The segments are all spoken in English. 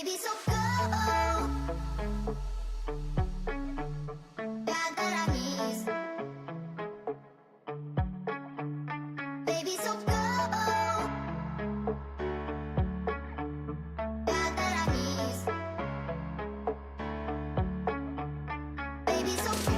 Baby, so go. Gather our knees. Baby, so go. Gather our knees. Baby, so go.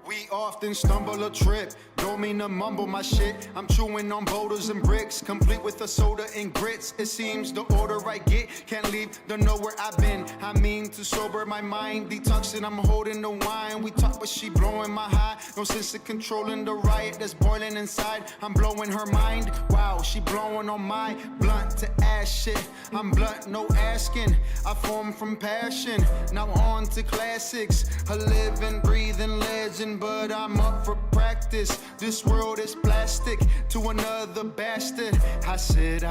We often stumble or trip, don't mean to mumble my shit. I'm chewing on boulders and bricks, complete with a soda and grits. It seems the order I get, can't leave, don't know where I've been. I mean to sober my mind, detoxing, I'm holding the wine. We talk but she blowing my high, no sense of controlling the riot that's boiling inside. I'm blowing her mind, wow, she blowing on my blunt to ash shit. I'm blunt, no asking, I form from passion. Now on to classics, a living, breathing legend, but I'm up for practice. This world is plastic to another bastard. I said,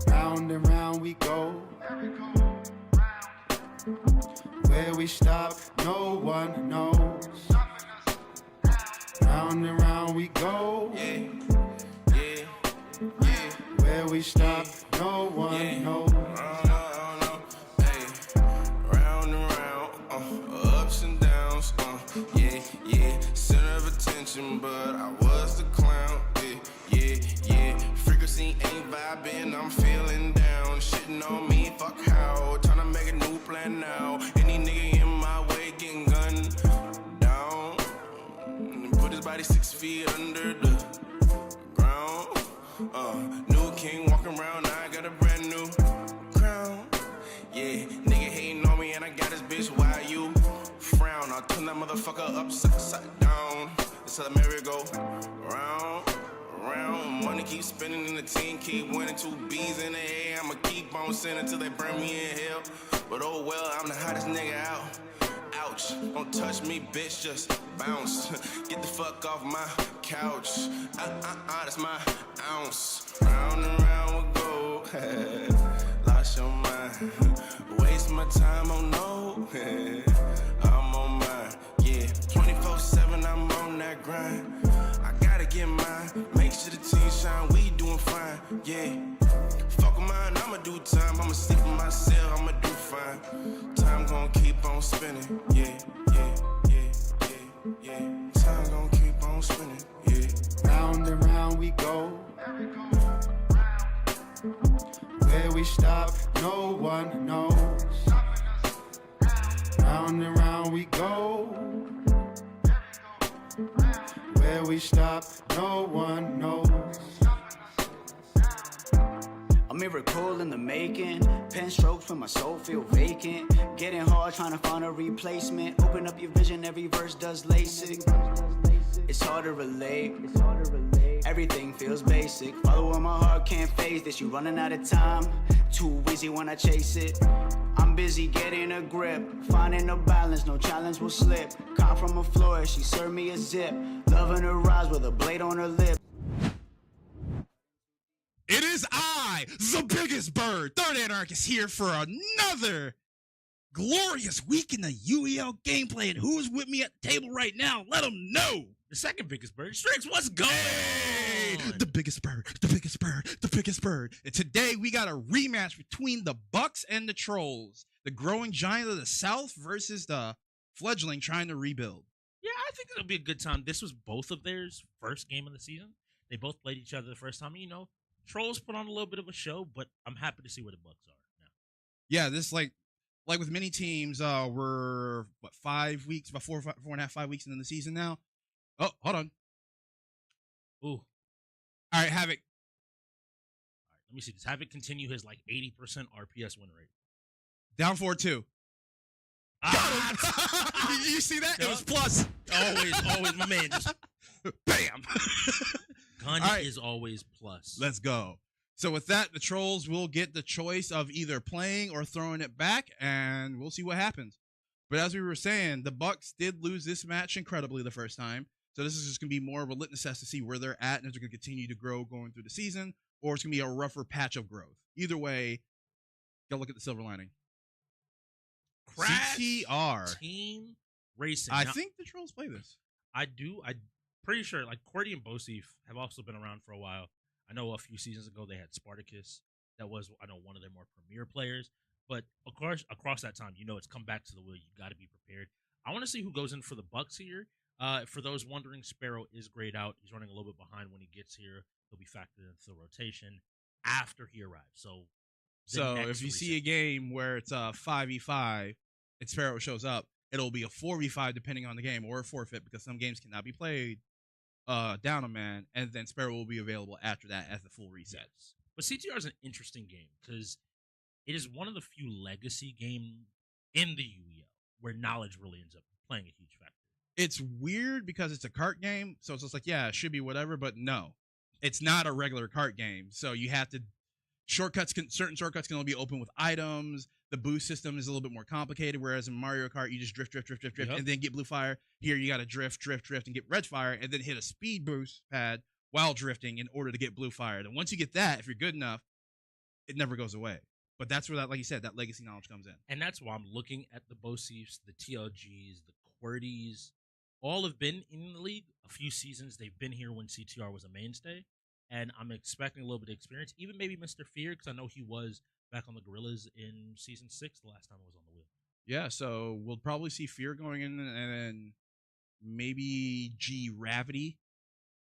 round and round we go. Where we stop, no one knows. Round and round we go. Yeah, yeah, yeah. Where we stop, no one knows. Hey, round and round, ups and downs, yeah, yeah. Center of attention, but I was the clown, yeah, yeah. Frequency ain't vibing, I'm feeling down. Shitting on me, fuck how. Tryna make a new plan now. Any nigga in my way getting gunned down. Put his body 6 feet under the ground. New king walking around, I got a brand new crown. Yeah, nigga hating on me and I got this bitch, why you frown? I'll turn that motherfucker upside down. It's how the merry go round, round. Money keep spinning and the team keep winning. 2 B's in the air, I'ma keep on sinning till they burn me in hell. But oh well, I'm the hottest nigga out. Ouch, don't touch me, bitch, just bounce. Get the fuck off my couch. That's my ounce. Round and round we go. Lost your mind. Waste my time on no. I'm on mine, yeah. 24/7 that grind. I gotta get mine. Make sure the team shine. We doing fine. Yeah. Fuck with mine. I'ma do time. I'ma stick with myself. I'ma do fine. Time gon' keep on spinning. Yeah, yeah, yeah, yeah, yeah. Time gon' keep on spinning. Yeah. Round and round we go. Where we stop, no one knows. Round and round we go. Where we stop, no one knows. A miracle in the making. Pen strokes when my soul feel vacant. Getting hard trying to find a replacement. Open up your vision, every verse does LASIK. It's hard to relate. Everything feels basic. Follow what my heart can't face this. You running out of time. Too easy when I chase it. I'm busy getting a grip. Finding a balance, no challenge will slip. Caught from a floor, she served me a zip. Loving her rise with a blade on her lip. It is I, the biggest bird, Third Anarchist, here for another glorious week in the UEL gameplay. And who's with me at the table right now? Let them know. The second biggest bird. Strix, what's going on? The biggest bird, the biggest bird, the biggest bird. And today we got a rematch between the Bucks and the Trollz. The growing giant of the South versus the fledgling trying to rebuild. Yeah, I think it'll be a good time. This was both of theirs first game of the season. They both played each other the first time. You know, Trollz put on a little bit of a show, but I'm happy to see where the Bucks are now. Yeah, this like with many teams, we're what 5 weeks, about 4.5 weeks into the season now. Oh, hold on. Ooh. All right, Havoc. All right, let me see this. Havoc continue his like 80% RPS win rate. Down 4-2. Ah! You see that? It was plus. Always, my man. Just bam. Gun right. is always plus. Let's go. So with that, the Trollz will get the choice of either playing or throwing it back, and we'll see what happens. But as we were saying, the Bucks did lose this match incredibly the first time. So this is just going to be more of a litmus test to see where they're at and if they're going to continue to grow going through the season, or it's going to be a rougher patch of growth. Either way, go look at the silver lining. Crash CTR. Team Racing. I Now, think the Trollz play this. I do. I'm pretty sure like Cordy and Bosif have also been around for a while. I know a few seasons ago they had Spartacus. That was, I know, one of their more premier players. But of course, across that time, you know, it's come back to the wheel. You got to be prepared. I want to see who goes in for the Bucks here. For those wondering, Sparrow is grayed out. He's running a little bit behind when he gets here. He'll be factored into the rotation after he arrives. So if you see a game where it's a 5v5 and Sparrow shows up, it'll be a 4v5 depending on the game, or a forfeit because some games cannot be played down a man, and then Sparrow will be available after that as the full reset. Yes. But CTR is an interesting game because it is one of the few legacy games in the UEL where knowledge really ends up playing a huge factor. It's weird because it's a cart game, so it's just like, yeah, it should be whatever, but no. It's not a regular cart game, so you have to certain shortcuts can only be open with items. The boost system is a little bit more complicated, whereas in Mario Kart, you just drift, yep, and then get blue fire. Here, you got to drift, and get red fire, and then hit a speed boost pad while drifting in order to get blue fire. And once you get that, if you're good enough, it never goes away. But that's where that, like you said, that legacy knowledge comes in. And that's why I'm looking at the Bosifs, the TLGs, the QWERTYs. All have been in the league a few seasons. They've been here when CTR was a mainstay. And I'm expecting a little bit of experience. Even maybe Mr. Fear, because I know he was back on the Gorillas in Season 6 the last time I was on the wheel. Yeah, so we'll probably see Fear going in, and then maybe G Ravity.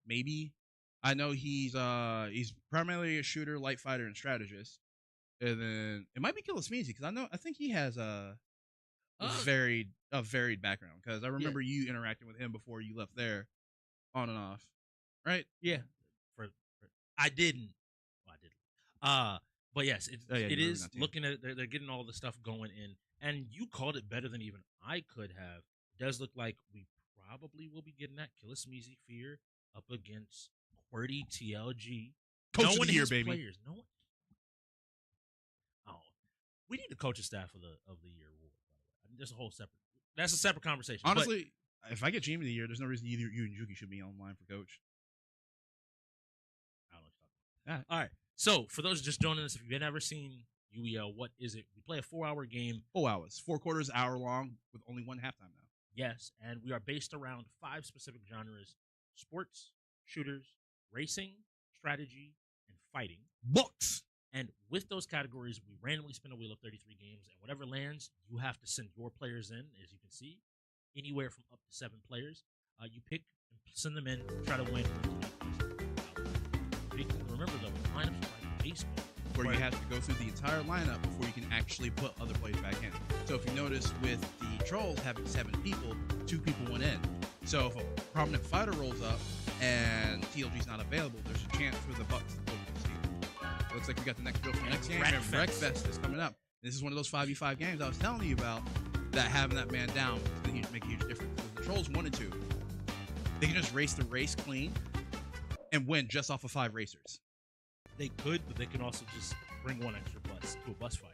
Maybe. I know he's primarily a shooter, light fighter, and strategist. And then it might be Killer Smeezy, because I think he has a varied background. Because I remember you interacting with him before you left there, on and off, right? Yeah, I didn't. Well, I didn't. But yes, it is looking at they're getting all the stuff going in, and you called it better than even I could have. It does look like we probably will be getting that Killer Smeezy Fear up against QWERTY, TLG. Coach of the year, baby. Players. No one. Oh, we need the coaching staff of the year award. By the way, I mean, that's a separate conversation. Honestly, if I get GM of the year, there's no reason either you and Juki should be online for coach. I don't know what you're talking about. All right. So, for those just joining us, if you've never seen UEL, what is it? We play a 4-hour game. 4 hours. 4 quarters, hour long, with only one halftime now. Yes, and we are based around 5 specific genres: sports, shooters, racing, strategy, and fighting. Books. And with those categories, we randomly spin a wheel of 33 games, and whatever lands, you have to send your players in, as you can see, anywhere from up to 7 players. You pick and send them in, try to win. Big thing to remember, though, lineups are like baseball. Where you have to go through the entire lineup before you can actually put other players back in. So if you notice with the Trollz having 7 people, 2 people went in. So if a prominent fighter rolls up and TLG's not available, there's a chance for the Bucks to go to the season. Looks like we got the next drill for the next game. Wreckfest is coming up. This is one of those 5v5 games I was telling you about, that having that man down is going to make a huge difference. If the Trollz wanted to, they can just race the race clean and win just off of 5 racers. They could, but they can also just bring one extra bus to a bus fight.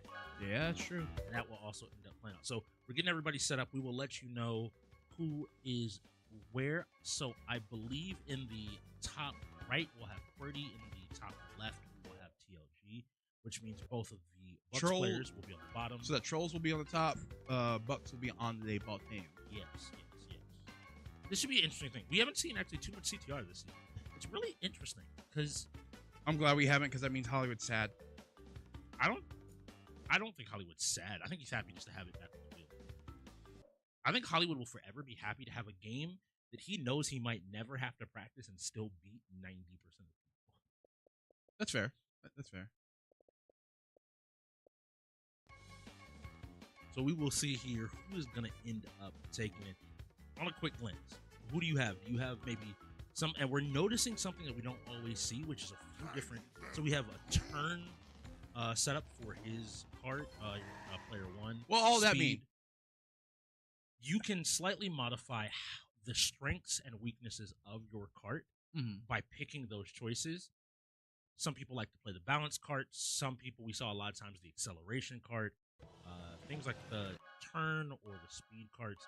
Yeah, that's true. And that will also end up playing out. So we're getting everybody set up. We will let you know who is where. So I believe in the top right, we'll have QWERTY. In the top left, we'll have TLG, which means both of the Bucks players will be on the bottom. So that Trollz will be on the top, Bucks will be on the bottom. Yes. This should be an interesting thing. We haven't seen actually too much CTR this season. It's really interesting because I'm glad we haven't, because that means Hollywood's sad. I don't think Hollywood's sad. I think he's happy just to have it back on the field. I think Hollywood will forever be happy to have a game that he knows he might never have to practice and still beat 90% of people. That's fair. That's fair. So we will see here who is going to end up taking it. On a quick glance, who do you have? Do you have maybe some, and we're noticing something that we don't always see, which is a few different. So we have a turn setup for his card, player 1. Well, all that speed. mean? You can slightly modify the strengths and weaknesses of your cart by picking those choices. Some people like to play the balance cart. Some people, we saw a lot of times, the acceleration cart. Things like the turn or the speed carts.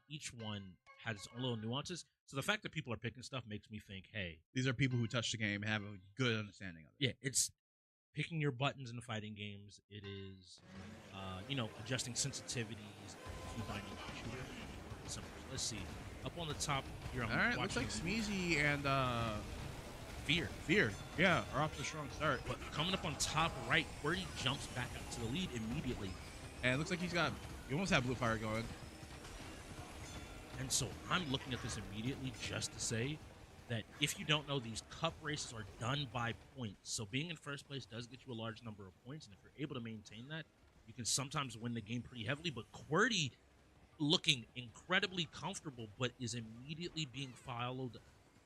Each one has its own little nuances. So the fact that people are picking stuff makes me think, hey, these are people who touch the game and have a good understanding of it. Yeah, it's picking your buttons in the fighting games. It is, adjusting sensitivities, keybinding the shooter. So let's see. Up on the top here, I'm all right, looks like Smeezy and Fear, yeah, are off to a strong start. But coming up on top right, QWERTY jumps back up to the lead immediately. And it looks like he almost have Blue Fire going. And so I'm looking at this immediately just to say that if you don't know, these cup races are done by points. So being in first place does get you a large number of points. And if you're able to maintain that, you can sometimes win the game pretty heavily. But QWERTY looking incredibly comfortable, but is immediately being followed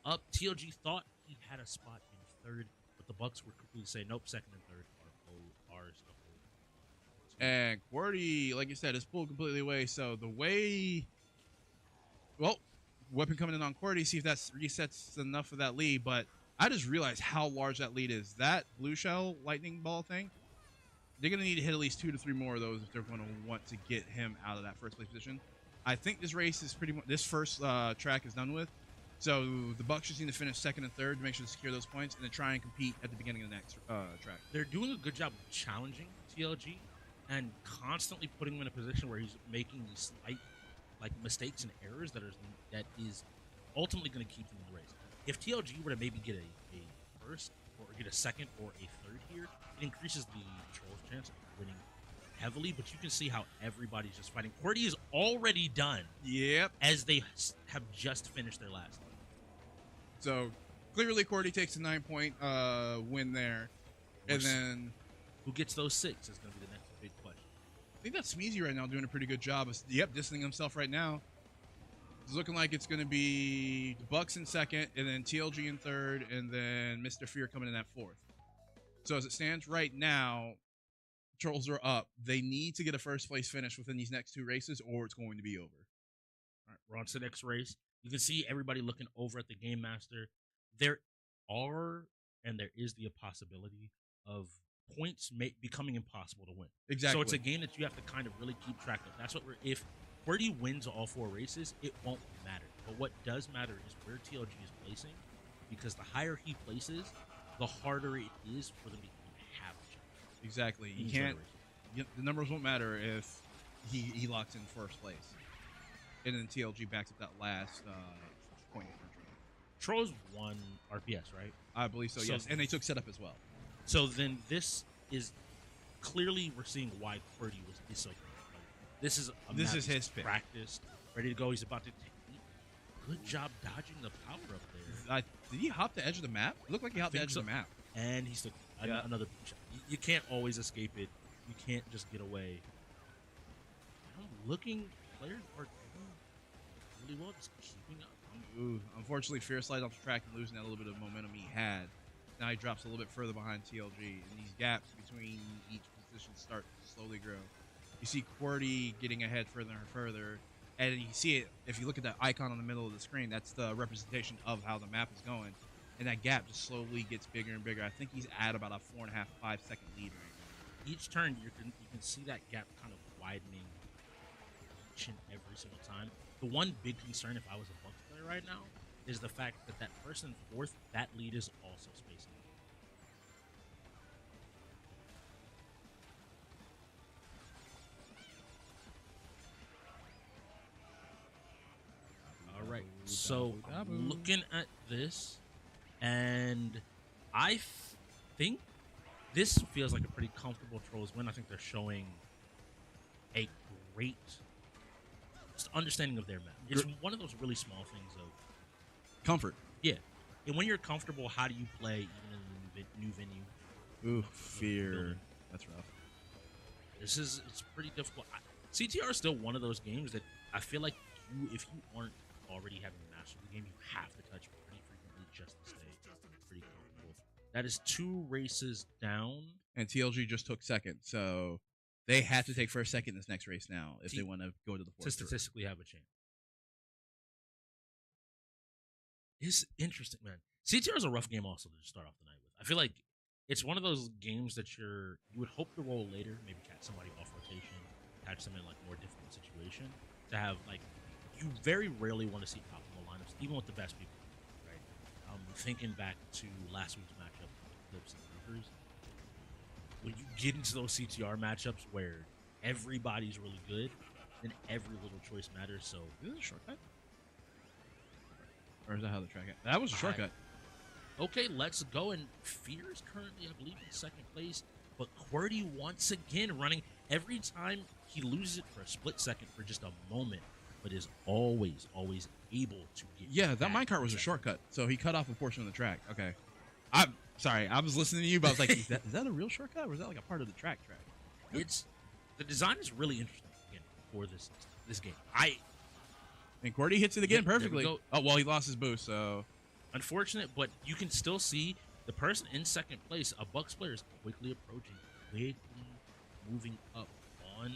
up. TLG thought he had a spot in third, but the Bucks were completely saying, nope, second and third are ours. And QWERTY, like you said, is pulled completely away. So the way... Well, weapon coming in on QWERTY, see if that resets enough of that lead. But I just realized how large that lead is. That blue shell lightning ball thing, they're going to need to hit at least 2 to 3 more of those if they're going to want to get him out of that first place position. I think this race is pretty much, this first track is done with. So the Bucks just need to finish second and third to make sure to secure those points and then try and compete at the beginning of the next track. They're doing a good job of challenging TLG and constantly putting him in a position where he's making these slight mistakes and errors that is ultimately going to keep him in the race. If TLG were to maybe get a first or get a second or a third here, it increases the Trollz chance of winning heavily. But you can see how everybody's just fighting. QWERTY is already done. Yep. As they have just finished their last one. So clearly QWERTY takes a 9-point win there, and then who gets those 6 is going to be the next big question. I think that's Smeezy right now doing a pretty good job of, distancing himself right now. It's looking like it's going to be the Bucks in second, and then TLG in third, and then Mr. Fear coming in at fourth. So as it stands right now, Trollz are up. They need to get a first place finish within these next 2 races, or it's going to be over. All right, we're on to the next race. You can see everybody looking over at the Game Master. There is the possibility of points becoming impossible to win. Exactly. So it's a game that you have to kind of really keep track of. That's what if QWERTY wins all 4 races, it won't matter. But what does matter is where TLG is placing, because the higher he places, the harder it is for them to have a chance. Exactly. You can't. The numbers won't matter if he locks in first place. and then TLG backs up that last point differential. Trollz won RPS, right? I believe so, So- yes. And they took setup as well. So then this is clearly we're seeing why QWERTY is so good. Like, this is This is his pick. practiced, ready to go. He's about to take. Good job dodging the power up there, Did he hop the edge of the map? It looked like he hopped the Think edge so. of the map. and he took Yeah. another shot. You can't always escape it. You can't just get away. Looking, players are doing really well, just keeping up. Ooh, unfortunately, Fear slides off the track and losing that little bit of momentum he had. Now he drops a little bit further behind TLG, and these gaps between each position start to slowly grow. You see QWERTY getting ahead further and further, and you see it, if you look at that icon on the middle of the screen, that's the representation of how the map is going, and that gap just slowly gets bigger and bigger. I think he's at about a 4.5, 5-second lead right now. Each turn, you can see that gap kind of widening each and every single time. The one big concern, if I was a Bucks player right now, is the fact that that person fourth, that lead is also spacing. All right, so I'm looking at this, and I think this feels like a pretty comfortable Trollz win. I think they're showing a great just understanding of their map. It's one of those really small things of Comfort. yeah. And when you're comfortable, how do you play even in a new venue? Ooh, Fear. That's rough. It's pretty difficult. CTR is still one of those games that I feel like if you aren't already having mastered the game, you have to touch pretty frequently just to stay pretty comfortable. That is 2 races down. And TLG just took second, so they have to take first, second this next race now if they want to go to the fourth. To statistically have a chance. It's interesting, man. CTR is a rough game also to start off the night with. I feel like it's one of those games that you would hope to roll later, maybe catch somebody off rotation, catch them in like more difficult situation. To have like, you very rarely want to see optimal lineups, even with the best people, right? Thinking back to last week's matchup, Clips and Reapers, when you get into those CTR matchups where everybody's really good, then every little choice matters. So Is this a shortcut? Or is that how the track? That was a shortcut. okay, let's go. And Fear is currently, I believe, in second place. But QWERTY once again running. Every time he loses it for a split second for just a moment, but is always able to get Yeah, that back minecart was a second. shortcut, so he cut off a portion of the track. Okay, I'm sorry, I was listening to you, but I was like, is that a real shortcut, or is that like a part of the track? It's the design is really interesting again for this game. And QWERTY hits it again Yep, there we perfectly. go. Oh well, he lost his boost, so Unfortunate, but you can still see the person in second place, a Bucks player, is quickly approaching, quickly moving up on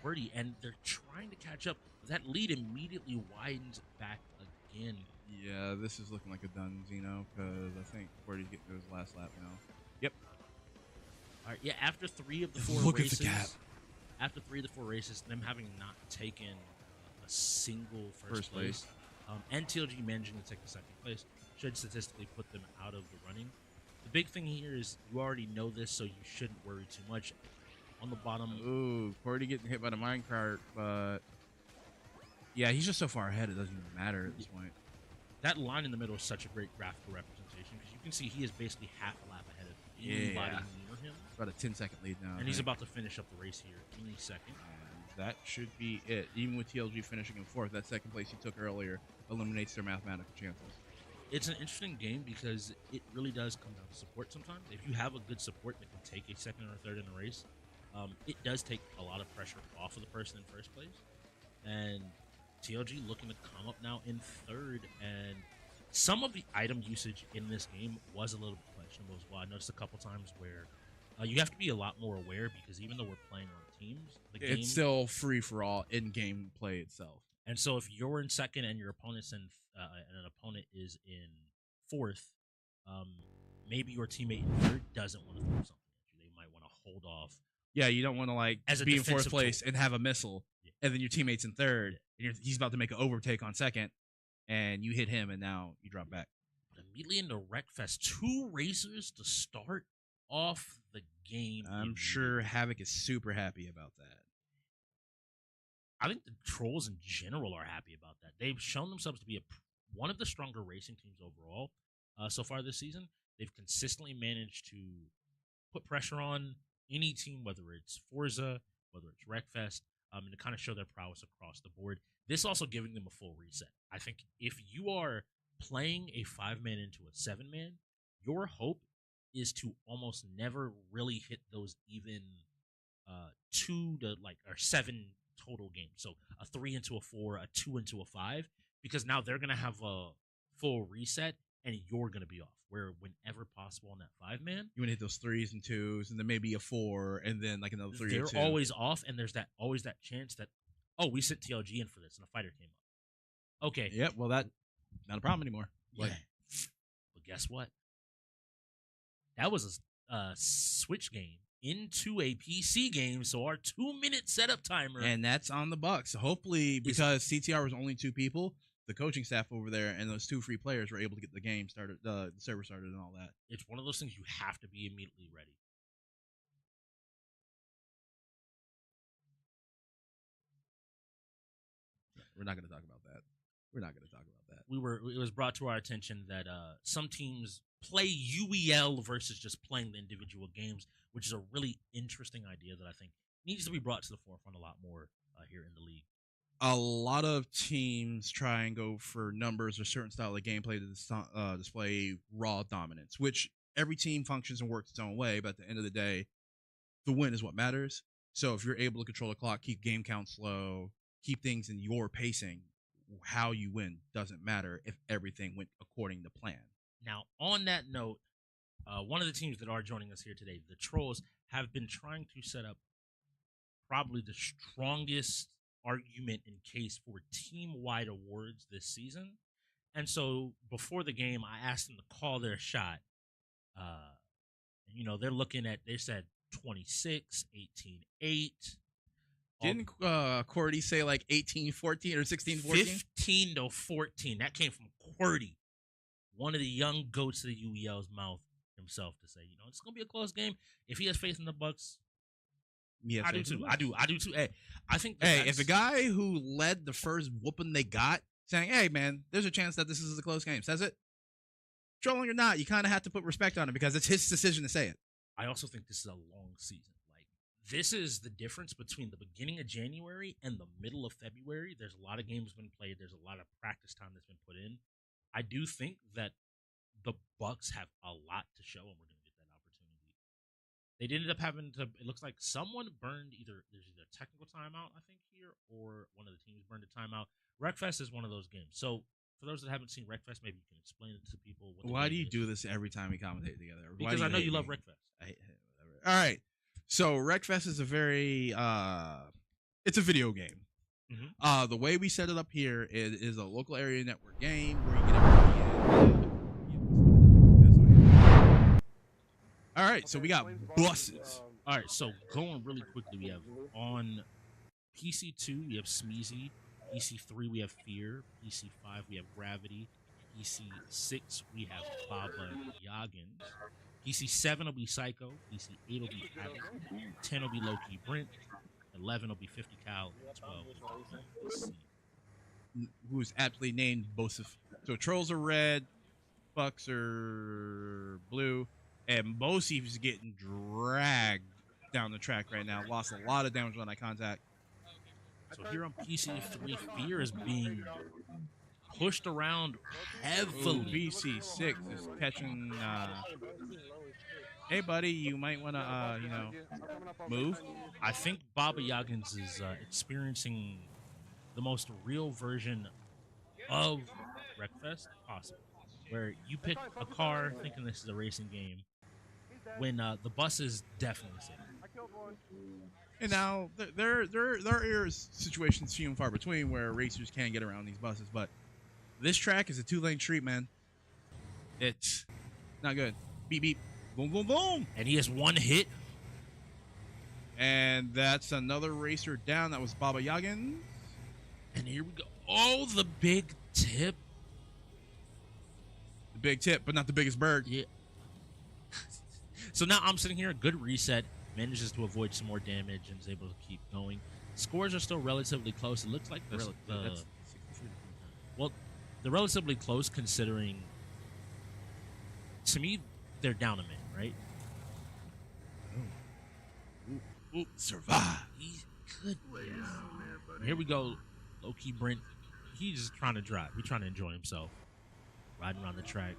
QWERTY, and they're trying to catch up. That lead immediately widens back again. yeah, this is looking like a done Zeno because I think QWERTY's getting to his last lap now. Yep. All right, yeah. After 3 of the 4 Look at races, the gap. after 3 of the 4 races, them having not taken a single first place. and TLG managing to take the second place should statistically put them out of the running. The big thing here is you already know this, so you shouldn't worry too much. On the bottom, Ooh, QWERTY getting hit by the minecart, but yeah, he's just so far ahead it doesn't even matter at this point. that line in the middle is such a great graphical representation because you can see he is basically half a lap ahead of anybody near him, About a 10-second lead now. and he's about to finish up the race here any second. And that should be it. Even with TLG finishing in fourth, that second place he took earlier eliminates their mathematical chances. It's an interesting game because it really does come down to support sometimes. If you have a good support that can take a second or a third in a race, it does take a lot of pressure off of the person in first place. And TLG looking to come up now in third, and some of the item usage in this game was a little bit questionable as well. I noticed a couple times where you have to be a lot more aware because even though we're playing on teams, the game, It's still free for all in game play itself. and so if you're in second and your opponent's in and an opponent is in fourth, maybe your teammate in third doesn't want to throw something at you. They might want to hold off. Yeah, you don't want to like As a be in fourth defensive place tool. and have a missile, Yeah. and then your teammate's in third, and he's about to make an overtake on second, and you hit him, and now you drop back. But immediately into Wreckfest, 2 racers to start off the game. I'm sure Havoc is super happy about that. I think the Trollz in general are happy about that. They've shown themselves to be one of the stronger racing teams overall so far this season. They've consistently managed to put pressure on any team, whether it's Forza, whether it's Wreckfest, and to kind of show their prowess across the board. This also giving them a full reset. I think if you are playing a 5-man into a 7-man, your hope is to almost never really hit those even 2 to or 7 total games. So a 3 into a 4, a 2 into a 5, because now they're gonna have a full reset and you're gonna be off. Where whenever possible on that 5-man, You want to hit those 3s and 2s, and then maybe a 4, and then like another 3 they're or 2. always off, and there's always that chance that we sent TLG in for this and a fighter came up. Okay. Yep. Well, that's not a problem anymore. Yeah. But guess what? That was a Switch game into a PC game, so our 2-minute setup timer. And that's on the Bucks. So hopefully, because CTR was only 2 people, the coaching staff over there and those 2 free players were able to get the game started, the server started, and all that. It's one of those things you have to be immediately ready. We're not going to talk about that. We're not going to talk about that. It was brought to our attention that some teams play UEL versus just playing the individual games, which is a really interesting idea that I think needs to be brought to the forefront a lot more here in the league. A lot of teams try and go for numbers or certain style of gameplay to display raw dominance, which every team functions and works its own way, but at the end of the day, the win is what matters. So if you're able to control the clock, keep game counts low, keep things in your pacing, how you win doesn't matter if everything went according to plan. Now, on that note, one of the teams that are joining us here today, the Trollz, have been trying to set up probably the strongest argument in case for team-wide awards this season. And so before the game, I asked them to call their shot. They're looking at, they said 26, 18-8. Didn't Cordy say like 18-14 or 16-14? 15-14. That came from Cordy, one of the young goats of the UEL's mouth himself, to say, it's going to be a close game. If he has faith in the Bucks, Yes, I do too. I do too. Hey, I think. If a guy who led the first whooping they got saying, "Hey, man, there's a chance that this is a close game," says it, trolling or not, you kind of have to put respect on it because it's his decision to say it. I also think this is a long season. Like, this is the difference between the beginning of January and the middle of February. There's a lot of games been played. There's a lot of practice time that's been put in. I do think that the Bucks have a lot to show, and we're going to get that opportunity. They ended up having to. It looks like someone burned there's either a technical timeout, I think, here, or one of the teams burned a timeout. Wreckfest is one of those games. So for those that haven't seen Wreckfest, maybe you can explain it to people. Why do you do this every time we commentate together? Because I know you love Wreckfest. I hate it. All right. So Wreckfest is a very it's a video game. Mm-hmm. The way we set it up here is a local area network game where you get everybody in. All right, so we got buses. All right, so going really quickly, we have on PC2 we have Smeezy, PC3 we have Fear, PC5 we have Gravity, PC6 we have Baba Yaggins, PC7 will be Psycho, PC8 will be Havoc, 10 will be Loki Brent, 11 will be 50 Cal, and 12 will be PC. Who's aptly named Bosif. So Trollz are red, Bucks are blue, and Bosif is getting dragged down the track right now. Lost a lot of damage on that contact. So here on PC3, Fear is being pushed around heavily. BC6 is catching. Hey, buddy, you might want to, move. I think Baba Yaggins is experiencing the most real version of Wreckfest possible, where you pick a car thinking this is a racing game, when the bus is definitely safe. And now there are situations few and far between where racers can get around these buses, but this track is a 2-lane street, man. It's not good. Beep beep, boom boom boom, And he has one hit. and that's another racer down. That was Baba Yaggins. And here we go. Oh, the big tip. The big tip, but not the biggest bird. Yeah. So now I'm sitting here, good reset, manages to avoid some more damage and is able to keep going. scores are still relatively close. It looks like That's 63 to 3. well, they're relatively close considering. To me, they're down a minute, right? Ooh, survive. He's good. Here we go. Low-key Brent. He's just trying to drive. He's trying to enjoy himself. Riding around the track.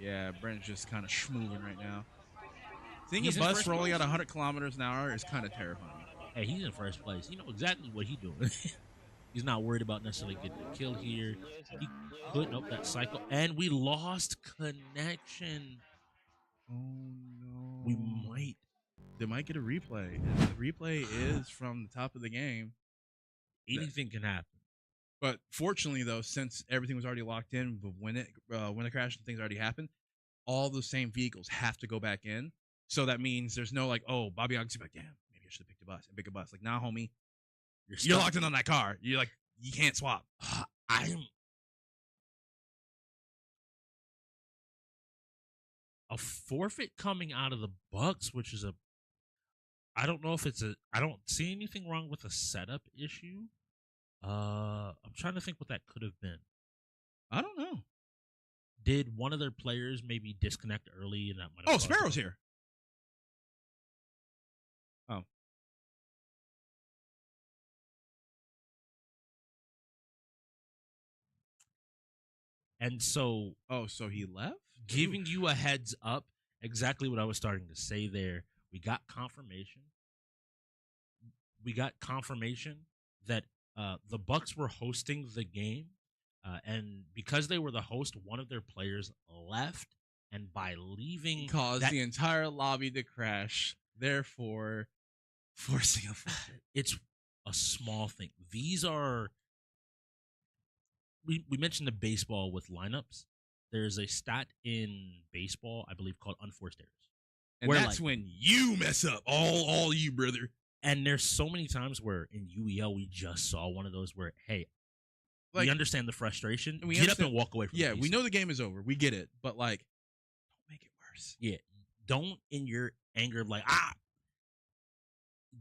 Yeah, Brent's just kind of schmooving right now. Seeing He's a in bus first rolling place. at 100 kilometers an hour is kind of terrifying. Hey, he's in first place. He knows exactly what he's doing. He's not worried about necessarily getting a kill here. He could up that cycle. And we lost connection. Oh, no. We might. They might get a replay. And the replay is from the top of the game. Anything can happen. But fortunately, though, since everything was already locked in, but when the crash and things already happened, all those same vehicles have to go back in. So that means there's no like, oh, Bobby Ogden's like, damn, maybe I should have picked a bus and pick a bus. Like, nah, homie, you're locked in on that car. You're like, you can't swap. I'm a forfeit coming out of the Bucks, which is I don't know if it's I don't see anything wrong with a setup issue. I'm trying to think what that could have been. I don't know. Did one of their players maybe disconnect early and that might have Oh, caused Sparrow's it? here. Oh. And so Oh, so he left? giving you a heads up, exactly what I was starting to say there. We got confirmation. We got confirmation that the Bucks were hosting the game, and because they were the host, one of their players left, and by leaving, Caused that- the entire lobby to crash, therefore forcing a forfeit. it's a small thing. These are we mentioned the baseball with lineups. There's a stat in baseball, I believe, called unforced errors. And Where, that's like- when you mess up. All you, brother. And there's so many times where in UEL we just saw one of those where, hey, Like, we understand the frustration. we Get up understand- and walk away from yeah, the we know the game is over. We get it. But, like, don't make it worse. Yeah. Don't in your anger like,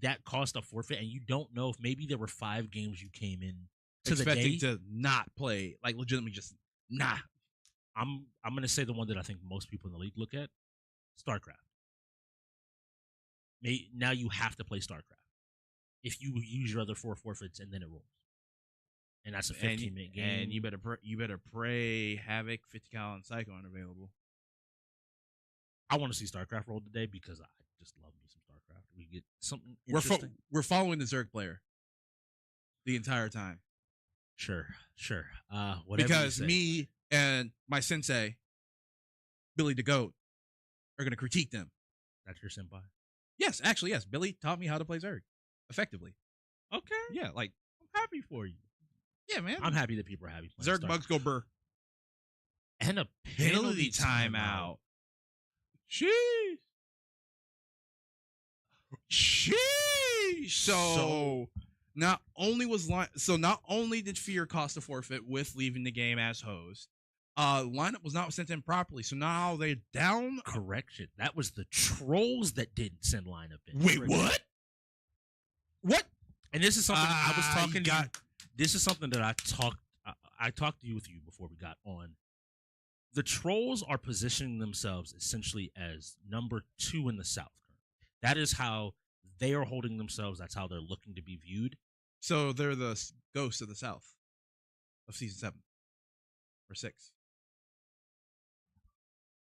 that cost a forfeit, and you don't know if maybe there were 5 games you came in to Expecting the day. to not play. Like, legitimately just, nah. I'm gonna say the one that I think most people in the league look at, StarCraft. Now you have to play StarCraft. If you use your other 4 forfeits and then it rolls. And that's a 15-minute game. And you better pray Havoc, 50 cal, and Psycho aren't available. I want to see StarCraft roll today because I just love me some StarCraft. We get something interesting. We're following the Zerg player the entire time. Sure. Whatever Because you say. me and my sensei, Billy the Goat, are going to critique them. That's your senpai. Yes, actually, yes. Billy taught me how to play Zerg effectively. Okay. Yeah, like, I'm happy for you. yeah, man. I'm happy that people are happy playing Zerg StarCraft. bugs go burr. And a Penalty timeout. Sheesh. Sheesh. So not only did Fear cost a forfeit with leaving the game as host, lineup was not sent in properly. So now they're down. Correction. That was the Trollz that didn't send lineup in. Wait, what? What? And this is something I was Ah, you talking got- to. This is something that I talked to you before we got on. The Trollz are positioning themselves essentially as number 2 in the South. That is how they are holding themselves. That's how they're looking to be viewed. So they're the ghosts of the South of season 7 or 6.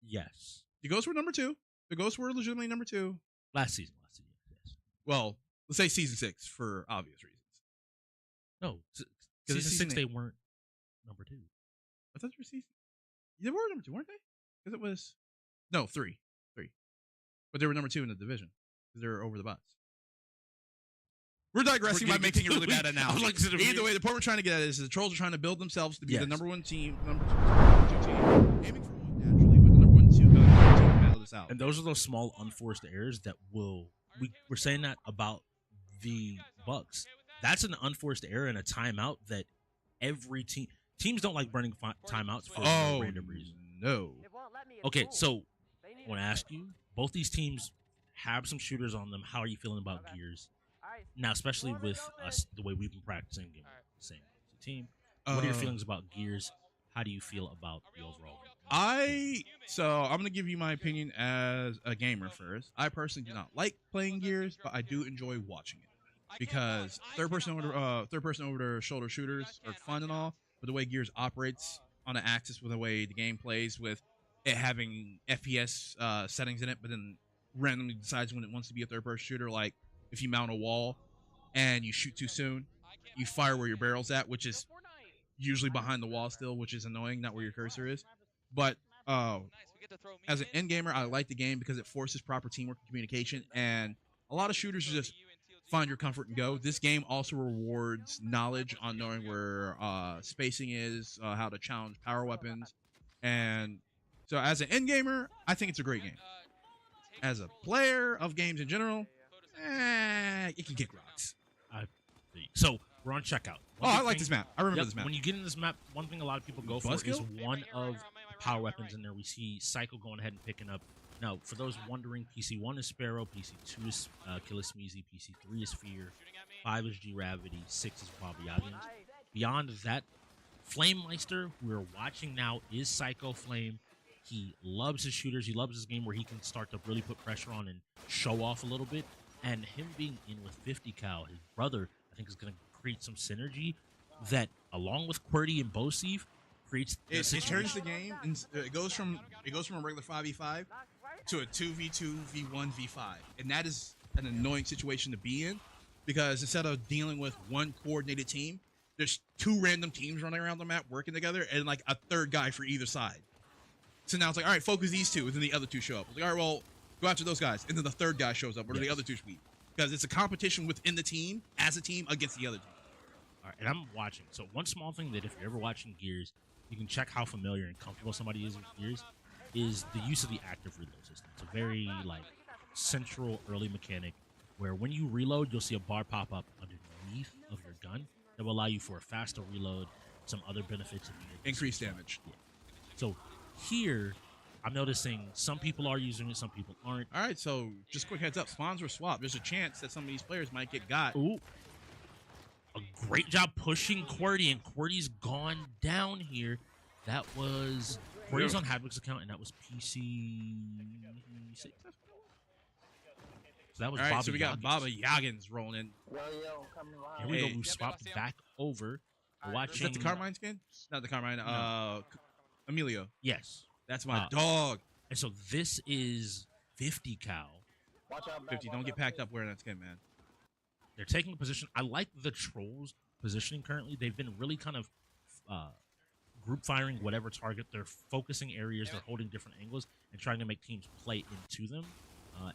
Yes. The ghosts were number 2. The ghosts were legitimately number 2. Last season. Yes. Well, let's say season 6 for obvious reasons. No. Because Season it's 6, season they weren't number 2. I thought they were season. They were number 2, weren't they? Because it was 3, but they were number 2 in the division because they were over the Bucks. We're digressing by making it really bad analogy. Either way, the point we're trying to get at is the Trollz are trying to build themselves to be the Yes. number 1 team, number 2 team, aiming for 1 naturally, but the number 1 team battle this out. And those are those small unforced errors that we're saying that about the Bucks. That's an unforced error and a timeout that every teams don't like burning timeouts for no random reason. No. Okay, so I want to ask you, both these teams have some shooters on them. How are you feeling about Gears? Now, especially with us, the way we've been practicing, being the same team. What are your feelings about Gears? How do you feel about the overall? I'm gonna give you my opinion as a gamer first. I personally do not like playing Gears, but I do enjoy watching it because third person over the shoulder shooters are fun and all, but the way Gears operates on the axis with the way the game plays with it having FPS settings in it, but then randomly decides when it wants to be a third person shooter. Like if you mount a wall and you shoot too soon, you fire where your barrel's at, which is usually behind the wall still, which is annoying, not where your cursor is. But as an end gamer, I like the game because it forces proper teamwork and communication, and a lot of shooters just find your comfort and go. This game also rewards knowledge on knowing where spacing is, how to challenge power weapons, and so as an end gamer, I think it's a great game. As a player of games in general, it can kick rocks. So we're on checkout. I like this map. I remember this map. When you get in this map, one thing a lot of people go for is one of the power weapons in there. We see Psycho going ahead and picking up. Now, for those wondering, PC1 is Sparrow, PC2 is Killer Smeezy, PC3 is Fear, 5 is G-Ravity, 6 is Baba Yagins. Beyond that, Flamemeister, who we're watching now, is Psycho Flame. He loves his shooters. He loves his game where he can start to really put pressure on and show off a little bit. And him being in with 50 cal, his brother, I think is going to create some synergy that, along with QWERTY and Bosif, creates. It turns the game, and it goes from a regular 5v5 to a 2v2, v1, v5, and that is an annoying situation to be in because instead of dealing with one coordinated team, there's two random teams running around the map working together, and like a third guy for either side. So now it's like, all right, focus these two, and then the other two show up. It's like, all right, well, go after those guys, and then the third guy shows up, or the other two speed. Because it's a competition within the team, as a team, against the other team. All right, and I'm watching. So one small thing that if you're ever watching Gears, you can check how familiar and comfortable somebody is with Gears, is the use of the active reload system. It's a very, central early mechanic where when you reload, you'll see a bar pop up underneath of your gun that will allow you for a faster reload, some other benefits. Increased damage. Yeah. So here, I'm noticing some people are using it, some people aren't. All right, so just quick heads up. Spawns were swapped. There's a chance that some of these players might get got. Ooh. A great job pushing QWERTY, and QWERTY's gone down here. That was QWERTY's on Havoc's account, and that was PC6. So that was all right, Baba so we got Yagins. Baba Yagins rolling in. Here we go. We've swapped back over. We're watching. Is that the Carmine skin? Not the Carmine. Emilio. Yes. That's my dog. And so this is 50 cal. 50. Don't get packed up wearing that skin, man. They're taking a position. I like the Trollz positioning currently. They've been really kind of group firing whatever target. They're focusing areas. They're holding different angles and trying to make teams play into them.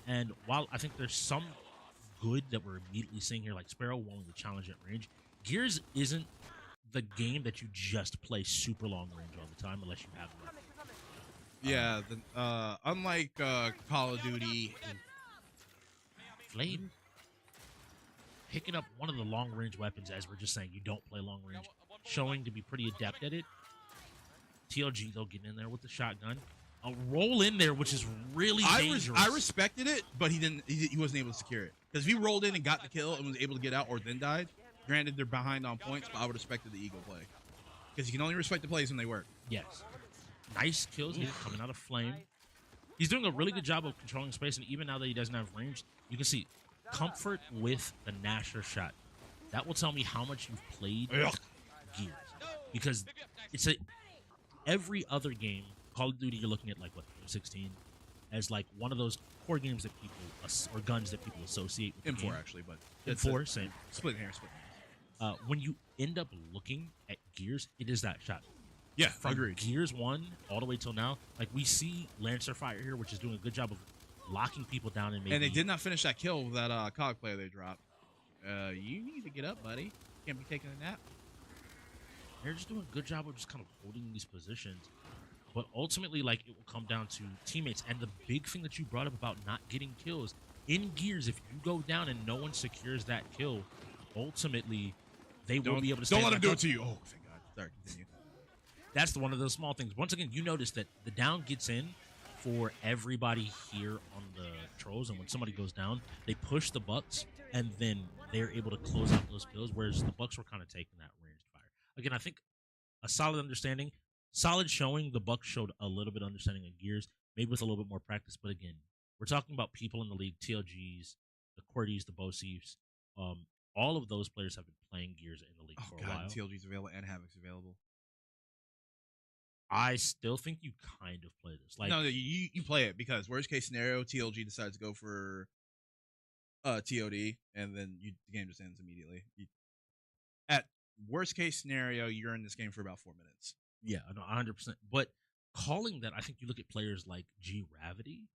And while I think there's some good that we're immediately seeing here, like Sparrow wanting to challenge at range, Gears isn't the game that you just play super long range all the time unless you have it. Yeah, unlike Call of Duty, Flame picking up one of the long range weapons, as we're just saying, you don't play long range, showing to be pretty adept at it. TLG though getting in there with the shotgun, a roll in there, which is really dangerous. I respected it, but he wasn't able to secure it because if he rolled in and got the kill and was able to get out or then died, granted they're behind on points, but I would have respected the eagle play because you can only respect the plays when they work. Yes. Nice kills here coming out of Flame. He's doing a really good job of controlling space, and even now that he doesn't have range, you can see comfort with the Nasher shot. That will tell me how much you've played Gears. Because it's every other game, Call of Duty, you're looking at 16 as one of those core games that people, or guns that people associate with M4 actually, but M4, same. Split hair. When you end up looking at Gears, it is that shot. Yeah, from agreed. Gears 1 all the way till now, we see Lancer Fire here, which is doing a good job of locking people down and maybe. And they did not finish that kill with that COG player they dropped. You need to get up, buddy. Can't be taking a nap. They're just doing a good job of just kind of holding these positions. But ultimately, it will come down to teammates. And the big thing that you brought up about not getting kills, in Gears, if you go down and no one secures that kill, ultimately, they will be able to Don't let them do it to you. Oh, thank God. Sorry, continue. That's one of those small things. Once again, you notice that the down gets in for everybody here on the Trolls, and when somebody goes down, they push the Bucks, and then they're able to close out those kills, whereas the Bucks were kind of taking that ranged fire. Again, I think a solid understanding, solid showing. The Bucks showed a little bit of understanding of Gears, maybe with a little bit more practice, but again, we're talking about people in the league, TLGs, the Qwertys, the Bosifs, all of those players have been playing Gears in the league for a while. TLG's available and Havoc's available. I still think you kind of play this. Like, no, you play it because worst case scenario, TLG decides to go for TOD, and then the game just ends immediately. At worst case scenario, you're in this game for about 4 minutes. yeah, no, 100%. But calling that, I think you look at players like Gravity,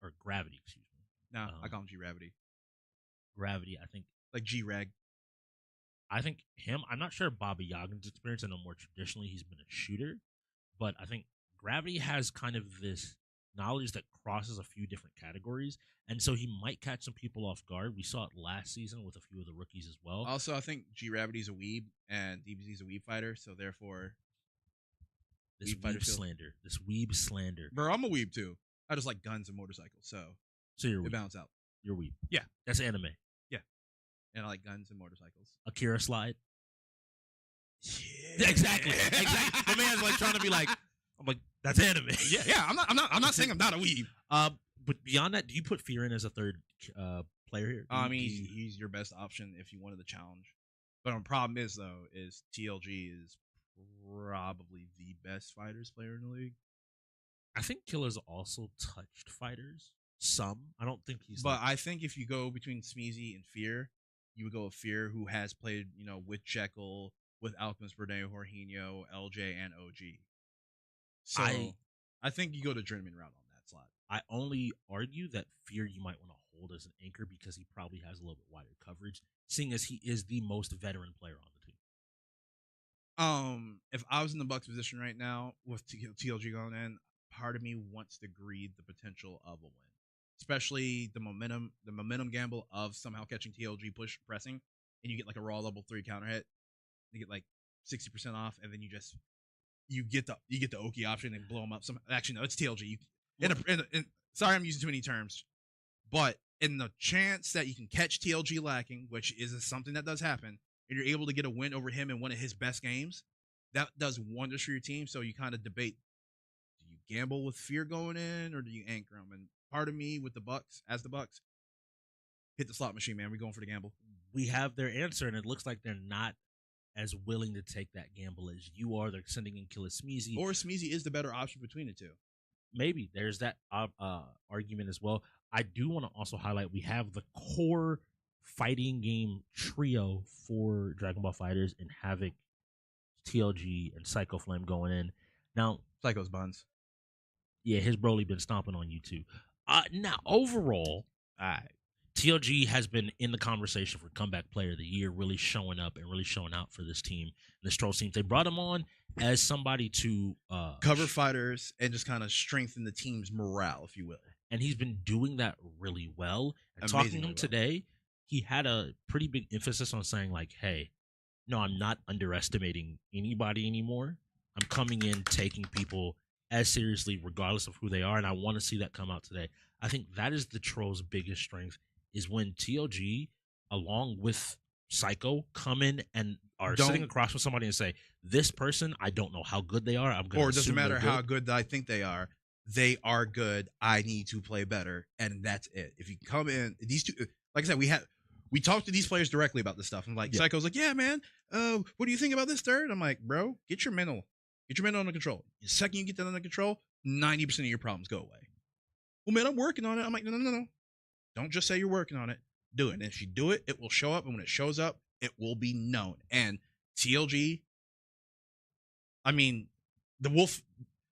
or Gravity, excuse me. No, I call him Gravity. Gravity, I think. Like G-Reg. I think him, I'm not sure Baba Yagan's experience. I know more traditionally he's been a shooter, but I think Gravity has kind of this knowledge that crosses a few different categories, and so he might catch some people off guard. We saw it last season with a few of the rookies as well. Also, I think Gravity's a weeb, and DBZ's a weeb fighter, so therefore... This weeb slander. This weeb slander. Bro, I'm a weeb too. I just like guns and motorcycles, so you're they weeb. balance out. You're weeb. Yeah. That's anime. And I like guns and motorcycles. Akira slide. Yeah. Exactly. My man's like trying to be like, I'm like, that's anime. Yeah. I'm not saying I'm not a weeb. But beyond that, do you put Fear in as a third player here? I mean, he's your best option if you wanted the challenge. But the problem is though, is TLG is probably the best fighters player in the league. I think Killer's also touched fighters. Some. I don't think he's. But I think if you go between Smeezy and Fear, you would go with Fear, who has played, with Jekyll, with Alchemist, Berneo, Jorginho, LJ, and OG. So I think you go to journeyman route on that slot. I only argue that Fear you might want to hold as an anchor because he probably has a little bit wider coverage, seeing as he is the most veteran player on the team. If I was in the Bucks position right now with TLG going in, part of me wants to greed the potential of a win. Especially the momentum gamble of somehow catching TLG pressing, and you get like a raw level 3 counter hit. You get like 60% off, and then you get the Oki option and blow them up. Actually, no, it's TLG. Sorry, I'm using too many terms, but in the chance that you can catch TLG lacking, which is something that does happen, and you're able to get a win over him in one of his best games, that does wonders for your team. So you kind of debate: do you gamble with Fear going in, or do you anchor him? And part of me with the Bucks, hit the slot machine, man. We're going for the gamble. We have their answer, and it looks like they're not as willing to take that gamble as you are. They're sending in Killer Smeezy. Or Smeezy is the better option between the two. Maybe. There's that argument as well. I do want to also highlight we have the core fighting game trio for Dragon Ball FighterZ and Havoc, TLG, and Psycho Flame going in. Now, Psycho's buns. Yeah, his Broly been stomping on you too. Now, overall, TLG has been in the conversation for Comeback Player of the Year, really showing up and really showing out for this team, this Trollz team. They brought him on as somebody to cover fighters and just kind of strengthen the team's morale, if you will. And he's been doing that really well. And talking to him today, he had a pretty big emphasis on saying like, hey, no, I'm not underestimating anybody anymore. I'm coming in, taking people as seriously regardless of who they are, and I want to see that come out today. I think that is the Troll's biggest strength, is when TLG, along with Psycho, come in and are sitting across from somebody and say, this person, I don't know how good they are. I'm going to. Or it doesn't matter how good I think they are. They are good. I need to play better, and that's it. If you come in, these two, like I said, we talked to these players directly about this stuff. I'm like, Psycho's like, yeah, man, what do you think about this third? I'm like, bro, get your mental under control. The second you get that under control, 90% of your problems go away. Well, man, I'm working on it. I'm like, no. Don't just say you're working on it. Do it. And if you do it, it will show up. And when it shows up, it will be known. And TLG, I mean, the Wolf,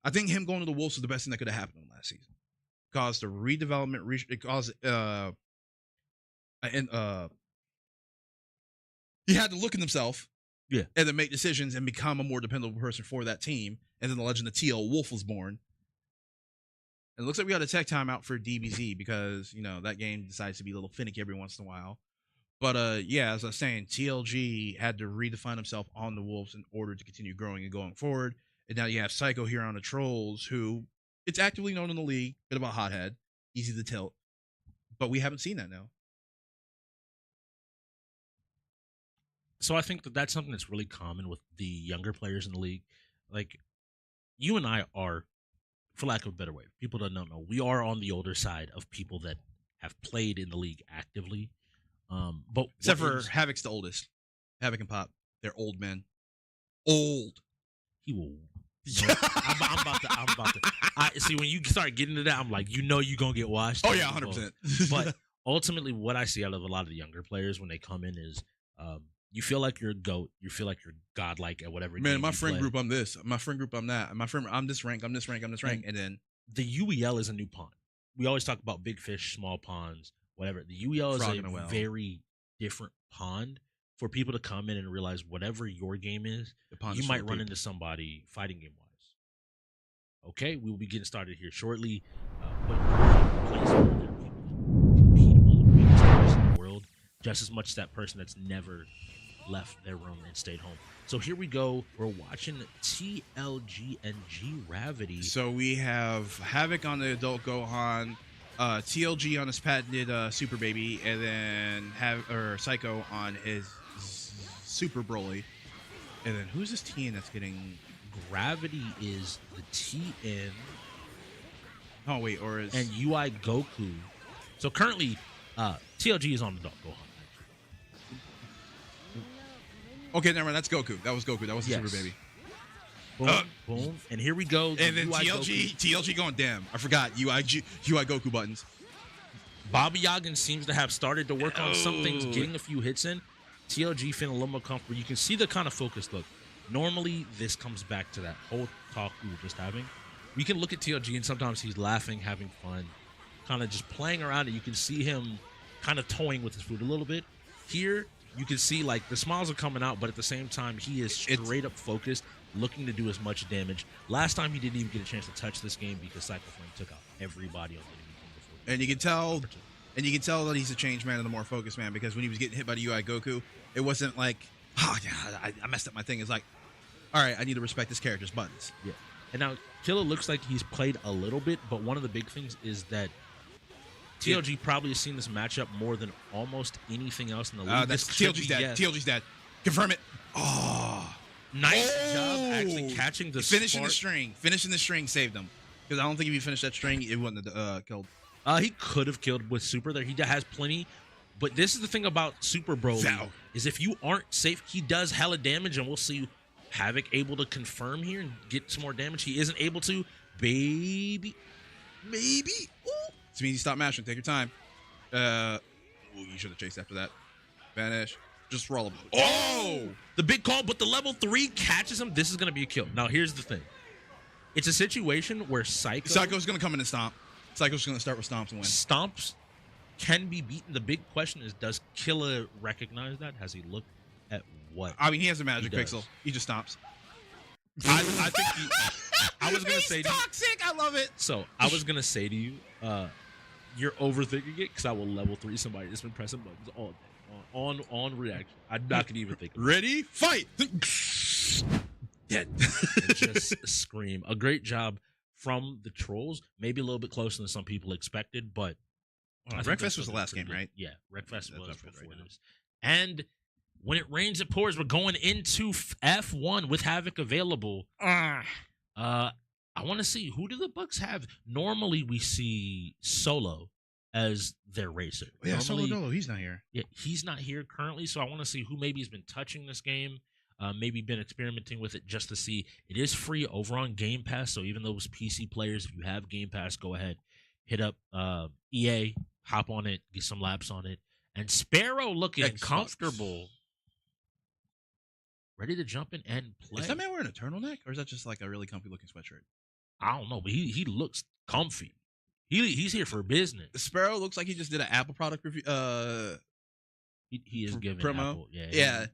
I think him going to the Wolves was the best thing that could have happened last season. Caused a redevelopment, it caused, he had to look at himself. Yeah. And then make decisions and become a more dependable person for that team. And then the legend of TL Wolf was born. And it looks like we got a tech timeout for DBZ because, that game decides to be a little finicky every once in a while. But, as I was saying, TLG had to redefine himself on the Wolves in order to continue growing and going forward. And now you have Psycho here on the Trollz, who It's actively known in the league. Bit of a hothead, easy to tilt, but we haven't seen that now. So I think that that's something that's really common with the younger players in the league. Like, you and I are, for lack of a better way, people that don't know, we are on the older side of people that have played in the league actively. But Except what for is- Havoc's the oldest. Havoc and Pop, they're old men. Old. he will. I'm about to. I see when you start getting to that, I'm like, you know, you're gonna get washed. Oh yeah, down the 100%. boat. But ultimately, what I see out of a lot of the younger players when they come in is, you feel like you're a goat. You feel like you're godlike at whatever. Man, game my you friend play. group, I'm this. My friend group, I'm that. My friend, I'm this rank. I'm this rank. I'm this rank. And then The UEL is a new pond. We always talk about big fish, small ponds, whatever. The UEL Frog is in a a well. very different pond for people to come in and realize whatever your game is, the pond you is might full of run people. into somebody fighting game wise. Okay, we will be getting started here shortly. But place where there are people that compete on the biggest place in the world, just as much as that person that's never left their room and stayed home. So here we go. We're watching TLG and Gravity. So we have Havoc on the adult Gohan, TLG on his patented Super Baby, and then Psycho on his Super Broly. And then who's this TN that's getting? Gravity is the TN Oh wait, or is and UI Goku. So currently, TLG is on the adult Gohan. okay? Never mind. That's Goku. That was Goku. That was the Yes. Super Baby. Boom, boom, and here we go. And then UI TLG going. Damn, I forgot UI Goku buttons. Bobby Yagan seems to have started to work on some things, Oh. getting a few hits in. TLG feeling a little more comfortable. You can see the kind of focused look. Normally, this comes back to that whole talk we were just having. We can look at TLG and sometimes he's laughing, having fun, kind of just playing around it. You can see him kind of toying with his food a little bit. Here, you can see like the smiles are coming out, but at the same time, he is straight up focused, looking to do as much damage. Last time, he didn't even get a chance to touch this game because Cycle Flame took out everybody on the enemy team before. And you can tell that he's a changed man and a more focused man, because when he was getting hit by the UI Goku, it wasn't like, oh yeah, I messed up my thing. It's like, all right, I need to respect this character's buttons. Yeah. And now Killer looks like he's played a little bit, but one of the big things is that TLG probably has seen this matchup more than almost anything else in the league. That's This could TLG's be- dad. yes. TLG's dad. Confirm it. Oh, Nice job actually catching the finishing the spark. string. Finishing the string saved him, because I don't think if he finished that string, it wouldn't have killed. He could have killed with Super there. He has plenty. But this is the thing about Super Broly Zow. is if you aren't safe, he does hella damage, and we'll see Havoc able to confirm here and get some more damage. He isn't able to. Maybe. Ooh. This means you stop mashing. Take your time. Ooh, you should have chased after that. Vanish. Just roll him. Oh! The big call, but the level 3 catches him. This is going to be a kill. Now, here's the thing. It's a situation where Psycho's going to come in and stomp. Psycho's going to start with stomps and win. Stomps can be beaten. The big question is, does Killer recognize that? Has he looked at what? I mean, he has a magic He does. pixel. He just stomps. I think I was going to say to you, toxic. I love it. so I was going to say to you, you're overthinking it because I will level 3 somebody that's been pressing buttons all day. On reaction. I'm not going to even think about Ready? Fight. Dead. it. Just scream. A great job from the Trolls. Maybe a little bit closer than some people expected, but I think Wreckfest that's was the looking last pretty game, good. right? Yeah, Wreckfest That's was up good before right now. this. And when it rains, it pours. We're going into F1 with Havoc available. I want to see, who do the Bucks have? Normally, we see Solo as their racer. Yeah, Solo Normally- Dolo. He's not here. Yeah, he's not here currently, so I want to see who maybe has been touching this game, maybe been experimenting with it just to see. It is free over on Game Pass, so even those PC players, if you have Game Pass, go ahead, hit up EA, hop on it, get some laps on it. And Sparrow looking Xbox. comfortable, ready to jump in and play. Is that man wearing a turtleneck, or is that just like a really comfy looking sweatshirt? I don't know, but he looks comfy. He's here for business. Sparrow looks like he just did an Apple product review. He is giving promo. Apple, Yeah.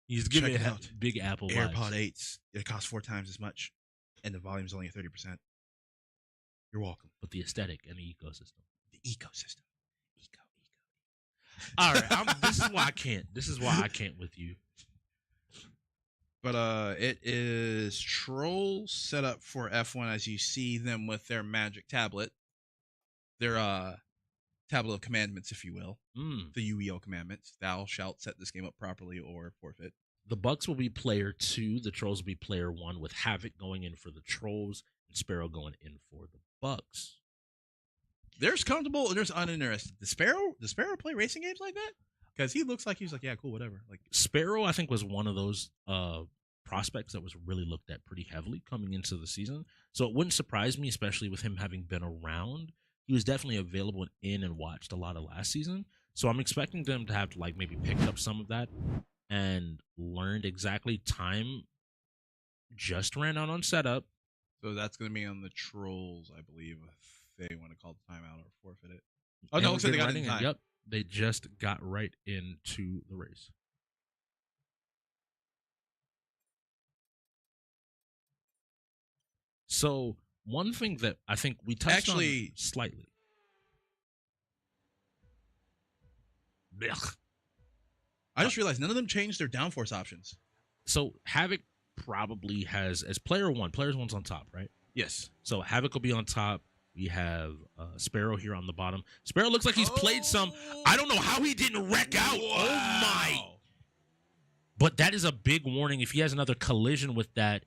He's Check giving it it out. big Apple AirPod vibes. 8s. It costs 4 times as much, and the volume's only at 30%. You're welcome. But the aesthetic and the ecosystem. The ecosystem. Eco. All right, this is why I can't. This is why I can't with you. But it is Trollz set up for F1 as you see them with their magic tablet. Their tablet of commandments, if you will. The UEO commandments. Thou shalt set this game up properly or forfeit. The Bucks will be player 2. The Trollz will be player 1, with Havoc going in for the Trollz and Sparrow going in for the Bucks. There's comfortable and there's uninterested. Does Sparrow play racing games like that? Because he looks like he's like, yeah, cool, whatever. Like Sparrow, I think, was one of those prospects that was really looked at pretty heavily coming into the season. So it wouldn't surprise me, especially with him having been around. He was definitely available in and watched a lot of last season. So I'm expecting them to have to like maybe pick up some of that and learned exactly time just ran out on setup. So that's going to be on the Trollz, I believe, if they want to call the timeout or forfeit it. Oh, no, looks like they got it in time. Yep, they just got right into the race. So one thing that I think we touched on slightly. Blech. I just realized none of them changed their downforce options. So Havoc probably has, as player 1, players 1's on top, right? Yes. So Havoc will be on top. We have Sparrow here on the bottom. Sparrow looks like he's played some. I don't know how he didn't wreck out. Wow. Oh, my. But that is a big warning. If he has another collision with that,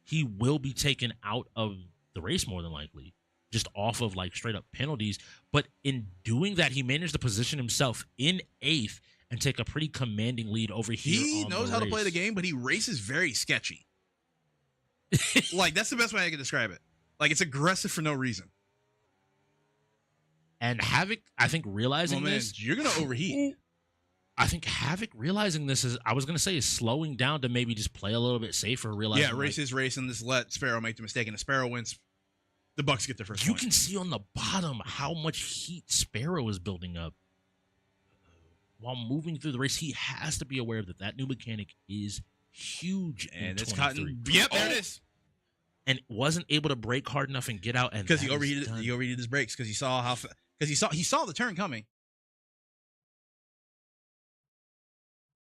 he will be taken out of the race more than likely, just off of like straight up penalties. But in doing that, he managed to position himself in 8th and take a pretty commanding lead over here. He knows how to play the game, but he races very sketchy. Like, that's the best way I can describe it. Like, it's aggressive for no reason. And Havoc, I think, realizing this, you're going to overheat. I think Havoc realizing this is, I was going to say, is slowing down to maybe just play a little bit safer. Realizing, yeah, race his race and just let Sparrow make the mistake. And if Sparrow wins, the Bucks get their first You point. can see on the bottom how much heat Sparrow is building up. While moving through the race, he has to be aware that that new mechanic is huge. And it's 23. cotton. Yep, there it is. And wasn't able to brake hard enough and get out. And because he overheated his brakes because he saw how he saw the turn coming.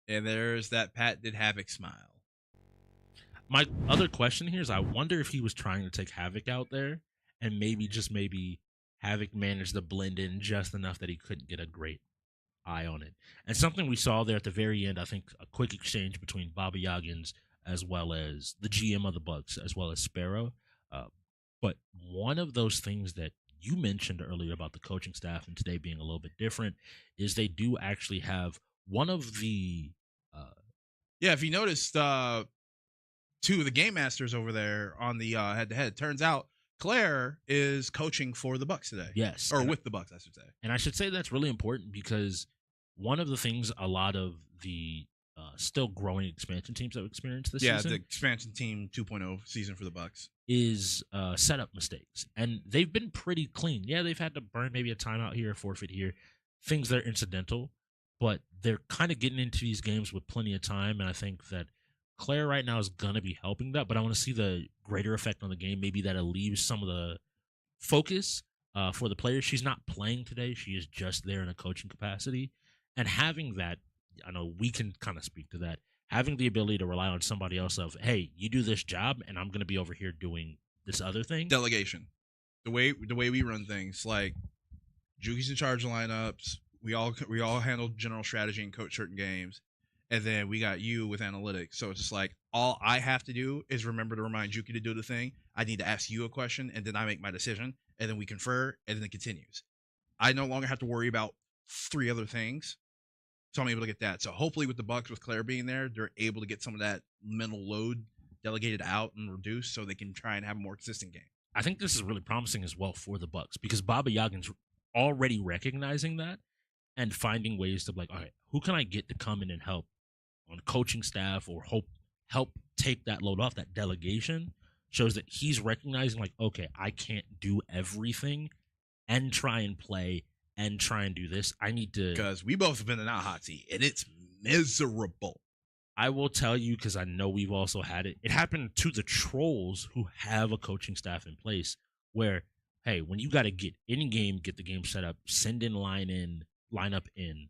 And there's that Pat did Havoc smile. My other question here is, I wonder if he was trying to take Havoc out there, and maybe Havoc managed to blend in just enough that he couldn't get a great eye on it. And something we saw there at the very end, I think a quick exchange between Bobby Yoggins as well as the GM of the Bucks, as well as Sparrow. But one of those things that you mentioned earlier about the coaching staff and today being a little bit different is they do actually have one of the if you noticed, 2 of the game masters over there on the head-to-head. Turns out Claire is coaching for the Bucks today. Yes. Or with the Bucks, I should say. And I should say that's really important because one of the things a lot of the still growing expansion teams that we experienced this season. Yeah, the expansion team 2.0 season for the Bucks. Is setup mistakes. And they've been pretty clean. Yeah, they've had to burn maybe a timeout here, a forfeit here, things that are incidental, but they're kind of getting into these games with plenty of time, and I think that Claire right now is going to be helping that, but I want to see the greater effect on the game. Maybe that alleviates some of the focus for the players. She's not playing today. She is just there in a coaching capacity. And having that, I know we can kind of speak to that, having the ability to rely on somebody else of, hey, you do this job, and I'm going to be over here doing this other thing. Delegation. The way we run things, like Juki's in charge of lineups. We all handle general strategy and coach certain games. And then we got you with analytics. So it's just like, all I have to do is remember to remind Juki to do the thing. I need to ask you a question, and then I make my decision, and then we confer, and then it continues. I no longer have to worry about 3 other things. So I'm able to get that. So hopefully with the Bucks, with Claire being there, they're able to get some of that mental load delegated out and reduced so they can try and have a more consistent game. I think this is really promising as well for the Bucks because Bobby Yoggins already recognizing that and finding ways to be like, all right, who can I get to come in and help on coaching staff or help take that load off, that delegation shows that he's recognizing like, okay, I can't do everything and try and play and try and do this. I need to... Because we both have been in that hot seat, and it's miserable. I will tell you, because I know we've also had it. It happened to the Trollz who have a coaching staff in place where, hey, when you got to get in game, get the game set up, send in line up in,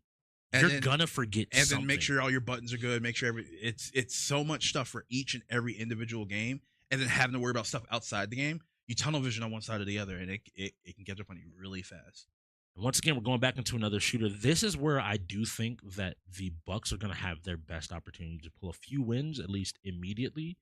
And You're then- gonna forget and something. then make sure all your buttons are good. Make sure it's so much stuff for each and every individual game, and then having to worry about stuff outside the game. You tunnel vision on one side or the other, and it can get up on you really fast. Once again, we're going back into another shooter. This is where I do think that the Bucks are going to have their best opportunity to pull a few wins, at least immediately.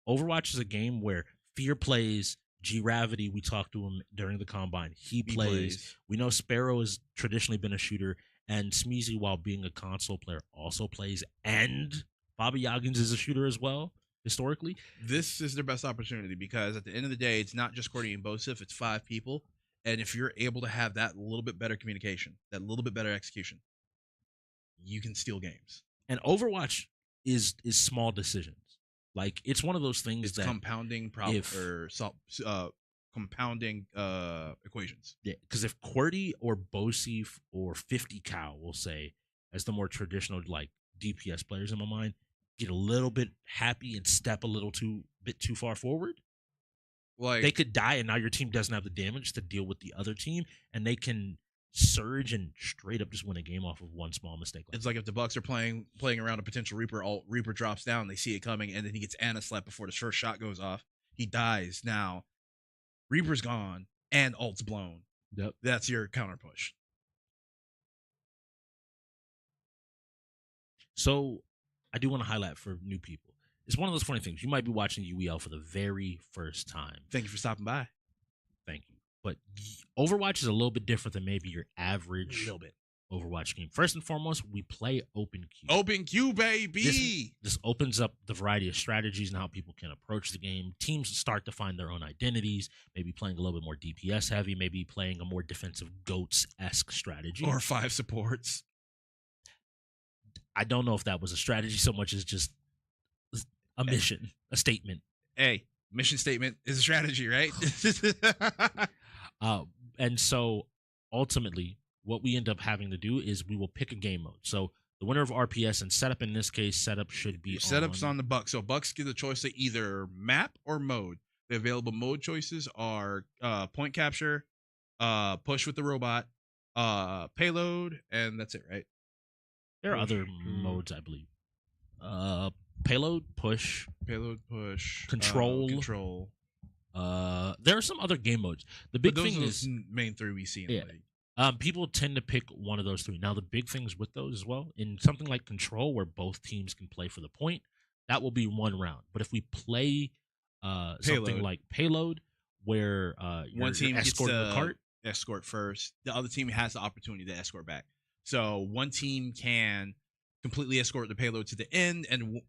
Overwatch is a game where Fear plays, G-Ravity, we talked to him during the Combine. He plays. We know Sparrow has traditionally been a shooter, and Smeezy, while being a console player, also plays. And Bobby Yoggins is a shooter as well, historically. This is their best opportunity because at the end of the day, it's not just Cordy and Bosif, it's 5 people. And if you're able to have that little bit better communication, that little bit better execution, you can steal games. And Overwatch is small decisions. Like, it's one of those things It's that compounding compounding equations. yeah, because if QWERTY or Bosif or 50 Cal, we'll say, as the more traditional like DPS players in my mind, get a little bit happy and step a little bit too far forward, Like they could die, and now your team doesn't have the damage to deal with the other team, and they can surge and straight up just win a game off of one small mistake. it's like if the Bucks are playing around a potential Reaper, Reaper drops down, they see it coming, and then he gets Ana slapped before the first shot goes off. He dies. Now Reaper's gone and ult's blown. Yep. That's your counter push. So I do want to highlight for new people. It's one of those funny things. You might be watching UEL for the very first time. Thank you for stopping by. Thank you. But Overwatch is a little bit different than maybe your average little bit. Overwatch game. First and foremost, we play open queue. Open queue, baby. This opens up the variety of strategies and how people can approach the game. Teams start to find their own identities, maybe playing a little bit more DPS heavy, maybe playing a more defensive GOATS-esque strategy. Or 5 supports. I don't know if that was a strategy so much as just a mission, a statement. Hey, mission statement is a strategy, right? And so ultimately, what we end up having to do is we will pick a game mode. So the winner of RPS and setup, in this case, setup should be Setup's on the Bucks. So Bucks give the choice of either map or mode. The available mode choices are point capture, push with the robot, payload, and that's it, right? There are other modes, I believe. Payload, push, control. control. There are some other game modes. The big But those thing are is the main 3 we see in Yeah. the league. people tend to pick one of those 3. Now, the big things with those as well, in something like Control, where both teams can play for the point, that will be one round. But if we play something Payload. like Payload, where One team you're gets escorting to the cart, escort first. The other team has the opportunity to escort back. So one team can completely escort the payload to the end and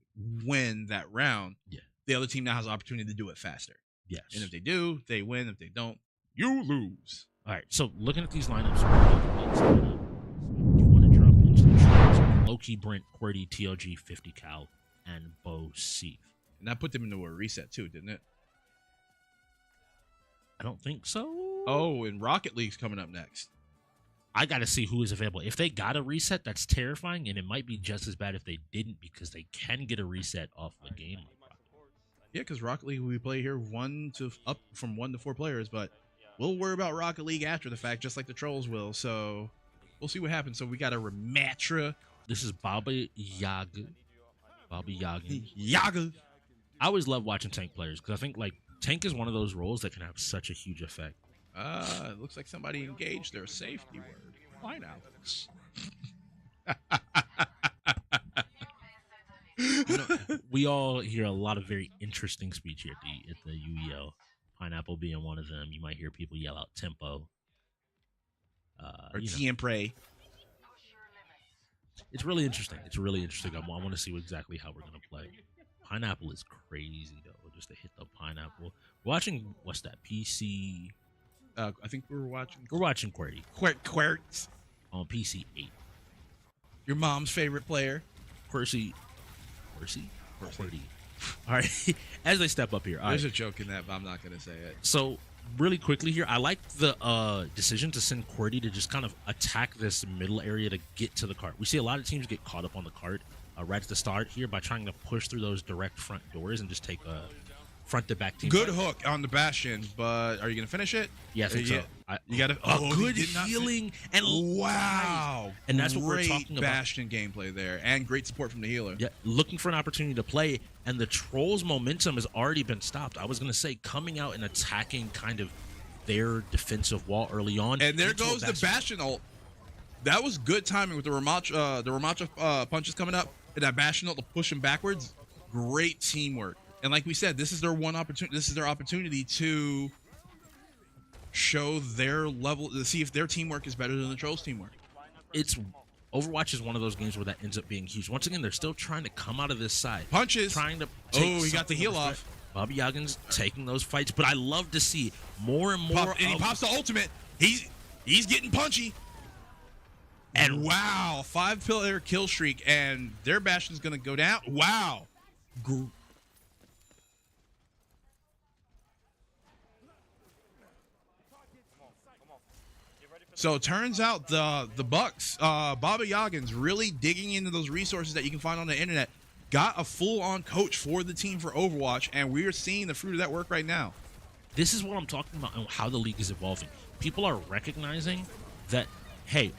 win that round. Yeah. The other team now has the opportunity to do it faster. yes. And if they do, they win. If they don't, you lose. All right, so looking at these lineups, you want to drop into the shooters: Loki, Brent, QWERTY, TLG, 50 Cal, and Bo Seif. And that put them into a reset too, didn't it? I don't think so. Oh, and Rocket League's coming up next. I got to see who is available. If they got a reset, that's terrifying, and it might be just as bad if they didn't, because they can get a reset off of a game. Yeah, because Rocket League we play here up from 1 to 4 players, but we'll worry about Rocket League after the fact, just like the Trollz will. So we'll see what happens. So we got a Ramatra. This is Bobby Yaga. Bobby Yaga. Yaga. I always love watching tank players because I think like tank is one of those roles that can have such a huge effect. It looks like somebody engaged their safety word. Why now? We all hear a lot of very interesting speech here at the UEL. Pineapple being one of them. You might hear people yell out tempo. Or Siempre. It's really interesting. I want to see exactly how we're going to play. Pineapple is crazy, though, just to hit the pineapple. Watching, what's that, PC? I think we're watching QWERTY Quirts. on PC 8. Your mom's favorite player. QWERTY. All right, as they step up here. All There's right. a joke in that, but I'm not going to say it. So, really quickly here, I like the decision to send QWERTY to just kind of attack this middle area to get to the cart. We see a lot of teams get caught up on the cart right at the start here by trying to push through those direct front doors and just take front to back team. Good fight. hook on the Bastion, but are you gonna finish it? Yeah, I think so. You got a good healing and wow, and that's what we're Great talking about. Bastion gameplay there, and great support from the healer. Yeah, looking for an opportunity to play, and the Trollz' momentum has already been stopped. I was gonna say coming out and attacking kind of their defensive wall early on, And there into a goes the Bastion ult. That was good timing with the Ramacha punches coming up, and that Bastion ult to push him backwards. Great teamwork. And like we said, this is their one opportunity. This is their opportunity to show their level, to see if their teamwork is better than the Trollz' teamwork. It's Overwatch is one of those games where that ends up being huge. Once again, they're still trying to come out of this side. Punches. Trying to he got the heal off. Bobby Yagin's taking those fights, but I love to see more and more. And he pops the ultimate. He's getting punchy. And wow, 5-player kill streak, and their Bastion's gonna go down. Wow. So it turns out the Bucks, Baba Yagin's really digging into those resources that you can find on the internet. Got a full-on coach for the team for Overwatch, and we are seeing the fruit of that work right now. This is what I'm talking about and how the league is evolving. People are recognizing that, hey,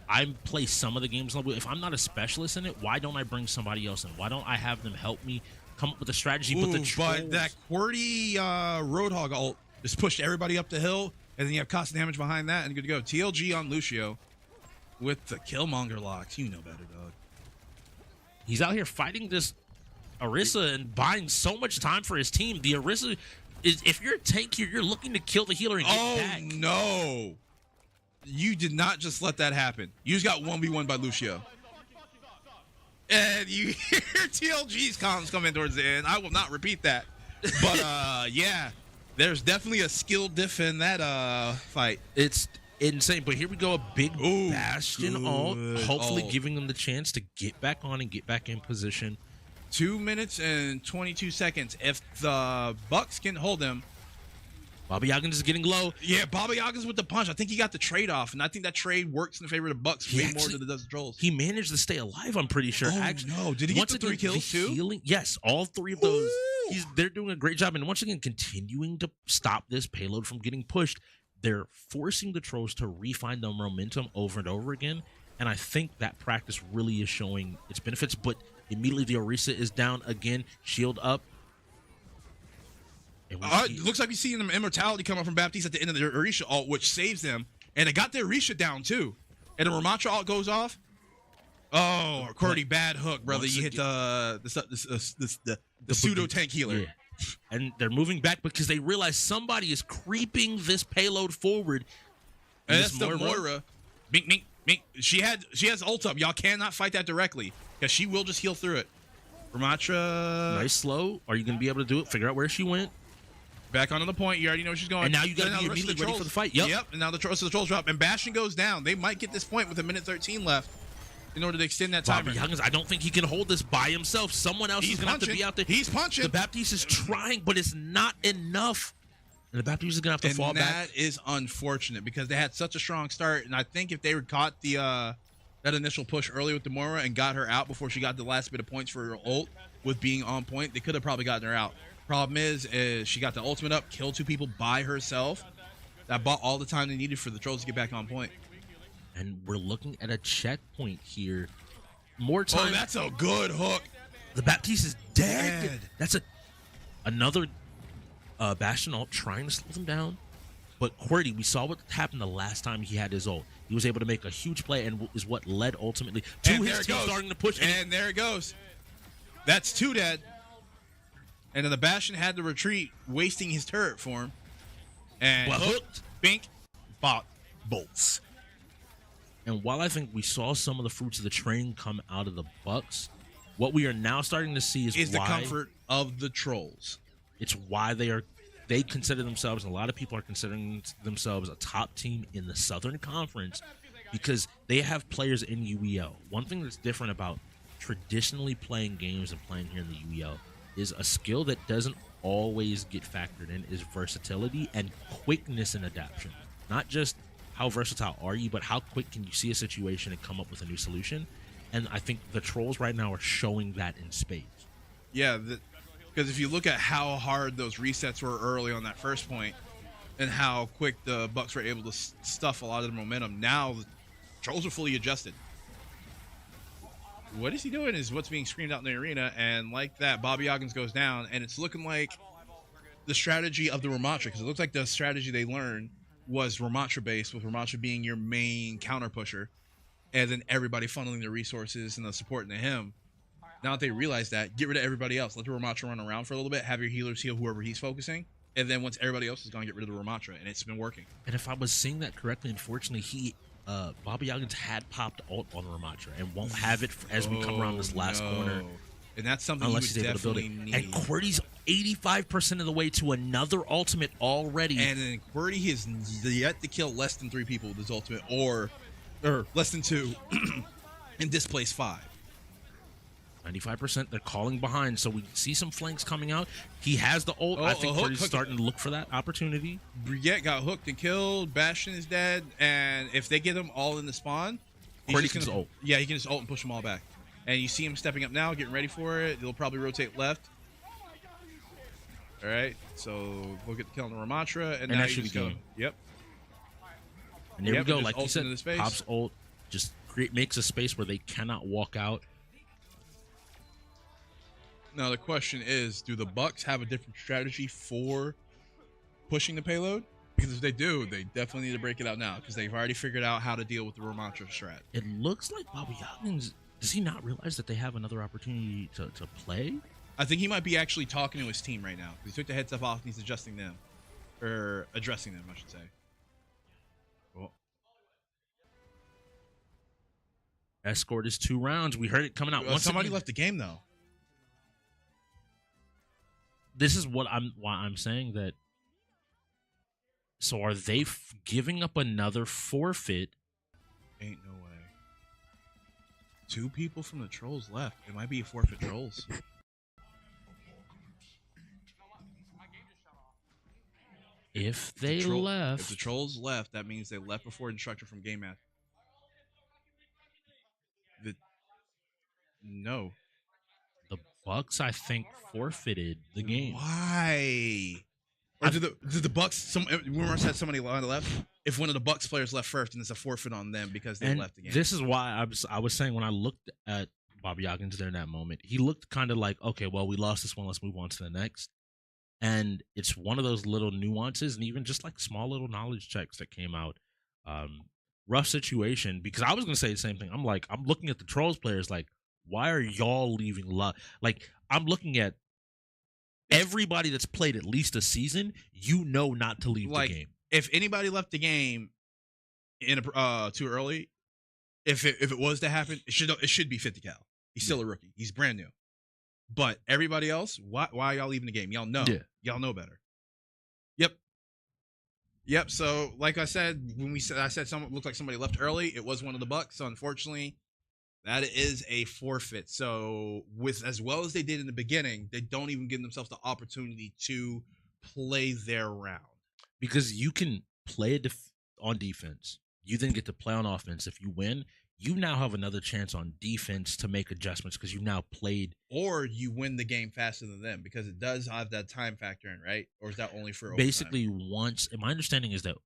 I play some of the games level. If I'm not a specialist in it, why don't I bring somebody else in? Why don't I have them help me come up with a strategy? Ooh, but the but that QWERTY Roadhog ult just pushed everybody up the hill, and then you have cost damage behind that, and good to go. TLG on Lucio with the Killmonger locks. You know better, dog. He's out here fighting this Orisa and buying so much time for his team. The Orisa is, if you're a tank here, you're looking to kill the healer and get back. No. You did not just let that happen. You just got 1v1 by Lucio. And you hear TLG's comms coming towards the end. I will not repeat that. But, yeah, there's definitely a skill diff in that fight. It's insane. But here we go, a big Bastion ult, hopefully ult. giving them the chance to get back on and get back in position. 2 minutes and 22 seconds. If the Bucks can hold him. Bobby Yagens is getting low. Yeah, Bobby Yagens with the punch. I think he got the trade off, and I think that trade works in favor of the Bucks way more than it does the Trollz. He managed to stay alive, I'm pretty sure. Oh, no. Did he get the 3 kills, too? Healing, yes, all 3 of those. They're doing a great job. And once again, continuing to stop this payload from getting pushed. They're forcing the Trollz to refine the momentum over and over again. And I think that practice really is showing its benefits. But immediately the Orisa is down again. Shield up. It looks like we're seeing the immortality come up from Baptiste at the end of the Orisha ult, which saves them. And it got the Orisha down, too. And the Ramacha ult goes off. Oh, QWERTY, bad hook, brother. You hit the pseudo-tank healer. Yeah. And they're moving back because they realize somebody is creeping this payload forward. And that's the Moira. Mink, mink, mink. She has ult up. Y'all cannot fight that directly because she will just heal through it. Ramacha. Nice slow. Are you going to be able to do it? Figure out where she went. Back onto the point. You already know where she's going. And now you got to be immediately ready for the fight. Yep. And now the Trollz drop. And Bastion goes down. They might get this point with 1:13 left in order to extend that timer. Bobby Youngins, I don't think he can hold this by himself. Someone else is going to have to be out there. He's punching. The Baptiste is trying, but it's not enough. And the Baptiste is going to have to fall back. And that is unfortunate because they had such a strong start. And I think if they had caught the that initial push early with the Moira and got her out before she got the last bit of points for her ult with being on point, they could have probably gotten her out. Problem is she got the ultimate up, killed 2 people by herself. That bought all the time they needed for the Trollz to get back on point. And we're looking at a checkpoint here. More time. Oh, that's a good hook. The Baptiste is dead. That's another Bastion ult trying to slow them down. But QWERTY, we saw what happened the last time he had his ult. He was able to make a huge play and is what led ultimately to his team starting to push. And there it goes. That's 2 dead. And then the Bastion had to retreat, wasting his turret for him. And hooked, bink, bot, bolts. And while I think we saw some of the fruits of the train come out of the Bucks, what we are now starting to see is the comfort of the Trollz. It's why they consider themselves, and a lot of people are considering themselves a top team in the Southern Conference because they have players in UEL. One thing that's different about traditionally playing games and playing here in the UEL is a skill that doesn't always get factored in is versatility and quickness in adaptation. Not just how versatile are you, but how quick can you see a situation and come up with a new solution. And I think the Trollz right now are showing that in spades. Yeah, Because if you look at how hard those resets were early on that first point, and how quick the Bucks were able to stuff a lot of the momentum, now the Trollz are fully adjusted. What is he doing is what's being screamed out in the arena, and like that, Bobby Yoggins goes down, and it's looking like the strategy of the Ramatra, because it looks like the strategy they learned was Ramatra based, with Ramatra being your main counter pusher, and then everybody funneling their resources and the support into him. Now that they realize that, get rid of everybody else. Let the Ramatra run around for a little bit, have your healers heal whoever he's focusing, and then once everybody else is gone, get rid of the Ramatra, and it's been working. And if I was seeing that correctly, unfortunately, Bobby Yoggins had popped ult on Ramatra and won't have it as we come around this last corner. And that's something Unless you would he's able to build definitely it. need. And QWERTY's 85% of the way to another ultimate already. And then QWERTY has yet to kill less than 3 people with his ultimate, or less than 2, and displace 5. 95%, they're calling behind, so we see some flanks coming out. He has the ult. I think QWERTY's starting to look for that opportunity. Brigitte got hooked and killed. Bastion is dead, and if they get them all in the spawn, QWERTY can just ult. Yeah, he can just ult and push them all back. And you see him stepping up now, getting ready for it. They'll probably rotate left. All right, so we'll get the kill on the Ramatra, and now that you should just be go. game. Yep. And there we go. just Like you ult said, into the space. Pop's ult just makes a space where they cannot walk out. Now the question is, do the Bucks have a different strategy for pushing the payload? Because if they do, they definitely need to break it out now, because they've already figured out how to deal with the Ramatra strat. It looks like Bobby Yoggins, does he not realize that they have another opportunity to play? I think he might be actually talking to his team right now. He took the heads up off and he's adjusting them. Or addressing them, I should say. Well, Escort is 2 rounds. We heard it coming out. Once somebody again, left the game, though. this is why I'm saying that. So are they giving up another forfeit? Ain't no way. 2 people from the Trollz left. It might be a forfeit Trollz. If they If left, the Trollz left, that means they left before instruction from Game Master. No. the Bucks, I think, forfeited the game. Why? Or did the Bucks? Some rumor said somebody left. If one of the Bucks players left first, and it's a forfeit on them because they left the game. This is why I was saying when I looked at Bobby Yoggins there in that moment, he looked kind of like, okay, well, we lost this one. Let's move on to the next. And it's one of those little nuances and even just like small little knowledge checks that came out. Rough situation, because I was going to say the same thing. I'm looking at the Trollz players like, why are y'all leaving? Like, I'm looking at everybody that's played at least a season, not to leave the game. If anybody left the game in too early, if it was to happen, it should be 50 cal. He's still a rookie. He's brand new. But everybody else, why are y'all leaving the game? Y'all know. Yeah. Y'all know better. Yep. So, like I said, I said someone looked like somebody left early. It was one of the Bucks. So, unfortunately, that is a forfeit. So, with as well as they did in the beginning, they don't even give themselves the opportunity to play their round. Because you can play on defense. You then get to play on offense. If you win, you now have another chance on defense to make adjustments because you've now played. Or you win the game faster than them, because it does have that time factor in, right? Or is that only for overtime? Basically, once, and my understanding is that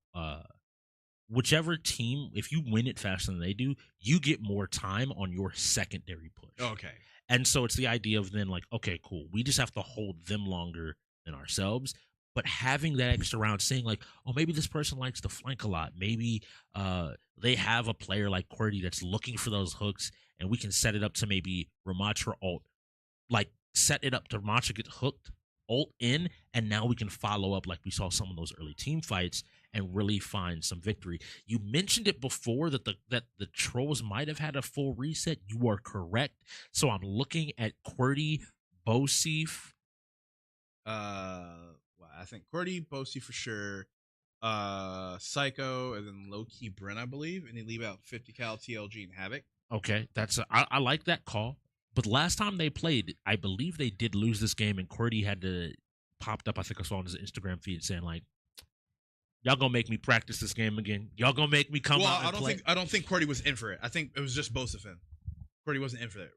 whichever team, if you win it faster than they do, you get more time on your secondary push. Okay. And so it's the idea of then like, okay, cool. We just have to hold them longer than ourselves. But having that extra round, saying like, oh, maybe this person likes to flank a lot. Maybe they have a player like QWERTY that's looking for those hooks, and we can set it up to maybe Ramatra ult. Like, set it up to Ramatra get hooked, ult in, and now we can follow up like we saw some of those early team fights and really find some victory. You mentioned it before that the Trollz might have had a full reset. You are correct. So I'm looking at QWERTY, Bosif. I think QWERTY, Bosi for sure, Psycho, and then low-key Brent, I believe, and they leave out 50 cal, TLG, and Havoc. Okay, I like that call. But last time they played, I believe they did lose this game, and QWERTY had to popped up. I think I saw on his Instagram feed saying like, "Y'all gonna make me practice this game again? Y'all gonna make me come out and play?" I don't think QWERTY was in for it. I think it was just Bosif in. QWERTY wasn't in for it.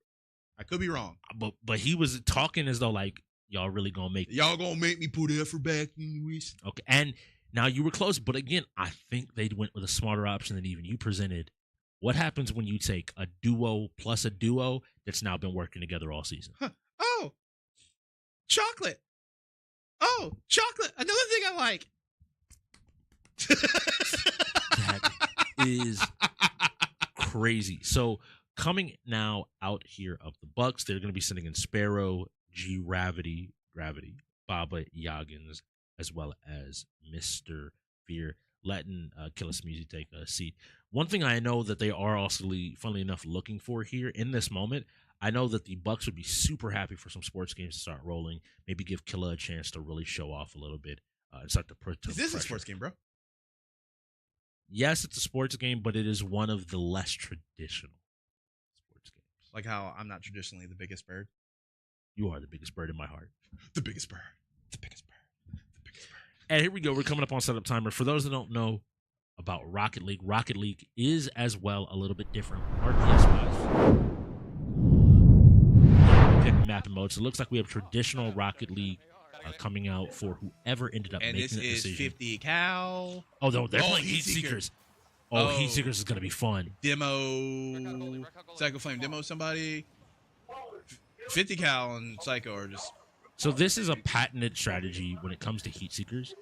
I could be wrong, but he was talking as though like, Y'all really gonna make Y'all gonna make me put effort back in Luis. Okay, and now you were close, but again, I think they went with a smarter option than even you presented. What happens when you take a duo plus a duo that's now been working together all season? Oh, chocolate. Oh, chocolate. Another thing I like. That is crazy. So coming now out here of the Bucks, they're going to be sending in Sparrow, Gravity, Baba Yaggins, as well as Mr. Fear, letting Killer Smeezy take a seat. One thing I know that they are also, funnily enough, looking for here in this moment, I know that the Bucks would be super happy for some sports games to start rolling, maybe give Killer a chance to really show off a little bit and start to put Is this a sports game, bro? Yes, it's a sports game, but it is one of the less traditional sports games. Like how I'm not traditionally the biggest bird. You are the biggest bird in my heart. The biggest bird. The biggest bird. The biggest bird. And here we go. We're coming up on setup timer. For those that don't know about Rocket League is as well a little bit different RTS-wise. Pick map and mode. So it looks like we have traditional Rocket League coming out for whoever ended up And making this the is decision. 50 cal. Oh, no, they're Oh, playing Heat Heat Seekers. Seekers. Oh, Oh. Heat Seekers is going to be fun. Demo. Psycho Flame demo somebody. 50 cal and Psycho are just. So this is a patented strategy when it comes to Heat Seekers.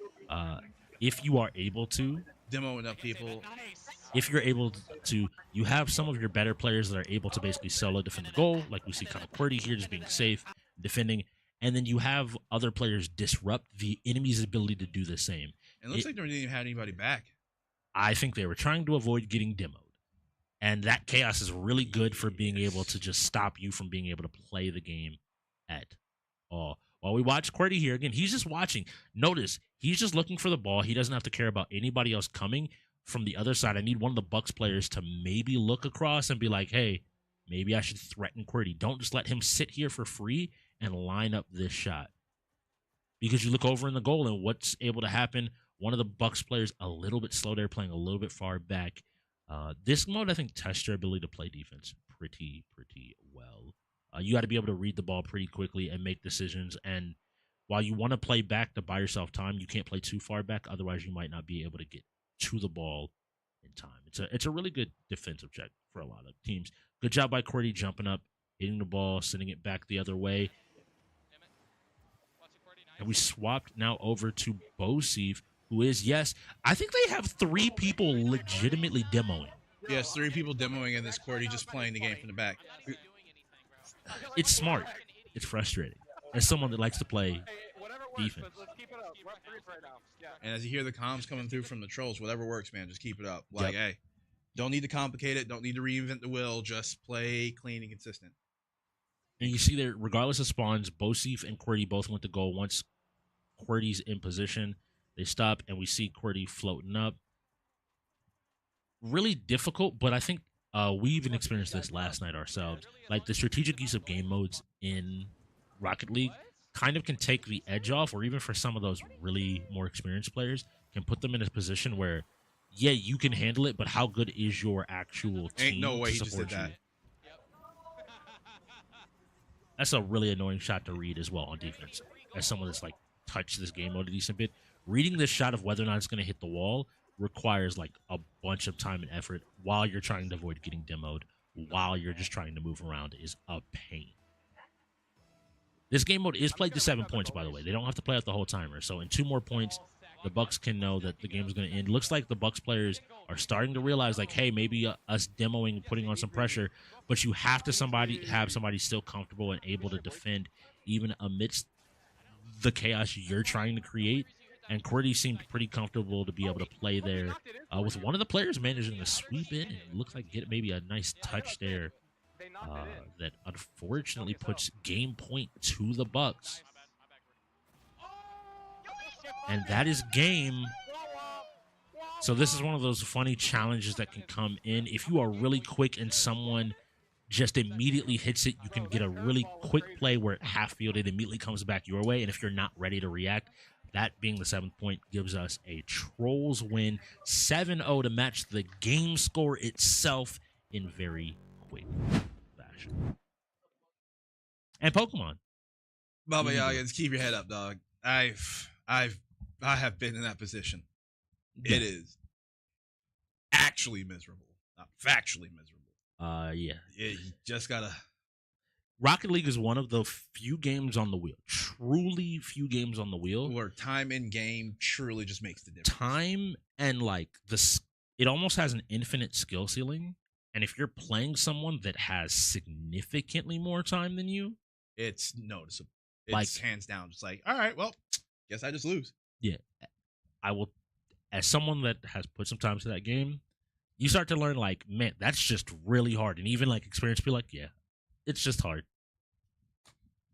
If you are able to, Demo enough people. if you're able to, you have some of your better players that are able to basically solo defend the goal, like we see kind of QWERTY here just being safe, defending, and then you have other players disrupt the enemy's ability to do the same. It looks like they didn't even have anybody back. I think they were trying to avoid getting demoed. And that chaos is really good for being able to just stop you from being able to play the game at all. While we watch QWERTY here, again, he's just watching. Notice, he's just looking for the ball. He doesn't have to care about anybody else coming from the other side. I need one of the Bucks players to maybe look across and be like, hey, maybe I should threaten QWERTY. Don't just let him sit here for free and line up this shot. Because you look over in the goal and what's able to happen, one of the Bucks players a little bit slow there, playing a little bit far back. This mode, I think, tests your ability to play defense pretty well. You got to be able to read the ball pretty quickly and make decisions. And while you want to play back to buy yourself time, you can't play too far back. Otherwise, you might not be able to get to the ball in time. It's a really good defensive check for a lot of teams. Good job by QWERTY jumping up, hitting the ball, sending it back the other way. And we swapped now over to Bosif, who is, yes, I think they have 3 people legitimately demoing. Yes, 3 people demoing and this QWERTY just playing the game from the back. It's smart. It's frustrating. As someone that likes to play defense. And as you hear the comms coming through from the trolls, whatever works, man, just keep it up. Like, hey, don't need to complicate it. Don't need to reinvent the wheel. Just play clean and consistent. And you see there, regardless of spawns, Bosif and QWERTY both went to goal. Once QWERTY's in position, they stop, and we see QWERTY floating up. Really difficult, but I think we even experienced this last night ourselves. Like, the strategic use of game modes in Rocket League kind of can take the edge off, or even for some of those really more experienced players, can put them in a position where, yeah, you can handle it, but how good is your actual team? Ain't no way to he just support did that. you? That's a really annoying shot to read as well on defense. As someone that's like touched this game mode a decent bit, reading this shot of whether or not it's going to hit the wall requires like a bunch of time and effort while you're trying to avoid getting demoed, while you're just trying to move around, is a pain. This game mode is played to 7 points, by the way. They don't have to play out the whole timer. So in 2 more points, the Bucks can know that the game is going to end. Looks like the Bucks players are starting to realize, like, hey, maybe us demoing, putting on some pressure, but you have to have somebody still comfortable and able to defend even amidst the chaos you're trying to create. And QWERTY seemed pretty comfortable to be able to play there with one of the players managing to sweep in and looks like get maybe a nice touch there that unfortunately puts game point to the Bucks. And that is game. So this is one of those funny challenges that can come in. If you are really quick and someone just immediately hits it, you can get a really quick play where at half field it immediately comes back your way. And if you're not ready to react, that being the 7th point gives us a Trollz win, 7-0 to match the game score itself in very quick fashion. And Pokemon. Baba You need to- Yaga, just keep your head up, dog. I have been in that position. Yeah. It is actually miserable, not factually miserable. Yeah. You just gotta. Rocket League is one of the few games on the wheel, truly few games on the wheel. Where time in game truly just makes the difference. Time and like it almost has an infinite skill ceiling. And if you're playing someone that has significantly more time than you, It's noticeable. It's Like- hands down. Just like, all right, well, guess I just lose. yeah, I will. As someone that has put some time to that game, you start to learn like, man, that's just really hard. And even like experienced people like, yeah, it's just hard.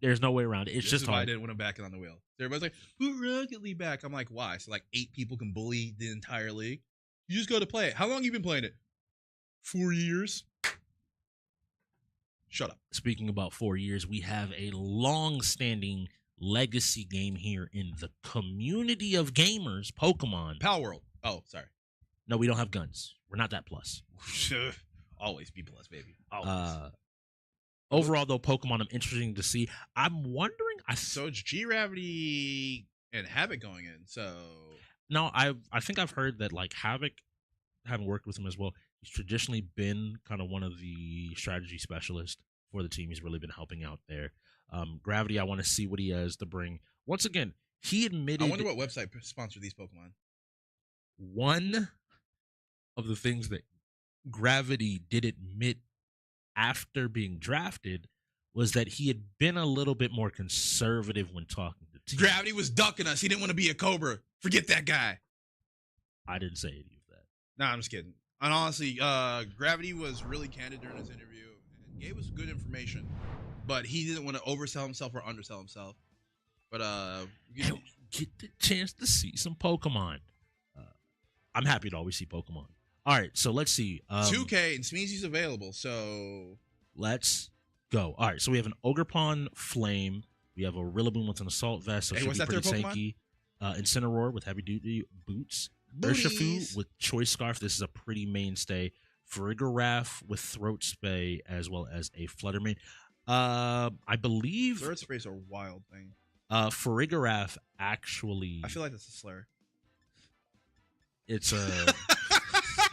There's no way around it. It's This just is why I hard. didn't want him back on the wheel. Everybody's like, put Rocket League back. I'm like, why? So like 8 people can bully the entire league. You just go to play it. How long you been playing it? 4 years. Shut up. Speaking about 4 years, we have a long-standing legacy game here in the community of gamers, Pokemon. Pal World. Oh, sorry. No, we don't have guns. We're not that plus. Always be plus, baby. Always. Overall, though, Pokemon, I'm interested to see. I'm wondering. So it's Gravity and Havoc going in. So No, I think I've heard that like Havoc, having worked with him as well, he's traditionally been kind of one of the strategy specialists for the team. He's really been helping out there. Gravity, I want to see what he has to bring. Once again, he admitted. I wonder what website sponsored these Pokemon. One of the things that Gravity did admit after being drafted was that he had been a little bit more conservative when talking to teams. Gravity was ducking us. He didn't want to be a Cobra. Forget that guy. I didn't say any of that. Nah, I'm just kidding. And honestly, Gravity was really candid during his interview and gave us good information, but he didn't want to oversell himself or undersell himself. But And we get the chance to see some Pokemon. I'm happy to always see Pokemon. All right, so let's see. 2K and Smeezy's available, so Let's go. All right, so we have an Ogerpon Flame. We have a Rillaboom with an Assault Vest, so Hey, should what's be that pretty third tanky. Incineroar with heavy duty boots. Booties. Urshifu with Choice Scarf. This is a pretty mainstay. Farigiraf with Throat Spray as well as a Fluttermane. I believe Third Spray's a wild thing. Farigiraf actually. I feel like that's a slur. It's a.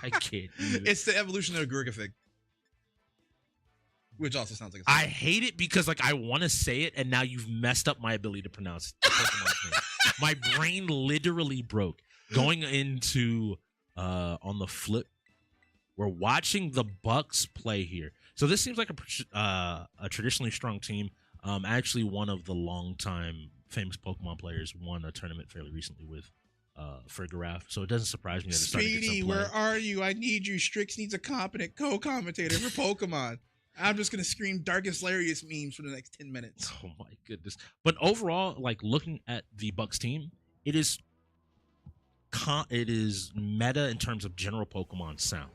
I can't. Even. It's the evolution of Gurgafig, which also sounds like a slur. I hate it because like I want to say it, and now you've messed up my ability to pronounce Pokemon's name. My brain literally broke. Going into on the flip, we're watching the Bucks play here. So this seems like a traditionally strong team. Actually, one of the longtime famous Pokemon players won a tournament fairly recently with Farigiraf. So it doesn't surprise me that it's starting to get Speedy, some play. where are you? I need you. Strix needs a competent co-commentator for Pokemon. I'm just gonna scream Darkest Larius memes for the next 10 minutes. Oh my goodness! But overall, like looking at the Bucks team, it is meta in terms of general Pokemon sound.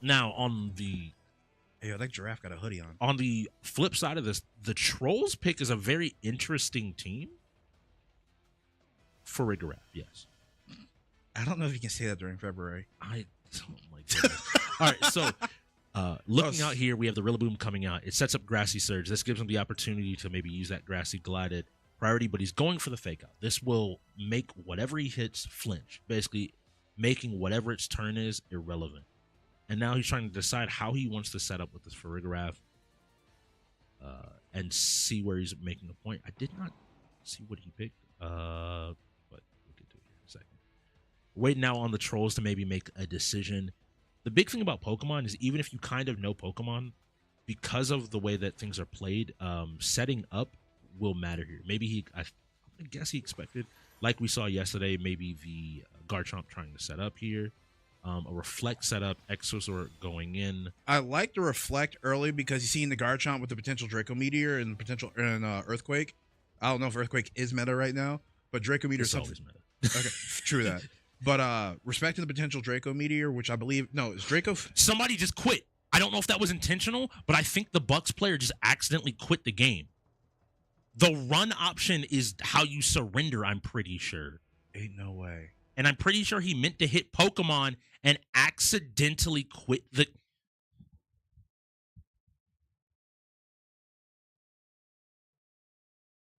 Now on the Hey, that giraffe got a hoodie on. flip side of this, the Trollz pick is a very interesting team. Farigiraf, yes. I don't know if you can say that during February. Oh my goodness. All right, so looking out here, we have the Rillaboom coming out. It sets up Grassy Surge. This gives him the opportunity to maybe use that Grassy Glide at priority, but he's going for the Fake Out. This will make whatever he hits flinch, basically making whatever its turn is irrelevant. And now he's trying to decide how he wants to set up with this Farigiraf and see where he's making a point. I did not see what he picked, but we'll get to it here in a second. Waiting now on the Trollz to maybe make a decision. The big thing about Pokemon is even if you kind of know Pokemon, because of the way that things are played, setting up will matter here. Maybe I guess he expected, like we saw yesterday, maybe the Garchomp trying to set up here. A Reflect setup, Exosaur going in. I like to Reflect early because you see in the Garchomp with the potential Draco Meteor and potential Earthquake. I don't know if Earthquake is meta right now, but Draco Meteor is It's something. always meta. Okay, true that. But respecting the potential Draco Meteor, which I believe is Draco. Somebody just quit. I don't know if that was intentional, but I think the Bucks player just accidentally quit the game. The run option is how you surrender, I'm pretty sure. Ain't no way. And I'm pretty sure he meant to hit Pokemon and accidentally quit the...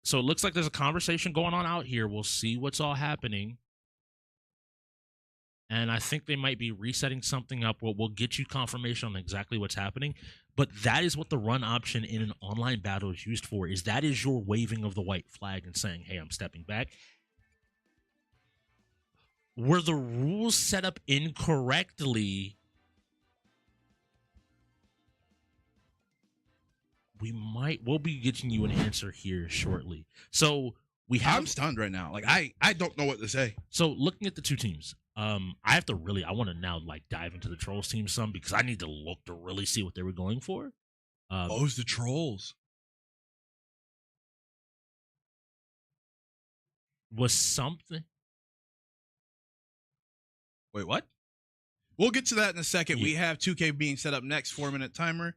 So it looks like there's a conversation going on out here. We'll see what's all happening. And I think they might be resetting something up. We'll get you confirmation on exactly what's happening. But that is what the run option in an online battle is used for, is that is your waving of the white flag and saying, hey, I'm stepping back. Were the rules set up incorrectly? We'll be getting you an answer here shortly. So I'm stunned right now. Like I don't know what to say. So looking at the two teams, I want to now like dive into the Trollz team some, because I need to look to really see what they were going for. It's the Trollz. Was something. Wait, what? We'll get to that in a second. Yeah. We have 2K being set up next, 4-minute timer.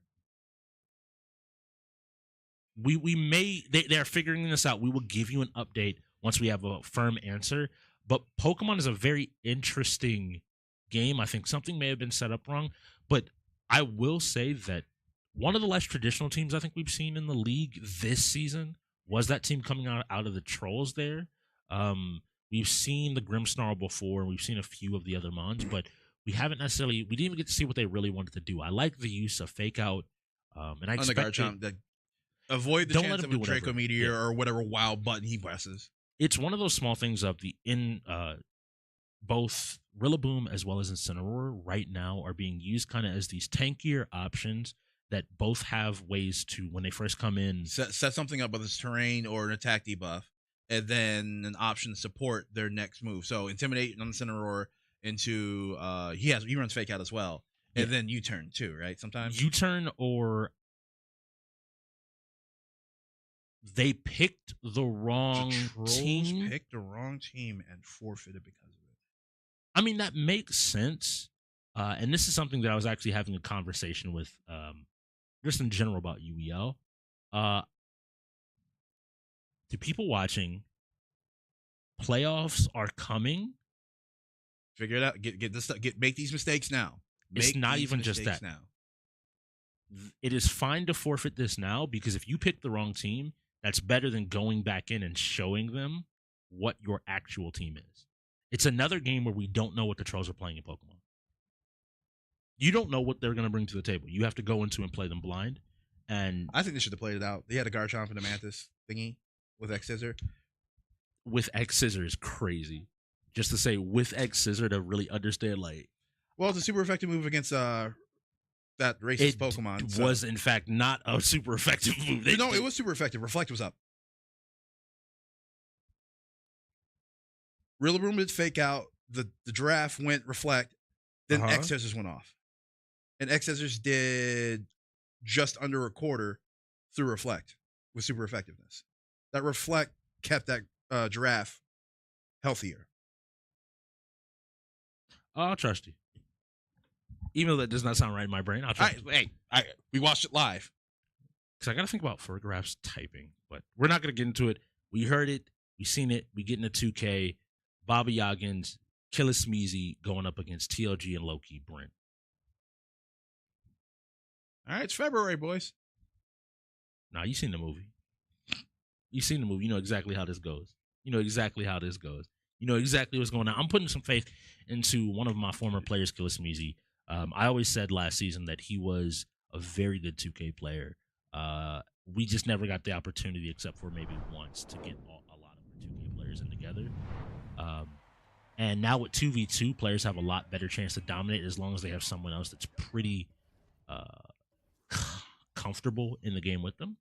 They're figuring this out. We will give you an update once we have a firm answer. But Pokemon is a very interesting game. I think something may have been set up wrong, but I will say that one of the less traditional teams I think we've seen in the league this season was that team coming out of the Trollz there. We've seen the Grimmsnarl before, and we've seen a few of the other Mons, but we didn't even get to see what they really wanted to do. I like the use of fake out, and I expect avoid the chance of a Draco Meteor or whatever WoW button he presses. It's one of those small things of both Rillaboom as well as Incineroar right now are being used kind of as these tankier options that both have ways to, when they first come in, set something up with its terrain or an attack debuff, and then an option to support their next move. So Intimidate on Incineroar into he runs Fake Out as well, and then U-turn too, right? Sometimes U-turn, or they picked the wrong team. Picked the wrong team and forfeited because of it. I mean, that makes sense. And this is something that I was actually having a conversation with just in general about UEL. To people watching, playoffs are coming. Figure it out. Get this stuff. Make these mistakes now. It's not even just that. Now. It is fine to forfeit this now, because if you pick the wrong team, that's better than going back in and showing them what your actual team is. It's another game where we don't know what the Trollz are playing in Pokemon. You don't know what they're going to bring to the table. You have to go into and play them blind. And I think they should have played it out. They had a Garchomp and a Mantis thingy with X-Scissor. With X-Scissor is crazy. Just to say with X-Scissor to really understand, like... Well, it's a super effective move against that racist Pokemon. It was, in fact, not a super effective move. It was super effective. Reflect was up. Rillaboom did Fake Out. The Giraffe went Reflect. Then X-Scissors went off. And X-Scissors did just under a quarter through Reflect with super effectiveness. That Reflect kept that Giraffe healthier. I'll trust you. Even though that does not sound right in my brain, I'll trust you. We watched it live. Because I got to think about Fergraph's typing, but we're not going to get into it. We heard it. We seen it. We get into 2K. Baba Yaggins, Killer Smeezy going up against TLG and Loki Brent. All right, it's February, boys. Now, you seen the movie. You seen the movie. You know exactly how this goes. You know exactly what's going on. I'm putting some faith into one of my former players, Killer Smeezy. I always said last season that he was a very good 2K player. We just never got the opportunity, except for maybe once, to get a lot of 2K players in together. And now with 2v2, players have a lot better chance to dominate as long as they have someone else that's pretty comfortable in the game with them.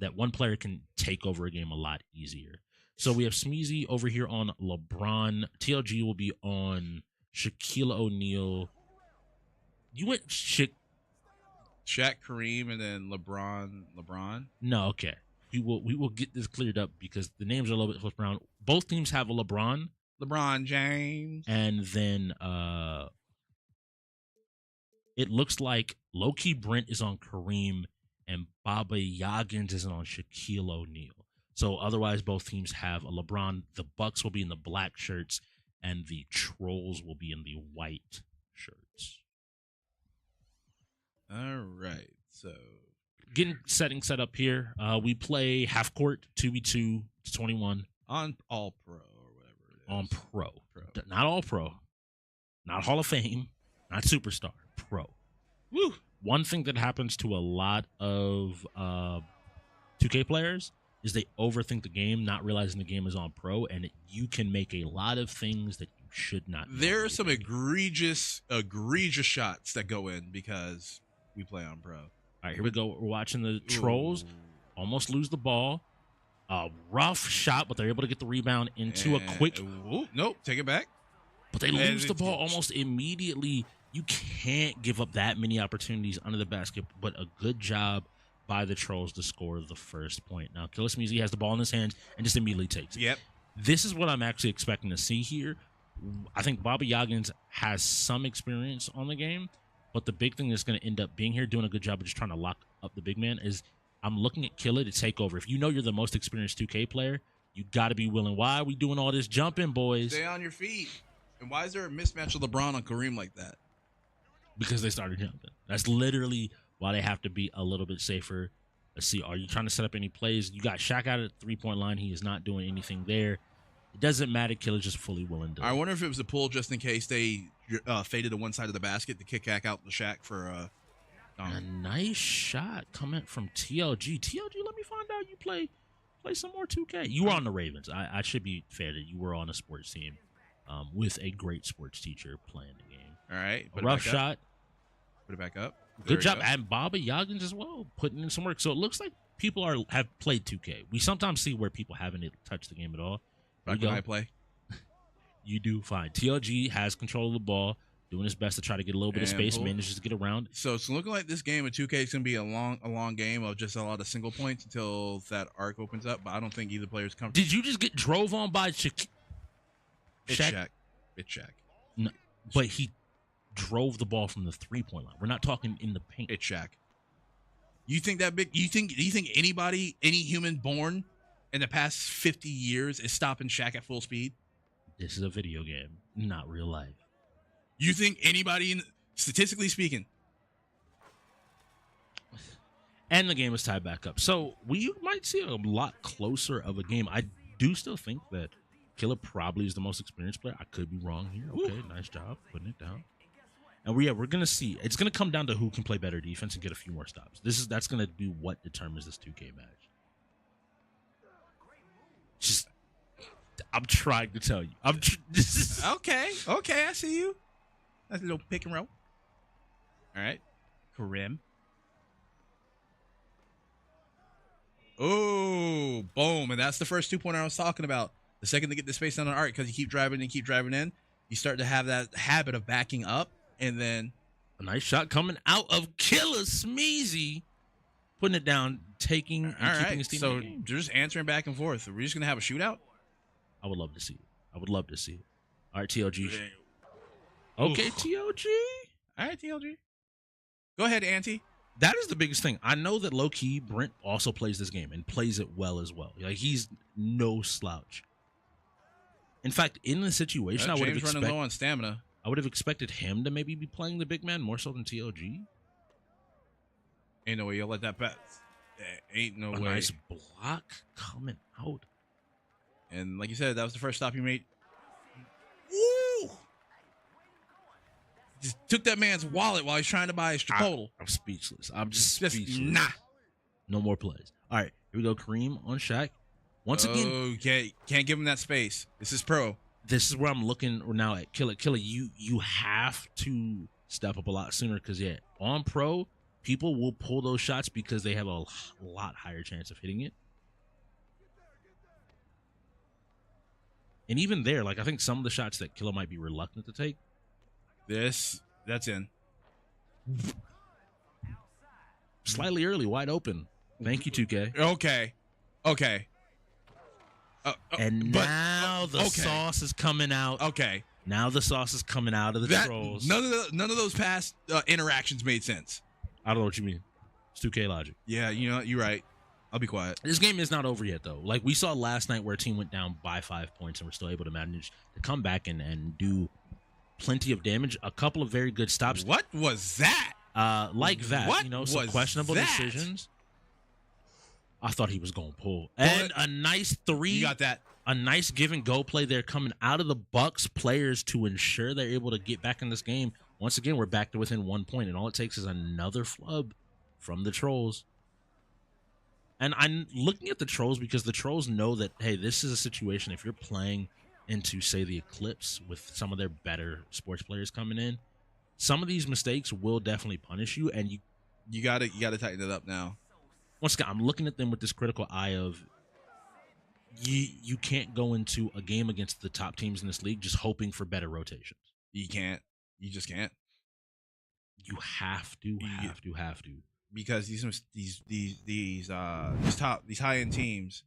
That one player can take over a game a lot easier. So we have Smeezy over here on LeBron. TLG will be on Shaquille O'Neal. You went Shaq, Kareem, and then LeBron. No, okay. We will get this cleared up because the names are a little bit flipped around. Both teams have a LeBron. LeBron James. And then it looks like Low-Key Brent is on Kareem and Baba Yaggins is on Shaquille O'Neal. So otherwise, both teams have a LeBron. The Bucks will be in the black shirts, and the Trollz will be in the white shirts. All right. So setting set up here. We play half court 2v2 to 21 On All Pro or whatever it is. on pro. Not all pro, not Hall of Fame, not superstar, pro. Woo. One thing that happens to a lot of 2K players is they overthink the game, not realizing the game is on pro, and you can make a lot of things that you should not. There are normally some make. egregious shots that go in because we play on pro. All right, here we go. We're watching the Trolls almost lose the ball. A rough shot, but they're able to get the rebound into a quick. Nope, take it back. But they lose the ball almost immediately. You can't give up that many opportunities under the basket, but a good job by the Trolls to score the first point. Now, Killer Smeezy has the ball in his hands and just immediately takes it. Yep. This is what I'm actually expecting to see here. I think Bobby Yoggins has some experience on the game, but the big thing that's going to end up being here, doing a good job of just trying to lock up the big man, is I'm looking at Killer to take over. If you know you're the most experienced 2K player, you got to be willing. Why are we doing all this jumping, boys? Stay on your feet. And why is there a mismatch of LeBron on Kareem like that? Because they started jumping. That's literally why they have to be a little bit safer. Let's see. Are you trying to set up any plays? You got Shaq out at the 3-point line. He is not doing anything there. It doesn't matter. Killer's just fully willing to. I wonder if it was a pull just in case they faded to one side of the basket to kick back out the Shaq for a nice shot coming from TLG. TLG, let me find out you play some more 2K. You were on the Ravens. I should be fair that you were on a sports team with a great sports teacher playing the game. All right. A rough shot. Put it back up. Good job. And Bobby Yoggins as well, putting in some work. So it looks like people have played 2K. We sometimes see where people haven't touched the game at all. Back when I play. You do fine. TLG has control of the ball, doing his best to try to get a little bit of space, manages to get around. So it's looking like this game of 2K is going to be a long game of just a lot of single points until that arc opens up, but I don't think either player's comfortable. Did you just get drove on by Shaq? It's Shaq. No, but he drove the ball from the 3-point line. We're not talking in the paint. It's Shaq. You think that big? You think anybody, any human born in the past 50 years is stopping Shaq at full speed? This is a video game, not real life. You think anybody, statistically speaking? And the game is tied back up. So we might see a lot closer of a game. I do still think that Killer probably is the most experienced player. I could be wrong here. Okay, nice job putting it down. And we're going to see. It's going to come down to who can play better defense and get a few more stops. That's going to be what determines this 2K match. Just, I'm trying to tell you. Okay, I see you. That's a little pick and roll. All right, Kareem. Oh, boom. And that's the first 2-pointer I was talking about. The second they get the space on an arc, because you keep driving in, you start to have that habit of backing up, and then a nice shot coming out of Killer Smeezy, putting it down, taking and keeping his team in the game. They're just answering back and forth. Are we just going to have a shootout? I would love to see it. All right, TLG. Okay, TLG. All right, TLG. Go ahead, Auntie. That is the biggest thing. I know that low-key Brent also plays this game and plays it well as well. Like, he's no slouch. In fact, in the situation, I would have running low on stamina. I would have expected him to maybe be playing the big man more so than TLG. Ain't no way you'll let that pass. Ain't no way. Nice block coming out. And like you said, that was the first stop you made. Woo! Just took that man's wallet while he's trying to buy his Chipotle. I'm speechless. I'm just speechless. Nah. No more plays. All right, here we go. Kareem on Shaq. Once again, can't give him that space. This is pro. This is where I'm looking now at Killer. You have to step up a lot sooner because on pro, people will pull those shots because they have a lot higher chance of hitting it. And even there, like I think some of the shots that Killer might be reluctant to take. That's in. Slightly early, wide open. Thank you, 2K. Okay. And now the sauce is coming out. Okay. Now the sauce is coming out of the Trolls. None of those past interactions made sense. I don't know what you mean. It's 2K logic. Yeah, you're right. I'll be quiet. This game is not over yet, though. Like we saw last night where a team went down by 5 points and we're still able to manage to come back and do plenty of damage. A couple of very good stops. What was that? Like that. What some was questionable that? decisions. I thought he was going to pull. And a nice three. You got that. A nice give and go play there coming out of the Bucks players to ensure they're able to get back in this game. Once again, we're back to within 1 point, and all it takes is another flub from the Trollz. And I'm looking at the Trollz because the Trollz know that, hey, this is a situation. If you're playing into, say, the Eclipse with some of their better sports players coming in, some of these mistakes will definitely punish you, and you gotta tighten it up now. Once again, I'm looking at them with this critical eye of you can't go into a game against the top teams in this league just hoping for better rotations. You can't. You just can't. You have to. Because these high end teams,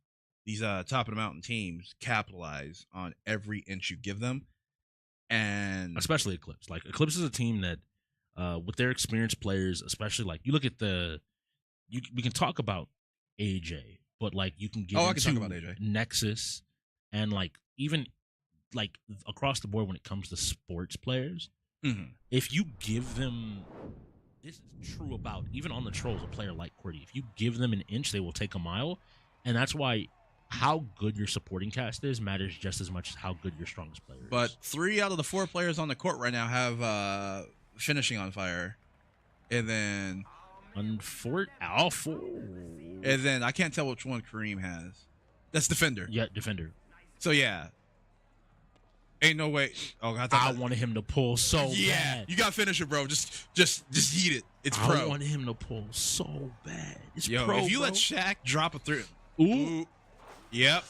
these top of the mountain teams capitalize on every inch you give them, and especially Eclipse. Like Eclipse is a team that, with their experienced players, especially like you look at we can talk about AJ, but like you can get I into can talk about AJ. Nexus, and like even like across the board when it comes to sports players, if you give them. This is true about, even on the Trollz, a player like Qwerty. If you give them an inch, they will take a mile. And that's why how good your supporting cast is matters just as much as how good your strongest player is. But 3 out of the 4 players on the court right now have finishing on fire. And then... all 4. And then I can't tell which one Kareem has. That's defender. Yeah, defender. So, yeah. Ain't no way. Oh, I wanted him to pull so bad. You got finisher, bro. Just eat it. It's pro. I wanted him to pull so bad. It's Yo, pro, if you bro. let Shaq drop a 3. Ooh. Yep.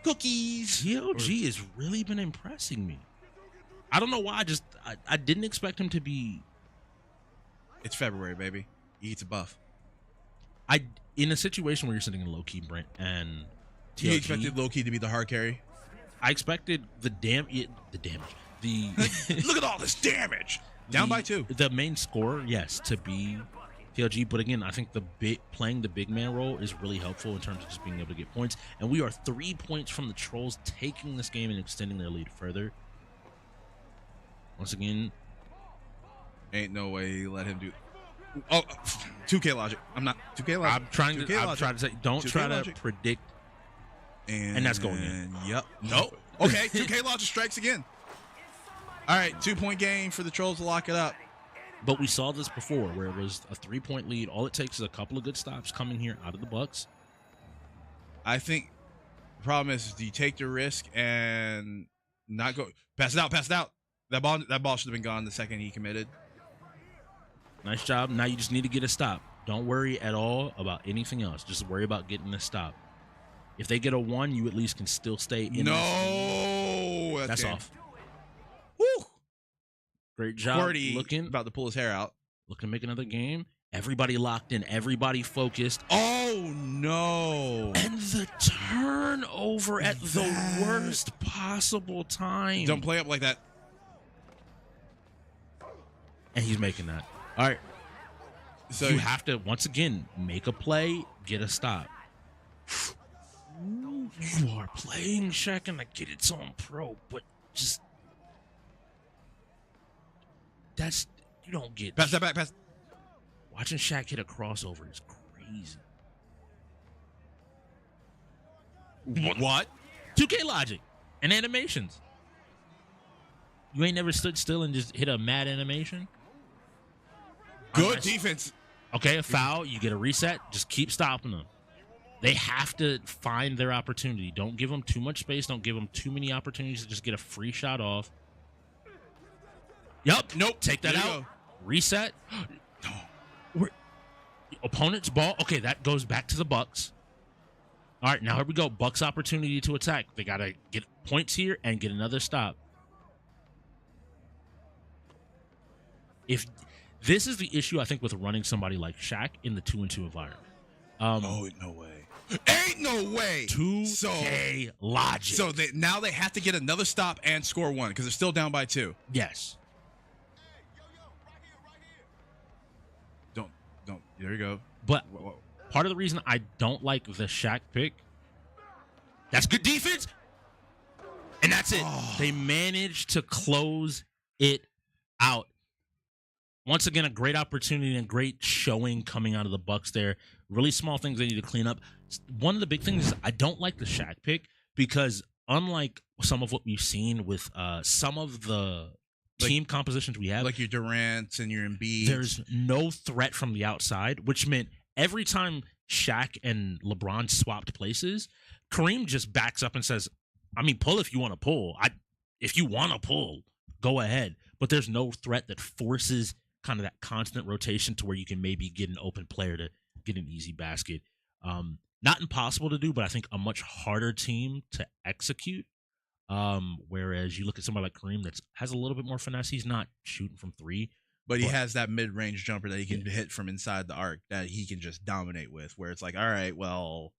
Cookies. TLG has really been impressing me. I don't know why. I didn't expect him to be. It's February, baby. He eats a buff. In a situation where you're sitting in low key, Brent, and TLG, you expected low key to be the hard carry. I expected the damage. Look at all this damage. Down by 2. The main scorer, yes, to be TLG. But again, I think playing the big man role is really helpful in terms of just being able to get points. And we are 3 points from the Trollz taking this game and extending their lead further. Once again, ain't no way you let him do. Oh, 2K logic. I'm not 2K logic. I'm trying to say, don't try logic. to predict. And that's going in. Yep. No. Okay. 2K logic strikes again. All right. 2-point game for the Trollz to lock it up. But we saw this before where it was a 3-point lead. All it takes is a couple of good stops coming here out of the Bucks. I think the problem is do you take the risk and not go pass it out. That ball should have been gone the second he committed. Nice job. Now you just need to get a stop. Don't worry at all about anything else. Just worry about getting a stop. If they get a 1, you at least can still stay in. No, that's off. Woo! Great job. Qwerty looking about to pull his hair out. Looking to make another game. Everybody locked in. Everybody focused. Oh no! And the turnover at the worst possible time. Don't play up like that. And he's making that. All right. So you have to once again make a play, get a stop. You are playing Shaq, and I get it's on pro, but just you don't get. Pass that back. Pass. Watching Shaq hit a crossover is crazy. What? 2K logic and animations. You ain't never stood still and just hit a mad animation. Good defense. Okay, a foul. You get a reset. Just keep stopping them. They have to find their opportunity. Don't give them too much space. Don't give them too many opportunities to just get a free shot off. Yep. Nope. Take that out. Reset. Opponent's ball. Okay, that goes back to the Bucks. All right, now here we go. Bucks opportunity to attack. They got to get points here and get another stop. If this is the issue, I think, with running somebody like Shaq in the 2-and-2 environment. Oh, no way. Ain't no way. 2K logic. So now they have to get another stop and score 1 because they're still down by 2. Yes. Don't. There you go. But part of the reason I don't like the Shaq pick, that's good defense. And that's it. Oh. They managed to close it out. Once again, a great opportunity and great showing coming out of the Bucks there. really small things they need to clean up. One of the big things is I don't like the Shaq pick because unlike some of what we've seen with some of the team compositions we have, like your Durant's and your Embiid, there's no threat from the outside, which meant every time Shaq and LeBron swapped places, Kareem just backs up and says, I mean, pull if you want to pull. If you want to pull, go ahead. But there's no threat that forces kind of that constant rotation to where you can maybe get an open player to get an easy basket. Not impossible to do, but I think a much harder team to execute. Whereas you look at somebody like Kareem that has a little bit more finesse. He's not shooting from three. but he has that mid-range jumper that he can hit from inside the arc that he can just dominate with, where it's like, all right, well,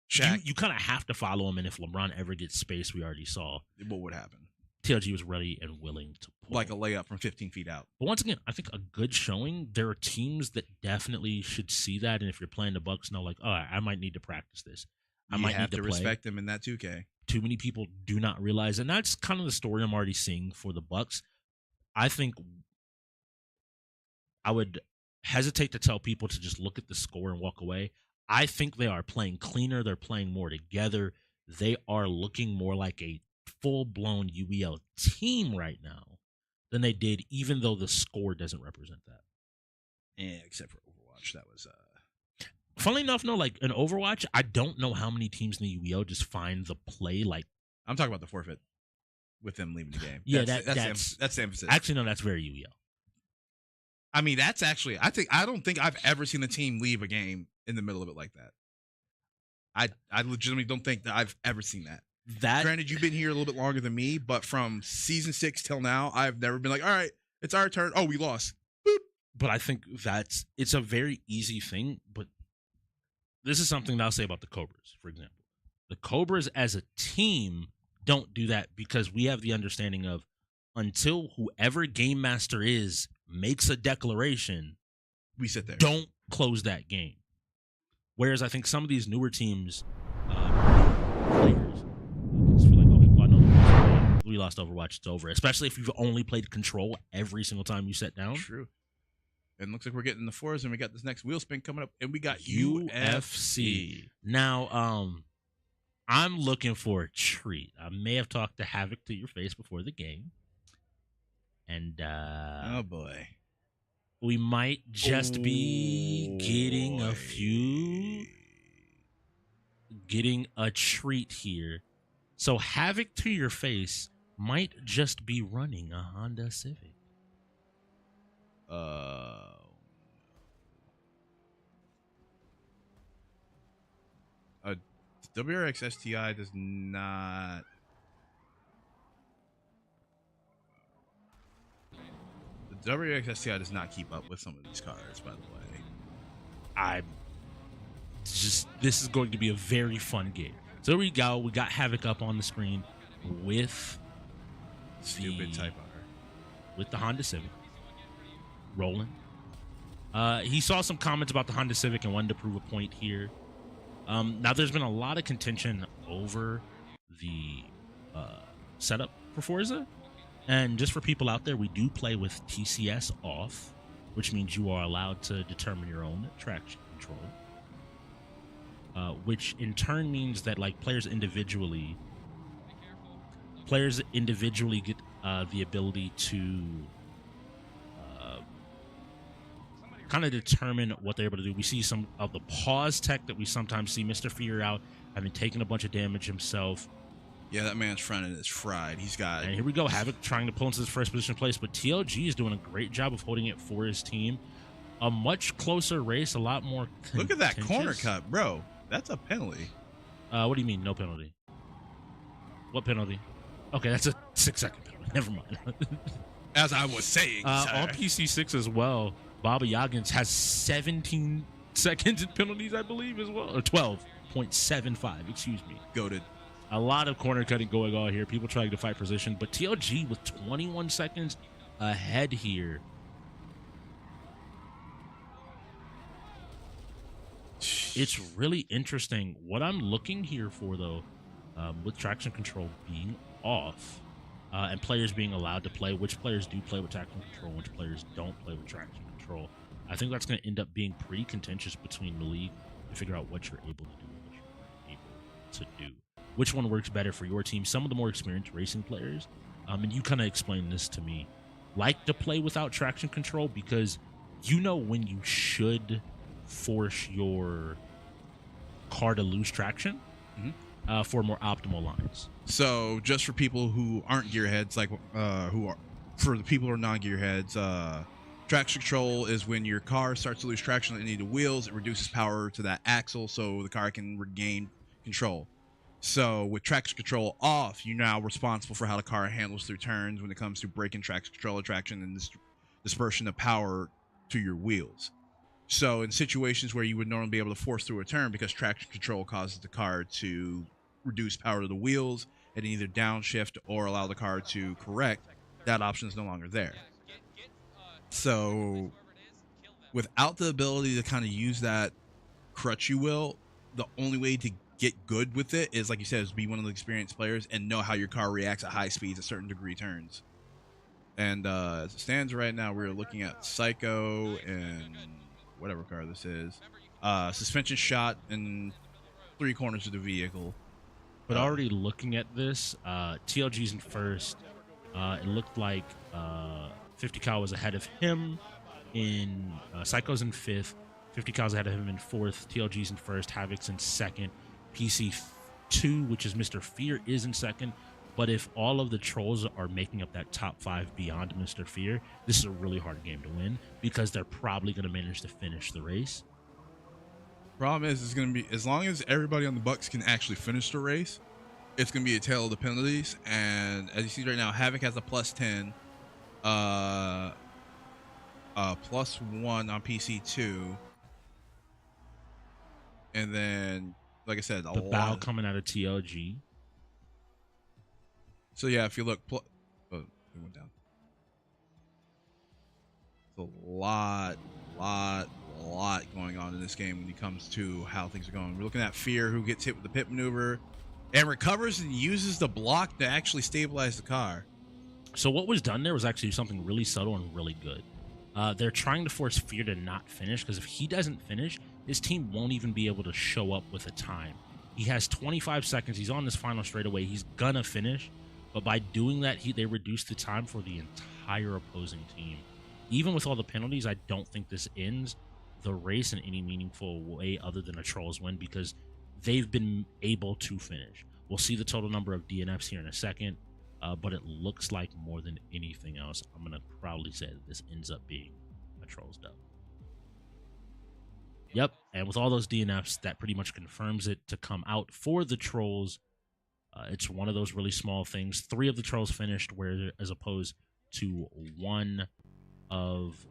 Shaq, you kind of have to follow him, and if LeBron ever gets space, we already saw what would happen? TLG was ready and willing to pull. Like a layup from 15 feet out. But once again, I think a good showing. There are teams that definitely should see that, and if you're playing the Bucks, know like, oh, I might need to practice this. I might have need to play. Respect them in that 2K. Too many people do not realize, and that's kind of the story I'm already seeing for the Bucks. I think I would hesitate to tell people to just look at the score and walk away. I think they are playing cleaner. They're playing more together. They are looking more like a full-blown UEL team right now than they did, even though the score doesn't represent that. Yeah, except for Overwatch. That was... Funnily enough, no, like in Overwatch, I don't know how many teams in the UEL just find the play like... I'm talking about the forfeit with them leaving the game. Yeah, that's the emphasis. Actually, no, that's very UEL. I mean, that's actually... I don't think I've ever seen a team leave a game in the middle of it like that. I legitimately don't think that I've ever seen that. Granted, you've been here a little bit longer than me, but from season 6 till now, I've never been like, all right, it's our turn. Oh, we lost. Boop. But I think it's a very easy thing. But this is something that I'll say about the Cobras, for example. The Cobras as a team don't do that because we have the understanding of until whoever game master is makes a declaration, we sit there. Don't close that game. Whereas I think some of these newer teams, players, just feel like, okay, well, I know we lost Overwatch, it's over. Especially if you've only played Control every single time you sat down. True. And looks like we're getting the fours, and we got this next wheel spin coming up, and we got UFC. Now, I'm looking for a treat. I may have talked to Havoc to your face before the game. And, oh boy. We might just be getting a treat here. So Havoc to your face might just be running a Honda Civic. WRX STI does not. The WRX STI does not keep up with some of these cards, by the way. This is going to be a very fun game. So there we go. We got Havoc up on the screen with stupid Type R. With the Honda Civic. Rolling. He saw some comments about the Honda Civic and wanted to prove a point here. Now, there's been a lot of contention over the setup for Forza. And just for people out there, we do play with TCS off, which means you are allowed to determine your own traction control. Which in turn means that like players individually get the ability to kind of determine what they're able to do. We see some of the pause tech that we sometimes see. Mr. Fear out having taken a bunch of damage himself. Yeah, that man's front end is fried. He's got... And here we go. Havoc trying to pull into his first position place, but TLG is doing a great job of holding it for his team. A much closer race, a lot more Look at that corner cut, bro. That's a penalty. What do you mean, no penalty? What penalty? Okay, that's a 6-second penalty. Never mind. As I was saying, on PC6 as well, Baba Yagins has 17 seconds in penalties, I believe, as well. Or 12.75, excuse me. Goated. A lot of corner cutting going on here. People trying to fight position. But TLG with 21 seconds ahead here. It's really interesting. What I'm looking here for, though, with traction control being off and players being allowed to play, which players do play with traction control, which players don't play with traction control. I think that's going to end up being pretty contentious between the league to figure out what you're able to do and what you're not able to do. Which one works better for your team? Some of the more experienced racing players, and you kind of explained this to me, like to play without traction control because you know when you should force your car to lose traction for more optimal lines. So just for people who aren't gearheads, like for the people who are non-gearheads, traction control is when your car starts to lose traction on any of the wheels. It reduces power to that axle so the car can regain control. So with traction control off, you're now responsible for how the car handles through turns when it comes to braking, traction control, traction, and dispersion of power to your wheels. So in situations where you would normally be able to force through a turn because traction control causes the car to reduce power to the wheels and either downshift or allow the car to correct, that option is no longer there. So without the ability to kind of use that crutch, you will, the only way to get good with it is, like you said, is be one of the experienced players and know how your car reacts at high speeds at certain degree turns. And as it stands right now, we're looking at Psycho and whatever car this is. Suspension shot in 3 corners of the vehicle. But already looking at this, TLG's in first. It looked like 50 Cal was ahead of him in Psycho's in 5th. 50 Cal's ahead of him in 4th. TLG's in first. Havoc's in 2nd. PC2, which is Mr. Fear, is in 2nd. But if all of the trolls are making up that top 5 beyond Mr. Fear, this is a really hard game to win because they're probably going to manage to finish the race. Problem is, it's going to be, as long as everybody on the Bucks can actually finish the race, it's going to be a tale of the penalties. And as you see right now, Havoc has a +10, +1 on PC2, and then, like I said, the bow coming out of TLG. So yeah, if you look, it went down. It's a lot going on in this game when it comes to how things are going. We're looking at Fear, who gets hit with the pit maneuver and recovers and uses the block to actually stabilize the car. So what was done there was actually something really subtle and really good. They're trying to force Fear to not finish because if he doesn't finish, his team won't even be able to show up with a time. He has 25 seconds. He's on this final straightaway. He's gonna finish. But by doing that, they reduce the time for the entire opposing team. Even with all the penalties, I don't think this ends the race in any meaningful way other than a Trollz win because they've been able to finish. We'll see the total number of DNFs here in a second, but it looks like more than anything else, I'm going to proudly say that this ends up being a Trollz dub. Yep, and with all those DNFs, that pretty much confirms it to come out for the Trollz. It's one of those really small things. 3 of the Trollz finished, where as opposed to one of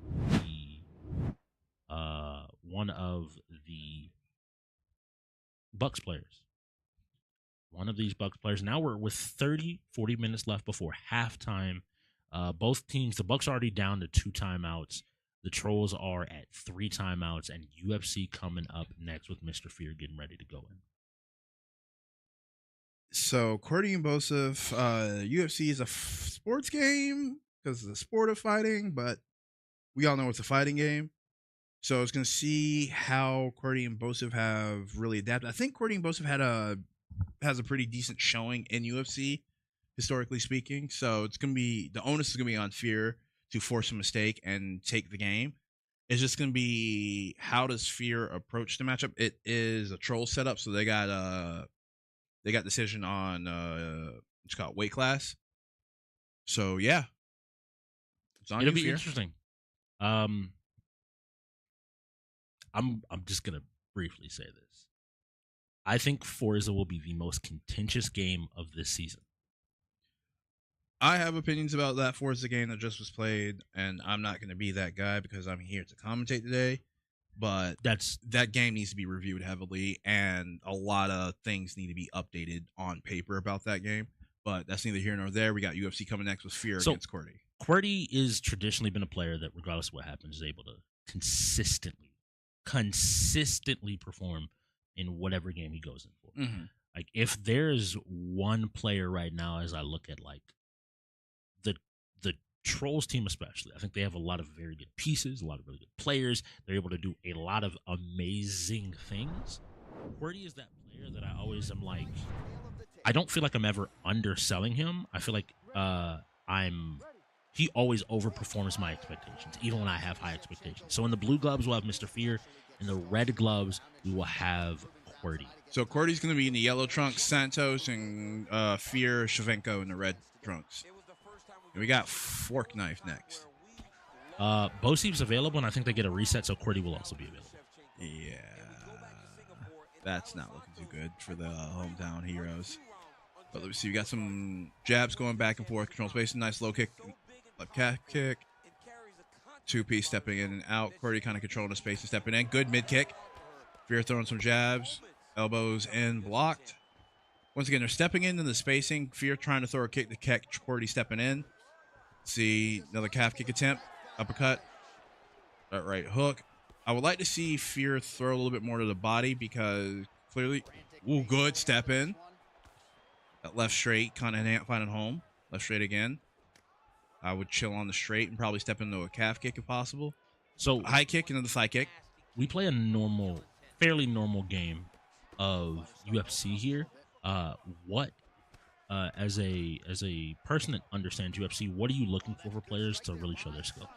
the Bucks players. One of these Bucks players. Now we're with 40 minutes left before halftime. Both teams, the Bucks are already down to 2 timeouts. The Trollz are at 3 timeouts, and UFC coming up next with Mr. Fear getting ready to go in. So, Cordy and Bosif, UFC is a sports game because it's the sport of fighting, but we all know it's a fighting game. So, I was going to see how Cordy and Bosif have really adapted. I think Cordy and Bosif has a pretty decent showing in UFC, historically speaking. So, it's going to be, the onus is going to be on Fear to force a mistake and take the game. It's just going to be, how does Fear approach the matchup? It is a troll setup, so they got decision on what's called weight class. So yeah, it's on. It'll be interesting. I'm just gonna briefly say this. I think Forza will be the most contentious game of this season. I have opinions about that Forza game that just was played, and I'm not going to be that guy because I'm here to commentate today. But that game needs to be reviewed heavily, and a lot of things need to be updated on paper about that game. But that's neither here nor there. We got UFC coming next with Fear against Cordy. Cordy is traditionally been a player that, regardless of what happens, is able to consistently perform in whatever game he goes in for. Mm-hmm. Like, if there's one player right now, as I look at like the Trollz team especially, I think they have a lot of very good pieces, a lot of really good players. They're able to do a lot of amazing things. QWERTY is that player that I always am like, I don't feel like I'm ever underselling him. I feel like he always overperforms my expectations, even when I have high expectations. So in the blue gloves, we'll have Mr. Fear. In the red gloves, we will have QWERTY. So QWERTY's going to be in the yellow trunks, Santos and Fear Shavenko in the red trunks. And we got Fork Knife next. Bosif's available, and I think they get a reset, so QWERTY will also be available. Yeah. That's not looking too good for the hometown heroes. But let me see. We got some jabs going back and forth. Control space. Nice low kick. Left calf kick. Two-piece stepping in and out. QWERTY kind of controlling the space and stepping in. Good mid-kick. Fear throwing some jabs. Elbows in, blocked. Once again, they're stepping into the spacing. Fear trying to throw a kick to catch QWERTY stepping in. See another calf kick attempt. Uppercut. Right hook. I would like to see Fear throw a little bit more to the body because clearly, ooh, good step in. That left straight, kind of finding home. Left straight again. I would chill on the straight and probably step into a calf kick if possible. So high kick and then the side kick. We play a fairly normal game of UFC here. As a person that understands UFC, what are you looking for players to really show their skill?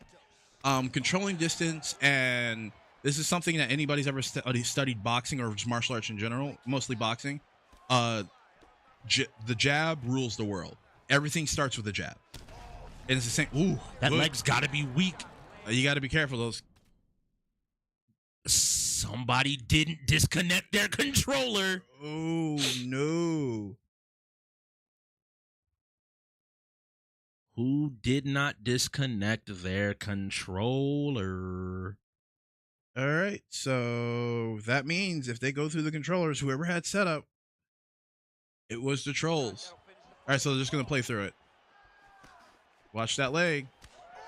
Controlling distance, and this is something that anybody's ever studied boxing or just martial arts in general, mostly boxing. The jab rules the world. Everything starts with the jab. And it's the same. Ooh, that leg's got to be weak. You got to be careful. Those. Somebody didn't disconnect their controller. Oh, no. Who did not disconnect their controller? All right, so that means if they go through the controllers, whoever had setup, it was the Trollz. All right, so they're just going to play through it. Watch that leg.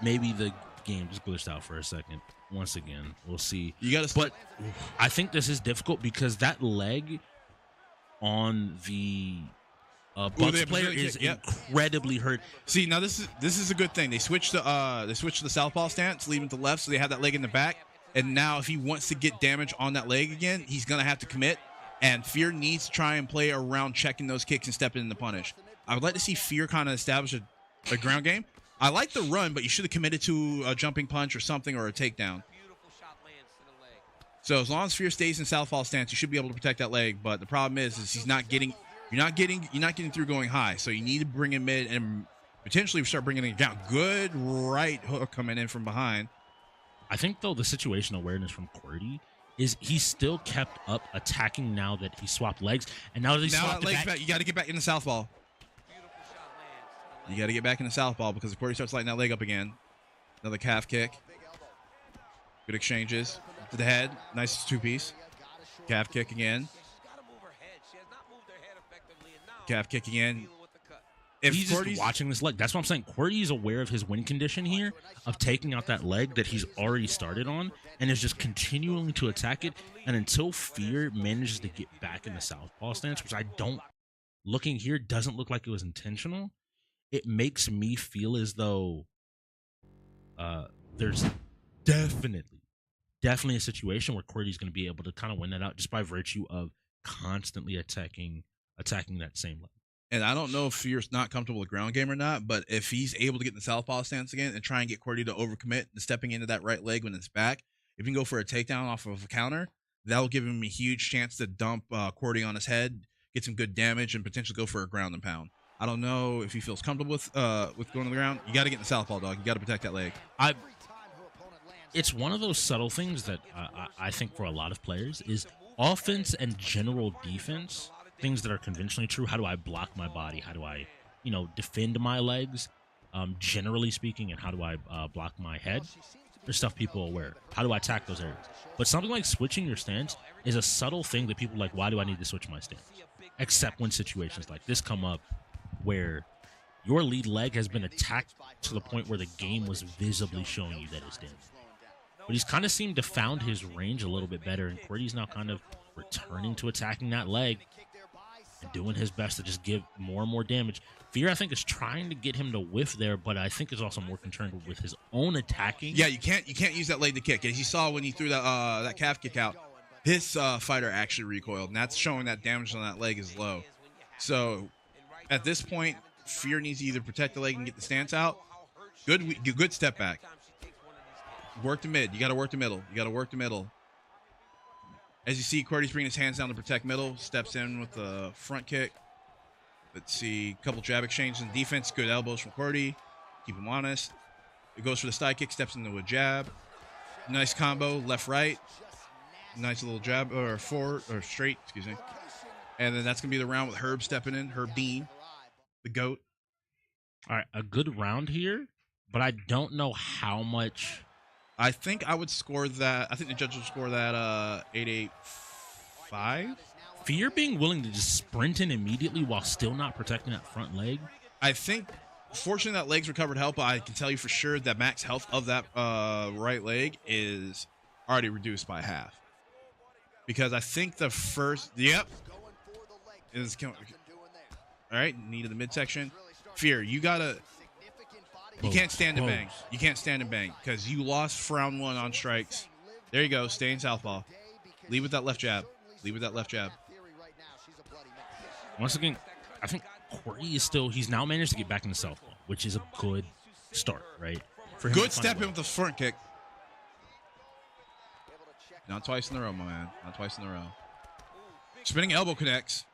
Maybe the game just glitched out for a second. Once again, we'll see. You got to, but I think this is difficult because that leg on the Bucks player is incredibly hurt. See, now this is a good thing. They switched to the southpaw stance, leaving to left, so they have that leg in the back. And now, if he wants to get damage on that leg again, he's gonna have to commit. And Fear needs to try and play around checking those kicks and stepping in the punish. I would like to see Fear kind of establish a ground game. I like the run, but you should have committed to a jumping punch or something or a takedown. So as long as Fear stays in southpaw stance, you should be able to protect that leg. But the problem is he's not getting. You're not getting through going high, so you need to bring him mid and potentially start bringing him down. Good right hook coming in from behind. I think, though, the situation awareness from QWERTY is he still kept up attacking now that he swapped legs, and now that he swapped legs back, you got to get back in the southpaw. You got to get back in the southpaw because if QWERTY starts lighting that leg up again, another calf kick. Good exchanges to the head, nice two-piece. Calf kick again. Calf kick again. If he's just watching this leg, that's what I'm saying. QWERTY is aware of his win condition here, of taking out that leg that he's already started on, and is just continuing to attack it. And until Fear manages to get back in the southpaw stance, which looking here, doesn't look like it was intentional, it makes me feel as though there's definitely a situation where QWERTY is going to be able to kind of win that out just by virtue of constantly attacking that same leg. And I don't know if Fear's not comfortable with ground game or not, but if he's able to get in the southpaw stance again and try and get QWERTY to overcommit and stepping into that right leg when it's back, if he can go for a takedown off of a counter, that'll give him a huge chance to dump QWERTY on his head, get some good damage, and potentially go for a ground and pound. I don't know if he feels comfortable with going to the ground. You got to get in the southpaw, dog. You got to protect that leg. It's one of those subtle things that I think for a lot of players is offense and general defense. Things that are conventionally true. How do I block my body? How do I, defend my legs, generally speaking, and how do I block my head? There's stuff people are aware of. How do I attack those areas? But something like switching your stance is a subtle thing that people are like, why do I need to switch my stance? Except when situations like this come up where your lead leg has been attacked to the point where the game was visibly showing you that it's damaged. But he's kind of seemed to found his range a little bit better, and QWERTY's now kind of returning to attacking that leg. and doing his best to just give more and more damage. Fear, I think, is trying to get him to whiff there, but I think is also more concerned with his own attacking. Yeah, you can't use that leg to kick. As you saw when he threw that calf kick out, his fighter actually recoiled, and that's showing that damage on that leg is low. So at this point, Fear needs to either protect the leg and get the stance out. Good step back. Work the mid. You got to work the middle. As you see, Cordy's bringing his hands down to protect middle. Steps in with the front kick. Let's see, a couple jab exchanges in defense. Good elbows from Cordy. Keep him honest. It goes for the side kick. Steps into a jab. Nice combo, left, right. Nice little jab, or forward, or straight, excuse me. And then that's going to be the round with Herb stepping in. Herb Dean, the GOAT. All right, a good round here, but I don't know how much. I think I would score that. I think the judge would score that 8-8-5. Fear being willing to just sprint in immediately while still not protecting that front leg. I think, fortunately, that leg's recovered health, but I can tell you for sure that max health of that right leg is already reduced by half. Because I think the first, is all right. Knee to the midsection. Fear, you gotta. You can't stand and bang. You can't stand and bang because you lost round 1 on strikes. There you go. Stay in southpaw. Lead with that left jab. Once again, I think Cordy is still. He's now managed to get back into southpaw, which is a good start, right? For him Good step in with the front kick. Not twice in a row, my man. Not twice in a row. Spinning elbow connects.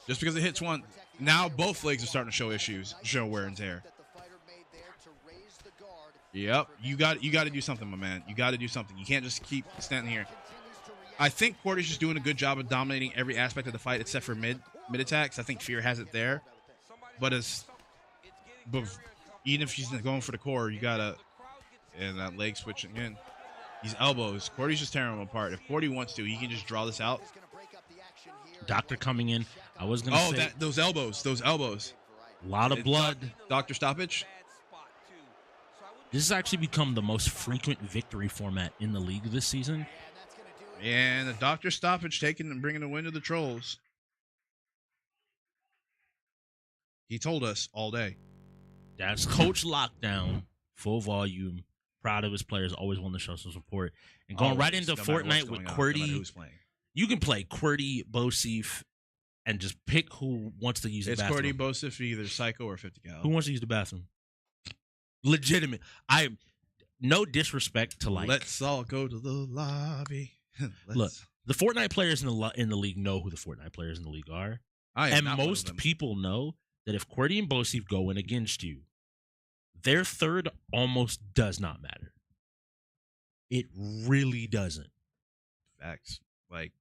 Just because it hits one, now both legs are starting to show issues, show wear and tear. Yep, you got to do something, my man. You got to do something. You can't just keep standing here. I think Cordy's just doing a good job of dominating every aspect of the fight except for mid attacks. I think Fear has it there, but even if she's going for the core, you gotta. And that leg switching in. These elbows, Cordy's just tearing them apart. If Cordy wants to, he can just draw this out. Doctor coming in. I was gonna say those elbows. A lot of blood. Doctor stoppage. This has actually become the most frequent victory format in the league this season. And the Doctor stoppage taking and bringing the win to the Trollz. He told us all day. That's Coach Lockdown, full volume. Proud of his players. Always want to show some support. And going right into Fortnite with QWERTY. You can play QWERTY, Bosif, and just pick who wants to use the bathroom. It's QWERTY, Bosif, either Psycho or 50 cal. Who wants to use the bathroom? Legitimate. No disrespect to like. Let's all go to the lobby. Look, the Fortnite players in the league know who the Fortnite players in the league are. And most people know that if QWERTY and Bosif go in against you, their third almost does not matter. It really doesn't. Facts. Like,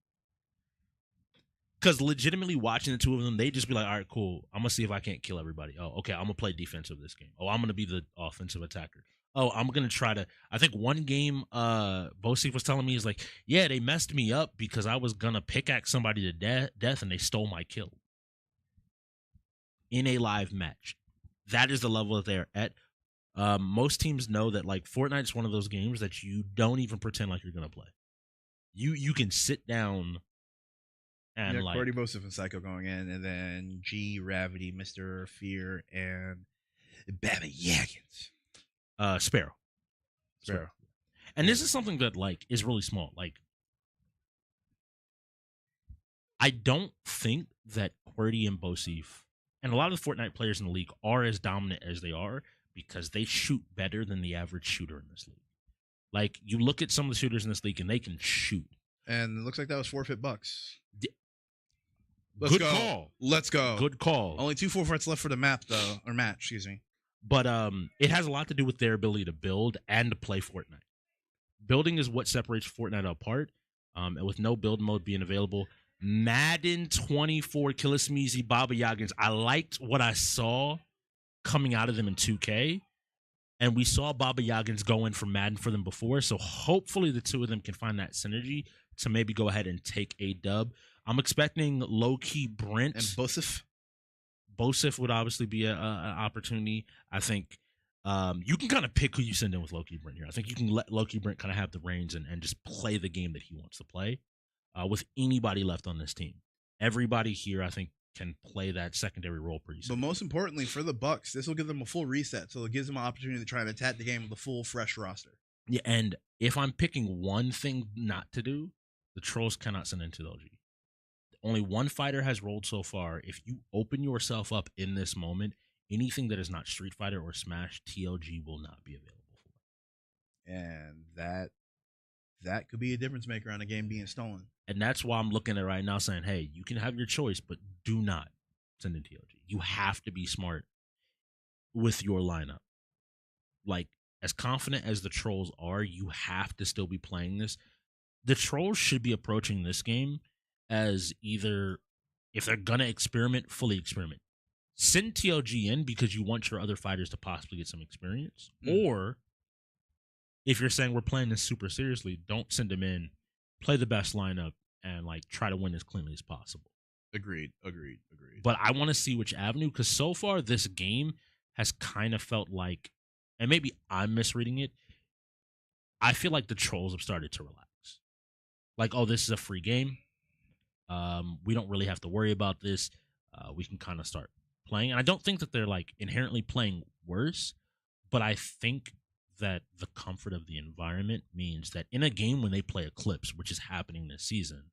because legitimately watching the two of them, they just be like, all right, cool. I'm going to see if I can't kill everybody. Oh, okay. I'm going to play defensive this game. Oh, I'm going to be the offensive attacker. Oh, I'm going to try to. I think one game, Bosif was telling me, is like, yeah, they messed me up because I was going to pickaxe somebody to death and they stole my kill in a live match. That is the level that they're at. Most teams know that like Fortnite is one of those games that you don't even pretend like you're gonna play. You can sit down and like QWERTY, Bosif, and Psycho going in, and then G, Ravity, Mr. Fear, and Baba Yagins. Sparrow. And this is something that like is really small. Like, I don't think that QWERTY and Bosif and a lot of the Fortnite players in the league are as dominant as they are because they shoot better than the average shooter in this league. Like, you look at some of the shooters in this league and they can shoot. And it looks like that was forfeit bucks. Good call. Let's go. Good call. Only 2 forfeits left for the map, though, or match, excuse me. But it has a lot to do with their ability to build and to play Fortnite. Building is what separates Fortnite apart. And with no build mode being available, Madden 24 Killer Smeezy, Baba Yagins. I liked what I saw coming out of them in 2K. And we saw Baba Yagins go in for Madden for them before. So hopefully the two of them can find that synergy to maybe go ahead and take a dub. I'm expecting low-key Brent. And Bosif. Bosif would obviously be an opportunity. I think you can kind of pick who you send in with low-key Brent here. I think you can let low-key Brent kind of have the reins and just play the game that he wants to play. with anybody left on this team. Everybody here, I think, can play that secondary role pretty But soon. most importantly, for the Bucks, this will give them a full reset, so it gives them an opportunity to try and attack the game with a full, fresh roster. Yeah, and if I'm picking one thing not to do, the Trolls cannot send in TLG. Only one fighter has rolled so far. If you open yourself up in this moment, anything that is not Street Fighter or Smash, TLG will not be available for. And that could be a difference maker on a game being stolen. And that's why I'm looking at it right now saying, hey, you can have your choice, but do not send in TLG. You have to be smart with your lineup. Like, as confident as the Trolls are, you have to still be playing this. The Trolls should be approaching this game as either, if they're going to experiment, fully experiment. Send TLG in because you want your other fighters to possibly get some experience. Or, if you're saying we're playing this super seriously, don't send them in. Play the best lineup and, like, try to win as cleanly as possible. Agreed. But I want to see which avenue, because so far this game has kind of felt like, and maybe I'm misreading it, I feel like the Trolls have started to relax. Like, oh, this is a free game. We don't really have to worry about this. We can kind of start playing. And I don't think that they're, like, inherently playing worse, but I think that the comfort of the environment means that in a game when they play Eclipse, which is happening this season,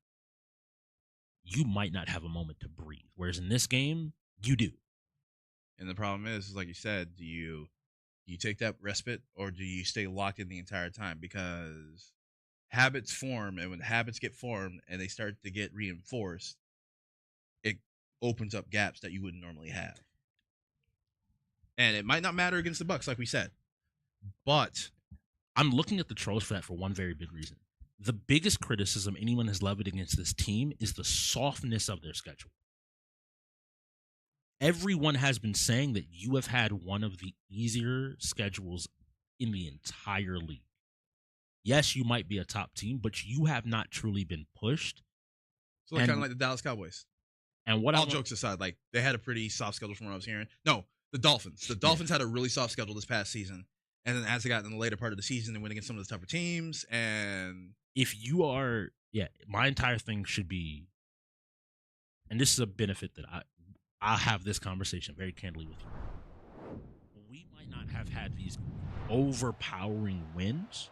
you might not have a moment to breathe. Whereas in this game, you do. And the problem is like you said, do you take that respite or do you stay locked in the entire time? Because habits form, and when habits get formed and they start to get reinforced, it opens up gaps that you wouldn't normally have. And it might not matter against the Bucks, like we said. But I'm looking at the Trolls for that for one very big reason. The biggest criticism anyone has levied against this team is the softness of their schedule. Everyone has been saying that you have had one of the easier schedules in the entire league. Yes, you might be a top team, but you have not truly been pushed. so kind of like the Dallas Cowboys. And what All jokes aside, like they had a pretty soft schedule from what I was hearing. No, the Dolphins. The Dolphins had a really soft schedule this past season. And then as they got in the later part of the season, they went against some of the tougher teams. And if you are, my entire thing should be, and this is a benefit that I'll have this conversation very candidly with you. We might not have had these overpowering wins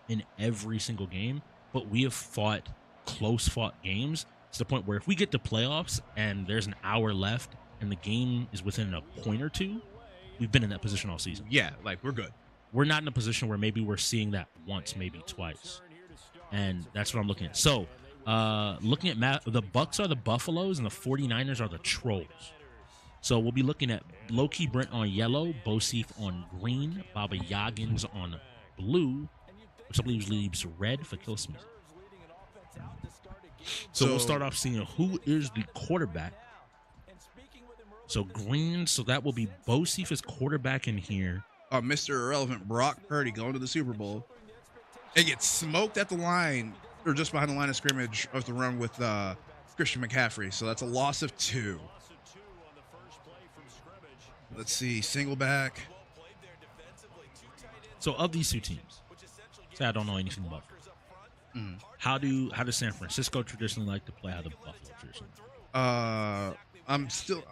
in every single game, but we have fought close-fought games to the point where if we get to playoffs and there's an hour left and the game is within a point or two, we've been in that position all season. yeah, like we're good. We're not in a position where maybe we're seeing that once, maybe twice. And that's what I'm looking at. So, looking at the Bucks are the Buffaloes and the 49ers are the Trolls. So we'll be looking at Loki Brent on yellow, Bosif on green, Baba Yaggins on blue, which I believe leaves red for Killsmith. So we'll start off seeing who is the quarterback. So green, so that will be Bosif as quarterback in here. Mr. Irrelevant Brock Purdy going to the Super Bowl and gets smoked at the line or just behind the line of scrimmage of the run with Christian McCaffrey. So that's a loss of 2. Let's see, single back. So of these two teams, say I don't know anything about them. How does San Francisco traditionally like to play? How do Buffalo traditionally? I'm still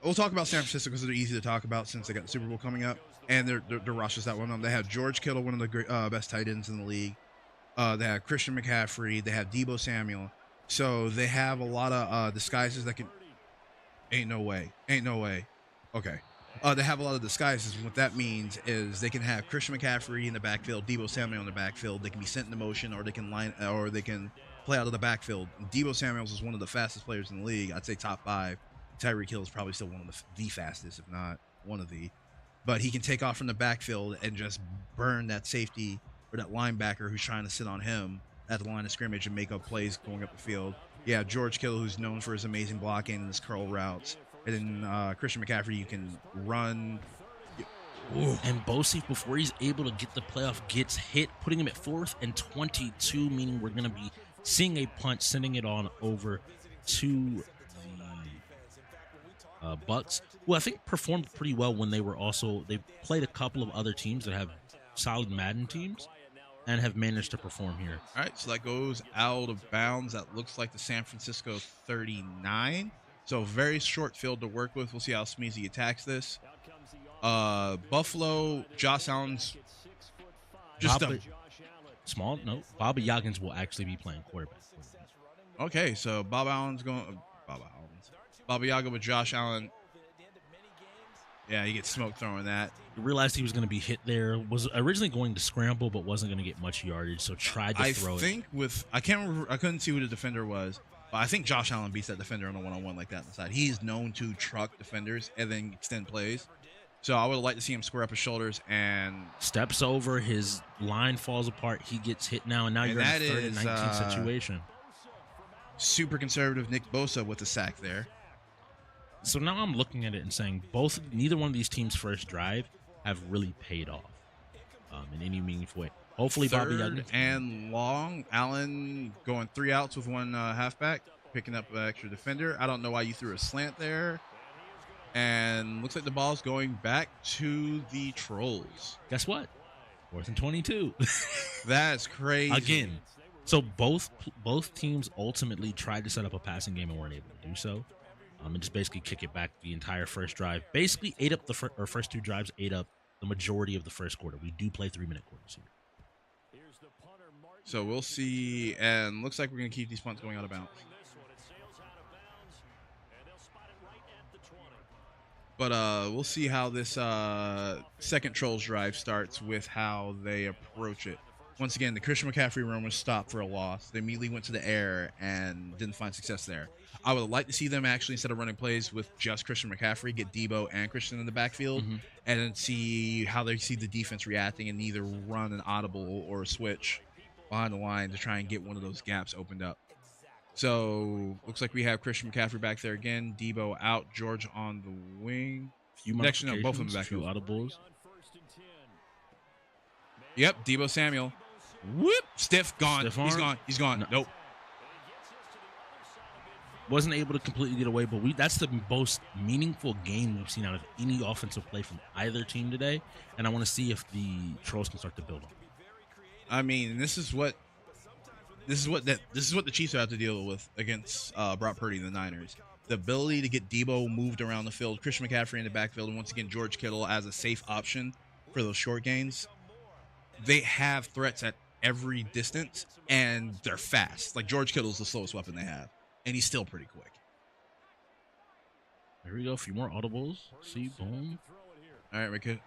we'll talk about San Francisco because they're easy to talk about since they got the Super Bowl coming up, and their roster's that one. They have George Kittle, one of the great, best tight ends in the league. They have Christian McCaffrey. They have Deebo Samuel. So they have a lot of disguises that can. Ain't no way. Okay. They have a lot of disguises. What that means is they can have Christian McCaffrey in the backfield, Deebo Samuel in the backfield. They can be sent into motion, or they can play out of the backfield. Deebo Samuel is one of the fastest players in the league. I'd say top 5. Tyreek Hill is probably still one of the fastest, if not one of the. But he can take off from the backfield and just burn that safety or that linebacker who's trying to sit on him at the line of scrimmage and make up plays going up the field. Yeah, George Kittle, who's known for his amazing blocking and his curl routes. And then Christian McCaffrey, you can run. And Bosif, before he's able to get the playoff, gets hit, putting him at 4th and 22, meaning we're going to be seeing a punt, sending it on over to the Bucks, who I think performed pretty well when they played a couple of other teams that have solid Madden teams. and have managed to perform here. All right, so that goes out of bounds. That looks like the San Francisco 39. So very short field to work with. We'll see how Smeezy attacks this. Buffalo, Josh Allen's just Small note, Bobby Yoggins will actually be playing quarterback. okay, so Bobby Yaga with Josh Allen. Yeah, he gets smoked throwing that. Realized he was going to be hit there. Was originally going to scramble, but wasn't going to get much yardage, so tried to throw it. I think I can't remember. I couldn't see who the defender was, but I think Josh Allen beats that defender on a one-on-one like that on the side. He's known to truck defenders and then extend plays. So I would like to see him square up his shoulders and steps over. His line falls apart. He gets hit now, and now you're in a 3rd and 19 situation. Super conservative Nick Bosa with the sack there. So now I'm looking at it and saying neither one of these teams' first drive have really paid off in any meaningful way. Hopefully, Bobby Third Yoggins and long. Allen going 3 outs with one halfback, picking up an extra defender. I don't know why you threw a slant there. And looks like the ball's going back to the Trollz. Guess what? 4th and 22. That's crazy. Again. So both teams ultimately tried to set up a passing game and weren't able to do so. And just basically kick it back the entire first drive. Basically ate up first 2 drives, ate up the majority of the first quarter. We do play 3-minute quarters here. So we'll see. And looks like we're going to keep these punts going out of bounds. But we'll see how this second Trollz drive starts with how they approach it. Once again, the Christian McCaffrey run was stopped for a loss. They immediately went to the air and didn't find success there. I would like to see them actually, instead of running plays with just Christian McCaffrey, get Debo and Christian in the backfield and then see how they see the defense reacting and either run an audible or a switch behind the line to try and get one of those gaps opened up. So looks like we have Christian McCaffrey back there again. Debo out. George on the wing. Actually, no, both of them back. Few audibles. Yep, Debo Samuel. Whoop. Stiff. Gone. Stiff He's arm? gone. He's gone. No. Nope. Wasn't able to completely get away, but that's the most meaningful game we've seen out of any offensive play from either team today. And I want to see if the Trollz can start to build on. I mean, this is what the Chiefs have to deal with against Brock Purdy and the Niners. The ability to get Debo moved around the field, Christian McCaffrey in the backfield, and once again George Kittle as a safe option for those short gains. They have threats at every distance, and they're fast. Like George Kittle's the slowest weapon they have, and he's still pretty quick. There we go. A few more audibles. See, boom. All right, Rick.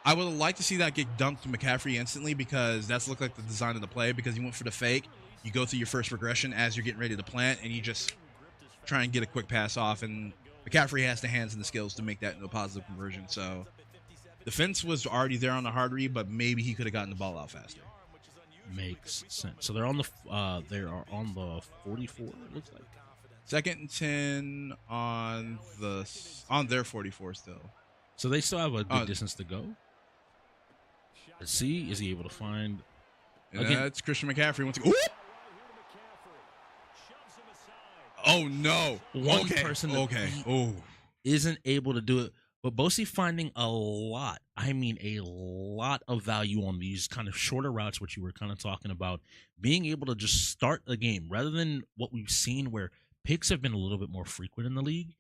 I would like to see that get dumped to McCaffrey instantly because that's looked like the design of the play because he went for the fake. You go through your first regression as you're getting ready to plant, and you just try and get a quick pass off. And McCaffrey has the hands and the skills to make that into a positive conversion. So the fence was already there on the hard read, but maybe he could have gotten the ball out faster. Makes sense. So they're on the 44. It looks like 2nd and 10 on their 44 still. So they still have a good distance to go. Let's see. Is he able to find? Again, that's Christian McCaffrey. Once again. Oh no! One person isn't able to do it. But Bosi finding a lot of value on these kind of shorter routes, which you were kind of talking about, being able to just start the game rather than what we've seen where picks have been a little bit more frequent in the league.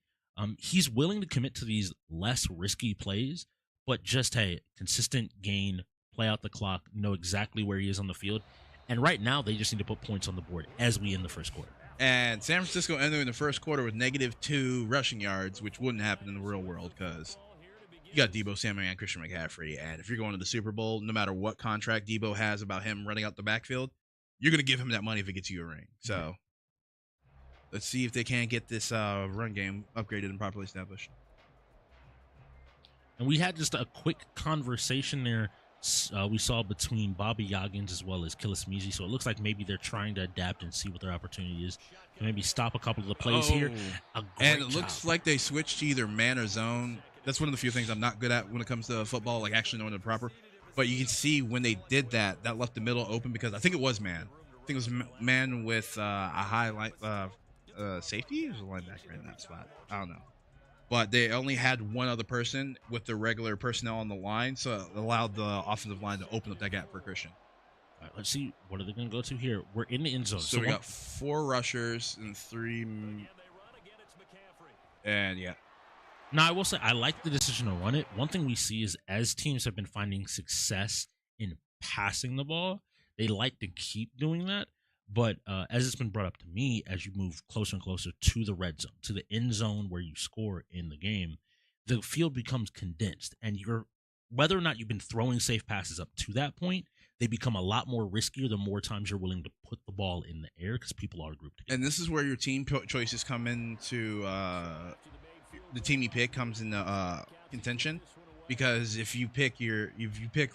He's willing to commit to these less risky plays, but just, hey, consistent gain, play out the clock, know exactly where he is on the field. And right now, they just need to put points on the board as we end the first quarter. And San Francisco ended in the first quarter with -2 rushing yards, which wouldn't happen in the real world because you got Debo Samuel and Christian McCaffrey. And if you're going to the Super Bowl, no matter what contract Debo has about him running out the backfield, you're going to give him that money if it gets you a ring. So let's see if they can get this run game upgraded and properly established. And we had just a quick conversation there we saw between Bobby Yoggins as well as Killismeezy. So it looks like maybe they're trying to adapt and see what their opportunity is to maybe stop a couple of the plays here. And it looks like they switched to either man or zone. That's one of the few things I'm not good at when it comes to football, like actually knowing the proper. But you can see when they did that, that left the middle open because I think it was man. I think it was man with a high safety or a linebacker in that spot. I don't know. But they only had one other person with the regular personnel on the line, so it allowed the offensive line to open up that gap for Christian. let's see, what are they going to go to here? We're in the end zone. So we got 4 rushers and 3, and yeah. Now, I will say I like the decision to run it. One thing we see is as teams have been finding success in passing the ball, they like to keep doing that. But as it's been brought up to me, as you move closer and closer to the red zone, to the end zone where you score in the game, the field becomes condensed. And whether or not you've been throwing safe passes up to that point, they become a lot more riskier the more times you're willing to put the ball in the air because people are grouped together. And this is where your team choices come into the team you pick comes into contention, because if you pick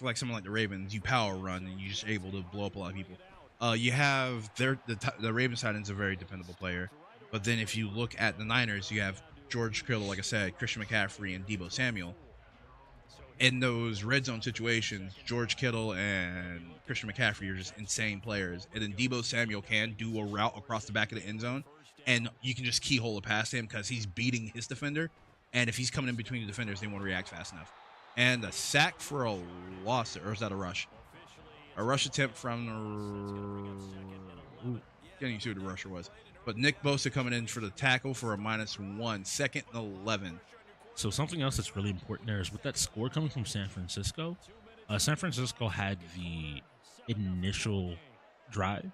like someone like the Ravens, you power run and you're just able to blow up a lot of people. You have the Ravens side is a very dependable player, but then if you look at the Niners, you have George Kittle, like I said, Christian McCaffrey, and Deebo Samuel. In those red zone situations, George Kittle and Christian McCaffrey are just insane players, and then Deebo Samuel can do a route across the back of the end zone, and you can just keyhole it past him because he's beating his defender, and if he's coming in between the defenders, they won't react fast enough. And a sack for a loss, or is that a rush? A rush attempt from can't even see who the rusher was. But Nick Bosa coming in for the tackle for a -1, 2nd and 11. So something else that's really important there is with that score coming from San Francisco. San Francisco had the initial drive.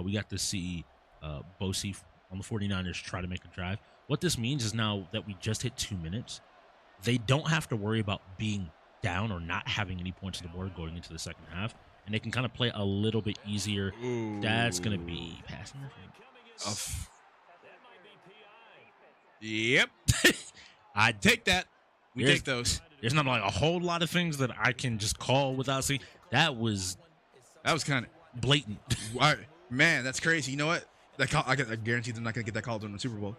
We got to see Bosa on the 49ers try to make a drive. What this means is now that we just hit 2 minutes, they don't have to worry about being down or not having any points on the board going into the second half. And they can kind of play a little bit easier. Ooh. That's going to be passing interference. Yep. I'd take that. We take those. There's not like a whole lot of things that I can just call without seeing. That was kind of blatant. Man, that's crazy. You know what? That call, I guarantee they're not going to get that call during the Super Bowl.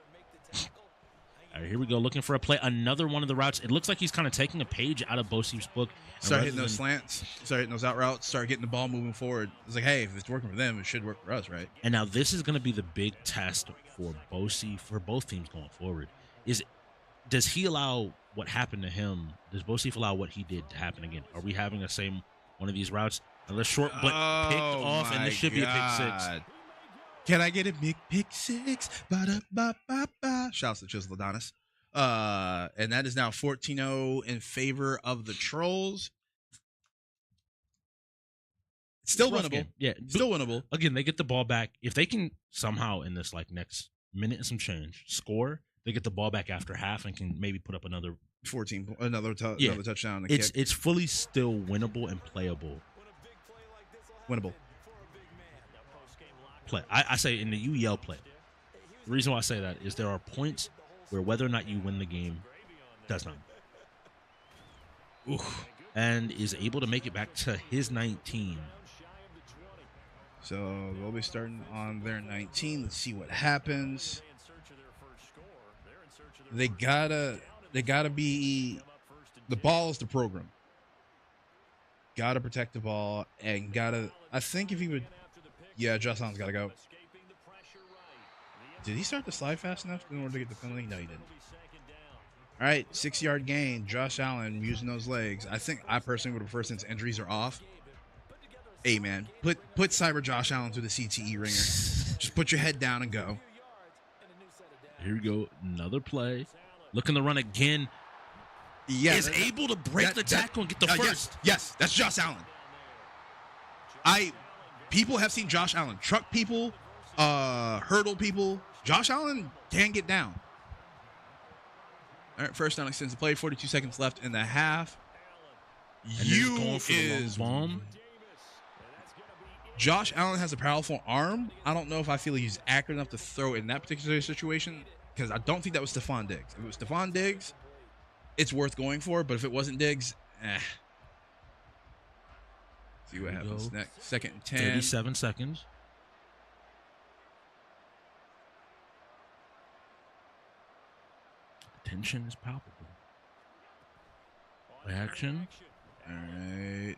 All right, here we go. Looking for a play. Another one of the routes. It looks like he's kind of taking a page out of Bosa's book. Start hitting those slants. Start hitting those out routes. Start getting the ball moving forward. It's like, hey, if it's working for them, it should work for us, right? And now this is going to be the big test for Bosa, for both teams going forward. Does he allow what happened to him? Does Bosa allow what he did to happen again? Are we having the same one of these routes? Another short but picked off, and this should be a pick 6. Can I get a big pick 6? Ba-da-ba-ba-ba. Shouts to Chisel Adonis. And that is now 14-0 in favor of the Trolls. Still Rough winnable. game. Yeah, Still winnable. Again, they get the ball back. If they can somehow in this next minute and some change score, they get the ball back after half and can maybe put up another 14, another touchdown. It's fully still winnable and playable. Winnable. Play. I say in the UEL play. The reason why I say that is there are points where whether or not you win the game does not. Oof. And is able to make it back to his 19. So they'll be starting on their 19. Let's see what happens. They gotta be. The ball is the program. Gotta protect the ball and gotta. I think if he would. Yeah, Josh Allen's got to go. Did he start to slide fast enough in order to get the penalty? No, he didn't. All right, 6-yard gain. Josh Allen using those legs. I personally would prefer, since injuries are off. Hey, man, put Cyber Josh Allen through the CTE ringer. Just put your head down and go. Here we go. Another play. Looking to run again. Yeah, is able to break the tackle and get the first. Yes, that's Josh Allen. People have seen Josh Allen truck people, hurdle people. Josh Allen can get down. All right, first down extends the play. 42 seconds left in the half. Bomb. Josh Allen has a powerful arm. I don't know if I feel he's accurate enough to throw in that particular situation, because I don't think that was Stephon Diggs. If it was Stephon Diggs, it's worth going for. But if it wasn't Diggs, See what happens next. 2nd and 10. 37 seconds. The tension is palpable. Action. All right.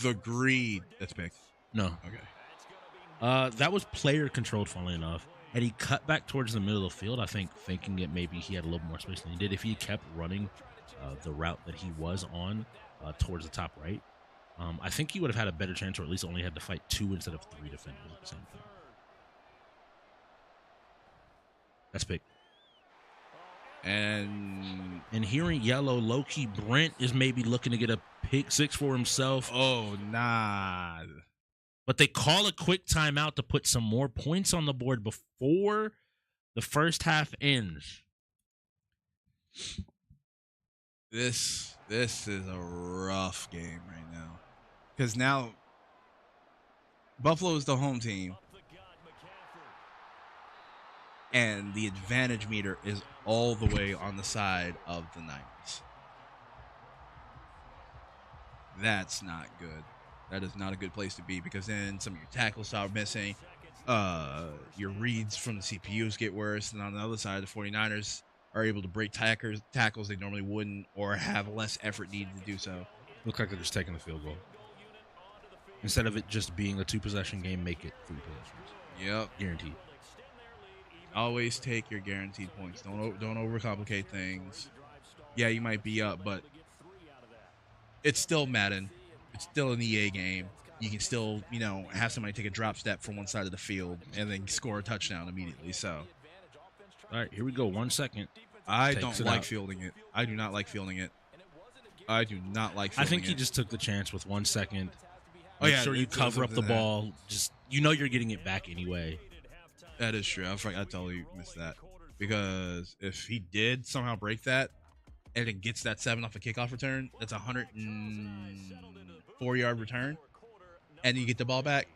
The greed. That's picked. No. Okay. That was player controlled, funnily enough. And he cut back towards the middle of the field, I think, thinking that maybe he had a little more space than he did. If he kept running the route that he was on towards the top right, I think he would have had a better chance, or at least only had to fight 2 instead of 3 defenders at the same time. That's big. And hearing yellow, low-key Brent is maybe looking to get a pick 6 for himself. oh nah. But they call a quick timeout to put some more points on the board before the first half ends. This is a rough game right now. Because now Buffalo is the home team. And the advantage meter is all the way on the side of the Niners. That's not good. That is not a good place to be, because then some of your tackles start missing. Your reads from the CPUs get worse. And on the other side, the 49ers are able to break tackles they normally wouldn't, or have less effort needed to do so. Look like they're just taking the field goal. Instead of it just being a 2-possession game, make it 3 possessions. Yep. Guaranteed. Always take your guaranteed points. Don't overcomplicate things. Yeah, you might be up, but it's still Madden. It's still an EA game. You can still, have somebody take a drop step from one side of the field and then score a touchdown immediately. So, all right, here we go. 1 second. I Takes don't it like out. fielding it. I do not like fielding it. I do not like I fielding think he it. just took the chance with 1 second. Oh, Make yeah, sure you it's cover up the something that- ball. Just you're getting it back anyway. That is true. I totally missed that, because if he did somehow break that and it gets that 7 off a kickoff return, that's a 104-yard return, and you get the ball back.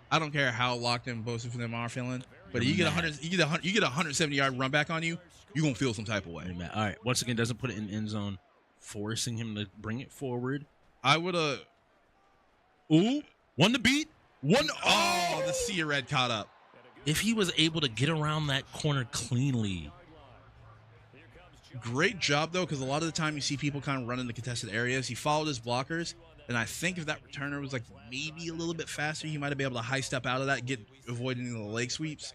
I don't care how locked in both of them are feeling, but you get 100, you get a 170-yard run back on you, you're gonna feel some type of way. All right. Once again, doesn't put it in end zone, forcing him to bring it forward. I would have. Ooh, one to beat. Oh, the sea red caught up. If he was able to get around that corner cleanly. Great job, though, because a lot of the time you see people kind of run into contested areas. He followed his blockers, and I think if that returner was like maybe a little bit faster, he might have been able to high step out of that, avoiding the leg swipes,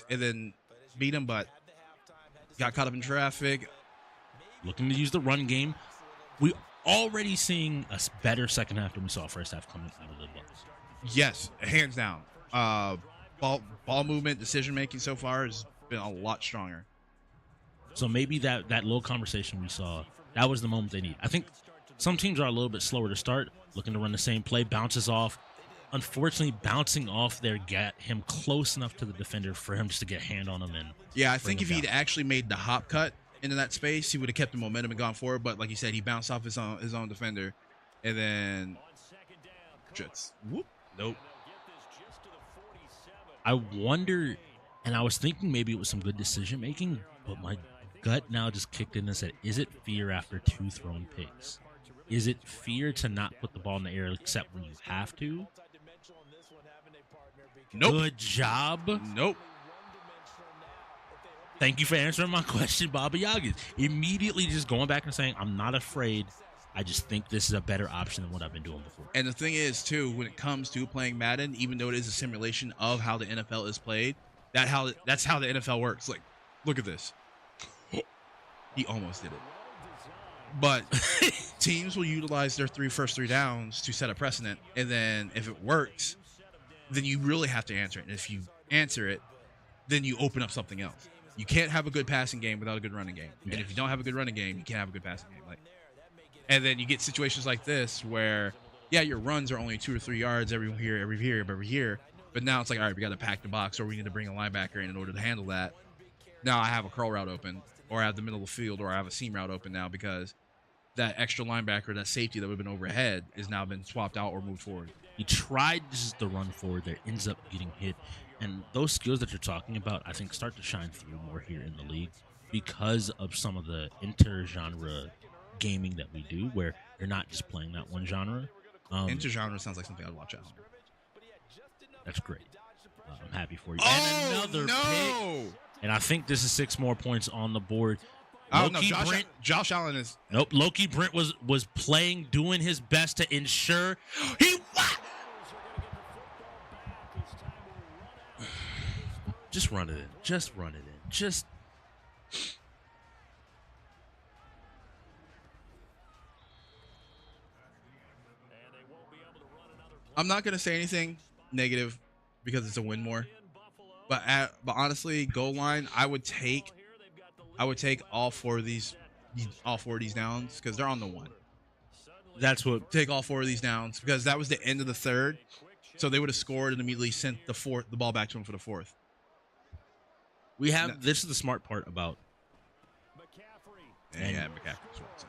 and then beat him, but got caught up in traffic. Looking to use the run game. We already seeing a better second half than we saw first half coming out of the Bucks. Yes, hands down. Ball movement, decision making so far has been a lot stronger. So maybe that little conversation we saw, that was the moment they need. I think some teams are a little bit slower to start, looking to run the same play, bounces off. Unfortunately, bouncing off there got him close enough to the defender for him just to get a hand on him. And yeah, I think bring if him he'd down. actually made the hop cut into that space, he would have kept the momentum and gone forward. But like you said, he bounced off his own defender, and then just whoop. Nope. I wonder, and I was thinking maybe it was some good decision making, but my gut now just kicked in and said, is it fear after 2 thrown picks? Is it fear to not put the ball in the air except when you have to? Nope. Good job. Nope. Thank you for answering my question, Baba Yagas. Immediately just going back and saying, I'm not afraid. I just think this is a better option than what I've been doing before. And the thing is, too, when it comes to playing Madden, even though it is a simulation of how the NFL is played, that's how the NFL works. Like, look at this. He almost did it. But teams will utilize their first three downs to set a precedent, and then if it works, then you really have to answer it. And if you answer it, then you open up something else. You can't have a good passing game without a good running game. And if you don't have a good running game, you can't have a good passing game. And then you get situations like this where, yeah, your runs are only 2 or 3 yards every here. But now it's like, all right, we got to pack the box, or we need to bring a linebacker in order to handle that. Now I have a curl route open, or I have the middle of the field, or I have a seam route open now because that extra linebacker, that safety that would have been overhead, is now been swapped out or moved forward. He tried just to run forward there, ends up getting hit. And those skills that you're talking about, I think, start to shine through more here in the league because of some of the inter-genre gaming that we do, where you're not just playing that one genre. Inter-genre sounds like something I'd watch at home. That's great. I'm happy for you. And another pick. And I think this is 6 more points on the board. Oh, no, Josh Allen is... Nope, Loki Brent was playing, doing his best to ensure he... Just run it in. Just run it in. Just... I'm not gonna say anything negative because it's a win more. But honestly, goal line, I would take all four of these downs because they're on the one. That's what Take all four of these downs because that was the end of the third, so they would have scored and immediately sent the ball back to him for the fourth. we have. No. This is the smart part about. And yeah, McCaffrey's Watson.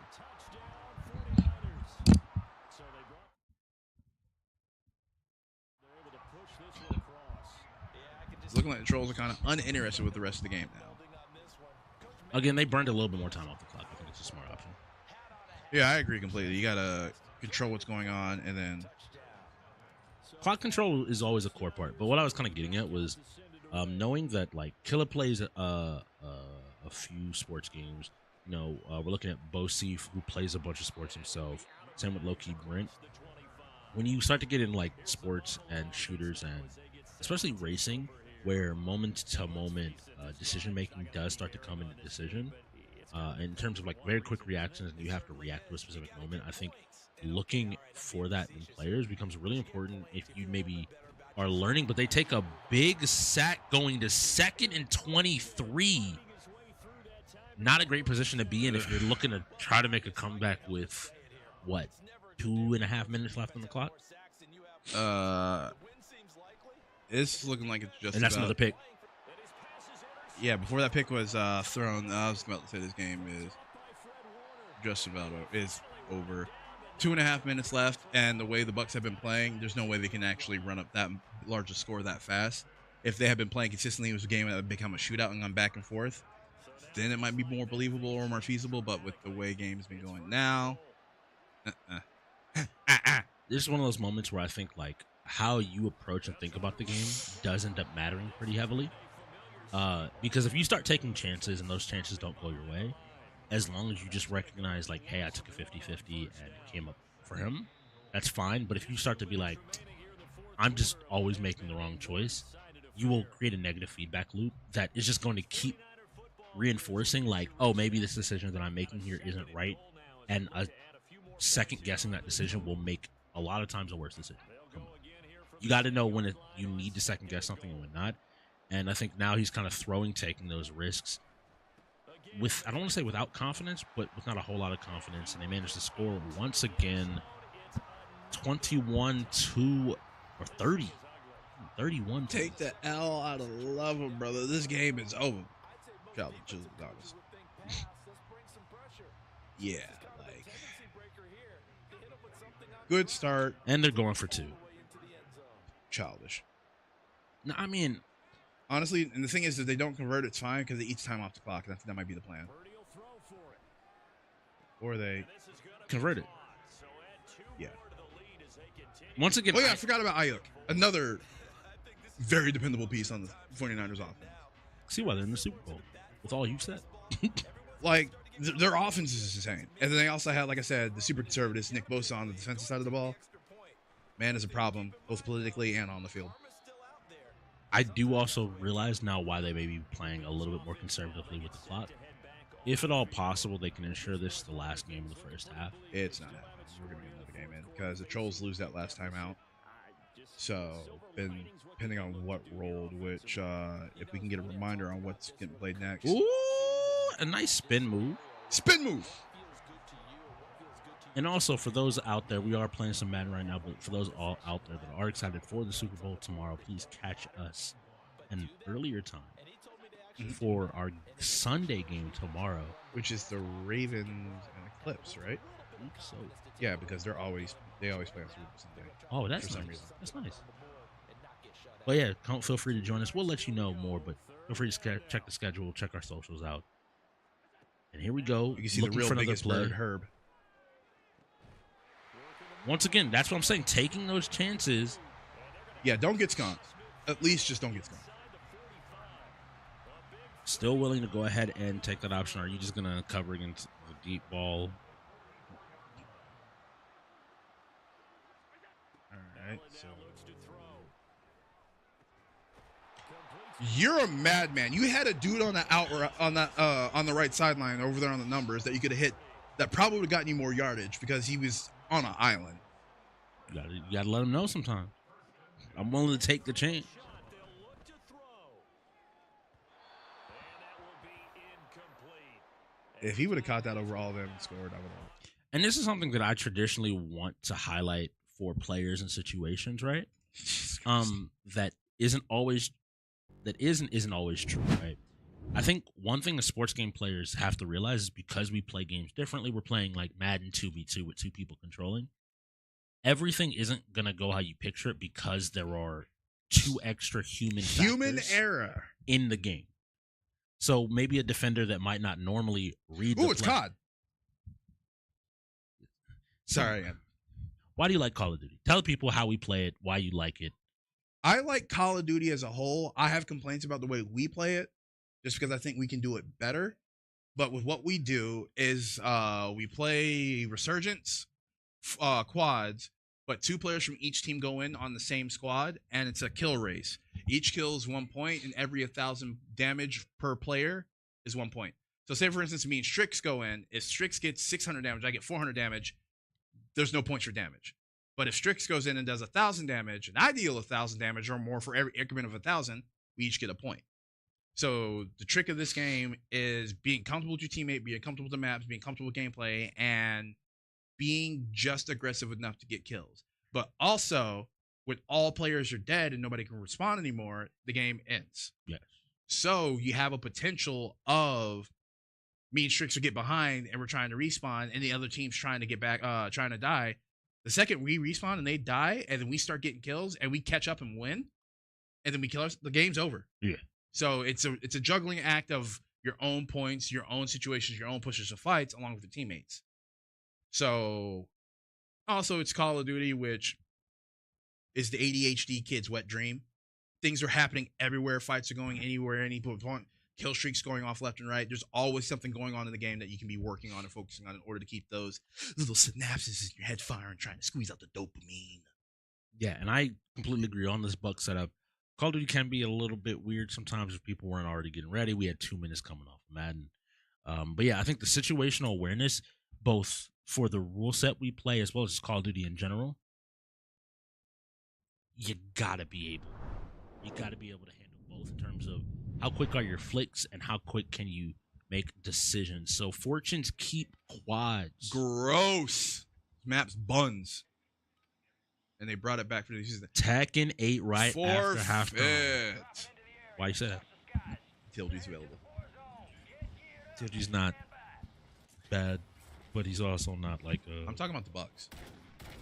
It's looking like the Trolls are kind of uninterested with the rest of the game now. Again, they burned a little bit more time off the clock. I think it's a smart option. Yeah, I agree completely. You gotta control what's going on, and then clock control is always a core part. But what I was kind of getting at was knowing that like Killer plays a few sports games. You know, we're looking at Bosif, who plays a bunch of sports himself. Same with low-key Brent. When you start to get in like sports and shooters and especially racing, where moment-to-moment decision-making does start to come into decision, in terms of like very quick reactions, and you have to react to a specific moment, I think looking for that in players becomes really important if you maybe are learning, but they take a big sack going to 2nd and 23. Not a great position to be in if you're looking to try to make a comeback with, what, 2.5 minutes left on the clock? It's looking like it's just and that's about, another pick. Yeah, before that pick was thrown, I was about to say this game is just about over. 2.5 minutes left, and the way the Bucks have been playing, there's no way they can actually run up that large a score that fast. If they had been playing consistently, it was a game that would become a shootout and gone back and forth. Then it might be more believable or more feasible, but with the way game's been going now, This is one of those moments where I think like how you approach and think about the game does end up mattering pretty heavily. Because if you start taking chances and those chances don't go your way, as long as you just recognize like, hey, I took a 50-50 and it came up for him, that's fine. But if you start to be like, I'm just always making the wrong choice, you will create a negative feedback loop that is just going to keep reinforcing like, oh, maybe this decision that I'm making here isn't right. And a second guessing that decision will make a lot of times a worse decision. You got to know when you need to second guess something and when not. And I think now he's kind of taking those risks with, I don't want to say without confidence, but with not a whole lot of confidence. And they managed to score once again 21-2 or 30. 31. Take the L out of love him, brother. This game is over. Just honest. Yeah, like good start. And they're going for 2. Childish. No, I mean, honestly, and the thing is, if they don't convert, it's fine because they each time off the clock. That might be the plan. Or they convert it. Yeah. Once again, oh yeah, I forgot about Ayuk. Another very dependable piece on the 49ers offense. See why they're in the Super Bowl with all you said. Like their offense is insane, and then they also had, like I said, the super conservatives, Nick Bosa on the defensive side of the ball. Man is a problem, both politically and on the field. I do also realize now why they may be playing a little bit more conservatively with the clock. If at all possible, they can ensure this is the last game of the first half. It's not happening. We're going to get another game in because the Trolls lose that last time out. So, depending on what rolled, which if we can get a reminder on what's getting played next. Ooh, a nice spin move. Spin move! And also, for those out there, we are playing some Madden right now, but for those all out there that are excited for the Super Bowl tomorrow, please catch us an earlier time for our Sunday game tomorrow. Which is the Ravens and Eclipse, right? I think so. Yeah, because they always play on Super Bowl Sunday. Oh, that's for some nice. reason. That's nice. But yeah, feel free to join us. We'll let you know more, but feel free to check the schedule, check our socials out. And here we go. You can see the real biggest bird, Herb. Once again, that's what I'm saying. Taking those chances. Yeah, don't get skunked. At least just don't get skunked. Still willing to go ahead and take that option. Are you just going to cover against the deep ball? All right, so you're a madman. You had a dude on the right sideline over there on the numbers that you could have hit that probably would have gotten you more yardage because he was on an island. You gotta let them know sometimes. I'm willing to take the chance. If he would have caught that over all of them and scored, I would have. And this is something that I traditionally want to highlight for players and situations, right? That isn't always true, right? I think one thing the sports game players have to realize is because we play games differently, we're playing like Madden 2v2 with 2 people controlling. Everything isn't gonna go how you picture it because there are 2 extra human error in the game. So maybe a defender that might not normally read. Ooh, it's COD. Sorry. Why do you like Call of Duty? Tell people how we play it, why you like it. I like Call of Duty as a whole. I have complaints about the way we play it, just because I think we can do it better. But with what we do is we play Resurgence, quads, but 2 players from each team go in on the same squad, and it's a kill race. Each kill is 1 point, and every 1,000 damage per player is 1 point. So say, for instance, me and Strix go in. If Strix gets 600 damage, I get 400 damage. There's no points for damage. But if Strix goes in and does 1,000 damage, and I deal 1,000 damage or more for every increment of 1,000, we each get a point. So the trick of this game is being comfortable with your teammate, being comfortable with the maps, being comfortable with gameplay, and being just aggressive enough to get kills. But also, when all players are dead and nobody can respond anymore, the game ends. Yes. So you have a potential of me and Strix will get behind and we're trying to respawn, and the other team's trying to get back, trying to die. The second we respawn and they die, and then we start getting kills and we catch up and win, and then we kill us, the game's over. Yeah. So it's a juggling act of your own points, your own situations, your own pushes of fights, along with your teammates. So also it's Call of Duty, which is the ADHD kid's wet dream. Things are happening everywhere. Fights are going anywhere. Any point, kill streaks going off left and right. There's always something going on in the game that you can be working on and focusing on in order to keep those little synapses in your head firing, trying to squeeze out the dopamine. Yeah, and I completely agree on this buck setup. Call of Duty can be a little bit weird sometimes if people weren't already getting ready. We had 2 minutes coming off of Madden. But yeah, I think the situational awareness, both for the rule set we play as well as Call of Duty in general, you gotta be able to handle both in terms of how quick are your flicks and how quick can you make decisions. So Fortunes keep quads. Gross. Maps buns. And they brought it back for the season. Tekken 8 right after half time. Why you say that? TLG's available. TLG's not bad, but he's also not like I'm talking about the Bucks.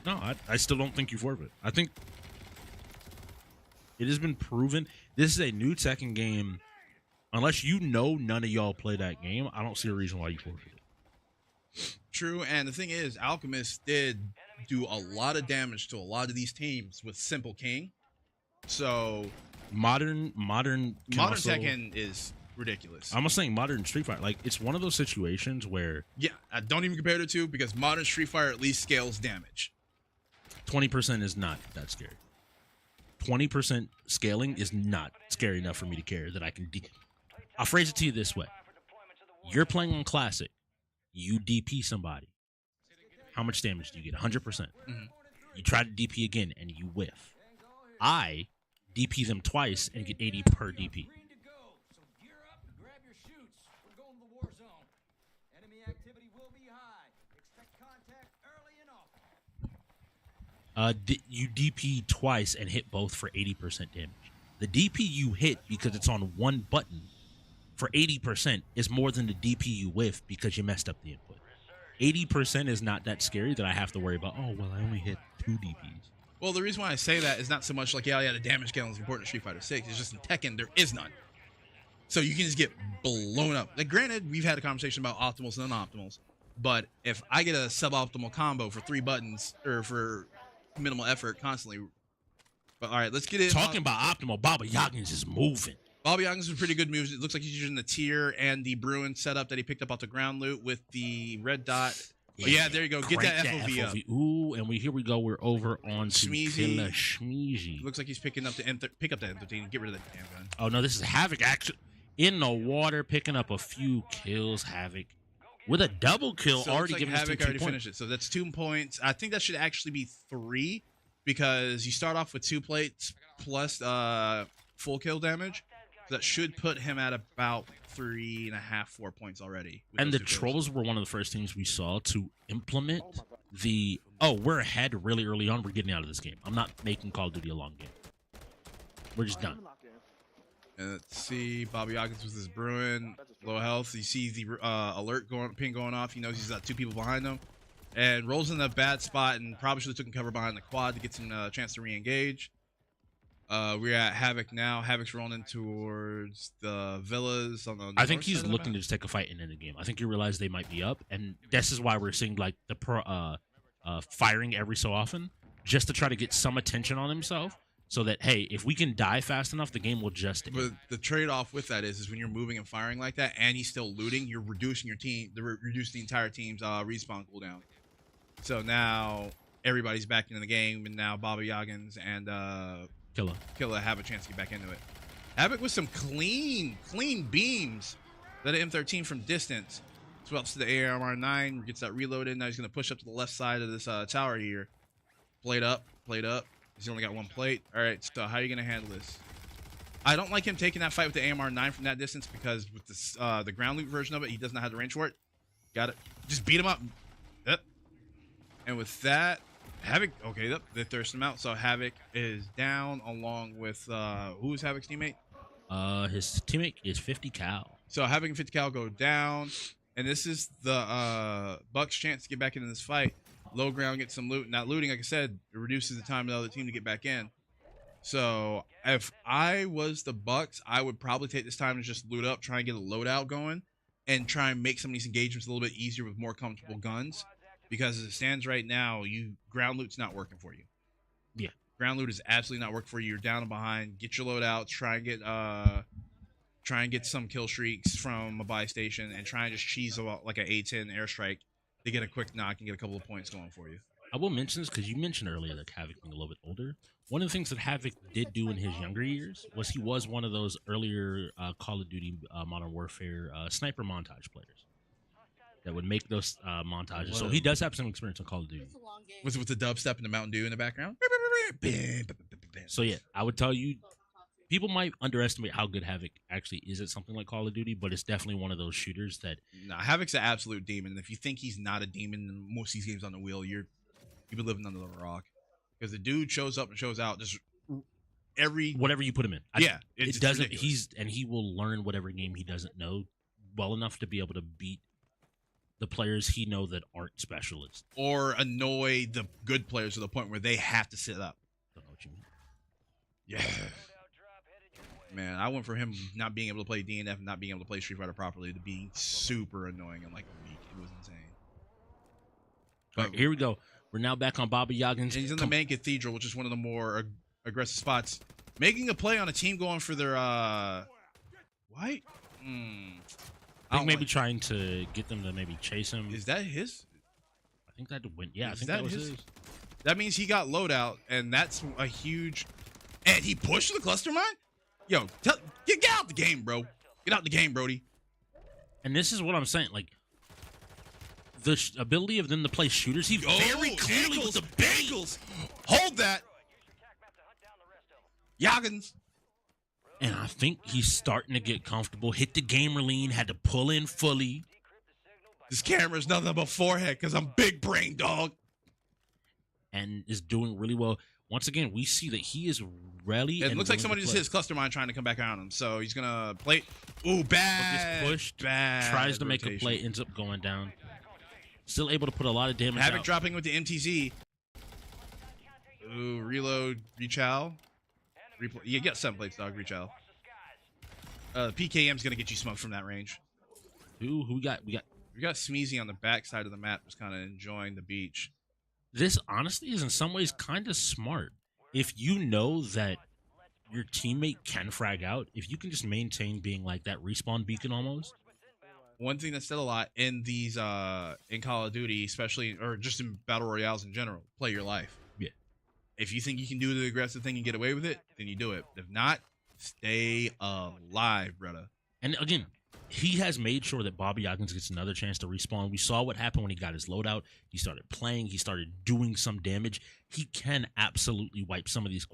No, I still don't think you forfeit. I think it has been proven. This is a new Tekken game. Unless you know none of y'all play that game, I don't see a reason why you forfeit it. True, and the thing is, Alchemist did do a lot of damage to a lot of these teams with Simple King. So modern Tekken is ridiculous. I'm not saying modern Street Fighter. Like, it's one of those situations where I don't even compare the two, because modern Street Fighter at least scales damage. 20% is not that scary. 20% scaling is not scary enough for me to care that I can. I'll phrase it to you this way: you're playing on Classic, you DP somebody. How much damage do you get? 100%. Mm-hmm. You try to DP again and you whiff. I DP them twice and get 80 per DP. You DP twice and hit both for 80% damage. The DP you hit because it's on one button for 80% is more than the DP you whiff because you messed up the input. 80% is not that scary that I have to worry about, oh, well, I only hit 2 DPs. Well, the reason why I say that is not so much like, the damage scale is important in Street Fighter 6. It's just in Tekken, there is none. So you can just get blown up. Like, granted, we've had a conversation about optimals and non-optimals, but if I get a suboptimal combo for 3 buttons, or for minimal effort constantly. But all right, let's get in. Talking about optimal, Baba Yagins is moving. Baba Yagins is pretty good moves. It looks like he's using the tier and the Bruin setup that he picked up off the ground loot with the red dot. Yeah, there you go. Get that FOV up. Ooh, and here we go. We're over on to Shmeezy. Killer Shmeezy. Looks like he's picking up the pick up that M13 and get rid of that damn gun. Oh no, this is Havoc actually in the water, picking up a few kills. Havoc with a double kill, So already like giving Havoc us 2 already points. finished it. So that's 2 points. I think that should actually be 3 because you start off with 2 plates plus full kill damage. So that should put him at about 3.5, 4 points already. And the Trolls were one of the first teams we saw to implement the, oh, we're ahead really early on. We're getting out of this game. I'm not making Call of Duty a long game. We're just done. And let's see, Bobby Hawkins with his Bruin, low health. You see the alert ping going off. He knows he's got 2 people behind him. And rolls in a bad spot and probably should have taken cover behind the quad to get some chance to re-engage. We're at Havoc now. Havoc's rolling in towards the villas on the I think north he's side of the looking to map. just take a fight in the game. I think he realized they might be up, and this is why we're seeing like the firing every so often, just to try to get some attention on himself, so that hey, if we can die fast enough, the game will just end. But the trade-off with that is when you're moving and firing like that, and he's still looting, you're reducing your team, reduce the entire team's respawn cooldown. So now everybody's back into the game, and now Bobby Yoggins and Killa have a chance to get back into it. Havoc with some clean beams that M13 from distance. Swells to the AR-9, gets that reloaded. Now he's going to push up to the left side of this tower here. Plate up. He's only got 1 plate. All right, so how are you going to handle this? I don't like him taking that fight with the AMR-9 from that distance because with this, the ground loot version of it, he does not have the range for it. Got it. Just beat him up. Yep. And with that, Havoc, okay, yep, they thirst him out. So Havoc is down along with, who is Havoc's teammate? His teammate is 50 cal. So Havoc and 50 cal go down. And this is the Bucks' chance to get back into this fight. Low ground, get some loot. Not looting, like I said, it reduces the time of the other team to get back in. So if I was the Bucks, I would probably take this time to just loot up, try and get a loadout going, and try and make some of these engagements a little bit easier with more comfortable guns. Because as it stands right now, ground loot's not working for you. Yeah. Ground loot is absolutely not working for you. You're down and behind. Get your loadouts. Try and get some kill streaks from a buy station, and try and just cheese like an A10 airstrike to get a quick knock and get a couple of points going for you. I will mention this because you mentioned earlier that Havoc being a little bit older. One of the things that Havoc did do in his younger years was he was one of those earlier Call of Duty Modern Warfare sniper montage players that would make those montages. So he does have some experience on Call of Duty. With the dubstep and the Mountain Dew in the background. So yeah, I would tell you, people might underestimate how good Havoc actually is at something like Call of Duty, but it's definitely one of those shooters that... Nah, Havoc's an absolute demon. And if you think he's not a demon in most of these games on the wheel, you've been living under the rock. Because the dude shows up and shows out just whatever you put him in. It's it doesn't. ridiculous. He will learn whatever game he doesn't know well enough to be able to beat the players he know that aren't specialists. Or annoy the good players to the point where they have to sit up. Don't know what you mean. Yeah. Man, I went for him not being able to play DNF and not being able to play Street Fighter properly to being super annoying in like a week. It was insane. All right, here we go. We're now back on Bobby Yoggins. And he's in the main cathedral, which is one of the more aggressive spots. Making a play on a team going for their white. I think maybe trying to get them to maybe chase him. Is that his? I think that went. Yeah, I Is think that that was his? his. That means he got loadout, and that's a huge. And he pushed the cluster mine. Yo, get out the game, bro. Get out the game, Brody. And this is what I'm saying. Like the ability of them to play shooters. He very clearly with the bagels. Hold that, Yoggins. And I think he's starting to get comfortable. Hit the gamer lean. Had to pull in fully. This camera's nothing but forehead because I'm big brain, dog. And is doing really well. Once again, we see that he is really. It looks like somebody just hit his cluster mine trying to come back around him. So he's gonna play. Ooh, bad. Gets pushed. Bad. Tries to rotation. make a play. Ends up going down. Still able to put a lot of damage. Havoc out. dropping with the MTZ. Ooh, reload. Reach out. You get 7 plates, dog. Reach out. PKM's gonna get you smoked from that range. Ooh, who we got? We got Smeezy on the back side of the map, just kind of enjoying the beach. This honestly is in some ways kind of smart. If you know that your teammate can frag out, if you can just maintain being like that respawn beacon almost. One thing that's said a lot in these in Call of Duty, especially or just in battle royales in general, play your life. Yeah. If you think you can do the aggressive thing and get away with it, then you do it. If not, stay alive, brother. And again, he has made sure that Bobby Yoggins gets another chance to respawn. We saw what happened when he got his loadout. He started playing. He started doing some damage. He can absolutely wipe some of these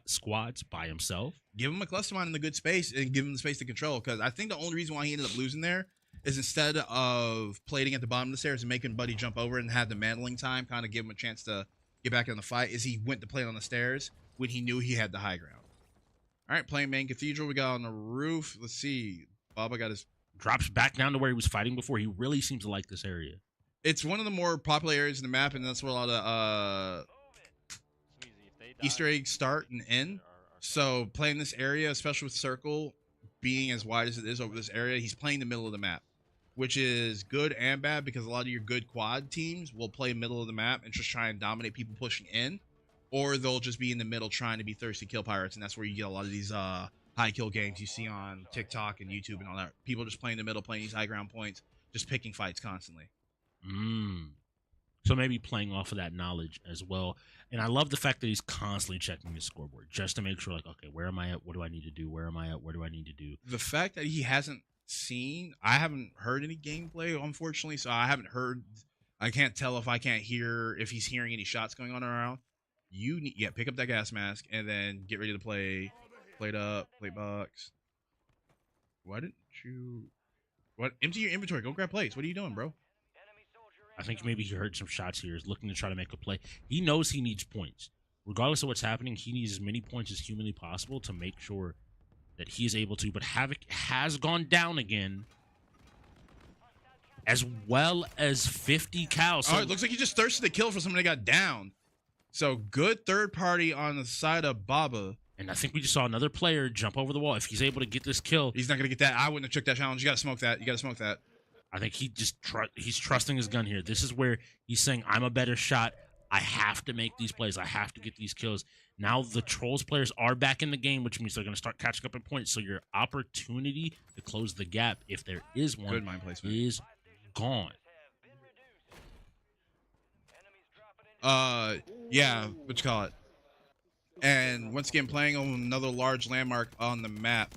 squads by himself. Give him a cluster mine in the good space and give him the space to control. Because I think the only reason why he ended up losing there is instead of plating at the bottom of the stairs and making Buddy jump over and have the mantling time, kind of give him a chance to get back in the fight, is he went to play on the stairs when he knew he had the high ground. All right, playing main cathedral. We got on the roof. Let's see. Baba got his... Drops back down to where he was fighting before. He really seems to like this area. It's one of the more popular areas in the map, and that's where a lot of Easter eggs start and end. So playing this area, especially with Circle being as wide as it is over this area, he's playing the middle of the map, which is good and bad because a lot of your good quad teams will play middle of the map and just try and dominate people pushing in, or they'll just be in the middle trying to be thirsty kill pirates, and that's where you get a lot of these high kill games you see on TikTok and YouTube and all that. People just playing the middle, playing these high ground points, just picking fights constantly. So maybe playing off of that knowledge as well. And I love the fact that he's constantly checking his scoreboard just to make sure, like, okay, where am I at? What do I need to do? Where am I at? What do I need to do? The fact that he hasn't seen, I haven't heard any gameplay, unfortunately, so I haven't heard, I can't tell if I can't hear, if he's hearing any shots going on around. You need, yeah, pick up that gas mask and then get ready to play. Plate up, plate box. Why didn't you... What? Empty your inventory. Go grab plates. What are you doing, bro? I think maybe he heard some shots here. He's looking to try to make a play. He knows he needs points. Regardless of what's happening, he needs as many points as humanly possible to make sure that he is able to. But Havoc has gone down again, as well as 50 cal. So oh, it looks like he just thirsted to kill for somebody that got down. So good third party on the side of Baba. And I think we just saw another player jump over the wall. If he's able to get this kill, he's not gonna get that. I wouldn't have took that challenge. You gotta smoke that. You gotta smoke that. I think he just he's trusting his gun here. This is where he's saying, I'm a better shot. I have to make these plays. I have to get these kills. Now the Trollz players are back in the game, which means they're going to start catching up in points. So your opportunity to close the gap, if there is one, good mind placement, is gone. Yeah, what you call it? And once again, playing on another large landmark on the map.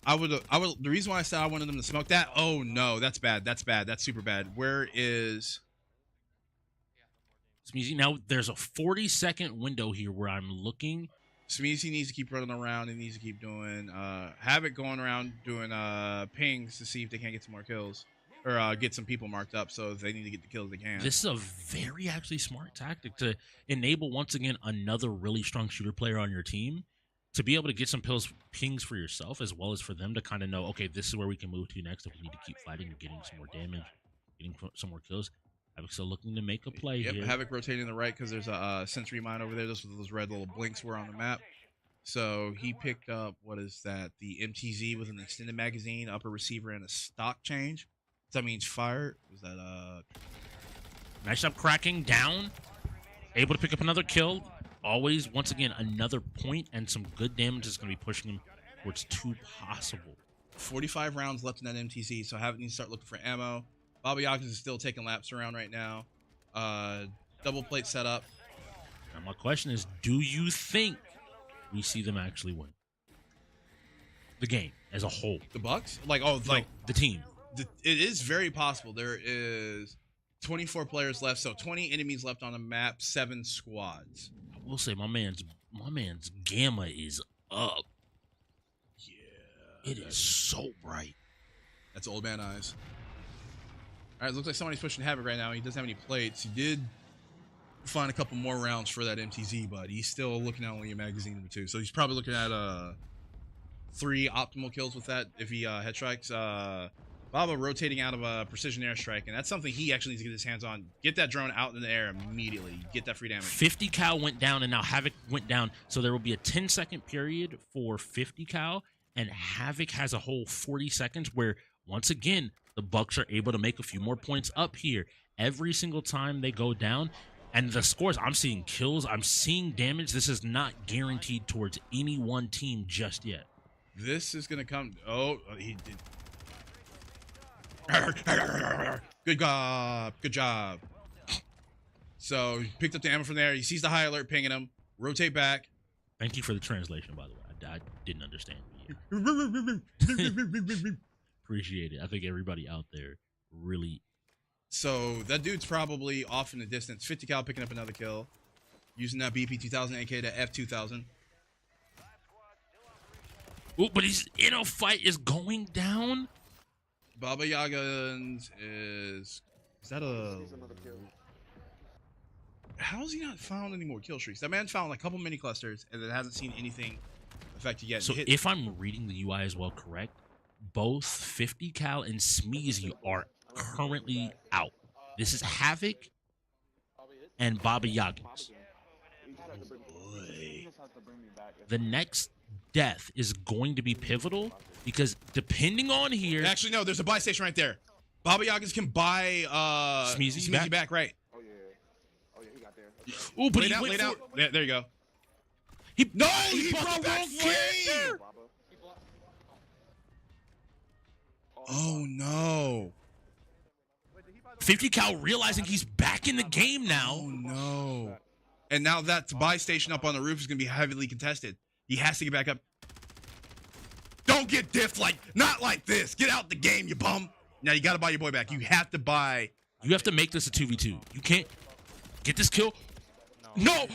The reason why I said I wanted them to smoke that, oh no, that's bad. That's bad. That's super bad. Where is... Smeezy, now there's a 40-second window here where I'm looking. Smeezy needs to keep running around. He needs to keep doing, Havoc going around doing pings to see if they can't get some more kills. Or get some people marked up, so if they need to get the kills, they can. This is a very actually smart tactic to enable, once again, another really strong shooter player on your team to be able to get some pings for yourself, as well as for them to kind of know, okay, this is where we can move to next if we need to keep fighting and getting some more damage, getting some more kills. Havoc's still looking to make a play here. Havoc rotating to the right because there's a sentry mine over there. Those red little blinks were on the map. So he picked up, what is that? The MTZ with an extended magazine, upper receiver, and a stock change. So that means fire. Was that nice up cracking down. Able to pick up another kill. Always, once again, another point and some good damage is going to be pushing him towards 2 possible. 45 rounds left in that MTZ, so Havoc needs to start looking for ammo. Bobby Yoggins is still taking laps around right now. Double plate setup. Now my question is, do you think we see them actually win the game as a whole? The Bucks? Like, oh, like the team. It is very possible. There is 24 players left, so 20 enemies left on the map, 7 squads. I will say my man's gamma is up. Yeah. It is so bright. That's old man eyes. All right, it looks like somebody's pushing Havoc right now. He doesn't have any plates. He did find a couple more rounds for that MTZ, but he's still looking at only a magazine or 2. So he's probably looking at 3 optimal kills with that if he head strikes. Baba rotating out of a precision airstrike, and that's something he actually needs to get his hands on. Get that drone out in the air immediately. Get that free damage. 50 cal went down, and now Havoc went down. So there will be a 10-second period for 50 cal, and Havoc has a whole 40 seconds where, once again, the Bucks are able to make a few more points up here. Every single time they go down, and the scores, I'm seeing kills, I'm seeing damage. This is not guaranteed towards any one team just yet. This is going to come... Oh, he did... Good job. Good job. So he picked up the ammo from there. He sees the high alert pinging him. Rotate back. Thank you for the translation, by the way. I didn't understand. appreciate it. I think everybody out there really. So that dude's probably off in the distance. 50 cal picking up another kill. Using that BP 2000 AK to F2000. Oh, but he's in a fight. Is going down. Baba Yagans is that a... How has he not found any more kill streaks? That man found like a couple mini clusters and then hasn't seen anything affected yet. So if I'm reading the UI as well correct, both 50 cal and Smeezy are currently out. This is Havoc and Baba Yagans. Boy. The next death is going to be pivotal because depending on here... Actually, no, there's a buy station right there. Baba Yagans can buy Smeezy back, right? Ooh, but Laid he out, went laid for... out. There you go. He brought brought back wrong flame! character! Oh no. 50 cal realizing he's back in the game now. Oh no. And now that buy station up on the roof is going to be heavily contested. He has to get back up. Don't get diffed not like this. Get out the game, you bum. Now you got to buy your boy back. You have to buy. You have to make this a 2v2. You can't get this kill. No.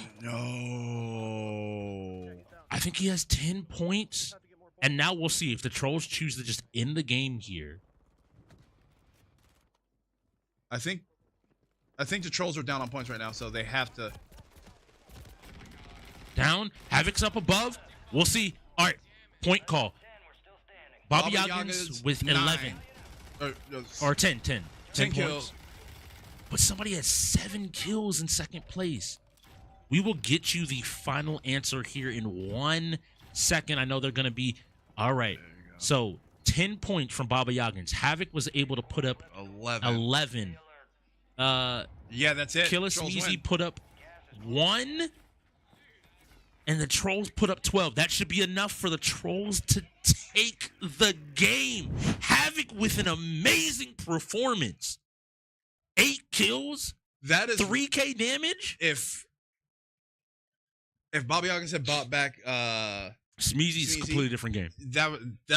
I think he has 10 points. And now we'll see if the Trolls choose to just end the game here. I think the Trolls are down on points right now, so they have to. Down. Havoc's up above. We'll see. All right. Point call. Baba Baba Yagans Yaga's with 9. 11. No, Or 10. 10 kills. points. But somebody has 7 kills in second place. We will get you the final answer here in 1 second. I know they're going to be... All right. So, 10 points from Baba Yagans. Havoc was able to put up 11. Yeah, that's it. Killer Trolls Smeezy win. put up 1. And the Trolls put up 12. That should be enough for the Trolls to take the game. Havoc with an amazing performance. 8 kills. That is 3K damage. If Bobby Yagans had bought back Smeezy's a completely different game. that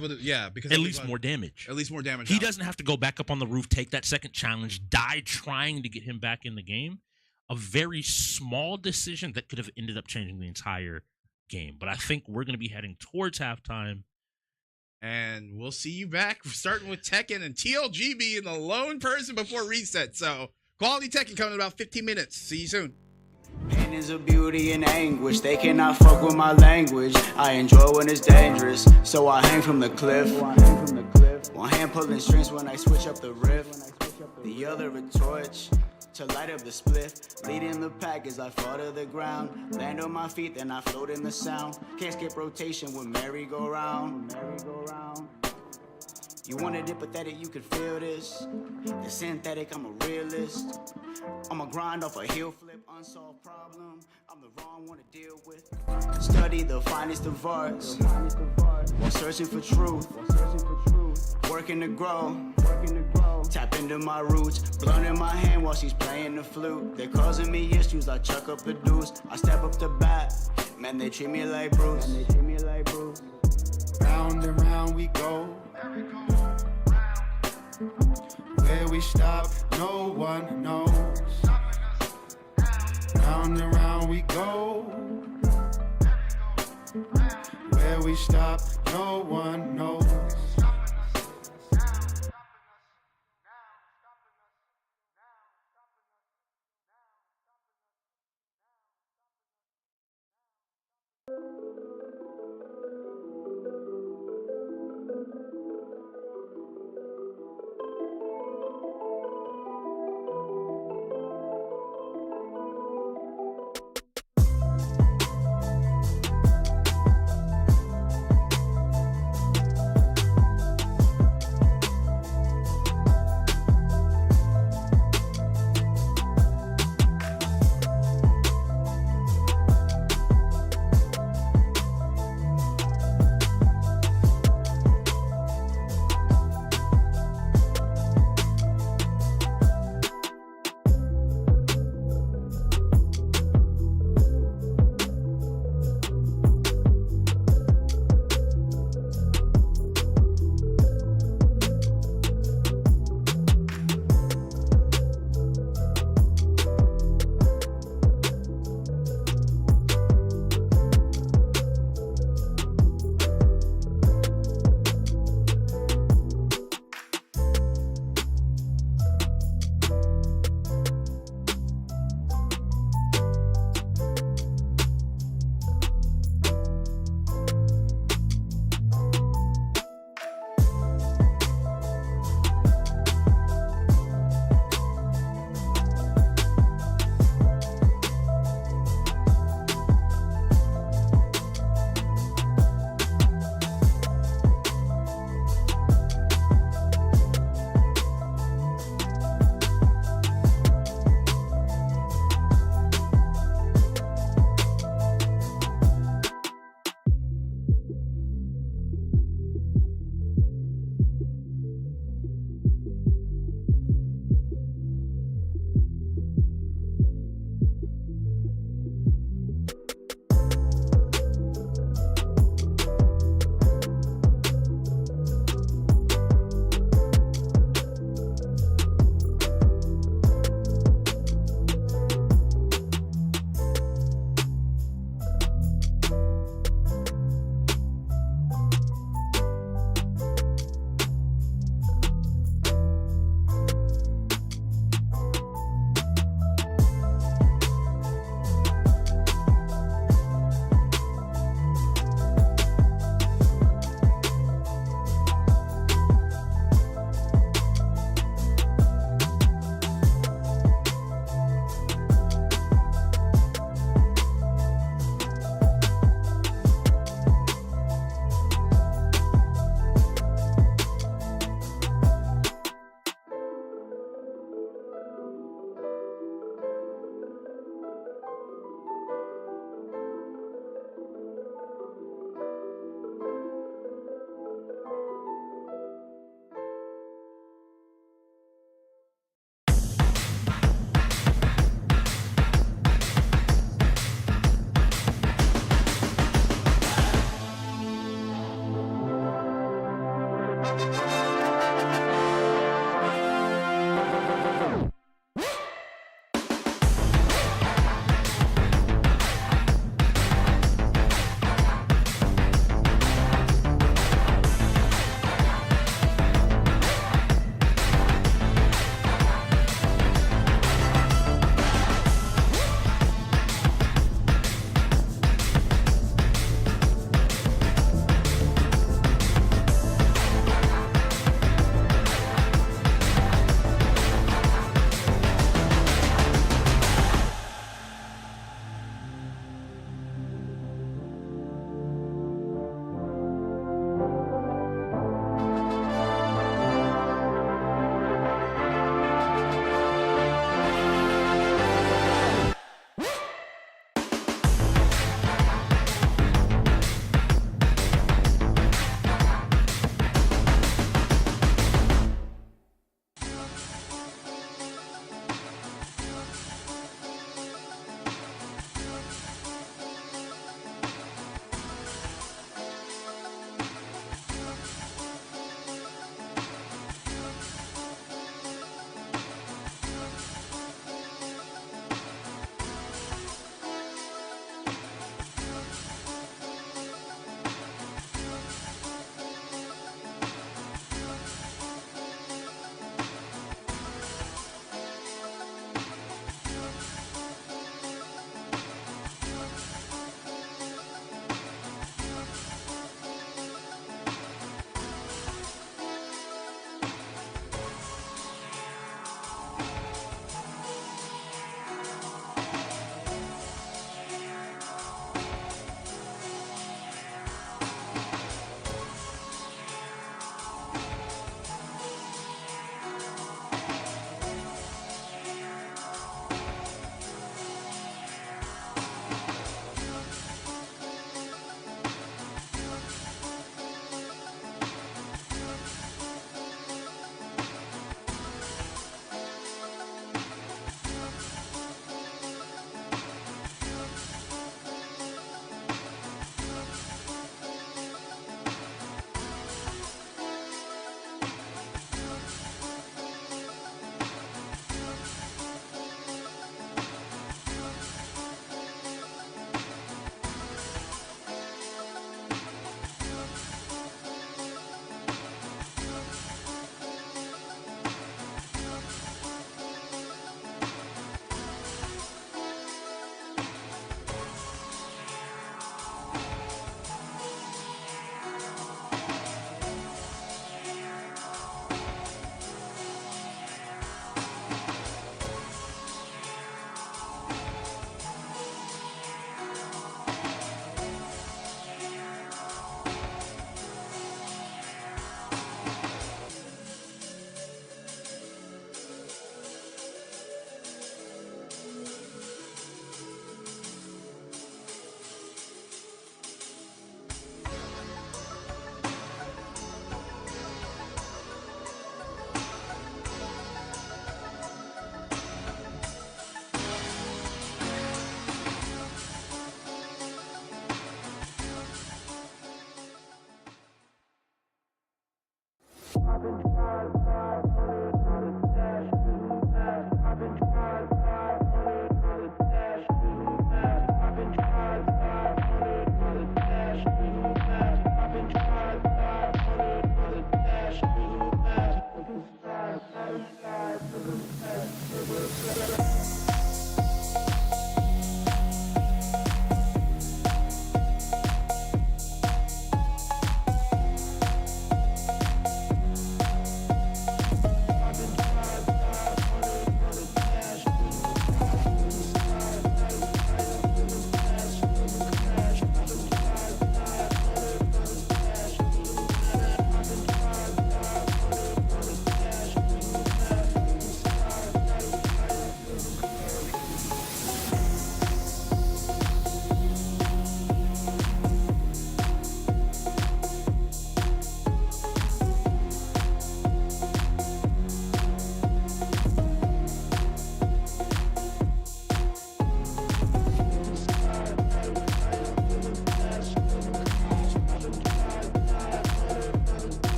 would because At least more damage. At least more damage. He out. doesn't have to go back up on the roof, take that second challenge, die trying to get him back in the game. A very small decision that could have ended up changing the entire game. But I think we're going to be heading towards halftime. And we'll see you back starting with Tekken and TLG being the lone person before reset. So quality Tekken coming in about 15 minutes. See you soon. Pain is a beauty and anguish. They cannot fuck with my language. I enjoy when it's dangerous, so I hang from the cliff. One hand pulling strings when I switch up the riff. The other a torch to light up the spliff. Leading the pack as I fall to the ground. Land on my feet, then I float in the sound. Can't skip rotation with merry-go-round. You wanted it pathetic, you could feel this. The synthetic, I'm a realist. I'm a grind off a heel flip, unsolved problem. I'm the wrong one to deal with. Study the finest of arts while searching for truth. Working to grow. Tap into my roots. Blunt in my hand while she's playing the flute. They're causing me issues, I chuck up the deuce. I step up to bat. Man, they treat me like Bruce. Round and round we go. Where we stop, no one knows. Round and round we go. Where we stop, no one knows.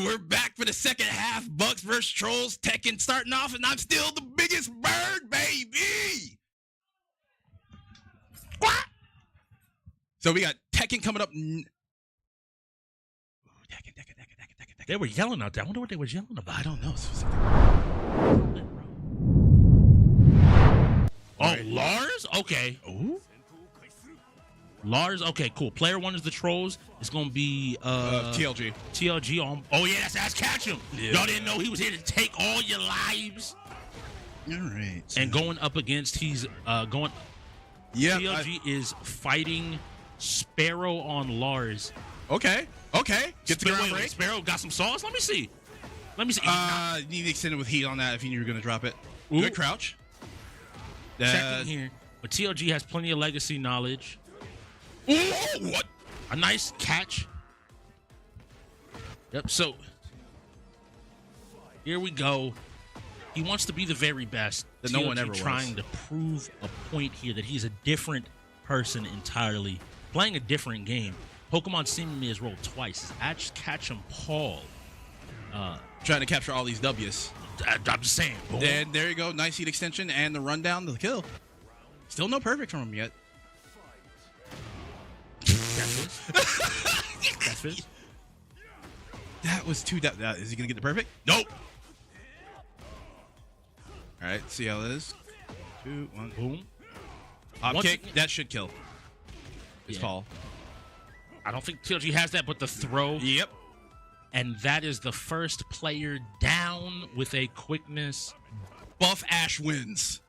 And we're back for the second half. Bucks versus Trolls. Tekken starting off, and I'm still the biggest bird, baby. What? So we got Tekken coming up. Tekken. They were yelling out there. I wonder what they was yelling about. I don't know. Oh, Lars? Okay. Ooh. Lars, okay, cool. Player 1 is the Trolls. It's gonna be TLG. TLG on. Oh yeah, that's Catch him. Yeah. Y'all didn't know he was here to take all your lives. All right. And going up against, he's going. Yeah. TLG is fighting Sparrow on Lars. Okay. Get the ground break. Sparrow got some sauce. Let me see. You need to extend it with heat on that if you knew you were gonna drop it. Ooh. Good crouch. Checking here, but TLG has plenty of legacy knowledge. Ooh, what? A nice catch. Yep. So here we go. He wants to be the very best. That no one ever was. Trying to prove a point here that he's a different person entirely, playing a different game. Pokemon seemingly has rolled twice. It's Catch him, Paul. Trying to capture all these W's. I'm just saying. And there you go. Nice heat extension and the rundown to the kill. Still no perfect from him yet. That's Fizz. That was too. Is he gonna get the perfect? Nope. All right. See how it is. 2, 1. Boom. Hop Once kick. again- That should kill. His Yeah. call. I don't think TLG has that, but the throw. Yep. And that is the first player down with a quickness. Buff Ash wins.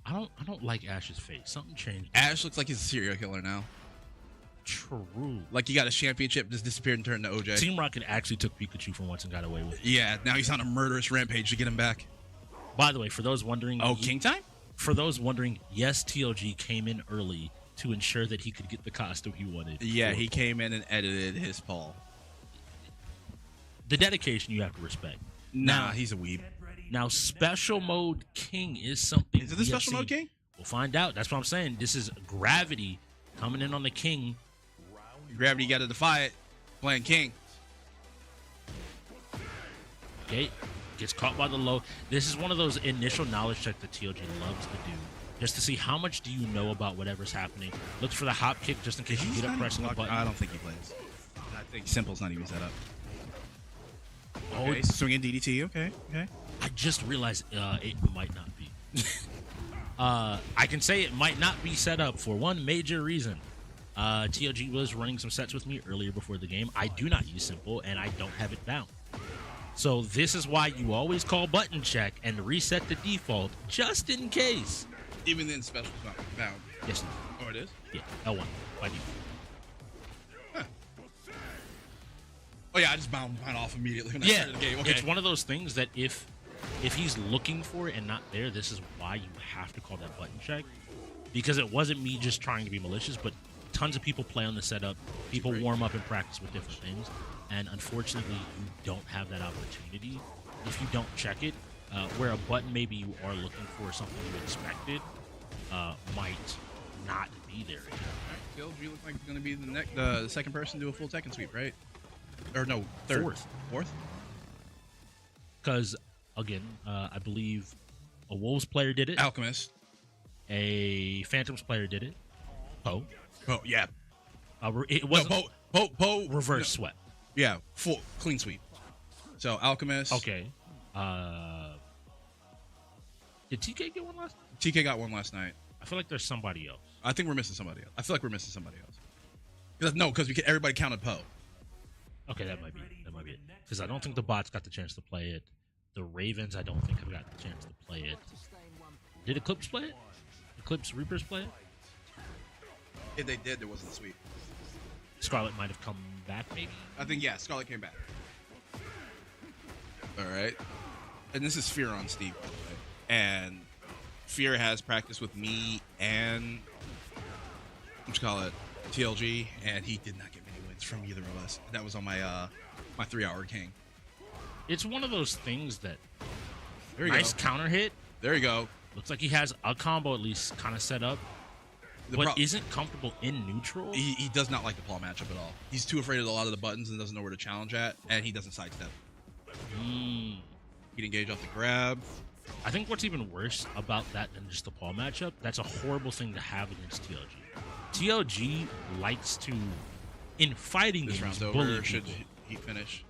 I don't like Ash's face. Something changed. Ash looks like he's a serial killer now. True. Like he got a championship, just disappeared and turned to OJ. Team Rocket actually took Pikachu for once and got away with it. Yeah, now he's on a murderous rampage to get him back. By the way, for those wondering, Oh, King time? For those wondering, yes, TLG came in early to ensure that he could get the costume he wanted. Yeah, he came in and edited his Paul. The dedication you have to respect. Nah, he's a weeb. Now, Special Mode King is something. Is it the we have Special Mode seen. King? We'll find out. That's what I'm saying. This is Gravity coming in on the King. Gravity got to defy it. Playing King. Okay, gets caught by the low. This is one of those initial knowledge checks that TLG loves to do, just to see how much do you know about whatever's happening. Looks for the hop kick just in case you He's get up not pressing the even button. I don't think he plays. I think Simple's not even set up. Oh, Okay, swinging DDT. Okay. I just realized it might not be. I can say it might not be set up for one major reason. TLG was running some sets with me earlier before the game. I do not use Simple, and I don't have it bound. So this is why you always call button check and reset the default, just in case. Even then, Special's not bound. Yes. Oh, it is? Yeah, L1 by default. Oh, yeah, I just bound mine off immediately when I Yeah, started the game. Okay. it's one of those things that if he's looking for it and not there, this is why you have to call that button check. Because it wasn't me just trying to be malicious, but tons of people play on the setup. People warm up and practice with different things. And unfortunately, you don't have that opportunity if you don't check it. Where a button maybe you are looking for something you expected might not be there. Gilge, you look like you're going to be the second person to do a full Tekken sweep, right? Or no, third. Fourth? Because, again, I believe a Wolves player did it. Alchemist. A Phantoms player did it. Poe. Oh, yeah. It wasn't Poe. reverse sweat. Yeah, full clean sweep. So Alchemist. Okay. Did TK get one last night? TK got one last night. I feel like there's somebody else. I think we're missing somebody else. I feel like we're missing somebody else. Because everybody counted Poe. Okay, that might be it. Because I don't think the bots got the chance to play it. The Ravens, I don't think have got the chance to play it. Did Eclipse play it? Eclipse Reapers play it? If they did, there wasn't a sweep. Scarlet might have come back, maybe. I think, yeah, Scarlet came back. All right. And this is Fear on Steve, by the way. And Fear has practiced with me and, TLG, and he did not get many wins from either of us. That was on my my 3-hour king. It's one of those things that There you nice go. counter hit. There you go. Looks like he has a combo at least kind of set up. but isn't comfortable in neutral. He does not like the paw matchup at all. He's too afraid of a lot of the buttons and doesn't know where to challenge at, and he doesn't sidestep. He'd engage off the grab. I think what's even worse about that than just the paw matchup, that's a horrible thing to have against TLG. TLG likes to, in fighting This games, round's bully over. Should people. he finish?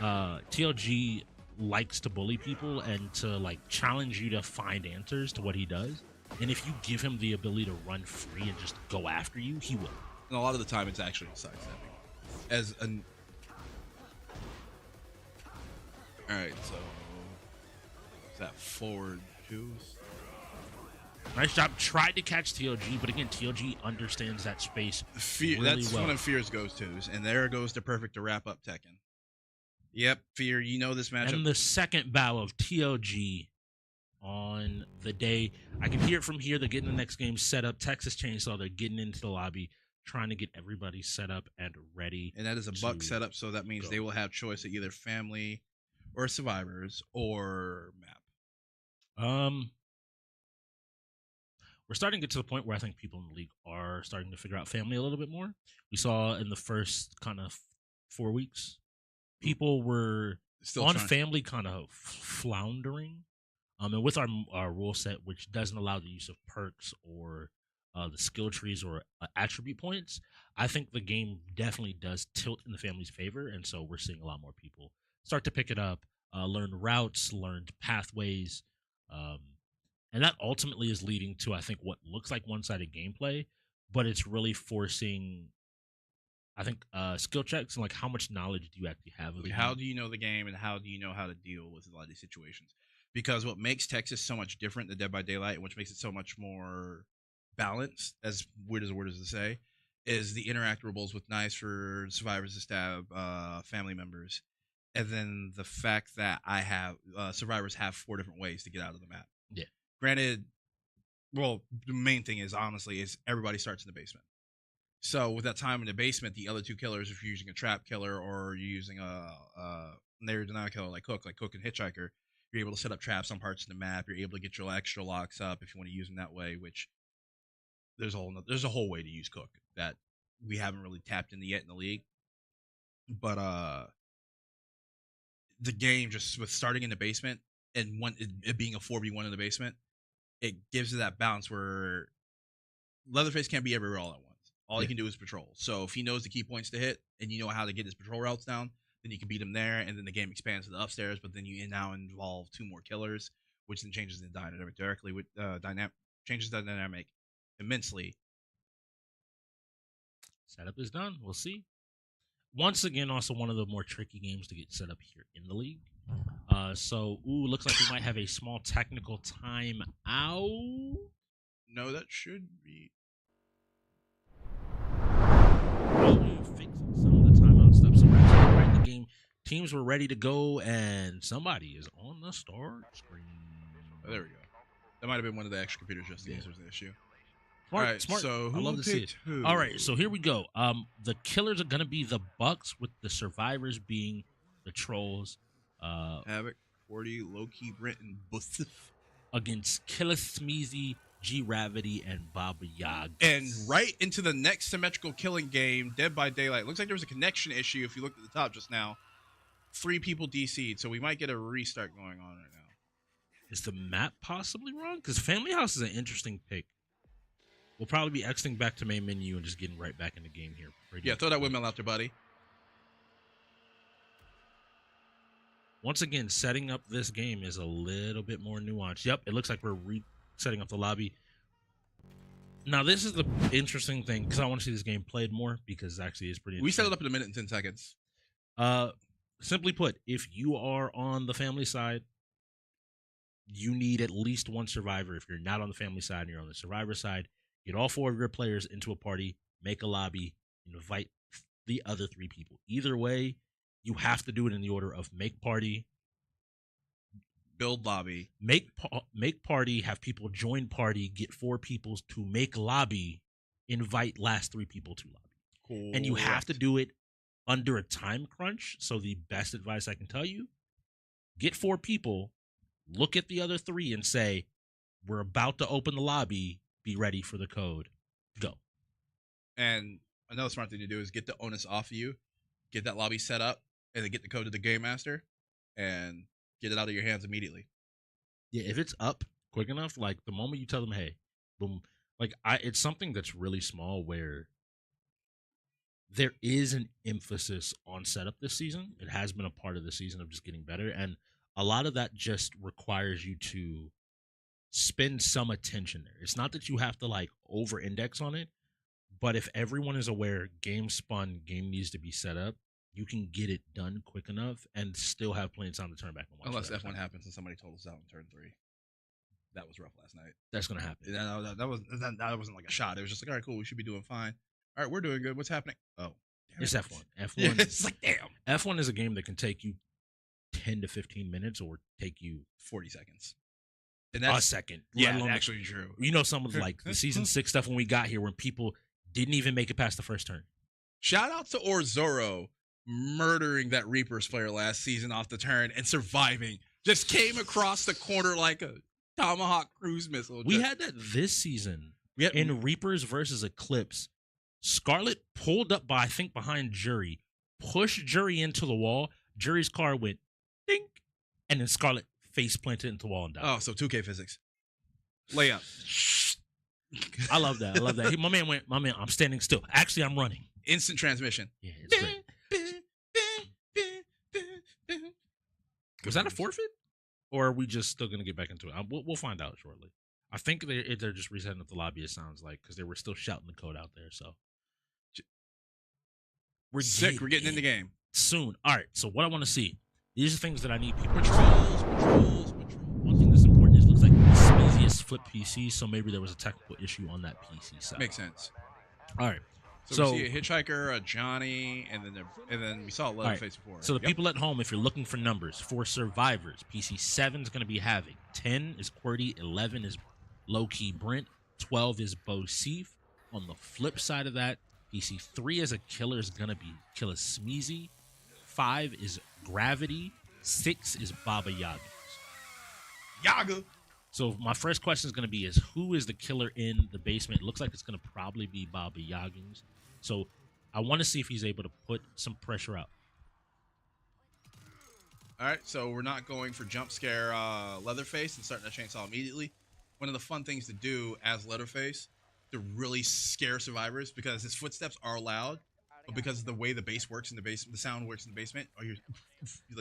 TLG likes to bully people and to like challenge you to find answers to what he does. And if you give him the ability to run free and just go after you, he will. And a lot of the time, it's actually sidestepping. As an all right, so is that forward two? Nice job. Tried to catch TLG, but again, TLG understands that space Fear, really that's well. one of Fear's go-tos, and there goes the perfect to wrap up Tekken. Yep, Fear, you know this matchup. And the second bow of TLG on the day. I can hear it from here. They're getting the next game set up. Texas Chainsaw, they're getting into the lobby, trying to get everybody set up and ready. And that is a buck to setup, so that means go. they will have choice of either family or survivors or map. We're starting to get to the point where I think people in the league are starting to figure out family a little bit more. We saw in the first kind of 4 weeks, people were Still on trying. family kind of floundering. And with our rule set, which doesn't allow the use of perks or the skill trees or attribute points, I think the game definitely does tilt in the family's favor. And so we're seeing a lot more people start to pick it up, learn routes, learn pathways. And that ultimately is leading to, I think, what looks like one-sided gameplay, but it's really forcing, I think, skill checks and like how much knowledge do you actually have of the How game. do you know the game, and how do you know how to deal with a lot of these situations? Because what makes Texas so much different than Dead by Daylight, and which makes it so much more balanced, as weird as a word is to say, is the interactables with knives for survivors to stab family members, and then the fact that I have survivors have 4 different ways to get out of the map. Yeah. Granted, well, the main thing is honestly is everybody starts in the basement. So with that time in the basement, the other 2 killers, if you're using a trap killer or you're using a narrow denial killer like Cook and Hitchhiker, you're able to set up traps on parts of the map. You're able to get your extra locks up if you want to use them that way. Which there's a whole way to use Cook that we haven't really tapped into yet in the league. But the game just with starting in the basement and it being a 4v1 in the basement, it gives it that balance where Leatherface can't be everywhere all at once. All he can do is patrol. So if he knows the key points to hit and you know how to get his patrol routes down, then you can beat him there, and then the game expands to the upstairs. But then you now involve 2 more killers, which then changes the dynamic directly with changes the dynamic immensely. Setup is done. We'll see. Once again, also one of the more tricky games to get set up here in the league. Looks like we might have a small technical time out. No, that should be. Probably fixing some of the timeout stuff. So we're actually right in the game. Teams were ready to go, and somebody is on the start screen. Oh, there we go. That might have been one of the extra computers just in case there's an issue. Smart, All right, smart. so I who love to see it. picked who? All right, so here we go. The killers are gonna be the Bucks, with the survivors being the Trolls. Havoc, 40, Low-Key, Brent, and Busif. Against Killer Smeezy, G Ravity, and Baba Yaga. And right into the next symmetrical killing game, Dead by Daylight. Looks like there was a connection issue if you looked at the top just now. 3 people DC'd, so we might get a restart going on right now. Is the map possibly wrong? Because Family House is an interesting pick. We'll probably be exiting back to main menu and just getting right back in the game here. Yeah, throw that windmill out there, buddy. Once again, setting up this game is a little bit more nuanced. Yep, it looks like we're setting up the lobby. Now, this is the interesting thing, because I want to see this game played more, because it actually is pretty interesting. We set it up in 1 minute and 10 seconds. Simply put, if you are on the family side, you need at least 1 survivor. If you're not on the family side and you're on the survivor side, get all 4 of your players into a party, make a lobby, invite the other 3 people. Either way, you have to do it in the order of make party, build lobby, make party, have people join party, get 4 people to make lobby, invite last 3 people to lobby. Cool. And you have to do it under a time crunch. So the best advice I can tell you, get 4 people, look at the other 3 and say, we're about to open the lobby. Be ready for the code. Go. And another smart thing to do is get the onus off of you, get that lobby set up, and then get the code to the game master, and get it out of your hands immediately. Yeah, if it's up quick enough, like the moment you tell them, hey, boom, like it's something that's really small where there is an emphasis on setup this season. It has been a part of the season of just getting better. And a lot of that just requires you to spend some attention there. It's not that you have to like over index on it, but if everyone is aware game spun, game needs to be set up, you can get it done quick enough and still have plenty of time to turn back and watch. Unless F1 happens and somebody told us out in turn 3. That was rough last night. That's going to happen. That wasn't like a shot. It was just like, all right, cool. We should be doing fine. All right, we're doing good. What's happening? Oh, damn It's it. F1. F1. Yeah, it's like, damn. F1 is a game that can take you 10 to 15 minutes or take you 40 seconds. And a second. let Yeah, alone- actually true. You know, some of like the season 6 stuff when we got here when people didn't even make it past the first turn. Shout out to Orzoro murdering that Reapers player last season off the turn and surviving. Just came across the corner like a Tomahawk cruise missile. We had that this season Yep. in Reapers versus Eclipse. Scarlet pulled up by, I think, behind Jury, pushed Jury into the wall. Jury's car went dink, and then Scarlet face planted into the wall and died. Oh, so 2K physics. Layup. I love that. I love that. My man, I'm standing still. Actually, I'm running. Instant transmission. Yeah, it's great. Was that a forfeit? Or are we just still going to get back into it? We'll find out shortly. I think they're just resetting up the lobby, it sounds like, because they were still shouting the code out there. So We're sick. We're getting in the game. soon. All right, so what I want to see. These are things that I need people. Patrols. One thing that's important is it looks like Smeezy has flipped PC, so maybe there was a technical issue on that PC side. Makes sense. All right. So we see a Hitchhiker, a Johnny, and then we saw a Leatherface before. So the people at home, if you're looking for numbers, for survivors, PC 7 is going to be Havoc. 10 is QWERTY. 11 is Low-Key Brent. 12 is Bo Seif. On the flip side of that, PC 3 as a killer is going to be Killer Smeezy. 5 is Gravity. 6 is Baba Yaga. Yaga. So my first question is going to be is who is the killer in the basement? It looks like it's going to probably be Baba Yaga. So I want to see if he's able to put some pressure out. All right, so we're not going for jump scare Leatherface and starting to chainsaw immediately. One of the fun things to do as Leatherface to really scare survivors because his footsteps are loud, but because of the way the bass works in the basement, the sound works in the basement, or you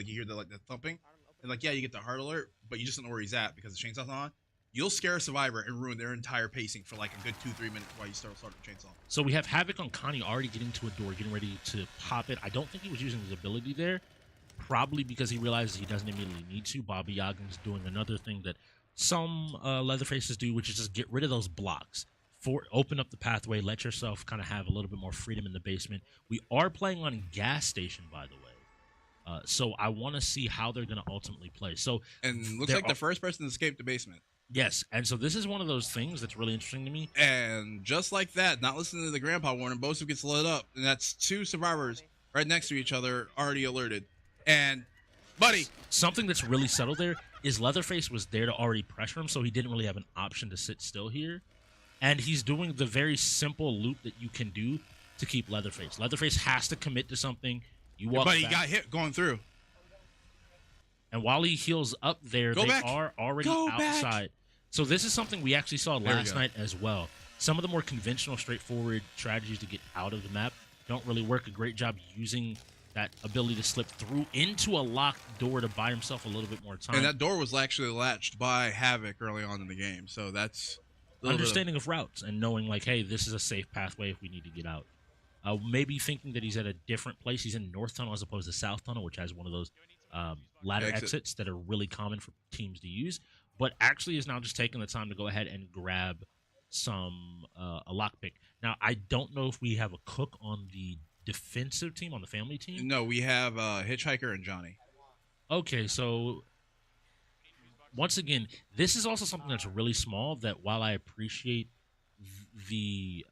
hear the thumping, and like you get the heart alert, but you just don't know where he's at because the chainsaw's on. You'll scare a survivor and ruin their entire pacing for like a good 2-3 minutes while you start the chainsaw. So we have Havoc on Connie already getting to a door, getting ready to pop it. I don't think he was using his ability there, probably because he realizes he doesn't immediately need to. Bobby Yaggin's doing another thing that some Leatherfaces do, which is just get rid of those blocks. Open up the pathway, let yourself kind of have a little bit more freedom in the basement. We are playing on Gas Station, by the way. So I want to see how they're going to ultimately play. So and looks like the first person to escape the basement. Yes, and so this is one of those things that's really interesting to me. And just like that, not listening to the grandpa warning, Bosif gets lit up, and that's 2 survivors right next to each other, already alerted. And, buddy, something that's really subtle there is Leatherface was there to already pressure him, so he didn't really have an option to sit still here. And he's doing the very simple loop that you can do to keep Leatherface. Leatherface has to commit to something. You walk but he back. got hit going through. And while he heals up there, are already outside. So this is something we actually saw last night as well. Some of the more conventional, straightforward strategies to get out of the map don't really work. A great job using that ability to slip through into a locked door to buy himself a little bit more time. And that door was actually latched by Havoc early on in the game. So that's understanding of routes and knowing like, hey, this is a safe pathway if we need to get out. Maybe thinking that he's at a different place. He's in North Tunnel as opposed to South Tunnel, which has one of those ladder exits that are really common for teams to use. But actually is now just taking the time to go ahead and grab a lockpick. Now, I don't know if we have a cook on the defensive team, on the family team. No, we have Hitchhiker and Johnny. Okay, so once again, this is also something that's really small that while I appreciate the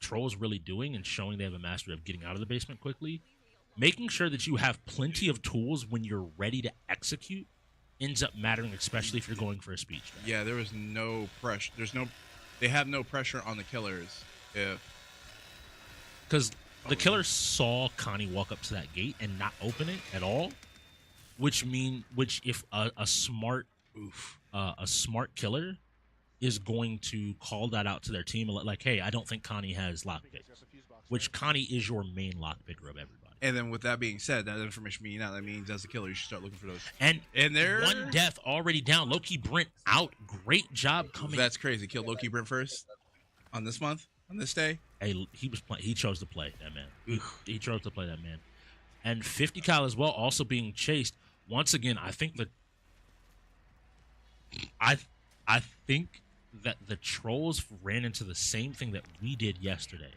Trollz really doing and showing they have a mastery of getting out of the basement quickly, making sure that you have plenty of tools when you're ready to execute ends up mattering, especially if you're going for a speed strike. Yeah, there was no pressure. There's no they have no pressure on the killers if Because the killer saw Connie walk up to that gate and not open it at all, which if a smart killer is going to call that out to their team and like, hey, I don't think Connie has lockpick, which Connie is your main lockpicker of everybody. And then with that being said, that information being out, that means as a killer, you should start looking for those. And there, one death already down. Loki Brent out. Great job coming. That's crazy. Killed Loki Brent first on this month, on this day. Hey, he chose to play that man. He chose to play that man. And 50 cal as well, also being chased. Once again, I think that the Trollz ran into the same thing that we did yesterday.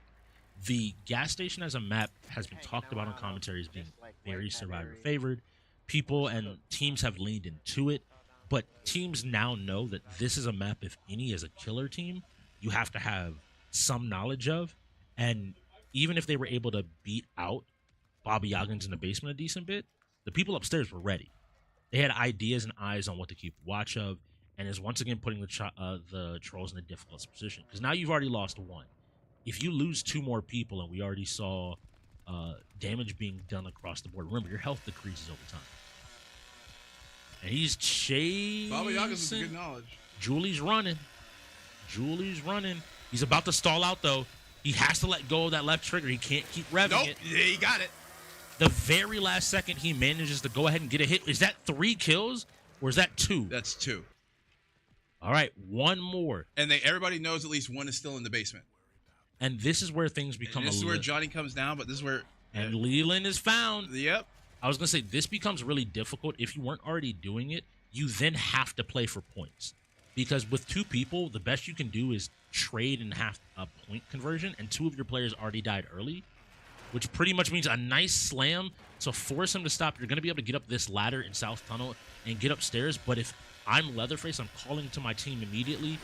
The gas station as a map has been talked about on commentary as being very survivor favored. People and teams have leaned into it, but teams now know that this is a map, if any, as a killer team, you have to have some knowledge of. And even if they were able to beat out Bobby Yoggins in the basement a decent bit, the people upstairs were ready. They had ideas and eyes on what to keep watch of, and is once again putting the Trollz in a difficult position. Because now you've already lost one. If you lose two more people, and we already saw damage being done across the board, remember, your health decreases over time. And he's chasing. Bobby Yoggins is good knowledge. Julie's running. He's about to stall out, though. He has to let go of that left trigger. He can't keep revving it. Yeah, he got it. The very last second, he manages to go ahead and get a hit. Is that 3 kills, or is that 2? That's 2. All right, one more. And everybody knows at least one is still in the basement. And this is where things become this is where Johnny comes down, but this is where... And Leland is found. Yep. I was going to say, this becomes really difficult. If you weren't already doing it, you then have to play for points. Because with 2 people, the best you can do is trade and have a point conversion, and 2 of your players already died early, which pretty much means a nice slam to force him to stop. You're going to be able to get up this ladder in South Tunnel and get upstairs, but if I'm Leatherface, I'm calling to my team immediately.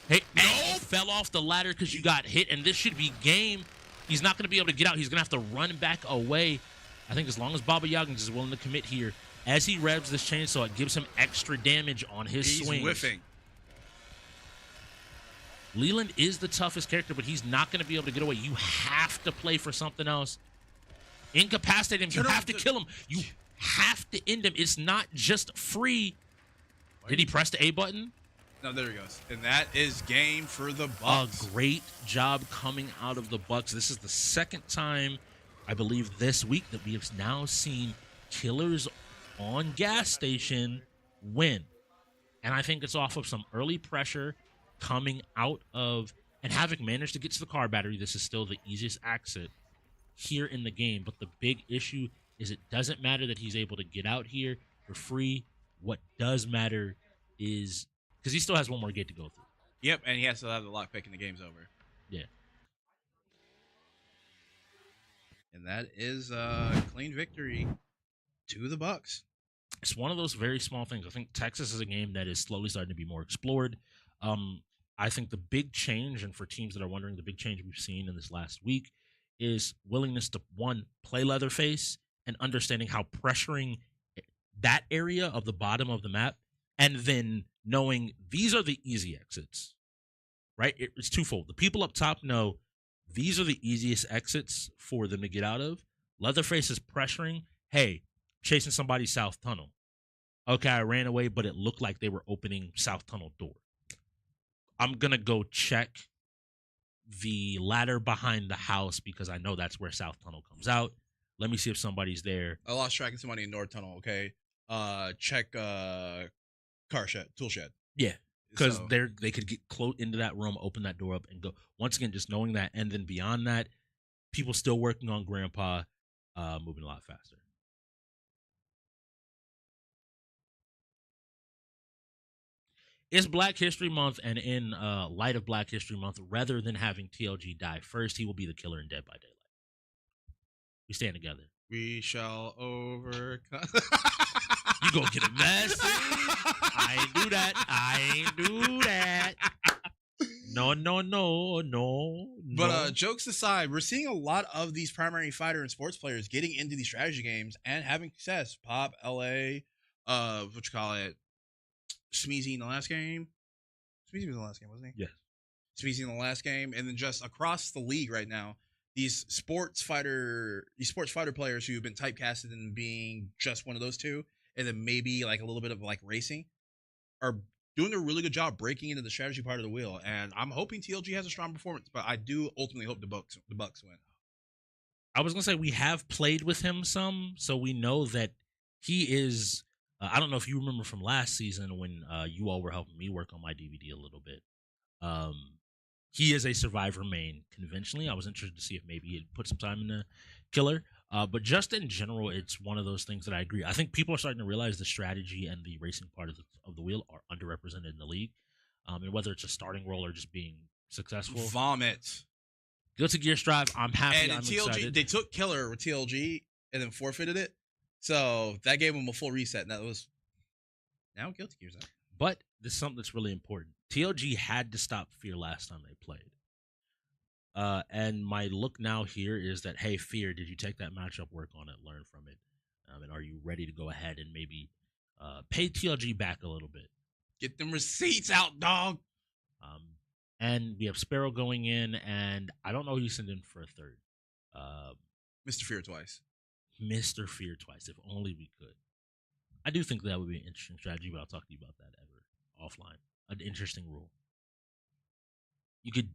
Hey, no! You fell off the ladder because you got hit, and this should be game. He's not going to be able to get out. He's going to have to run back away. I think as long as Baba Yoggins is willing to commit here, as he revs this chainsaw, it gives him extra damage on his swings. He's whiffing. Leland is the toughest character, but he's not going to be able to get away. You have to play for something else. Incapacitate him. You have to kill him. You have to end him. It's not just free. Did he press the A button? No, there he goes. And that is game for the Bucks. A great job coming out of the Bucks. This is the second time, I believe, this week that we have now seen killers on gas station win. And I think it's off of some early pressure coming out of, and Havoc managed to get to the car battery. This is still the easiest exit here in the game. But the big issue is it doesn't matter that he's able to get out here for free. What does matter is, because he still has one more gate to go through. Yep, and he has to have the lockpick and the game's over. Yeah. And that is a clean victory to the Bucks. It's one of those very small things. I think Texas is a game that is slowly starting to be more explored. I think the big change, and for teams that are wondering, the big change we've seen in this last week is willingness to, one, play Leatherface and understanding how pressuring that area of the bottom of the map, and then knowing these are the easy exits, right? It's twofold. The people up top know these are the easiest exits for them to get out of. Leatherface is pressuring, hey, chasing somebody South Tunnel. Okay, I ran away, but it looked like they were opening South Tunnel door. I'm going to go check the ladder behind the house because I know that's where South Tunnel comes out. Let me see if somebody's there. I lost track of somebody in North Tunnel, okay? Check car shed, tool shed. Yeah, because they could get close into that room, open that door up, and go. Once again, just knowing that, and then beyond that, people still working on Grandpa, moving a lot faster. It's Black History Month, and in light of Black History Month, rather than having TLG die first, he will be the killer in Dead by Daylight. We stand together. We shall overcome. You gonna get a message? I ain't do that. I ain't do that. No. But jokes aside, we're seeing a lot of these primary fighter and sports players getting into these strategy games and having success. Pop, LA, Smeezy in the last game. Smeezy was in the last game, wasn't he? Yes. speaking in the last game, and then just across the league right now, these sports fighter players who have been typecasted in being just one of those two, and then maybe like a little bit of like racing, are doing a really good job breaking into the strategy part of the wheel. And I'm hoping TLG has a strong performance, but I do ultimately hope the Bucks win. I was gonna say we have played with him some, so we know that he is. I don't know if you remember from last season when you all were helping me work on my DVD a little bit. He is a survivor main conventionally. I was interested to see if maybe he'd put some time in the killer. But just in general, it's one of those things that I agree. I think people are starting to realize the strategy and the racing part of the wheel are underrepresented in the league. And whether it's a starting role or just being successful. Vomit. Guilty Gear Strive, I'm happy. And I'm TLG, excited. they took killer with TLG and then forfeited it. So that gave them a full reset. And that was now Guilty Gear's out. But this is something that's really important. TLG had to stop Fear last time they played. And my look now here is that, hey, Fear, did you take that matchup, work on it, learn from it? And are you ready to go ahead and maybe pay TLG back a little bit? Get them receipts out, dog. And we have Sparrow going in, and I don't know who you send in for a third. Mr. Fear twice. Mr. Fear twice, if only we could. I do think that would be an interesting strategy, but I'll talk to you about that offline. An interesting rule. You could,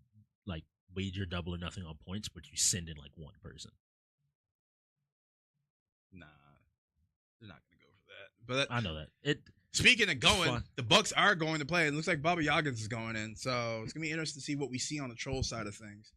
like, wager double or nothing on points, but you send in, like, one person. Nah. They're not going to go for that. But I know that. Speaking of going, fun. the Bucks are going to play. It looks like Baba Yagas is going in. So it's going to be interesting to see what we see on the Troll side of things.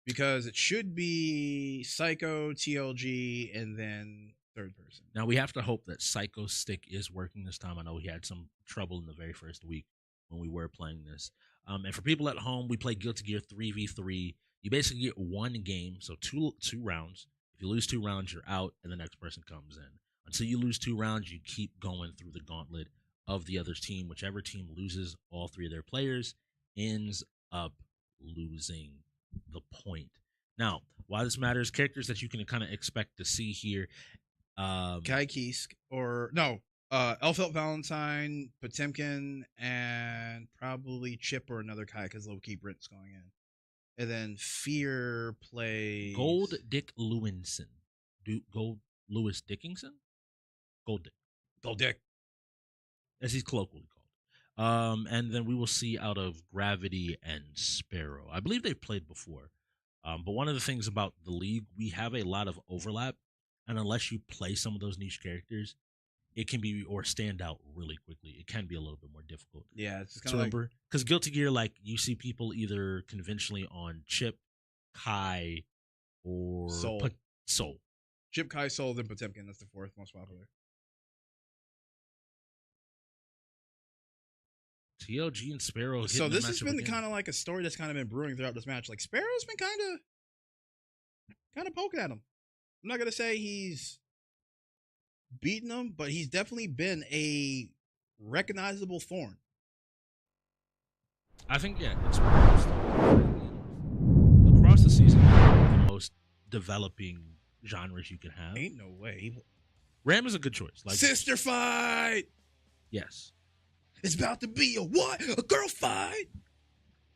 Because it should be Psycho, TLG, and then third person. Now, we have to hope that Psycho's stick is working this time. I know he had some trouble in the very first week when we were playing this. And for people at home, we play Guilty Gear 3v3. You basically get one game, so two rounds. If you lose 2 rounds, you're out, and the next person comes in. Until you lose 2 rounds, you keep going through the gauntlet of the other team. Whichever team loses all 3 of their players ends up losing the point. Now, why this matters, characters that you can kind of expect to see here. Kai Kisk, or no, Elfelt Valentine, Potemkin, and probably Chip or another Kai because low-key Brent's going in. And then Fear plays... Gold Dick Lewinson. Gold Lewis Dickinson? Gold Dick. Gold Dick. As he's colloquially called. And then we will see out of Gravity and Sparrow. I believe they've played before. But one of the things about the league, we have a lot of overlap. And unless you play some of those niche characters, it can be, or stand out really quickly. It can be a little bit more difficult. Yeah, it's just to kind of remember. Because Guilty Gear, like, you see people either conventionally on Chip, Kai, or Soul. Soul. Chip, Kai, Soul, then Potemkin. That's the 4th most popular. TLG and Sparrow. So this has been kind of like a story that's kind of been brewing throughout this match. Like, Sparrow's been kind of poking at him. I'm not going to say he's beaten him, but he's definitely been a recognizable thorn. I think, yeah, it's across the season, the most developing genres you can have. Ain't no way. Ram is a good choice. Like, Sister fight! yes. It's about to be a what? A girl fight!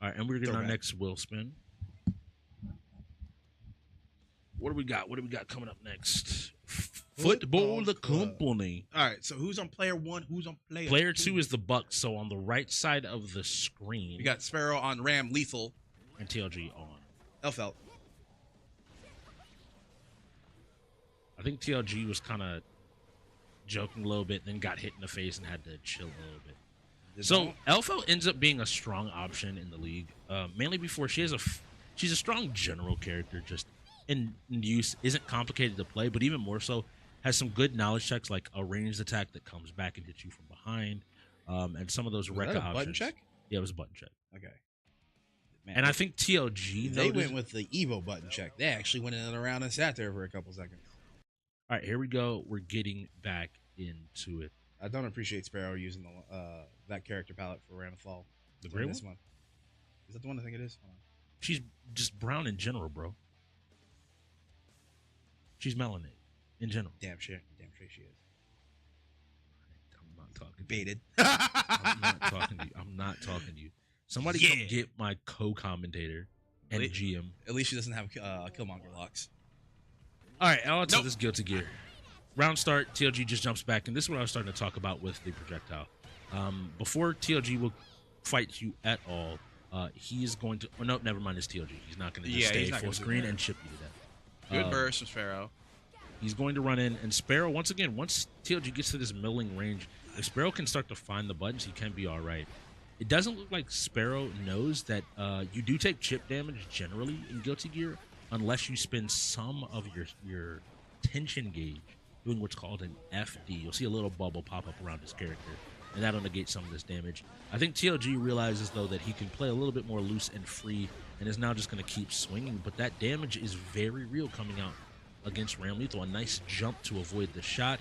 All right, and we're getting our Throwback. next wheel spin. What do we got? What do we got coming up next? Football the company. All right, so who's on player 1? Who's on player Player 2 is the Bucks. So on the right side of the screen, We got Sparrow on Ram Lethal. and TLG on. Elfelt. I think TLG was kind of joking a little bit, then got hit in the face and had to chill a little bit. So Elfo ends up being a strong option in the league, mainly before she's a strong general character, just in use, isn't complicated to play, but even more so, has some good knowledge checks like a ranged attack that comes back and hits you from behind, and some of those Was that Rekka a options. button check? Yeah, it was a button check. Okay. Man, And I think TLG, they though, went with the Evo button check. They actually went in and around and sat there for a couple seconds. all right, here we go. We're getting back into it. I don't appreciate Sparrow using the that character palette for Ramethal. The gray this one? one. Is that the one I think it is? Hold on. She's just brown in general, bro. She's melanated in general. Damn straight she is. I'm not talking. Baited. I'm not talking to you. I'm not talking to you. Somebody Yeah. come get my co-commentator and Wait. GM. At least she doesn't have Killmonger locks. All right, on to Nope. this Guilty Gear. Round start, TLG just jumps back, and this is what I was starting to talk about with the projectile. Before TLG will fight you at all, he is going to... Oh, no, never mind, it's TLG. He's not going to just Yeah, stay he's not full gonna do screen that. and chip you to death. Good burst from Sparrow. He's going to run in, and Sparrow, once again, once TLG gets to this milling range, if Sparrow can start to find the buttons, he can be all right. It doesn't look like Sparrow knows that you do take chip damage generally in Guilty Gear, unless you spend some of your tension gauge doing what's called an FD. You'll see a little bubble pop up around his character, and that'll negate some of this damage. I think TLG realizes, though, that he can play a little bit more loose and free, and is now just going to keep swinging, but that damage is very real coming out against Ram Lethal. A nice jump to avoid the shot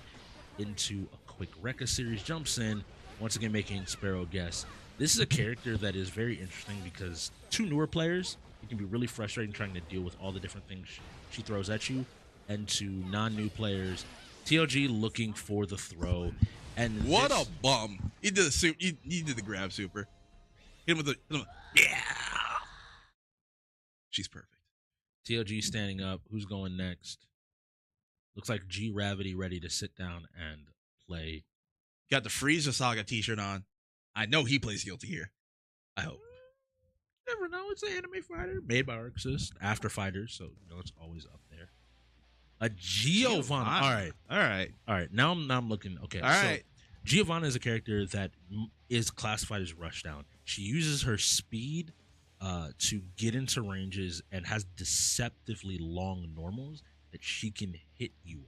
into a quick Rekka series. Jumps in, once again making Sparrow guess. This is a character that is very interesting because to newer players, it can be really frustrating trying to deal with all the different things she throws at you. And to non-new players, TLG looking for the throw. And What a bum. He did he did the grab super. Hit him with yeah. She's perfect. TLG standing up. Who's going next? Looks like G Ravity ready to sit down and play. Got the Frieza Saga t-shirt on. I know he plays Guilty Gear. I hope. Never know. It's an anime fighter made by Arxis after fighters, so you know it's always up there. A Giovanna. All right. Now I'm looking. Okay. All right. So Giovanna is a character that is classified as rushdown. She uses her speed to get into ranges and has deceptively long normals that she can hit you.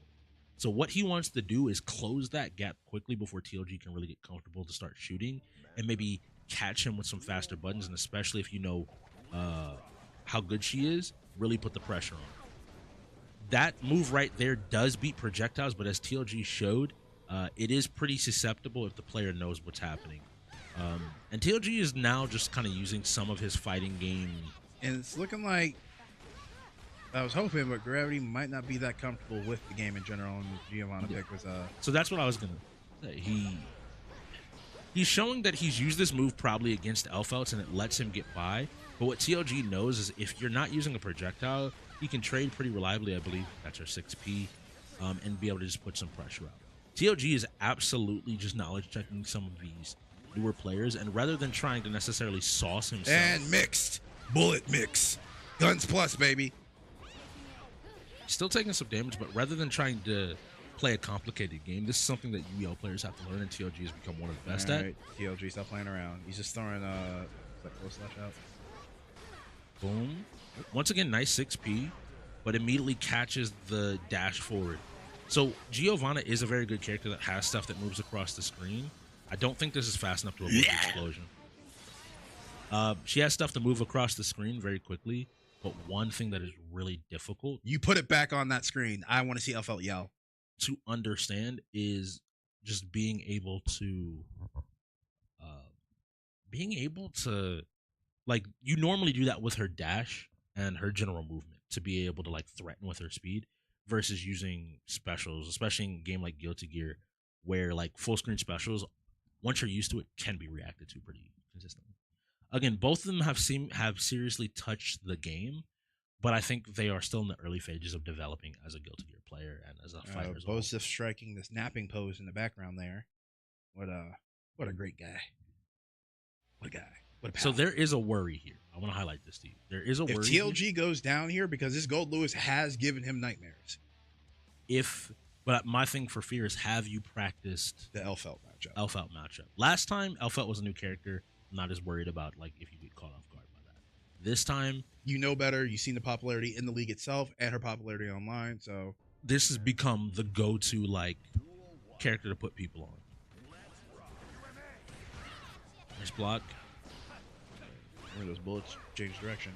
So what he wants to do is close that gap quickly before TLG can really get comfortable to start shooting, and maybe catch him with some faster buttons, and especially if you know how good she is, really put the pressure on. That move right there does beat projectiles, but as TLG showed, it is pretty susceptible if the player knows what's happening. And TLG is now just kind of using some of his fighting game. And it's looking like I was hoping, but Gravity might not be that comfortable with the game in general. And Giovanna pick was So that's what I was gonna say. He's showing that he's used this move probably against Elfouts, and it lets him get by. But what TLG knows is if you're not using a projectile, he can trade pretty reliably. I believe that's our 6P, and be able to just put some pressure out. TLG is absolutely just knowledge checking some of these newer players, and rather than trying to necessarily sauce himself, and mixed bullet mix guns plus baby. still taking some damage, but rather than trying to play a complicated game, this is something that UEL players have to learn, and TLG has become one of the best at. TLG, stop playing around. He's just throwing close slash out. Boom. Once again, nice 6P, but immediately catches the dash forward. So Giovanna is a very good character that has stuff that moves across the screen. I don't think this is fast enough to avoid the explosion. She has stuff to move across the screen very quickly, but one thing that is really difficult You put it back on that screen. I want to see Elfelt yell. to understand is just being able to like, you normally do that with her dash and her general movement to be able to like threaten with her speed versus using specials, especially in a game like Guilty Gear where like full screen specials, once you're used to it, can be reacted to pretty consistently. Again, both of them have seriously touched the game, but I think they are still in the early phases of developing as a Guilty Gear player and as a fighter. as well. Bosif striking the snapping pose in the background there. What a great guy. What a guy. What a So pal. there is a worry here. I want to highlight this to you. There is a if worry here. TLG goes down here, because this Gold Lewis has given him nightmares. But my thing for fear is, have you practiced The Elfelt matchup. Elfelt matchup? Last time, Elfelt was a new character. I'm not as worried about like if you get caught off guard by that. This time, You know better. You've seen the popularity in the league itself and her popularity online. So this has become the go-to like character to put people on. Nice block. one of those bullets change direction.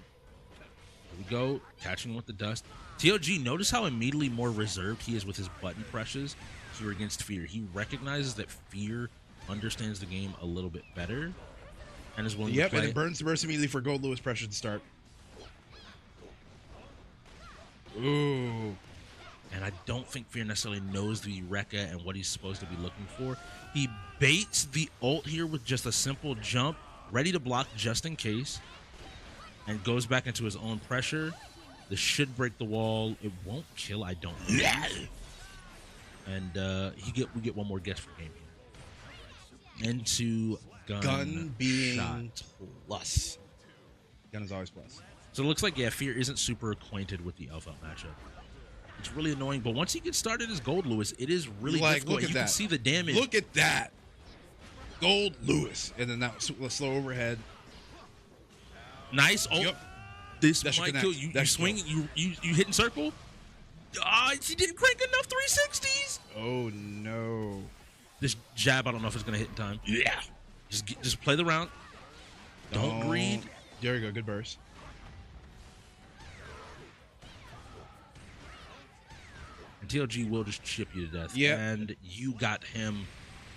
Here we go, catching him with the dust. TLG, notice how immediately more reserved he is with his button presses here against Fear. He recognizes that Fear understands the game a little bit better and is willing to Yep, play. and it burns the burst immediately for Gold Lewis pressure to start. Ooh. And I don't think Fear necessarily knows the Rekka and what he's supposed to be looking for. He baits the ult here with just a simple jump, ready to block just in case, and goes back into his own pressure. This should break the wall. It won't kill, I don't think. And we get one more guess for game here. Into Gun being shot. plus. Gun is always plus. So it looks like, yeah, Fear isn't super acquainted with the Elf Out matchup. It's really annoying, but once he gets started as Gold Lewis, it is really difficult. Look at you that. can see the damage. Look at that. Gold Lewis. And then that slow overhead. Nice. Oh, Yep. this That should might connect. kill you. That You should swing, you hit in circle. He didn't crank enough 360s. Oh, no. This jab, I don't know if it's going to hit in time. Yeah. Just play the round. Don't greed. There you go. Good burst. And TLG will just chip you to death. Yeah. And you got him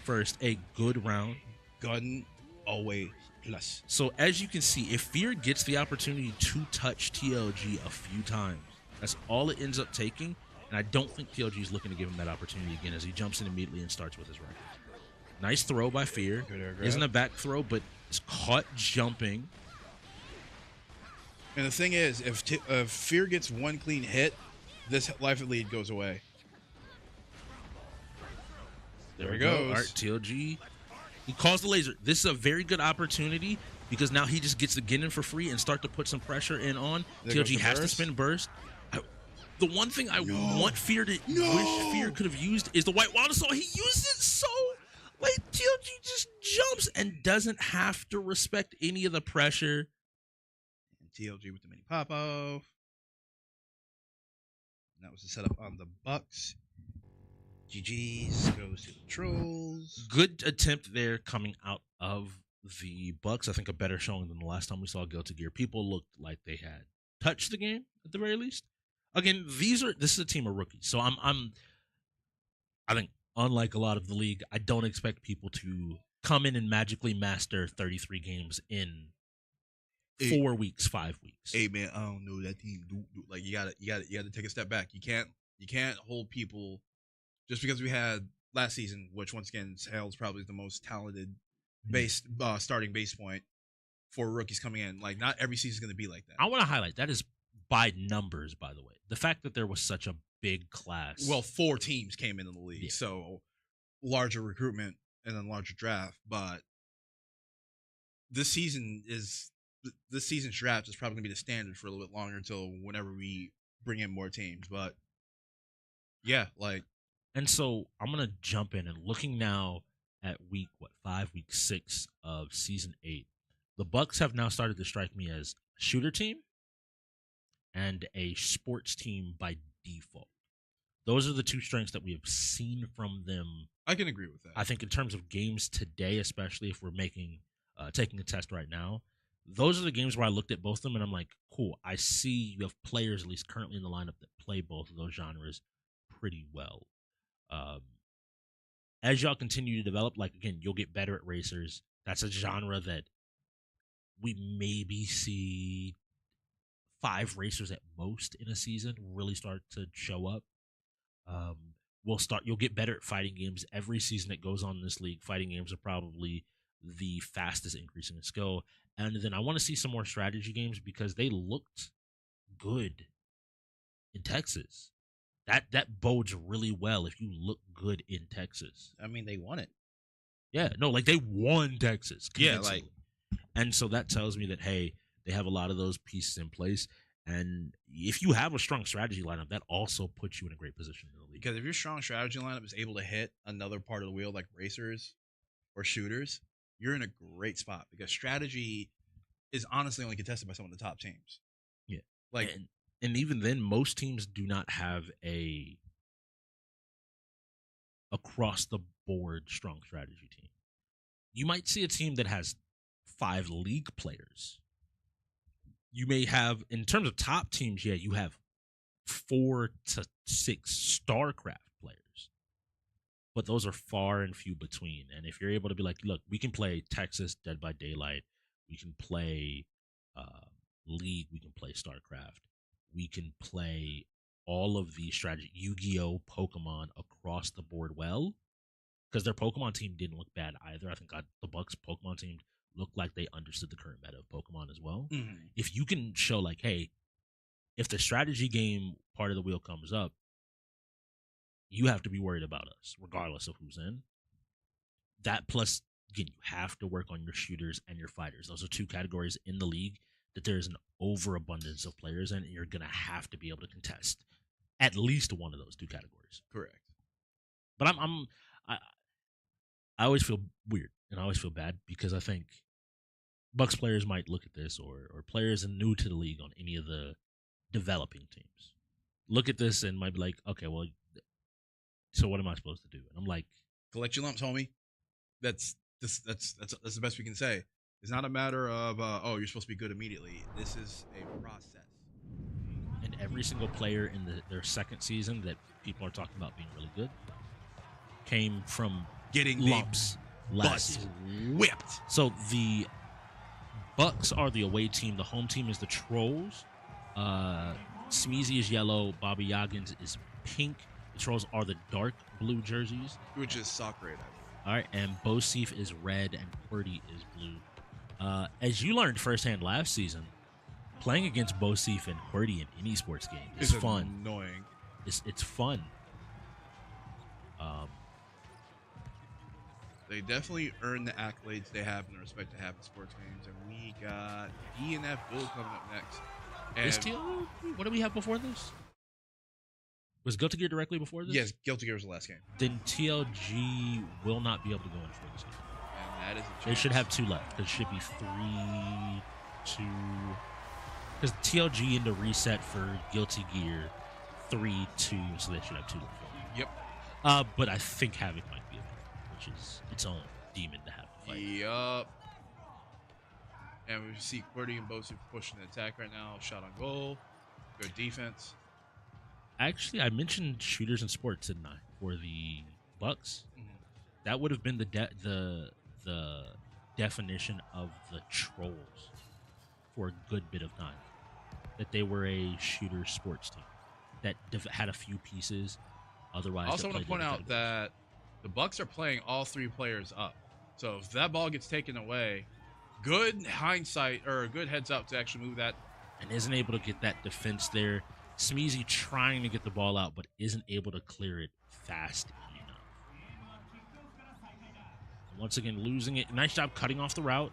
first. A good round. Gun always plus. So as you can see, if Fear gets the opportunity to touch TLG a few times, that's all it ends up taking. And I don't think TLG is looking to give him that opportunity again as he jumps in immediately and starts with his right. Nice throw by Fear. Good air grab. Isn't a back throw, but it's caught jumping. And the thing is, if Fear gets one clean hit, this life lead goes away. There he goes. All right, TLG. He calls the laser. This is a very good opportunity because now he just gets to get in for free and start to put some pressure in on. There goes TLG the has to burst. spin burst. The one thing I want Fear to wish Fear could have used is the white wild assault. He used it so like TLG just jumps and doesn't have to respect any of the pressure. And TLG with the mini pop off. And that was the setup on the Bucks. GG's goes to the Trolls. Good attempt there coming out of the Bucks. I think a better showing than the last time we saw Guilty Gear. People looked like they had touched the game at the very least. Again, this is a team of rookies, so I think unlike a lot of the league, I don't expect people to come in and magically master 33 games in 4 weeks, 5 weeks. Hey man, I don't know that team. Like you gotta take a step back. You can't hold people just because we had last season, which once again Hale's probably the most talented starting base point for rookies coming in. Like not every season is gonna be like that. I want to highlight that is by numbers, by the way. The fact that there was such a big class. Well, 4 teams came into the league, Yeah. so larger recruitment and then larger draft. But this season's draft is probably gonna be the standard for a little bit longer until whenever we bring in more teams. But yeah, like And so I'm going to jump in and looking now at week 6 of season 8. The Bucks have now started to strike me as a shooter team and a sports team by default. Those are the two strengths that we have seen from them. I can agree with that. I think in terms of games today, especially if we're taking a test right now, those are the games where I looked at both of them and I'm like, cool, I see you have players at least currently in the lineup that play both of those genres pretty well. As y'all continue to develop, like again, you'll get better at racers. That's a genre that we maybe see 5 racers at most in a season really start to show up. You'll get better at fighting games every season that goes on in this league. Fighting games are probably the fastest increasing in skill. And then I want to see some more strategy games because they looked good in Texas. That bodes really well if you look good in Texas. I mean, they won it. Yeah, no, like they won Texas. Yeah, convincingly. And so that tells me that, hey, they have a lot of those pieces in place. And if you have a strong strategy lineup, that also puts you in a great position in the league. Because if your strong strategy lineup is able to hit another part of the wheel like racers or shooters, you're in a great spot because strategy is honestly only contested by some of the top teams. Yeah. Like And even then, most teams do not have a across the board strong strategy team. You might see a team that has 5 league players. You may have, in terms of top teams, yeah, you have 4 to 6 StarCraft players. But those are far and few between. And if you're able to be like, look, we can play Texas Dead by Daylight, we can play League, we can play StarCraft, we can play all of the strategy, Yu-Gi-Oh, Pokemon across the board well, because their Pokemon team didn't look bad either. I think the Bucks Pokemon team looked like they understood the current meta of Pokemon as well. Mhm. If you can show like, hey, if the strategy game part of the wheel comes up, you have to be worried about us, regardless of who's in. That plus, again, you have to work on your shooters and your fighters. Those are two categories in the league that there is an overabundance of players in, and you're gonna have to be able to contest at least one of those two categories. Correct. But I always feel weird and I always feel bad because I think Bucks players might look at this or players new to the league on any of the developing teams look at this and might be like, okay, well, so what am I supposed to do? And I'm like, Collect your lumps, homie. That's the best we can say. It's not a matter of you're supposed to be good immediately. This is a process. and every single player in their second season that people are talking about being really good came from Getting lumps last butts season. whipped. So the Bucks are the away team. The home team is the Trollz. Smeezy is yellow. Bobby Yoggins is pink. The Trollz are the dark blue jerseys. Which is sock red. All right, and Bosif is red and QWERTY is blue. As you learned firsthand last season, playing against Bosif and QWERTY in any sports game is It's fun. annoying. It's fun. They definitely earn the accolades they have and the respect they have in sports games. And we got DNF Bill coming up next. Is And TL, what do we have before this? Was Guilty Gear directly before this? yes, Guilty Gear was the last game. Then TLG will not be able to go in for this game. And that is a They chance. should have two left. Because it should be 3-2. Because TLG into reset for Guilty Gear 3-2, so they should have two left. Yep. But I think Havoc might be available, which is its own demon to have to fight. Yup. And we see QWERTY and Bosif pushing the attack right now. Shot on goal. Good defense. Actually, I mentioned shooters and sports, didn't I? For the Bucks. Mhm. That would have been the definition of the Trollz for a good bit of time. That they were a shooter sports team that had a few pieces. Otherwise, I also that want to played point other out categories. that the Bucks are playing all three players up. So if that ball gets taken away, good hindsight or a good heads up to actually move that. And isn't able to get that defense there. Smeezy trying to get the ball out, but isn't able to clear it fast enough. And once again, losing it. Nice job cutting off the route.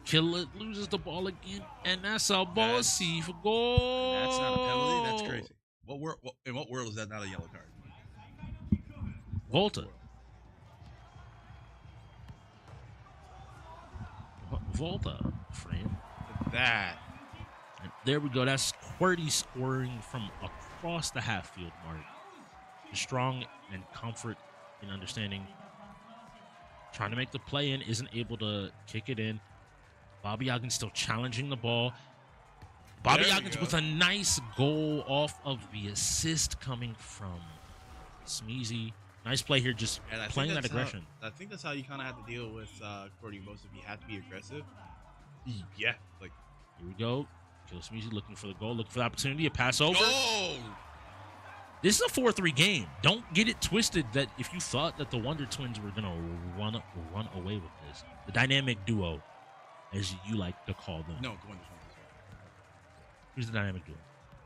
Killer loses the ball again, and that's a bossy for goal. That's not a penalty. That's crazy. In what world is that not a yellow card? Volta. Volta, friend. That. And there we go. That's QWERTY scoring from across the half field mark. Strong and comfort in understanding. Trying to make the play in, isn't able to kick it in. Bobby Yoggins still challenging the ball. Bobby There we Yoggins go. with a nice goal off of the assist coming from Smeezy. Nice play here, just And I think playing that that's aggression. I think that's how you kind of have to deal with QWERTY most of you have to be aggressive. Yeah. Like, Here we go. Kill Smeezy looking for the goal, looking for the opportunity. A pass over. oh! This is a 4-3 game. Don't get it twisted that if you thought that the Wonder Twins were going to run away with this. The dynamic duo, as you like to call them. No, go on this one. Who's the dynamic duo?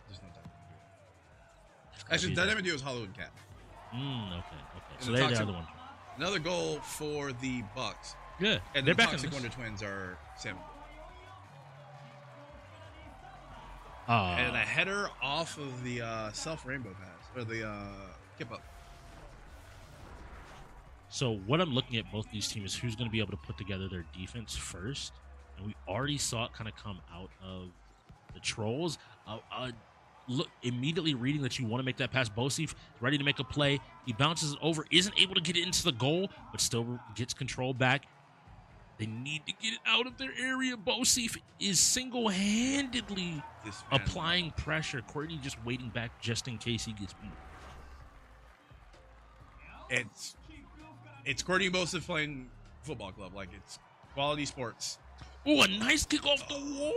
There's no dynamic duo. There's gotta Actually, be dynamic duo is Hollow and Cat. Okay. And So the they're the toxic- other one. Another goal for the Bucks. Good. And They're the back in Toxic this. Wonder Twins are Sam. Uh, And a header off of the self-rainbow pass. Or the kip up. So what I'm looking at both these teams is who's going to be able to put together their defense first. And we already saw it kind of come out of the Trollz. Look, immediately reading that you want to make that pass. Bosif is ready to make a play. He bounces it over, isn't able to get it into the goal, but still gets control back. They need to get it out of their area. Bosif is single-handedly This man- applying pressure. QWERTY just waiting back just in case he gets beat. It's QWERTY and Bosif playing football club. Like, it's quality sports. Oh, a nice kick off the wall.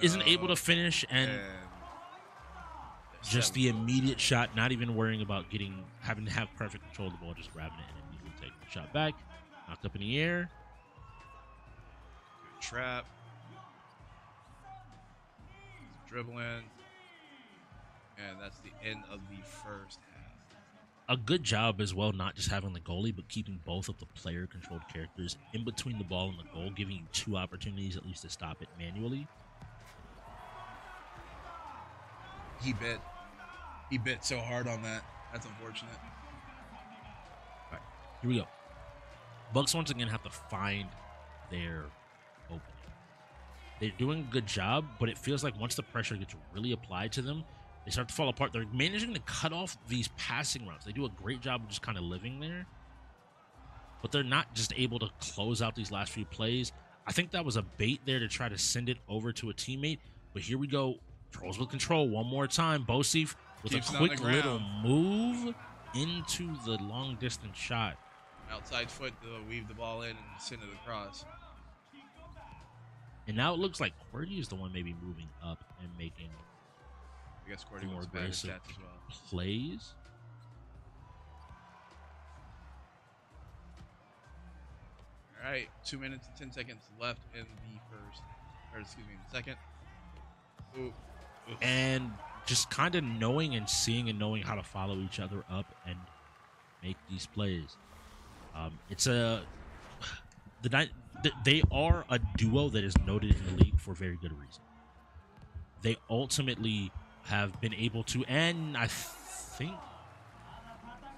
Isn't able to finish, and just the immediate shot, not even worrying about having to have perfect control of the ball, just grabbing it and immediately taking the shot back. Knocked up in the air. Good trap. Dribbling. And that's the end of the first half. A good job as well, not just having the goalie, but keeping both of the player-controlled characters in between the ball and the goal, giving you 2 opportunities at least to stop it manually. He bit. He bit so hard on that. That's unfortunate. All right, here we go. Bucks once again have to find their opening. They're doing a good job, but it feels like once the pressure gets really applied to them, they start to fall apart. They're managing to cut off these passing routes. They do a great job of just kind of living there, but they're not just able to close out these last few plays. I think that was a bait there to try to send it over to a teammate, but here we go. Trollz with control one more time. Bosif with Keeps a it on the quick little ground. move into the long distance shot. Outside foot to weave the ball in and send it across. And now it looks like QWERTY is the one maybe moving up and making I guess more QWERTY wants better aggressive stats as well. plays. All right, 2 minutes and 10 seconds left in the first, or excuse me, in the second. Ooh. Oof. And just kind of knowing and seeing and knowing how to follow each other up and make these plays. They are a duo that is noted in the league for very good reason. They ultimately have been able to, and I think,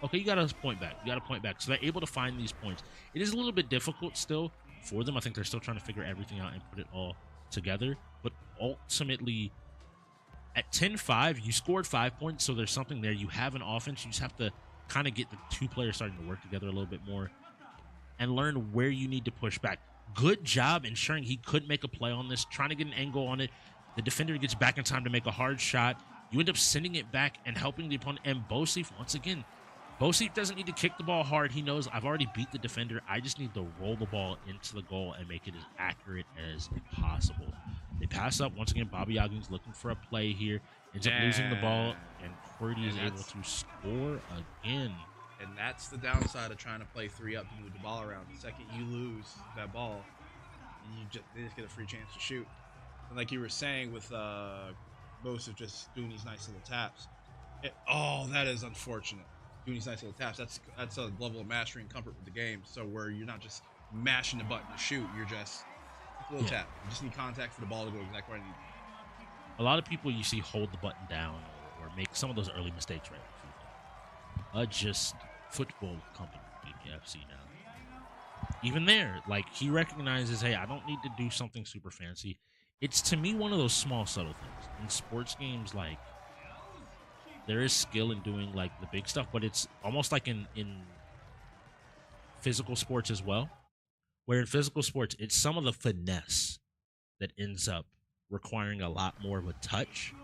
okay, you got to point back. You got to point back. So they're able to find these points. It is a little bit difficult still for them. I think they're still trying to figure everything out and put it all together. But ultimately, at 10-5, you scored 5 points, so there's something there. You have an offense. You just have to kind of get the 2 players starting to work together a little bit more and learn where you need to push back. Good job ensuring he couldn't make a play on this, trying to get an angle on it. The defender gets back in time to make a hard shot. You end up sending it back and helping the opponent. And Bosif, once again, Bosif doesn't need to kick the ball hard. He knows I've already beat the defender. I just need to roll the ball into the goal and make it as accurate as possible. They pass up. Once again, Bobby Ogden's looking for a play here. Ends up losing the ball, and QWERTY is able to score again. And that's the downside of trying to play 3 up to move the ball around. The second you lose that ball, they just get a free chance to shoot. And like you were saying with Bosif just doing these nice little taps. That is unfortunate. Doing these nice little taps. That's a level of mastery and comfort with the game. So where you're not just mashing the button to shoot, you're just a little tap. You just need contact for the ball to go exactly where it needs. A lot of people you see hold the button down or make some of those early mistakes, right? Just football company, BPFC now. Even there, like, he recognizes, hey, I don't need to do something super fancy. It's, to me, one of those small, subtle things. In sports games, like, there is skill in doing, like, the big stuff, but it's almost like in physical sports as well, where in physical sports, it's some of the finesse that ends up requiring a lot more of a touch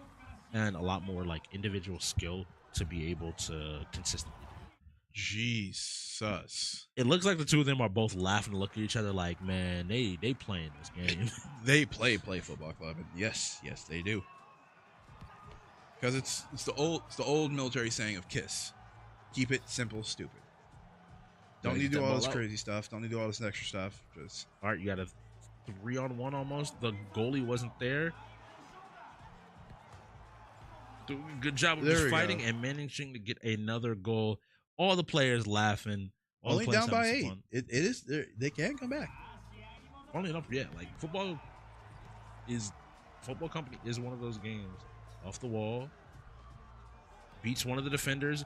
and a lot more, like, individual skill to be able to consistently do it. Jesus. It looks like the two of them are both laughing to look at each other like, man, they playing this game. They play football club, and yes, they do. Because it's the old military saying of KISS. Keep it simple, stupid. Don't need to do all this crazy stuff. Don't need to do all this extra stuff. Just All right, you got a 3-on-1 almost. The goalie wasn't there. Doing a good job of just fighting and managing to get another goal. All the players laughing. Only down by 8. It is. They can come back. Only enough, yeah. Like football company is one of those games. Off the wall, beats one of the defenders.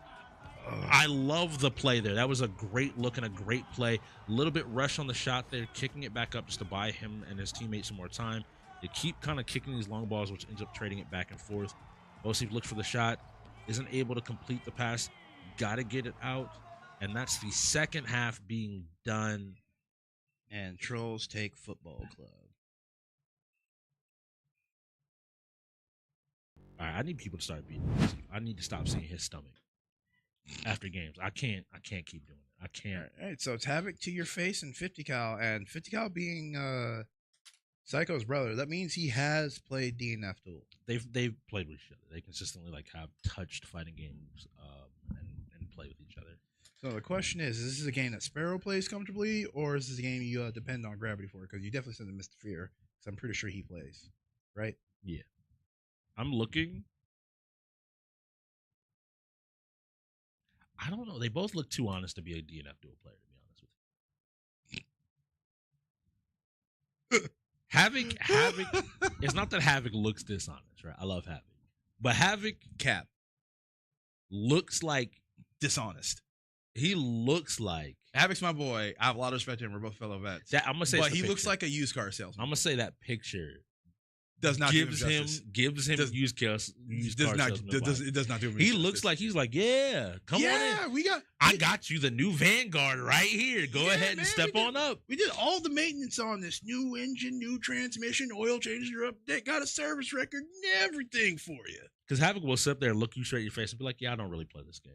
I love the play there. That was a great look and a great play. A little bit rush on the shot there, kicking it back up just to buy him and his teammates some more time. They keep kind of kicking these long balls, which ends up trading it back and forth. Bosif looks for the shot, isn't able to complete the pass. Got to get it out, and that's the second half being done. And Trollz take football club. All right, I need people to start beating Bosif. I need to stop seeing his stomach after games. I can't keep doing it. I can't. All right, so it's Havoc to your face and 50 cal, and 50 cal being Psycho's brother. That means he has played DNF duel. They've played with each other. They consistently like have touched fighting games and play with each other. So the question is this a game that Sparrow plays comfortably, or is this a game you depend on Gravity for? Because you definitely send Mr. Fear, because I'm pretty sure he plays, right? Yeah. I'm looking. I don't know. They both look too honest to be a DNF dual player, to be honest with you. Havoc, it's not that Havoc looks dishonest, right? I love Havoc. But Havoc Cap, looks like dishonest. he looks like Havoc's my boy. I have a lot of respect to him. We're both fellow vets. that. I'm gonna say, But it's the he looks picture. like a used car salesman. I'm gonna say that picture Does not gives do him him justice. Does- used car does salesman not vibes. it does not do him. He justice. looks like he's like, yeah, come on in. yeah, we got. I got you the new Vanguard right here. Go Yeah, ahead man, and step we on up. We did all the maintenance on this new engine, new transmission, oil changes are update, got a service record, and everything for you. Because Havoc will sit there and look you straight in your face and be like, yeah, I don't really play this game.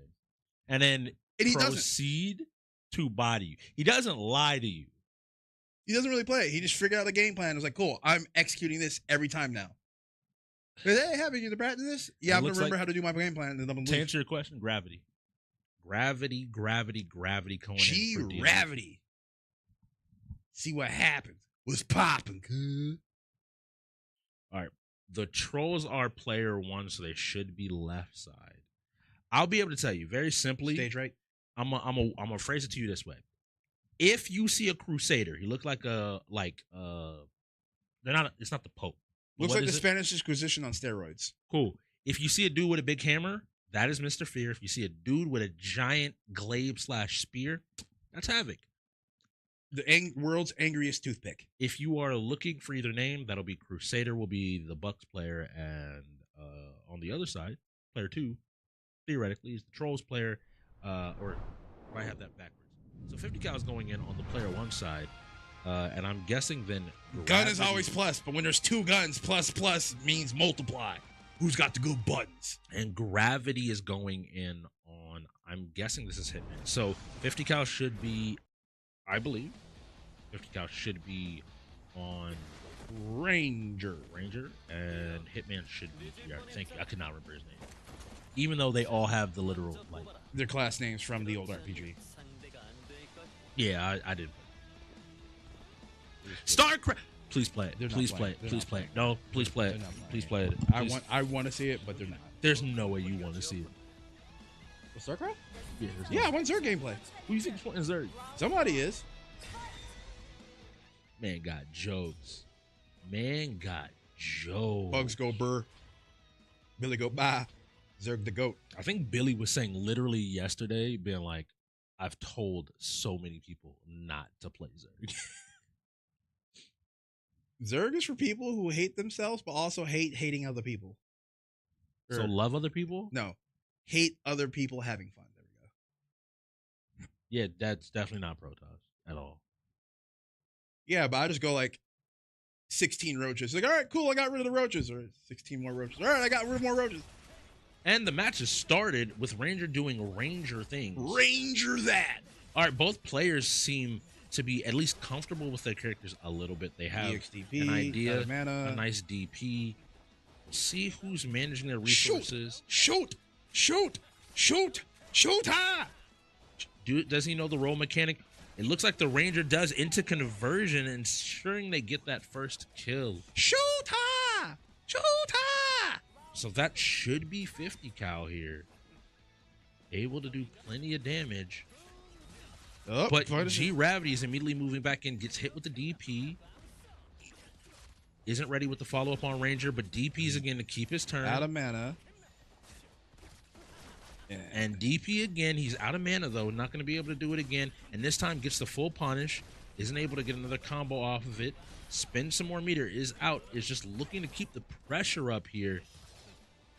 And then And he doesn't. proceed to body you. He doesn't lie to you. He doesn't really play it. He just figured out the game plan. Was like, cool, I'm executing this every time now. Hey, having you to practice this? Yeah, It I'm gonna looks remember like- how to do my game plan. And then I'm To gonna answer your question, gravity. Gravity going G in. for DNF. gravity. See what happens. What's popping? All right. The Trolls are player one, so they should be left side. I'll be able to tell you very simply. Stage right. I'm gonna phrase it to you this way. If you see a Crusader, he looked like they're not. It's not the Pope. Looks What like the is it? Spanish Inquisition on steroids. Cool. If you see a dude with a big hammer, that is Mr. Fear. If you see a dude with a giant glaive / spear, that's Havoc. The world's angriest toothpick. If you are looking for either name, that'll be Crusader will be the Bucks player, and on the other side, player two, theoretically, is the Trolls player, or I have that backwards. So 50 cal is going in on the player one side, and I'm guessing then Gun is Gravity- always plus, but when there's two guns, plus means multiply. Who's got the good buttons? and Gravity is going in on. I'm guessing this is Hitman. So 50 cal should be, I believe, 50 cal should be on Ranger. and Hitman should be. Yeah, thank you. I could not remember his name, even though they all have the literal like. Their class names from the old RPG. Yeah, I did. StarCraft. Please play it. They're not Please playing play it. it. They're Please not play it. playing No, please play They're it. not playing Please it. play it. Please. I want to see it, but they're not. There's no way you want to see it. StarCraft? Yeah, Yeah, I want Zerg gameplay. Who you think is playing Zerg? Somebody is. Man got jokes. Man got jokes. Bugs go burr. Billy go bye. Zerg the goat. I think Billy was saying literally yesterday, being like, I've told so many people not to play Zerg. Zerg is for people who hate themselves, but also hate hating other people. So Or- love other people? No, hate other people having fun. There we go. Yeah, that's definitely not Protoss at all. Yeah, but I just go like 16 roaches. Like, all right, cool, I got rid of the roaches. Or 16 more roaches. All right, I got rid of more roaches. And the match has started with Ranger doing Ranger things. Ranger that. All right, both players seem to be at least comfortable with their characters a little bit. They have EXDP, an idea, got a mana. a nice DP. See who's managing their resources. Shoot! Ha! Does he know the role mechanic? It looks like the Ranger does into conversion, ensuring they get that first kill. Shoot! Ha! So that should be 50 cal here. Able to do plenty of damage. Oh, But fight us. G Gravity is immediately moving back in, gets hit with the DP. Isn't ready with the follow up on Ranger, but DP's again to keep his turn. Out of mana. And DP again, he's out of mana though, not going to be able to do it again. And this time gets the full punish, isn't able to get another combo off of it. Spend some more meter, is out, is just looking to keep the pressure up here.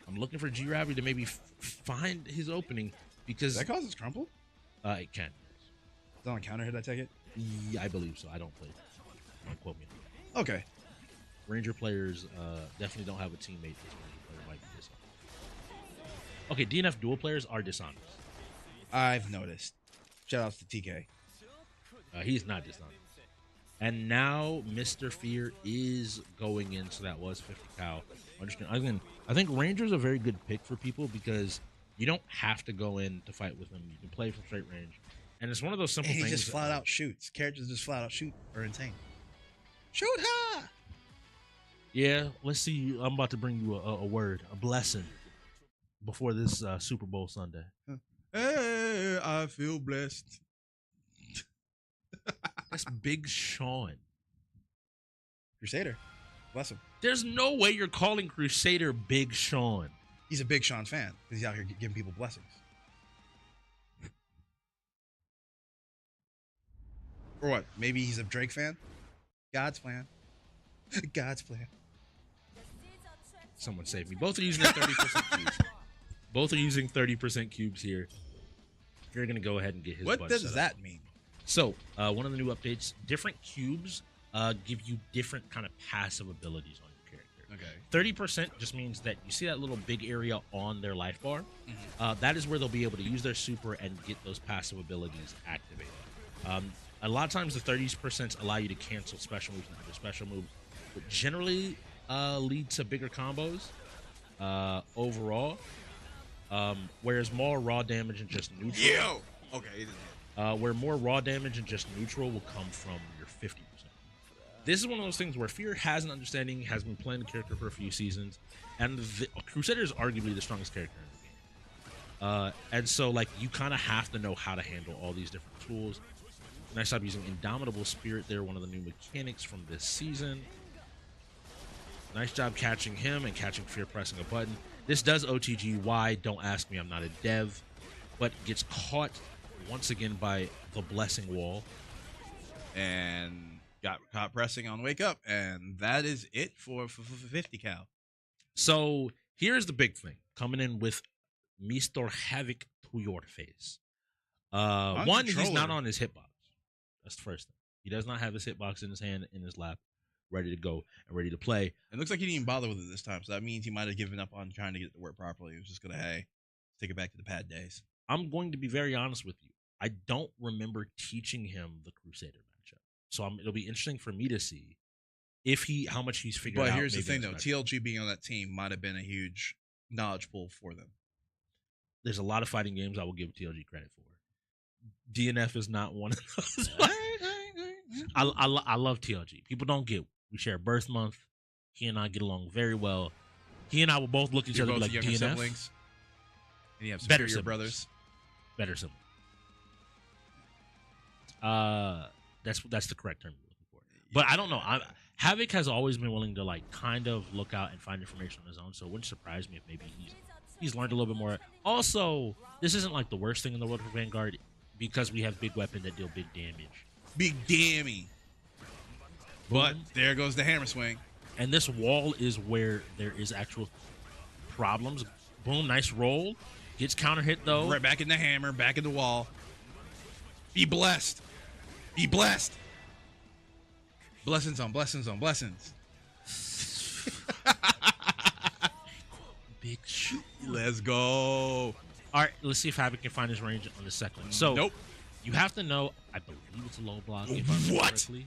I'm looking for G Gravity to maybe find his opening because That causes crumple? it can. Is that on counter hit, I take it? Yeah, I believe so. I don't play. Don't quote me. Okay. Ranger players definitely don't have a teammate. This Ranger player might be dishonest. Okay, DNF dual players are dishonest. I've noticed. Shout outs to TK. He's not dishonest. And now Mr. Fear is going in, so that was 50 cal. Understand? I think Ranger's a very good pick for people because You don't have to go in to fight with him. You can play from straight range. And it's one of those simple And he things. just flat out shoots. Characters just flat out shoot are insane. Shoot her! Yeah, let's see. I'm about to bring you a word, a blessing before this Super Bowl Sunday. Hey, I feel blessed. That's Big Sean. Crusader. Bless him. There's no way you're calling Crusader Big Sean. He's a Big Sean fan because he's out here giving people blessings. Or what? Maybe he's a Drake fan? God's plan. God's plan. Someone save me. Both are using their 30% cubes. Both are using 30% cubes here. You're going to go ahead and get his What butt does set up. that mean? So, one of the new updates, different cubes give you different kind of passive abilities on your character. Okay. 30% just means that you see that little big area on their life bar. That is where they'll be able to use their super and get those passive abilities activated. A lot of times the 30% allow you to cancel special moves and other special moves, but generally lead to bigger combos overall. Whereas more raw damage and just neutral. Yo! Okay. Where more raw damage and just neutral will come from your 50%. This is one of those things where Fear has an understanding, has been playing the character for a few seasons, and Crusader is arguably the strongest character in the game. And so, like, you kind of have to know how to handle all these different tools. Nice job using Indomitable Spirit there, one of the new mechanics from this season. Nice job catching him and catching Fear pressing a button. This does OTG. Why? Don't ask me. I'm not a dev. But gets caught once again by the Blessing Wall. And got caught pressing on Wake Up. And that is it for 50 cal. So here's the big thing. Coming in with Mr. Havoc to your face. One, he's not on his hitbox. That's the first thing. He does not have his hitbox in his hand, in his lap, ready to go and ready to play. It looks like he didn't even bother with it this time. So that means he might have given up on trying to get it to work properly. He was just going to, hey, take it back to the pad days. I'm going to be very honest with you. I don't remember teaching him the Crusader matchup. So it'll be interesting for me to see how much he's figured out. But here's the maybe thing, in though. this matchup. TLG being on that team might have been a huge knowledge pool for them. There's a lot of fighting games I will give TLG credit for. DNF is not one of those. I love TLG. People don't get. We share a birth month. He and I get along very well. He and I will both look at each You're other both like younger DNF. siblings. And you have Better superior siblings. brothers. Better siblings. That's the correct term you're looking for. But I don't know. Havoc has always been willing to like kind of look out and find information on his own. So it wouldn't surprise me if maybe he's learned a little bit more. Also, this isn't like the worst thing in the world for Vanguard because we have big weapon that deal big damage. Big dammy. But there goes the hammer swing. And this wall is where there is actual problems. Boom, nice roll. Gets counter hit though. Right back in the hammer, back in the wall. Be blessed. Be blessed. Blessings on blessings on blessings. Big shoot. Let's go. All right, let's see if Havoc can find his range on the second one. So Nope. you have to know, I believe it's a low block if I remember What? correctly.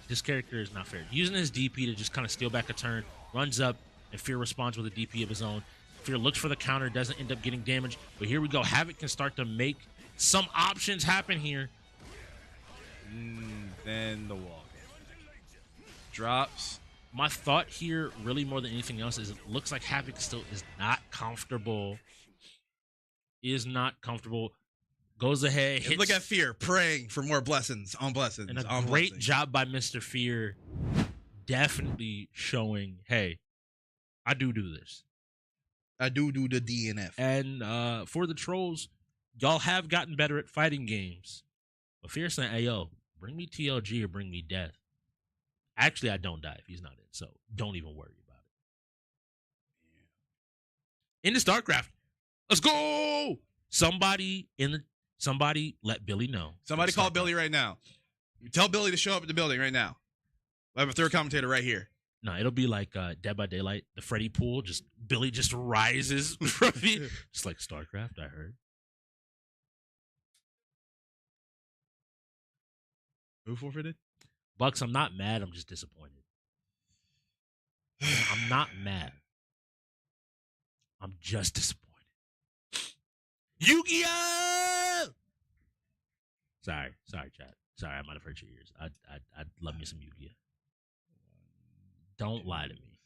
This character is not fair. Using his DP to just kind of steal back a turn, runs up, and Fear responds with a DP of his own. Fear looks for the counter, doesn't end up getting damage. But here we go. Havoc can start to make some options happen here. Then the wall drops. My thought here, really more than anything else, is it looks like Havoc still is not comfortable. Goes ahead, hits. Look at Fear praying for more blessings on blessings. And a on great blessings. job by Mr. Fear. Definitely showing, hey, I do this. I do the DNF. And for the trolls, y'all have gotten better at fighting games. But Fear saying, hey, yo, bring me TLG or bring me death. Actually, I don't die if he's not in, so don't even worry about it. In the StarCraft, let's go! Somebody let Billy know. Somebody call Billy right now. Tell Billy to show up at the building right now. I have a third commentator right here. No, it'll be like Dead by Daylight, the Freddy pool. Billy just rises from it. Just like StarCraft, I heard. Who forfeited? Bucks, I'm not mad. I'm just disappointed. I'm not mad. I'm just disappointed. Yu-Gi-Oh! Sorry, chat. Sorry, I might have hurt your ears. I'd love me some Yu-Gi-Oh. Don't lie to me.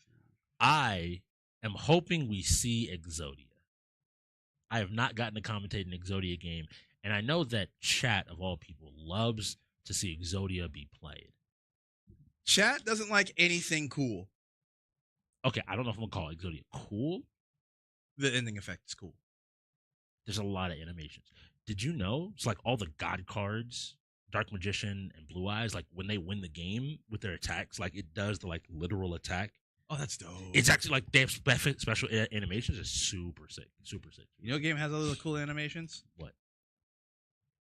I am hoping we see Exodia. I have not gotten to commentate an Exodia game, and I know that chat, of all people, loves to see Exodia be played. Chat doesn't like anything cool. Okay, I don't know if I'm going to call Exodia cool. The ending effect is cool. There's a lot of animations. Did you know it's like all the god cards, Dark Magician and Blue Eyes, like when they win the game with their attacks, like it does the like literal attack. Oh, that's dope. It's actually like they have special animations. It's super sick. Super sick. You know what game has all the cool animations? What?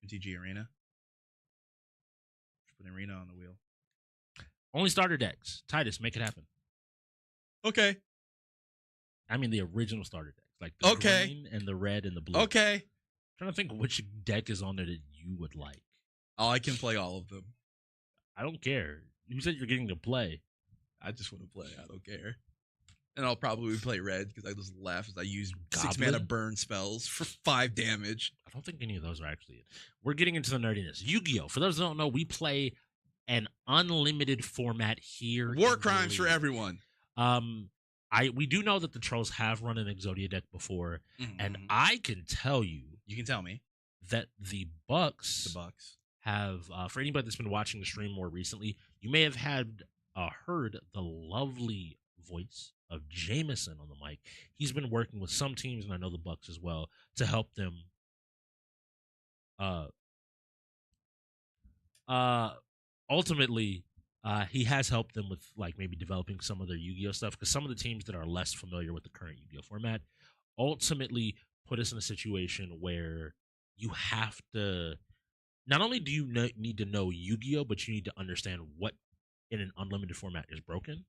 MTG Arena. Just put Arena on the wheel. Only starter decks. Titus, make it happen. Okay. I mean the original starter decks. Like the green and the red and the blue. Okay. I'm trying to think which deck is on there that you would like. Oh, I can play all of them. I don't care. You said you're getting to play. I just want to play. I don't care. And I'll probably play red because I just laugh as I use Goblin? 6 mana burn spells for 5 damage. I don't think any of those are actually it. We're getting into the nerdiness. Yu-Gi-Oh! For those that don't know, we play an unlimited format here. War in the crimes for league. everyone. We do know that the Trolls have run an Exodia deck before, and Mhm. I can tell you You can tell me. that the Bucks The Bucks. have, for anybody that's been watching the stream more recently, you may have had heard the lovely voice of Jameson on the mic. He's been working with some teams, and I know the Bucks as well, to help them. Ultimately, he has helped them with like maybe developing some of their Yu-Gi-Oh stuff because some of the teams that are less familiar with the current Yu-Gi-Oh format ultimately put us in a situation where you have to. Not only do you need to know Yu-Gi-Oh, but you need to understand what in an unlimited format is broken.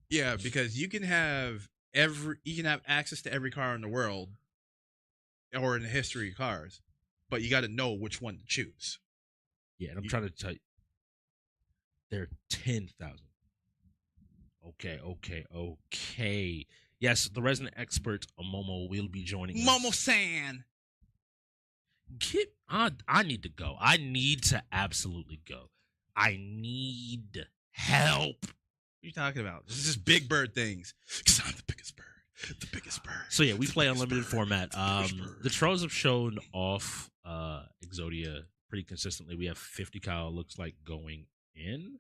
Yeah, because you can have access to every car in the world or in the history of cars, but you got to know which one to choose. Yeah, and I'm trying to tell you, they're 10,000. Okay. Yes, the resident expert Momo will be joining us. Momo-san. I need to go. I need to absolutely go. I need help. What are you talking about? This is just big bird things. Because I'm the biggest bird. The biggest bird. So yeah, we The play biggest unlimited bird. format. The biggest bird. The Trolls have shown off Exodia pretty consistently. We have 50 Kyle looks like going in.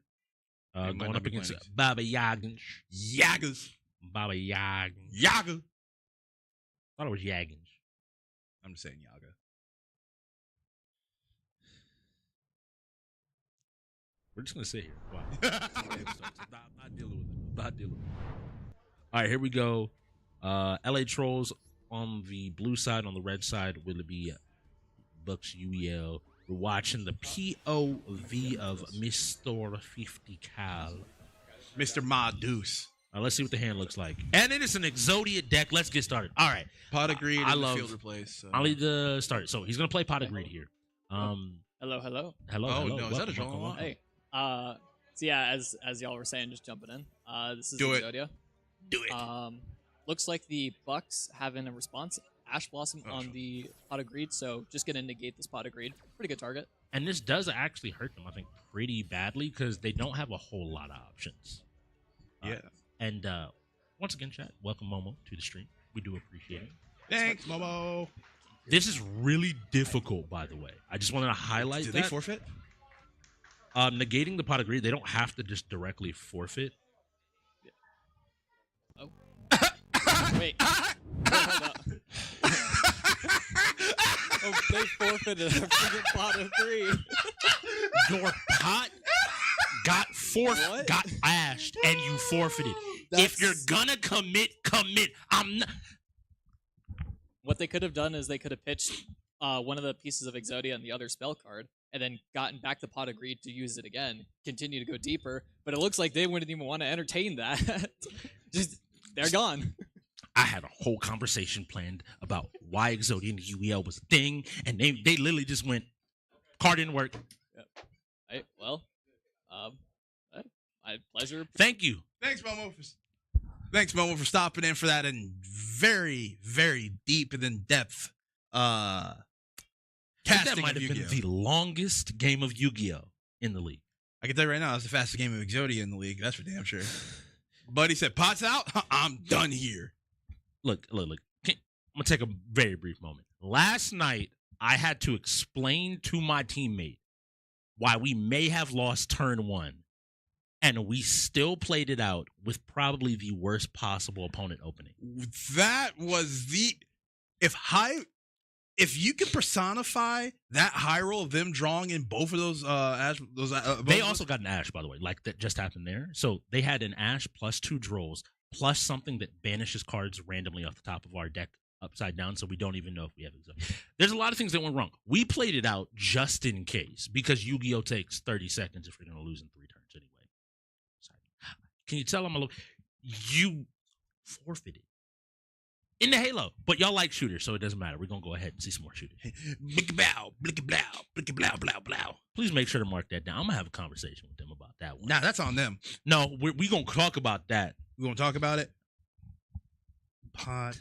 might Going not up be against playing it. Baba Yagan. Yagas. Baba Yagan. Yaga. Thought it was Yagan. I'm just saying Yaga. We're just gonna sit here. Wow. not dealing with it. Not dealing with it. All right, here we go. LA Trolls on the blue side. On the red side, will it be Bucks UEL? We're watching the POV of Mr. 50 Cal. Mr. Ma Deuce. Let's see what the hand looks like. And it is an Exodia deck. Let's get started. All right. Pot of Greed I and love- the fielder plays. So. I'll lead the start. So he's gonna play Pot of Greed here. Hello. Hello. Oh, hello. no, is that a Welcome, Joel welcome, Lamont? Hey. So yeah, as y'all were saying, just jumping in. This is Do it. Exodia. Do it. Looks like the Bucks having a response. Ash Blossom Oh, on sure. the Pot of Greed, so just gonna negate this Pot of Greed. Pretty good target. And this does actually hurt them, I think, pretty badly because they don't have a whole lot of options. Yeah. And once again, chat, welcome Momo to the stream. We do appreciate it. Thanks, Momo. This is really difficult, by the way. I just wanted to highlight Did that. they forfeit? Negating the Pot of Greed, they don't have to just directly forfeit. Oh. Wait. Hold up. Oh, they forfeited a freaking Pot of 3. Your pot got What? got ashed, and you forfeited. If you're gonna commit. I'm not. What they could have done is they could have pitched one of the pieces of Exodia and the other spell card, and then gotten back the Pot of Greed to use it again, continue to go deeper. But it looks like they wouldn't even want to entertain that. Just they're gone. I had a whole conversation planned about why Exodia and UEL was a thing, and they literally just went, card didn't work. Right, well, my pleasure. Thank you. Thanks, Momo, for stopping in for that and very, very deep and in depth That casting might of have been Yu-Gi-Oh. the longest game of Yu-Gi-Oh in the league. I can tell you right now, it's the fastest game of Exodia in the league. That's for damn sure. Buddy said, "Pots out. I'm done here." Look. I'm gonna take a very brief moment. Last night, I had to explain to my teammate why we may have lost turn 1, and we still played it out with probably the worst possible opponent opening. That was the if you could personify that high roll of them drawing in both of those They also got an Ash, by the way, like that just happened there. So they had an Ash plus 2 draws plus something that banishes cards randomly off the top of our deck upside down, so we don't even know if we have it. There's a lot of things that went wrong. We played it out just in case because Yu-Gi-Oh takes 30 seconds if you're going to lose in 3 turns anyway. Sorry. Can you tell I'm a little... You forfeited. In the Halo, but y'all like shooters, so it doesn't matter. We're going to go ahead and see some more shooters. blicky blow, blicky blow, blicky blow, blow, blow. Please make sure to mark that down. I'm going to have a conversation with them about that one. Nah, that's on them. No, we're going to talk about that. We gonna talk about it. Pot.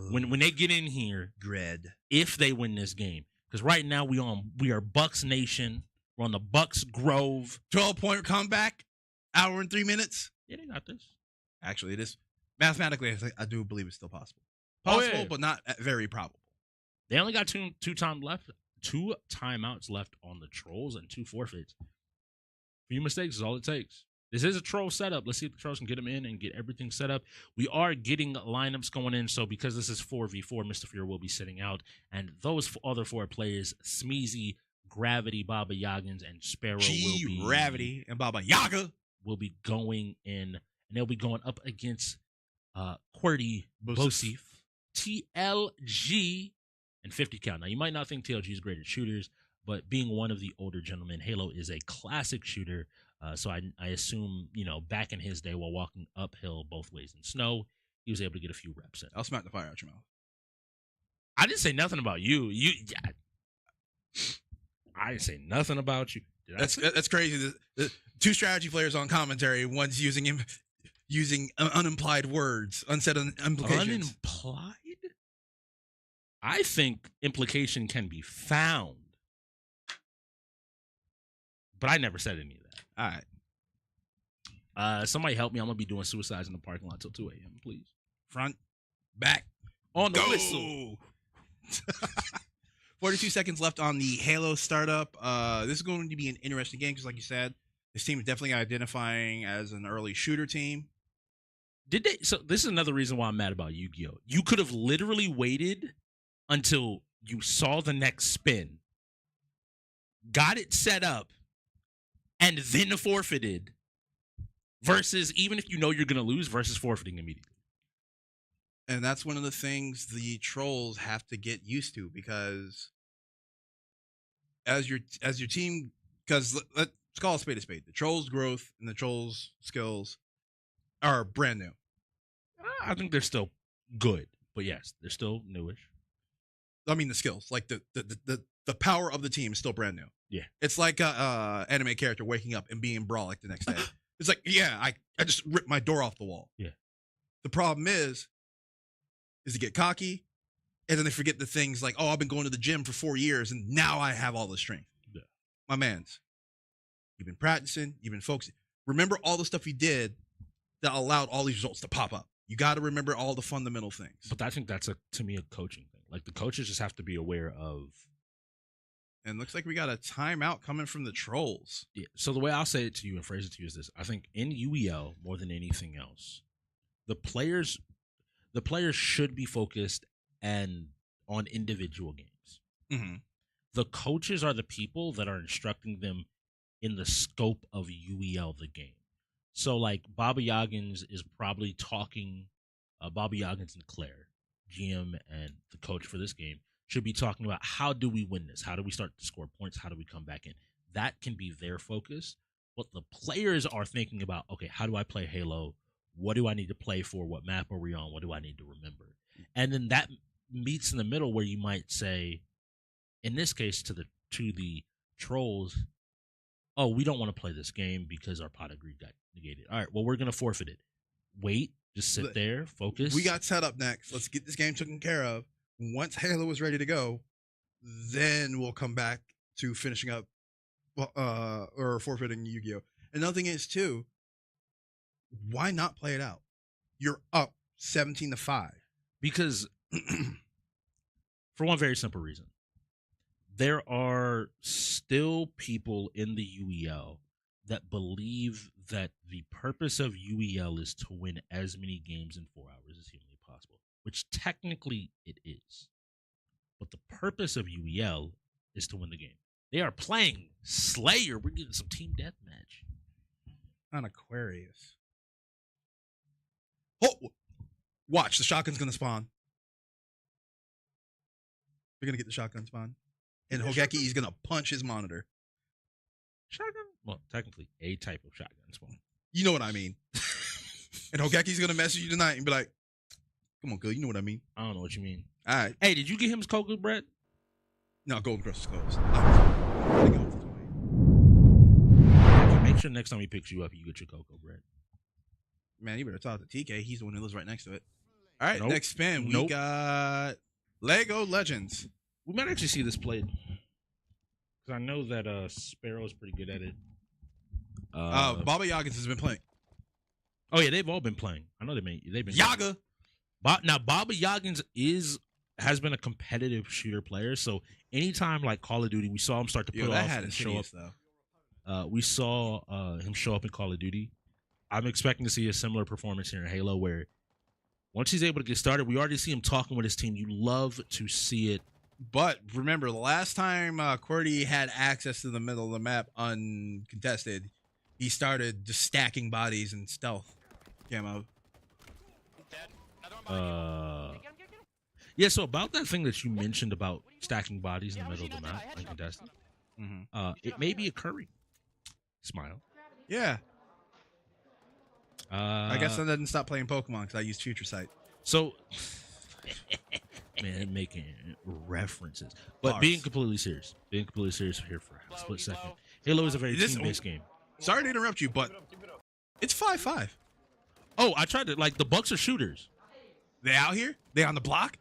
When they get in here, Dread. if they win this game, because right now we are Bucks Nation. We're on the Bucks Grove. 12-point comeback. Hour and 3 minutes. Yeah, they got this. Actually, it is mathematically. I do believe it's still possible. Oh, Possible, yeah. but not very probable. They only got two timeouts left on the Trolls and 2 forfeits. A few mistakes is all it takes. This is a Troll setup. Let's see if the Trolls can get them in and get everything set up. We are getting lineups going in, so because this is 4v4, Mr. Fear will be sitting out, and those other 4 players, Smeezy, Gravity, Baba Yagins, and Sparrow Gravity and Baba Yaga will be going in, and they'll be going up against QWERTY, Bosif, TLG, and 50 Count. Now, you might not think TLG is great at shooters, but being one of the older gentlemen, Halo is a classic shooter. So I assume, back in his day while walking uphill both ways in snow, he was able to get a few reps in. I'll smack the fire out your mouth. I didn't say nothing about you. I didn't say nothing about you. That's crazy. The 2 strategy players on commentary. One's using unimplied words, unsaid implications. Unimplied? I think implication can be found. But I never said any of that. All right. Somebody help me. I'm going to be doing suicides in the parking lot till 2 a.m., please. Front, back, on the go. whistle. 42 seconds left on the Halo startup. This is going to be an interesting game because, like you said, this team is definitely identifying as an early shooter team. Did they? So this is another reason why I'm mad about Yu-Gi-Oh. You could have literally waited until you saw the next spin, got it set up, and then forfeited, versus even if you know you're going to lose, versus forfeiting immediately. And that's one of the things the Trolls have to get used to, because as your team, because let's call a spade a spade. The Trolls' growth and the Trolls' skills are brand new. I think they're still good, but yes, they're still newish. I mean, the skills, like the power of the team is still brand new. Yeah. It's like a anime character waking up and being brawlic the next day. It's like, yeah, I just ripped my door off the wall. Yeah. The problem is to get cocky, and then they forget the things like, oh, I've been going to the gym for 4 years, and now I have all the strength. Yeah. My mans, you've been practicing, you've been focusing. Remember all the stuff you did that allowed all these results to pop up. You got to remember all the fundamental things. But I think that's, to me, a coaching thing. Like, the coaches just have to be aware of... And looks like we got a timeout coming from the Trolls. Yeah. So the way I'll say it to you and phrase it to you is this. I think in UEL, more than anything else, the players should be focused and on individual games. Mm-hmm. The coaches are the people that are instructing them in the scope of UEL, the game. So, like, Baba Yagins is probably talking, Baba Yagins and Claire, GM and the coach for this game, should be talking about how do we win this? How do we start to score points? How do we come back in? That can be their focus. But the players are thinking about, okay, how do I play Halo? What do I need to play for? What map are we on? What do I need to remember? And then that meets in the middle where you might say, in this case, to the Trolls, oh, we don't want to play this game because our pot of greed got negated. All right, well, we're going to forfeit it. Wait, just sit there, focus. We got set up next. Let's get this game taken care of. Once Halo is ready to go, then we'll come back to finishing up or forfeiting Yu-Gi-Oh. Another thing is too, why not play it out? You're up 17-5. Because for one very simple reason, there are still people in the UEL that believe that the purpose of UEL is to win as many games in 4 hours as humanly possible, which technically it is. But the purpose of UEL is to win the game. They are playing Slayer. We're getting some team deathmatch. On Aquarius. Oh, watch, the shotgun's gonna spawn. We're gonna get the shotgun spawn. And Hogeki is gonna punch his monitor. Shotgun? Well, technically a type of shotgun spawn. You know what I mean. And Hogeki's gonna message you tonight and be like, come on, good, you know what I mean. I don't know what you mean. All right. Hey, did you get him his cocoa bread? No, Golden Crust is closed. Make sure next time he picks you up, you get your cocoa bread. Man, you better talk to TK. He's the one who lives right next to it. All right, Nope. next spin. We got Lego Legends. We might actually see this played. Because I know that Sparrow's pretty good at it. Baba Yagas has been playing. Oh, yeah, they've all been playing. I know they've been. Yaga. Now, Baba Yaggins has been a competitive shooter player. So anytime like Call of Duty, we saw him start to put off and show up. We saw him show up in Call of Duty. I'm expecting to see a similar performance here in Halo, where once he's able to get started, we already see him talking with his team. You love to see it. But remember, the last time QWERTY had access to the middle of the map uncontested, he started just stacking bodies and stealth camo. Yeah, so about that thing that you mentioned about stacking bodies in the middle of the map uncontested, it may be occurring. Smile. Yeah. I guess I didn't stop playing Pokemon because I used Future Sight. So, man, making references. But Bars. being completely serious here for a split second. Halo is a very team-based game. Sorry to interrupt you, but it's 5-5. Oh, I tried to, like, the Bucks are shooters. They out here? They on the block?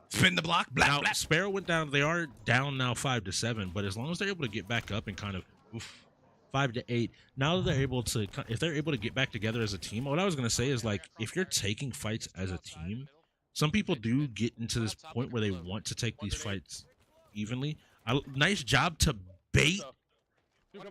Spin the block? Blah, Now, blah. Sparrow went down. They are down now 5-7, but as long as they're able to get back up and kind of 5-8, now that they're able to, if they're able to get back together as a team, what I was going to say is, like, if you're taking fights as a team, some people do get into this point where they want to take these fights evenly. Nice job to bait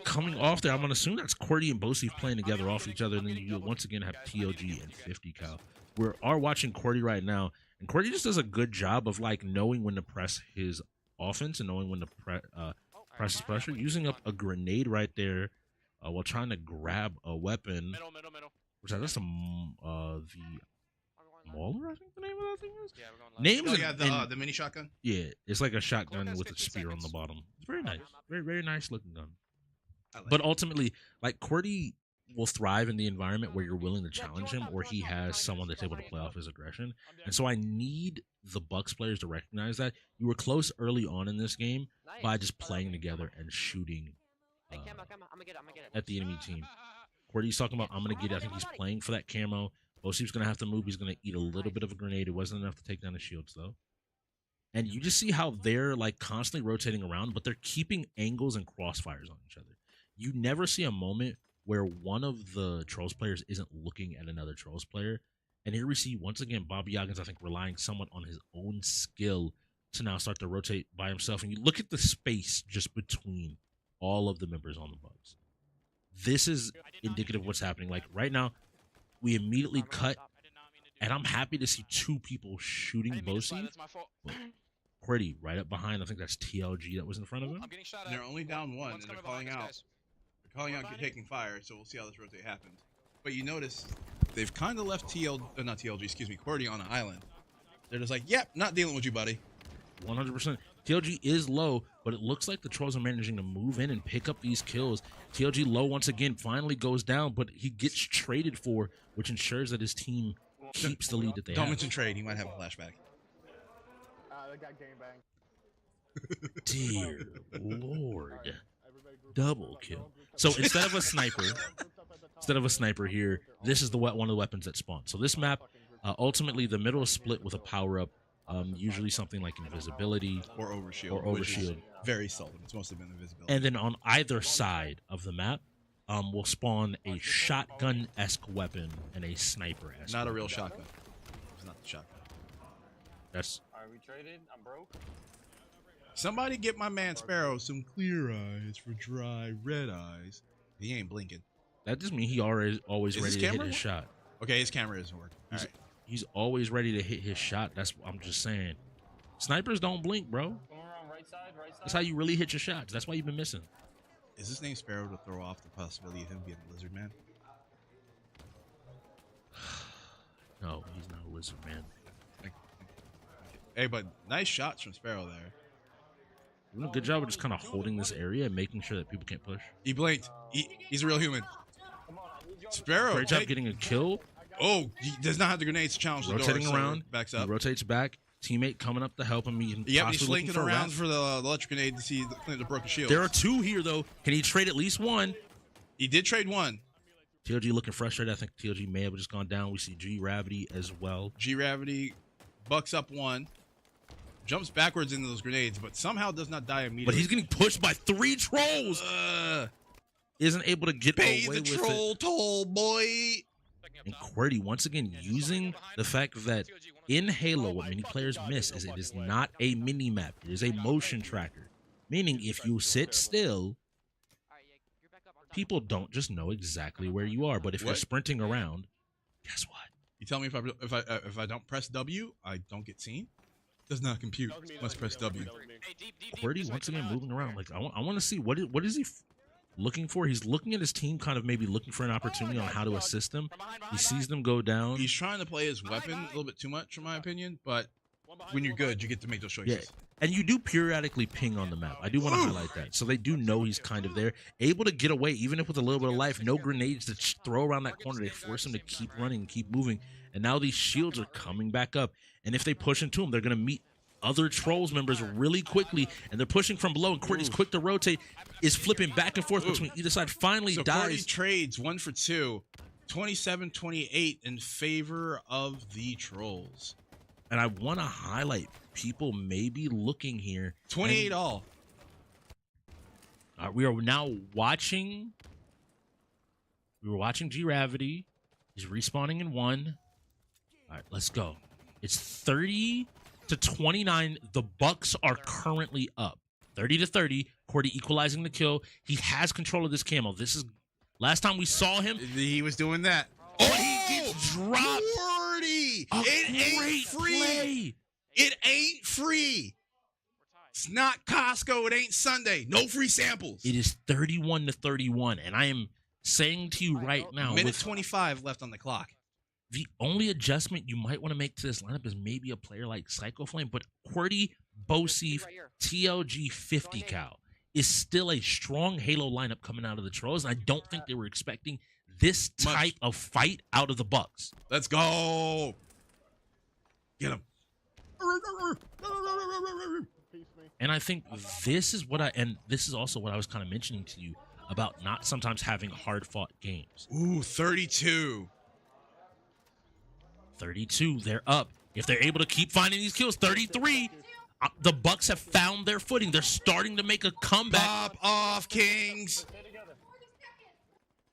coming off there. I'm going to assume that's QWERTY and Bosif playing together off each other, and then you once again have TLG and 50 Cal. We are watching QWERTY right now, and QWERTY just does a good job of, like, knowing when to press his offense and knowing when to press his pressure, using up a grenade right there while trying to grab a weapon. Which that's the Mauler, I think the name of that thing is. Names the mini shotgun. Yeah, it's like a shotgun with a spear on the bottom. It's very nice, very very nice looking gun. But ultimately, like, QWERTY will thrive in the environment where you're willing to challenge him, or he has someone that's able to play off his aggression. And so I need the Bucks players to recognize that you were close early on in this game by just playing together and shooting at the enemy team. QWERTY's talking about, I'm going to get it. I think he's playing for that camo. Bosif's going to have to move. He's going to eat a little bit of a grenade. It wasn't enough to take down the shields, though. And you just see how they're, like, constantly rotating around, but they're keeping angles and crossfires on each other. You never see a moment where one of the Trollz players isn't looking at another Trollz player. And here we see, once again, Baba Yagas, I think, relying somewhat on his own skill to now start to rotate by himself. And you look at the space just between all of the members on the Bucks. This is indicative of what's happening. Like, right now, we immediately cut, and I'm happy to see two people shooting Bosif. QWERTY right up behind. I think that's TLG that was in front of him. They're only down one, and they're calling out. They're calling out taking fire, so we'll see how this rotate happens. But you notice they've kind of left QWERTY on an island. They're just like, yep, not dealing with you, buddy. 100%. TLG is low, but it looks like the Trollz are managing to move in and pick up these kills. TLG low once again, finally goes down, but he gets traded for, which ensures that his team keeps the lead that they have. Don't mention trade. He might have a flashback. Dear Lord. Double kill. So instead of a sniper here, this is one of the weapons that spawn. So this map, ultimately the middle is split with a power-up. Usually something like invisibility. Or overshield. Or which is overshield. very seldom. It's mostly been invisibility. And then on either side of the map, will spawn a shotgun-esque weapon and a sniper-esque. Not a weapon. real shotgun. It's not the shotgun. That's Are we traded? I'm broke. Somebody get my man Sparrow some clear eyes for dry red eyes. He ain't blinking. that just means he always Is ready his to hit camera his shot. Okay, his camera isn't working. All right. He's always ready to hit his shot. That's what I'm just saying. Snipers don't blink, bro. Going around right side, right side. That's how you really hit your shots. That's why you've been missing. Is his name Sparrow to throw off the possibility of him being Lizard Man? No, he's not a lizard, man. Hey, but nice shots from Sparrow there. Doing a good job of just kind of holding this area and making sure that people can't push. He blinked. He's a real human. Sparrow. Great job getting a kill. Oh, he does not have the grenades to challenge the Rotating door, so around. backs He up. rotates back. Teammate coming up to help him. He can Yep, he's possibly flanking looking for a around wrap. for the electric grenade to see the broken shield. There are two here, though. Can he trade at least one? He did trade one. TLG looking frustrated. I think TLG may have just gone down. We see G Gravity as well. G-Gravity bucks up one. Jumps backwards into those grenades, but somehow does not die immediately. But he's getting pushed by 3 trolls. Isn't able to get Pay away the with troll it. toll, boy. And QWERTY, once again, using the fact that in Halo, what many players miss is it is not a mini-map. It is a motion tracker. Meaning, if you sit still, people don't just know exactly where you are. But if you're What? sprinting around, guess what? You tell me if I don't press W, I don't get seen. Does not compute. Must press W. QWERTY, once again, moving around. Like I want to see what is he looking for? He's looking at his team, kind of maybe looking for an opportunity on how to assist them. He sees them go down. He's trying to play his weapon a little bit too much, in my opinion. But when you're good, you get to make those choices. Yeah, and you do periodically ping on the map. I do want to highlight that. So they do know he's kind of there, able to get away, even if with a little bit of life. No grenades to throw around that corner. They force him to keep running, keep moving. And now these shields are coming back up. And if they push into him, they're going to meet other Trollz members really quickly. And they're pushing from below. And QWERTY's quick to rotate, is flipping back and forth between either side. Finally So dies. QWERTY trades 1 for 2, 27-28 in favor of the Trollz. And I want to highlight people may be looking here. 28 And, all. we are now watching. We were watching G-Gravity. He's respawning in 1. All right, let's go. It's 30-29. The Bucks are currently up. 30-30. QWERTY equalizing the kill. He has control of this camo. This is last time we saw him. He was doing that. Oh, he gets dropped. QWERTY! A It ain't great free. play. It ain't free. It's not Costco. It ain't Sunday. No free samples. It is 31-31, and I am saying to you right now, Minute with 25 left on the clock. the only adjustment you might want to make to this lineup is maybe a player like Psycho Flame, but QWERTY, Bosif, TLG, 50 cal is still a strong Halo lineup coming out of the Trollz, and I don't think they were expecting this type of fight out of the Bucks. Let's go. Get him. And I think this is this is also what I was kind of mentioning to you about not sometimes having hard-fought games. Ooh, 32. 32, they're up. If they're able to keep finding these kills, 33, the Bucks have found their footing. They're starting to make a comeback. Pop off, Kings.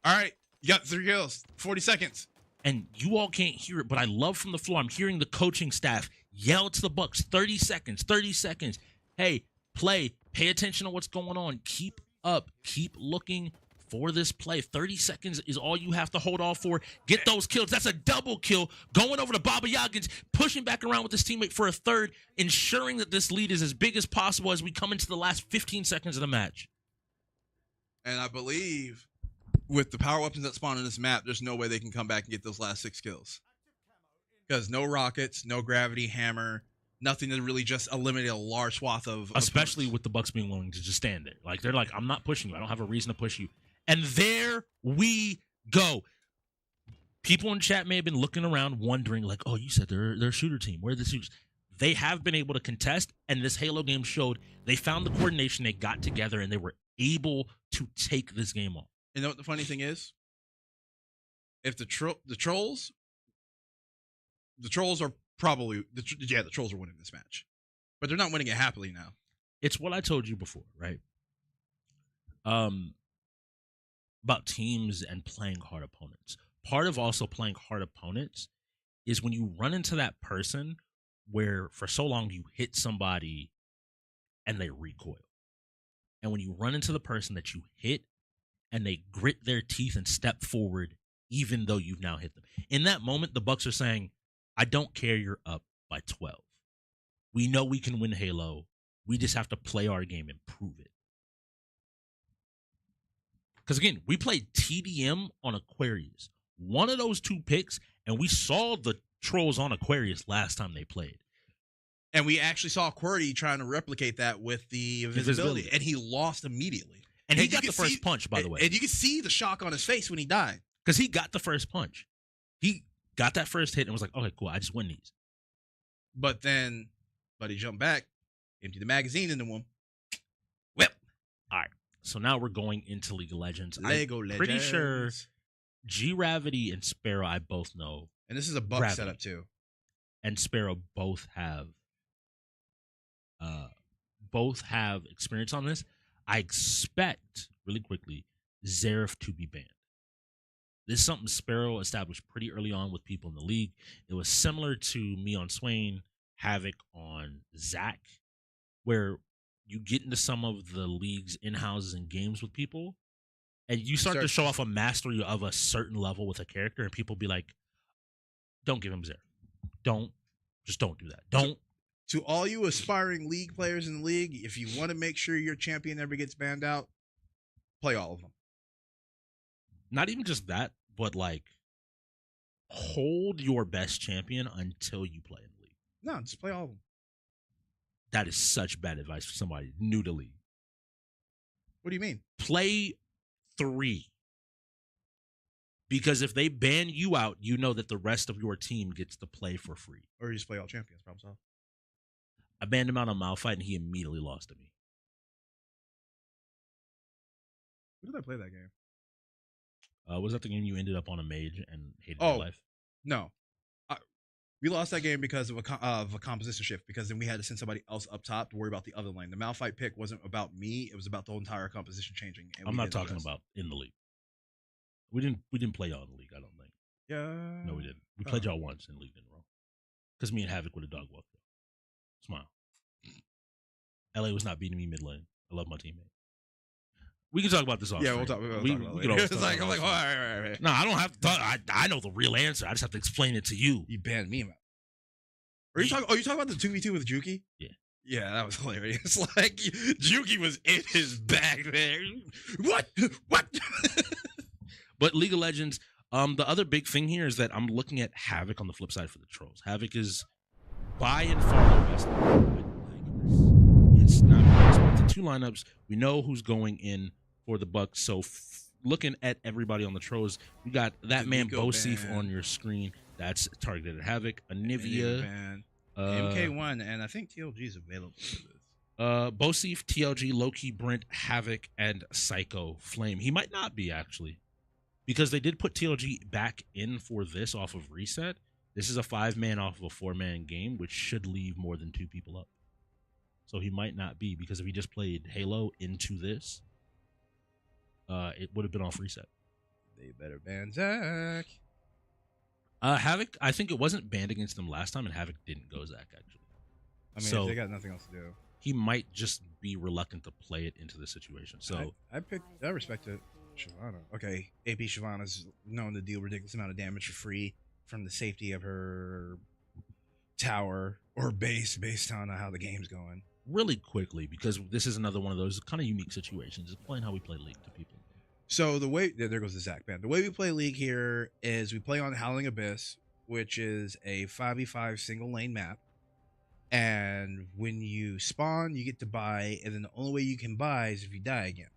All right, you got 3 kills. 40 seconds. And you all can't hear it, but I love from the floor. I'm hearing the coaching staff yell to the Bucks, 30 seconds, 30 seconds. Hey, play, pay attention to what's going on. Keep up, keep looking for this play. 30 seconds is all you have to hold off for. Get those kills. That's a double kill. Going over to Baba Yagins, pushing back around with his teammate for a third, ensuring that this lead is as big as possible as we come into the last 15 seconds of the match. And I believe with the power weapons that spawn on this map, there's no way they can come back and get those last 6 kills. Because no rockets, no gravity hammer, nothing to really just eliminate a large swath of Especially opponents. with the Bucks being willing to just stand there. Like, they're like, I'm not pushing you. I don't have a reason to push you. And there we go. People in chat may have been looking around wondering, like, oh, you said they're a shooter team. Where are the shooters? They have been able to contest, and this Halo game showed they found the coordination, they got together, and they were able to take this game off. You know what the funny thing is? If the Trollz are probably the Trolls are winning this match, but they're not winning it happily now. It's what I told you before, right? About teams and playing hard opponents. Part of also playing hard opponents is when you run into that person where for so long you hit somebody and they recoil. And when you run into the person that you hit and they grit their teeth and step forward even though you've now hit them. In that moment, the Bucks are saying, I don't care you're up by 12. We know we can win Halo. We just have to play our game and prove it. Because again, we played TDM on Aquarius. One of those two picks, and we saw the Trolls on Aquarius last time they played. And we actually saw QWERTY trying to replicate that with the invisibility, and he lost immediately. And he got the first punch, by the way. And you can see the shock on his face when he died. Because he got the first punch. He got that first hit and was like, okay, cool, I just win these. But then, Buddy jumped back, emptied the magazine into him. Whip. All right. So now we're going into League of Legends. Lego I'm Legends. pretty sure Gravity and Sparrow, I both know. And this is a Buck Gravity. setup, too. And Sparrow both have experience on this. I expect, really quickly, Xerath to be banned. This is something Sparrow established pretty early on with people in the league. It was similar to me on Swain, Havoc on Zach, where you get into some of the league's in-houses and games with people, and you start to show off a mastery of a certain level with a character, and people be like, don't give him Xerath. Just don't do that. Don't. To all you aspiring league players in the league, if you want to make sure your champion never gets banned out, play all of them. Not even just that, but like hold your best champion until you play in the league. No, just play all of them. That is such bad advice for somebody new to league. What do you mean? Play 3. Because if they ban you out, you know that the rest of your team gets to play for free. Or you just play all champions, problem solved. I banned him out on Malphite, and he immediately lost to me. Who did I play that game? Was that the game you ended up on a mage and hated your life? No. We lost that game because of a composition shift, because then we had to send somebody else up top to worry about the other lane. The Malphite pick wasn't about me. It was about the whole entire composition changing. And I'm not talking about in the league. We didn't play y'all in the league, I don't think. Yeah. No, we didn't. We played y'all once in league in a row. Because me and Havoc would have dog walked. Smile. LA was not beating me mid lane. I love my teammate. We can talk about this off. Yeah, we'll talk about it later. It's like, I'm like, all right. No, I don't have to talk. I know the real answer. I just have to explain it to you. You banned me, man. Are you talking about the 2v2 with Juki? Yeah. Yeah, that was hilarious. Like, Juki was in his bag there. What? But League of Legends, the other big thing here is that I'm looking at Havoc on the flip side for the Trolls. Havoc is by and far the best. It's not the two lineups. We know who's going in for the Bucks. So looking at everybody on the Trolls, we got that man Bosif on your screen. That's targeted at Havoc, Anivia, MK1, and I think TLG is available for this. Bosif, TLG, Loki, Brent, Havoc, and Psycho Flame. He might not be, actually, because they did put TLG back in for this off of reset. This is a 5-man off of a 4-man game, which should leave more than 2 people up. So he might not be, because if he just played Halo into this, it would have been off reset. They better ban Zach. Havoc, I think it wasn't banned against them last time, and Havoc didn't go Zach, actually. I mean, so they got nothing else to do. He might just be reluctant to play it into the situation. So I respect it. Shyvana. Okay, AP Shyvana's known to deal ridiculous amount of damage for free from the safety of her tower or base based on how the game's going. Really quickly, because this is another one of those kind of unique situations. Explain how we play League to people. So the way there goes the Zach ban. The way we play League here is we play on Howling Abyss, which is a 5v5 single lane map. And when you spawn, you get to buy, and then the only way you can buy is if you die again.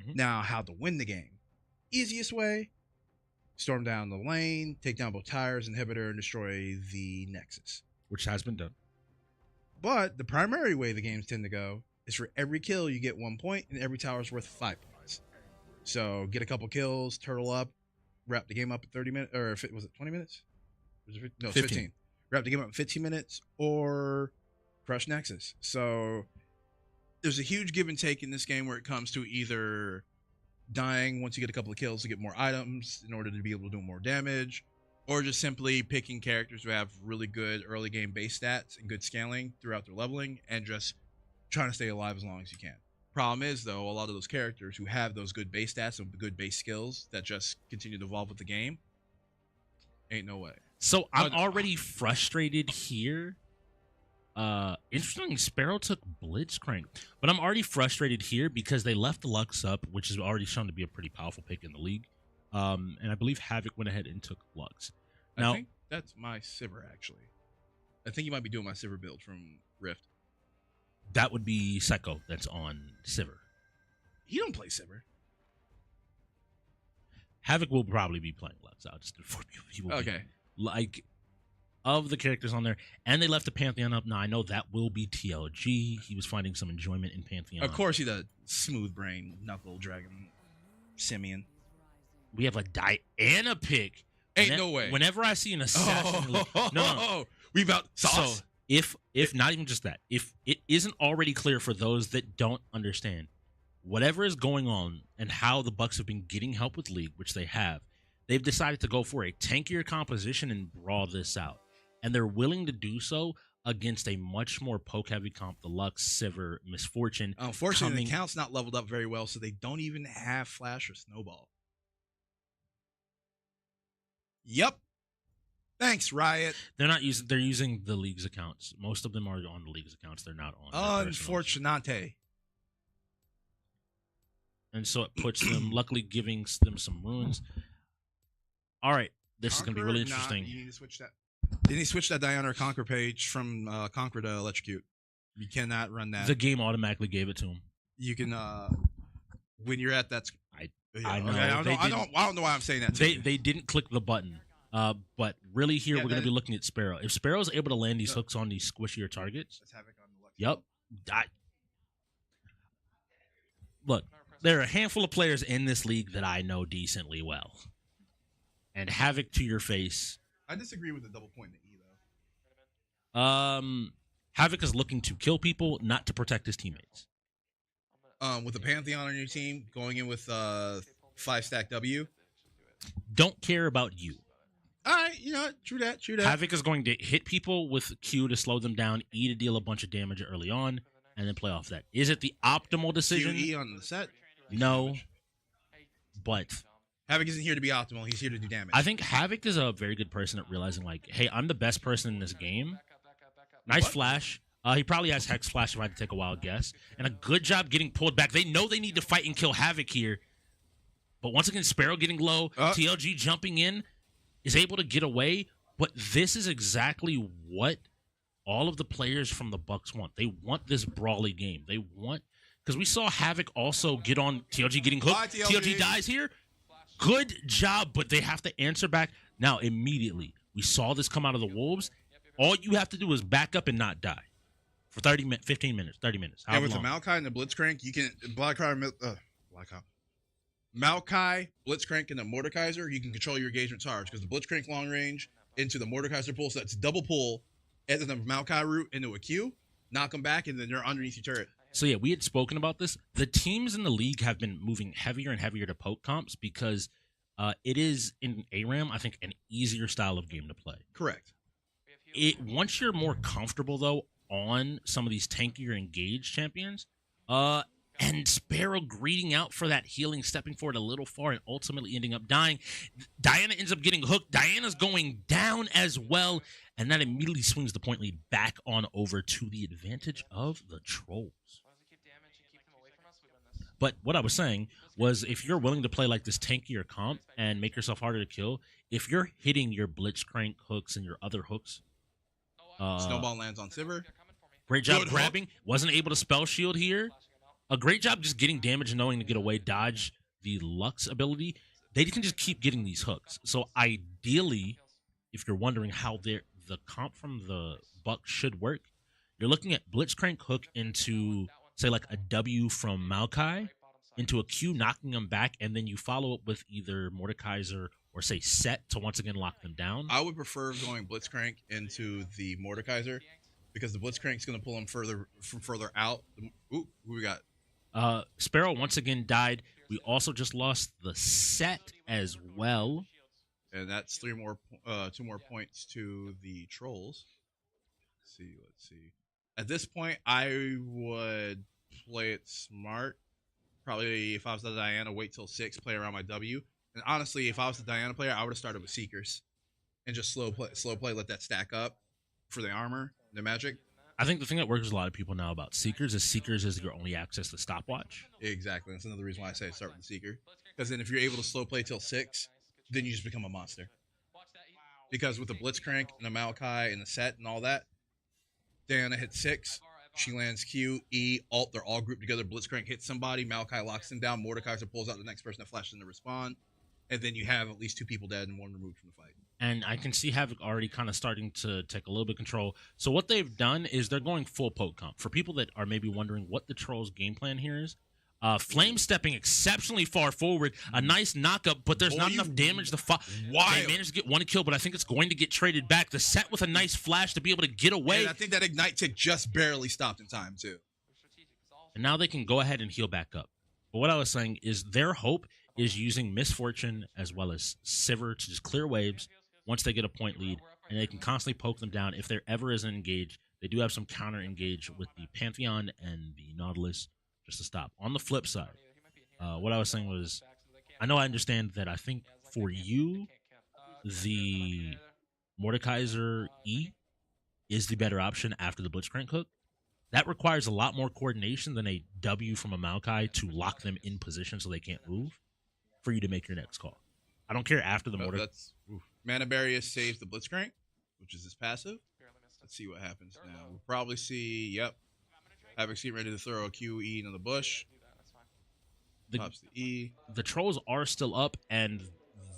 Mm-hmm. Now, how to win the game? Easiest way: storm down the lane, take down both tires, inhibitor, and destroy the Nexus. Which has been done. But the primary way the games tend to go is for every kill you get 1 point, and every tower is worth 5 points. So get a couple kills, turtle up, wrap the game up at 30 minutes, or if it was 20 minutes? No, 15. grab the game up in 15 minutes, or crush Nexus. So there's a huge give and take in this game where it comes to either dying once you get a couple of kills to get more items in order to be able to do more damage, or just simply picking characters who have really good early game base stats and good scaling throughout their leveling and just trying to stay alive as long as you can. Problem is, though, a lot of those characters who have those good base stats and good base skills that just continue to evolve with the game, ain't no way. So I'm already frustrated here. Interesting, Sparrow took Blitzcrank, but I'm already frustrated here because they left the Lux up, which is already shown to be a pretty powerful pick in the league. And I believe Havoc went ahead and took Lux. Now, I think that's my Sivir, actually. I think you might be doing my Sivir build from Rift. that would be Seko that's on Sivir. He don't play Sivir. Havoc will probably be playing Lux. I'll just inform you. He will be. Okay. Like, of the characters on there, and they left the Pantheon up. Now, I know that will be TLG. He was finding some enjoyment in Pantheon. Of course, he does. Smooth brain, knuckle, dragon, simian. We have a Diana pick. Ain't no way. Whenever I see an assassin, no. We about sauce. So if not even just that, if it isn't already clear for those that don't understand, whatever is going on and how the Bucks have been getting help with League, which they have, they've decided to go for a tankier composition and brawl this out. And they're willing to do so against a much more poke-heavy comp, the Lux, Sivir, Misfortune. Unfortunately, the account's not leveled up very well, so they don't even have Flash or Snowball. Yep. Thanks, Riot. They're not using. They're using the League's accounts. Most of them are on the League's accounts. They're not on their personals. Unfortunate. And so it puts them, luckily giving them some runes. All right, this is going to be really interesting. You need to switch that. They need to switch that Diana or Conquer page from Conquer to Electrocute. You cannot run that. The game automatically gave it to him. You can when you're at that. I know. Okay, I don't know why I'm saying that. They didn't click the button. But really here we're going to be looking at Sparrow. If Sparrow's able to land these hooks on these squishier targets. Let's have it on the left. Yep. Look, there are a handful of players in this league that I know decently well. And Havoc to your face. I disagree with the double point in the E though. Havoc is looking to kill people, not to protect his teammates. With the Pantheon on your team, going in with 5-stack W. Don't care about you. All right, you know, true that. Havoc is going to hit people with Q to slow them down, E to deal a bunch of damage early on, and then play off that. Is it the optimal decision? QE on the set? No, but Havoc isn't here to be optimal. He's here to do damage. I think Havoc is a very good person at realizing, like, hey, I'm the best person in this game. Nice flash. He probably has Hex Flash if I had to take a wild guess. And a good job getting pulled back. They know they need to fight and kill Havoc here. But once again, Sparrow getting low, TLG jumping in, is able to get away. But this is exactly what all of the players from the Bucks want. They want this brawly game. They want, because we saw Havoc also get on TLG getting hooked. Bye, TLG. TLG dies here. Good job, but they have to answer back. Now, immediately, we saw this come out of the Wolves. All you have to do is back up and not die for 30 minutes, 15 minutes, 30 minutes. And with the Maokai and the Blitzcrank, you can Maokai, Blitzcrank, and the Mordekaiser, you can control your engagement charge because the Blitzcrank long range into the Mordekaiser pull, so that's double pull, and then the Maokai route into a Q, knock them back, and then they're underneath your turret. So yeah, we had spoken about this. The teams in the league have been moving heavier and heavier to poke comps because it is in ARAM, I think, an easier style of game to play. Correct. Once you're more comfortable though on some of these tankier engaged champions, and Sparrow greeting out for that healing, stepping forward a little far, and ultimately ending up dying. Diana ends up getting hooked. Diana's going down as well, and that immediately swings the point lead back on over to the advantage of the Trollz. But what I was saying was, if you're willing to play like this tankier comp and make yourself harder to kill, if you're hitting your Blitzcrank hooks and your other hooks, Snowball lands on Sivir. Great job grabbing. Wasn't able to spell shield here. A great job just getting damage and knowing to get away, dodge the Lux ability. They can just keep getting these hooks. So ideally, if you're wondering how the comp from the Bucks should work, you're looking at Blitzcrank hook into, say, like a W from Maokai into a Q, knocking them back, and then you follow up with either Mordekaiser or say set to once again lock them down. I would prefer going Blitzcrank into the Mordekaiser because the Blitzcrank's going to pull him further out. Ooh, who we got? Sparrow once again died. We also just lost the set as well. And that's 2 more points to the Trollz. Let's see. At this point, I would play it smart. Probably if I was the Diana, wait till 6, play around my W. And honestly, if I was the Diana player, I would have started with Seekers and just slow play, let that stack up for the armor, the magic. I think the thing that works with a lot of people now about Seekers is your only access to stopwatch. Exactly. That's another reason why I say start with the Seeker. Because then if you're able to slow play till 6, then you just become a monster. Because with the Blitzcrank and the Maokai and the set and all that, Diana hits 6. She lands Q, E, Alt. They're all grouped together. Blitzcrank hits somebody. Maokai locks them down. Mordekaiser pulls out the next person that flashes in to respond. And then you have at least 2 people dead and 1 removed from the fight. And I can see Havoc already kind of starting to take a little bit of control. So what they've done is they're going full poke comp. For people that are maybe wondering what the Trollz game plan here is, Flame stepping exceptionally far forward. A nice knockup, but there's not enough damage to fight. They managed to get 1 kill, but I think it's going to get traded back. The set with a nice flash to be able to get away. And I think that Ignite tick just barely stopped in time, too. And now they can go ahead and heal back up. But what I was saying is their hope is using Misfortune as well as Sivir to just clear waves once they get a point lead, and they can constantly poke them down. If there ever is an engage, they do have some counter engage with the Pantheon and the Nautilus just to stop. On the flip side, what I was saying was, I know I understand that I think for you, the Mordekaiser E is the better option after the Blitzcrank hook. That requires a lot more coordination than a W from a Maokai to lock them in position so they can't move for you to make your next call. I don't care after the Mordekaiser. Mana Barrier saves the Blitzcrank, which is his passive. Let's see what happens now. We'll probably see, yep. Havoc getting ready to throw a QE into the bush. Pops the E. The Trollz are still up, and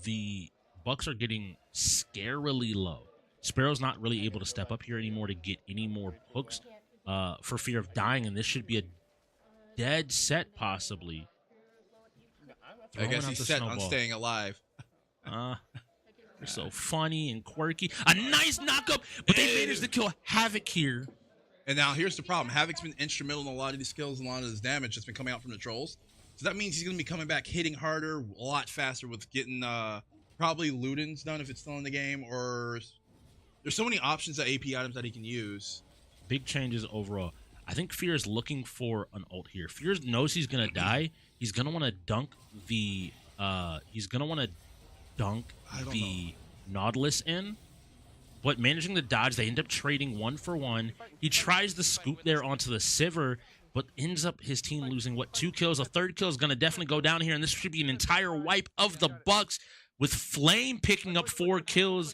the Bucks are getting scarily low. Sparrow's not really able to step up here anymore to get any more hooks for fear of dying, and this should be a dead set, possibly. I guess he's set on staying alive. They're so funny and quirky. A nice knockup, but they managed to kill Havoc here. And now here's the problem. Havoc's been instrumental in a lot of these skills and a lot of this damage that's been coming out from the Trollz. So that means he's going to be coming back hitting harder, a lot faster with getting probably Ludens done if it's still in the game. Or there's so many options of AP items that he can use. Big changes overall. I think Fear is looking for an ult here. Fear knows he's going to die. He's going to want to dunk the Nautilus in. But managing the dodge, they end up trading 1 for 1. He tries the scoop there onto the Sivir, but ends up his team losing, 2 kills? A 3rd kill is going to definitely go down here, and this should be an entire wipe of the Bucks, with Flame picking up 4 kills,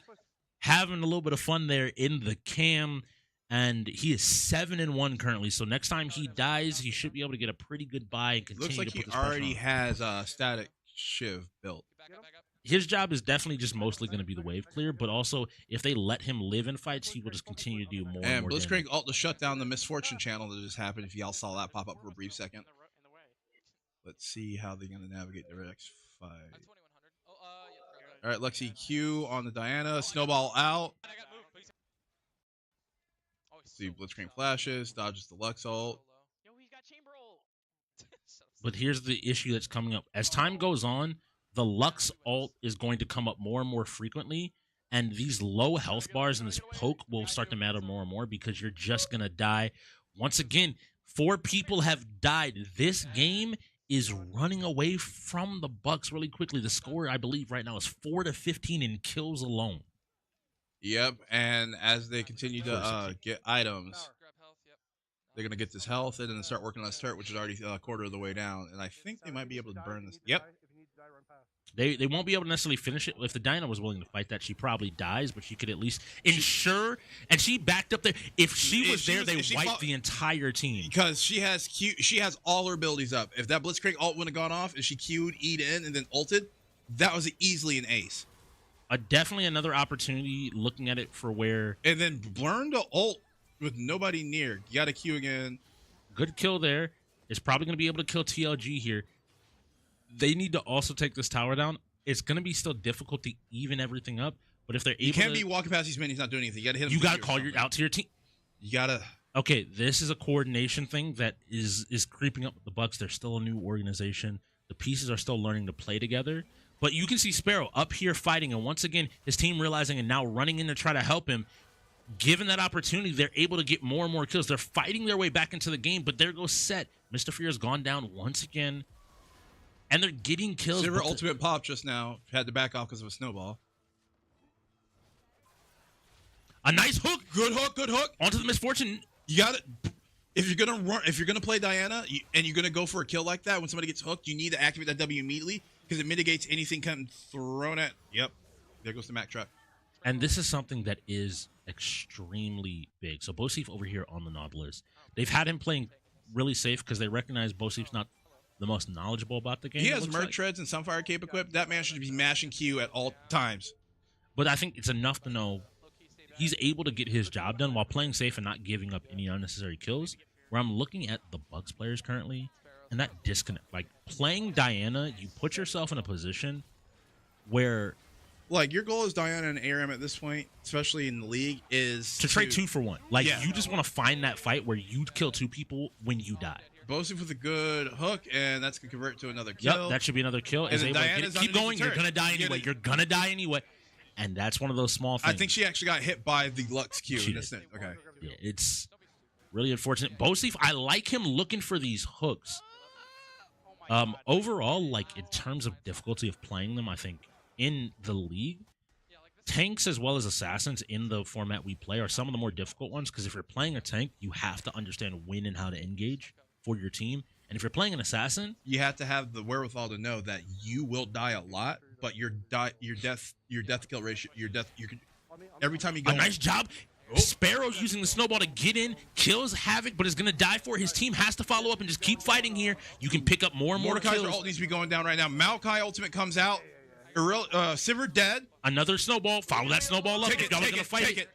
having a little bit of fun there in the cam, and he is 7-1 currently. So next time he dies, he should be able to get a pretty good buy and continue. Looks like to put he this pressure already on. has a static Shiv built. His job is definitely just mostly going to be the wave clear, but also if they let him live in fights, he will just continue to do more and more Blitzcrank damage. ult to shut down the Misfortune channel that just happened. If y'all saw that pop up for a brief second. Let's see how they're going to navigate the next fight. All right, Lexi Q on the Diana. Snowball out. See Blitzcrank flashes, dodges the Lux ult. But here's the issue that's coming up. As time goes on, the Lux ult is going to come up more and more frequently, and these low health bars and this poke will start to matter more and more because you're just going to die. Once again, 4 people have died. This game is running away from the Bucks really quickly. The score, I believe, right now is 4-15 in kills alone. Yep, and as they continue to get items, they're going to get this health and then start working on this turret, which is already a quarter of the way down. And I think they might be able to burn this. Yep. They won't be able to necessarily finish it. If the Diana was willing to fight that, she probably dies, but she could at least ensure. And she backed up there. If she was there, they wiped the entire team. Because she has all her abilities up. If that Blitzcrank ult wouldn't have gone off and she Q'd, E'd in, and then ulted, that was easily an ace. Definitely another opportunity looking at it for where. And then burn the ult with nobody near. You got to Q again. Good kill there. Is probably going to be able to kill TLG here. They need to also take this tower down. it's going to be still difficult to even everything up. But if they're able You can't to, be walking past these men. He's not doing anything. You got to hit him. you with got to the call or your something. out to your team. You got to. Okay, this is a coordination thing that is creeping up with the Bucks. They're still a new organization. The pieces are still learning to play together. But you can see Sparrow up here fighting, and once again, his team realizing and now running in to try to help him. Given that opportunity, they're able to get more and more kills. They're fighting their way back into the game, but there goes Set. Mr. Fear has gone down once again, and they're getting kills. Silver but ultimate pop just now. Had to back off because of a snowball. a nice hook. Good hook. Good hook. Onto the Misfortune. You got it. If you're gonna run, if you're gonna play Diana, and you're gonna go for a kill like that, when somebody gets hooked, you need to activate that W immediately because it mitigates anything coming thrown at. Yep, there goes the Mac truck. And this is something that is extremely big. So Bosif over here on the Nautilus, they've had him playing really safe because they recognize Bosif's not the most knowledgeable about the game. He it has looks Merc like. treads and Sunfire cape equipped. That man should be mashing Q at all times. But I think it's enough to know he's able to get his job done while playing safe and not giving up any unnecessary kills. Where I'm looking at the Bucks players currently, and that disconnect. Like, playing Diana, you put yourself in a position where Like, your goal as Diana and ARM at this point, especially in the league, is to trade 2 for 1. Like, Yeah. you just want to find that fight where you kill 2 people when you die. Bosif with a good hook, and that's gonna convert to another kill. Yep, that should be another kill. And Is then able to get Diana's it. Keep underneath going. the You're turret. gonna die You get anyway. it. You're gonna die anyway. And that's one of those small things. I think she actually got hit by the Lux Q. She In this did. thing. Okay. Yeah, it's really unfortunate. Bosif, I like him looking for these hooks. Overall, like in terms of difficulty of playing them, I think in the league, tanks as well as assassins in the format we play are some of the more difficult ones because if you're playing a tank, you have to understand when and how to engage for your team. And if you're playing an assassin, You have to have the wherewithal to know that you will die a lot, but your death kill ratio, every time you go a nice job. Sparrow's using the snowball to get in, kills Havoc, but is going to die for it. His team has to follow up and just keep fighting here. You can pick up more and more Mordecai's kills. ult needs to be going down right now. Maokai ultimate comes out. Sivir dead. Another snowball. Follow that snowball up. Take If it, y'all are take gonna it, fight take it.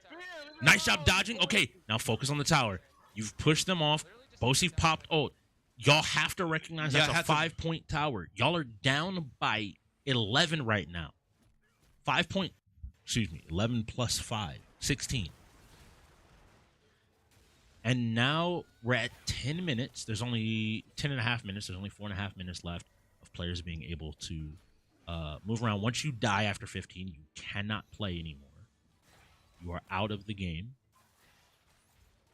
Nice job dodging. Okay, now focus on the tower. You've pushed them off. Bosif popped ult. Y'all have to recognize Yeah, that's a have to- 5-point tower. Y'all are down by 11 right now. 11 plus 5, 16. And now we're at 10 minutes. There's only 10 and a half minutes. There's only 4.5 minutes left of players being able to move around. Once you die after 15, you cannot play anymore. You are out of the game.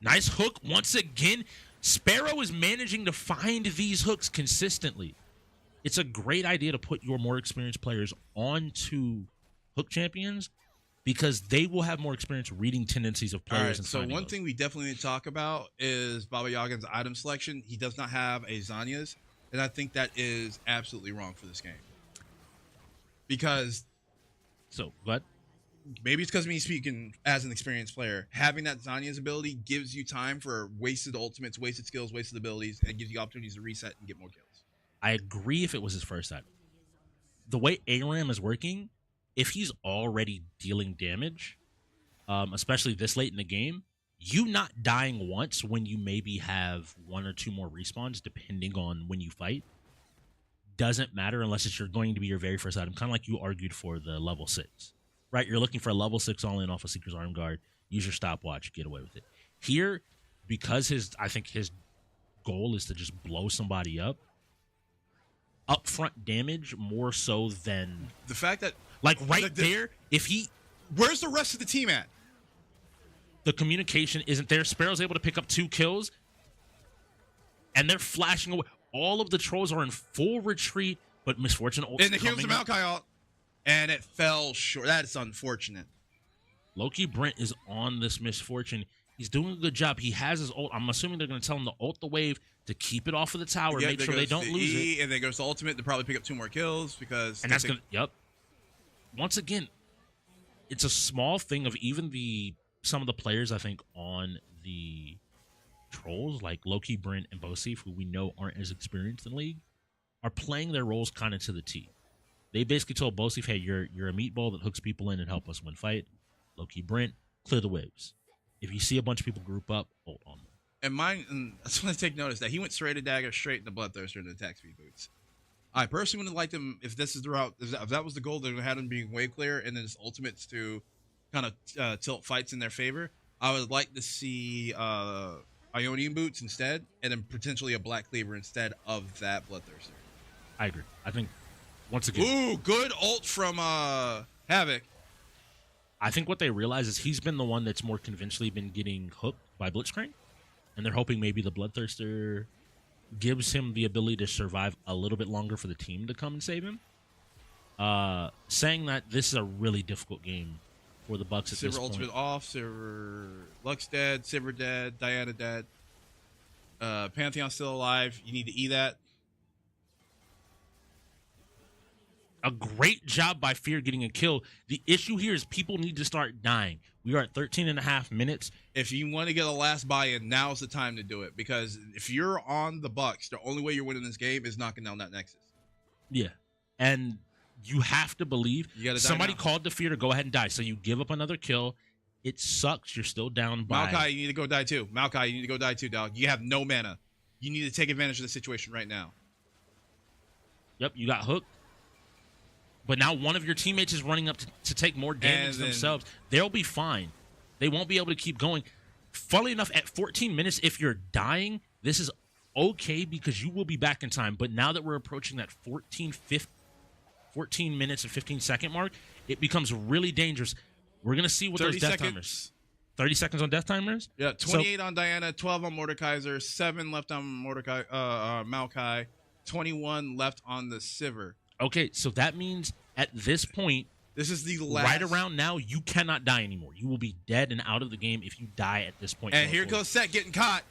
Nice hook once again. Sparrow is managing to find these hooks consistently. It's a great idea to put your more experienced players onto hook champions because they will have more experience reading tendencies of All players. right, And so finding one those. thing we definitely need to talk about is Baba Yaga's item selection. He does not have a Zanya's, and I think that is absolutely wrong for this game. Because So, but maybe it's because me speaking as an experienced player, having that Zanya's ability gives you time for wasted ultimates, wasted skills, wasted abilities, and gives you opportunities to reset and get more kills. I agree if it was his first item. The way ARAM is working, if he's already dealing damage, especially this late in the game, you not dying once when you maybe have 1 or 2 more respawns, depending on when you fight, doesn't matter unless it's going to be your very first item. Kind of like you argued for the level 6, right? You're looking for a level 6 all-in off a Seeker's Arm Guard, use your stopwatch, get away with it. Here, because I think his goal is to just blow somebody up, upfront damage more so than The fact that like right there, if where's the rest of the team at? the communication isn't there, Sparrow's able to pick up 2 kills and they're flashing away. All of the trolls are in full retreat, but Misfortune ult's And here's the coming up. Maokai ult, and it fell short. That's unfortunate. Loki Brent is on this Misfortune. He's doing a good job. He has his ult. I'm assuming they're going to tell him to ult the wave to keep it off of the tower, Yeah, make there sure they goes don't the lose E, it. And then goes to ultimate to probably pick up 2 more kills because And that's going to, yep. Once again, it's a small thing of even some of the players I think on the Trollz, like Loki, Brent, and Bosif, who we know aren't as experienced in League, are playing their roles kind of to the T. They basically told Bosif, hey, you're a meatball that hooks people in and help us win fight. Loki, Brent, clear the waves. If you see a bunch of people group up, ult on them. And I just want to take notice that he went straight to dagger, straight into bloodthirster and attack speed boots. I personally would have liked him if this is the route. If that was the goal, they would have had him being way clear, and then his ultimates to kind of tilt fights in their favor. I would like to see Ionian boots instead, and then potentially a Black Cleaver instead of that Bloodthirster. I agree. I think once again, Ooh, good ult from Havoc. I think what they realize is he's been the one that's more conventionally been getting hooked by Blitzcrank, and they're hoping maybe the Bloodthirster gives him the ability to survive a little bit longer for the team to come and save him. Saying that this is a really difficult game for the Bucks at this Sivir point. ultimate off, Sivir Lux dead, Sivir dead, Diana dead. Pantheon still alive. You need to E that. A great job by Fear getting a kill. The issue here is people need to start dying. We are at 13 and a half minutes. If you want to get a last buy-in, now's the time to do it. Because if you're on the Bucks, the only way you're winning this game is knocking down that Nexus. Yeah. And you have to believe You gotta die somebody now. called the Fear to go ahead and die. So you give up another kill. It sucks. You're still down by... Maokai, you need to go die too. Maokai, you need to go die too, dog. You have no mana. You need to take advantage of the situation right now. Yep, you got hooked. But now one of your teammates is running up to take more damage And then- themselves. They'll be fine. They won't be able to keep going. Funnily enough, at 14 minutes, if you're dying, this is okay because you will be back in time. But now that we're approaching that 14 minutes and 15-second mark, it becomes really dangerous. We're going to see what 30 those death seconds. timers. 30 seconds on death timers? Yeah, 28 on Diana, 12 on Mordekaiser, 7 left on Maokai, 21 left on the Sivir. Okay, so that means at this point, This is the last. right around now, you cannot die anymore. You will be dead and out of the game if you die at this point. And going here forward. goes Set getting caught.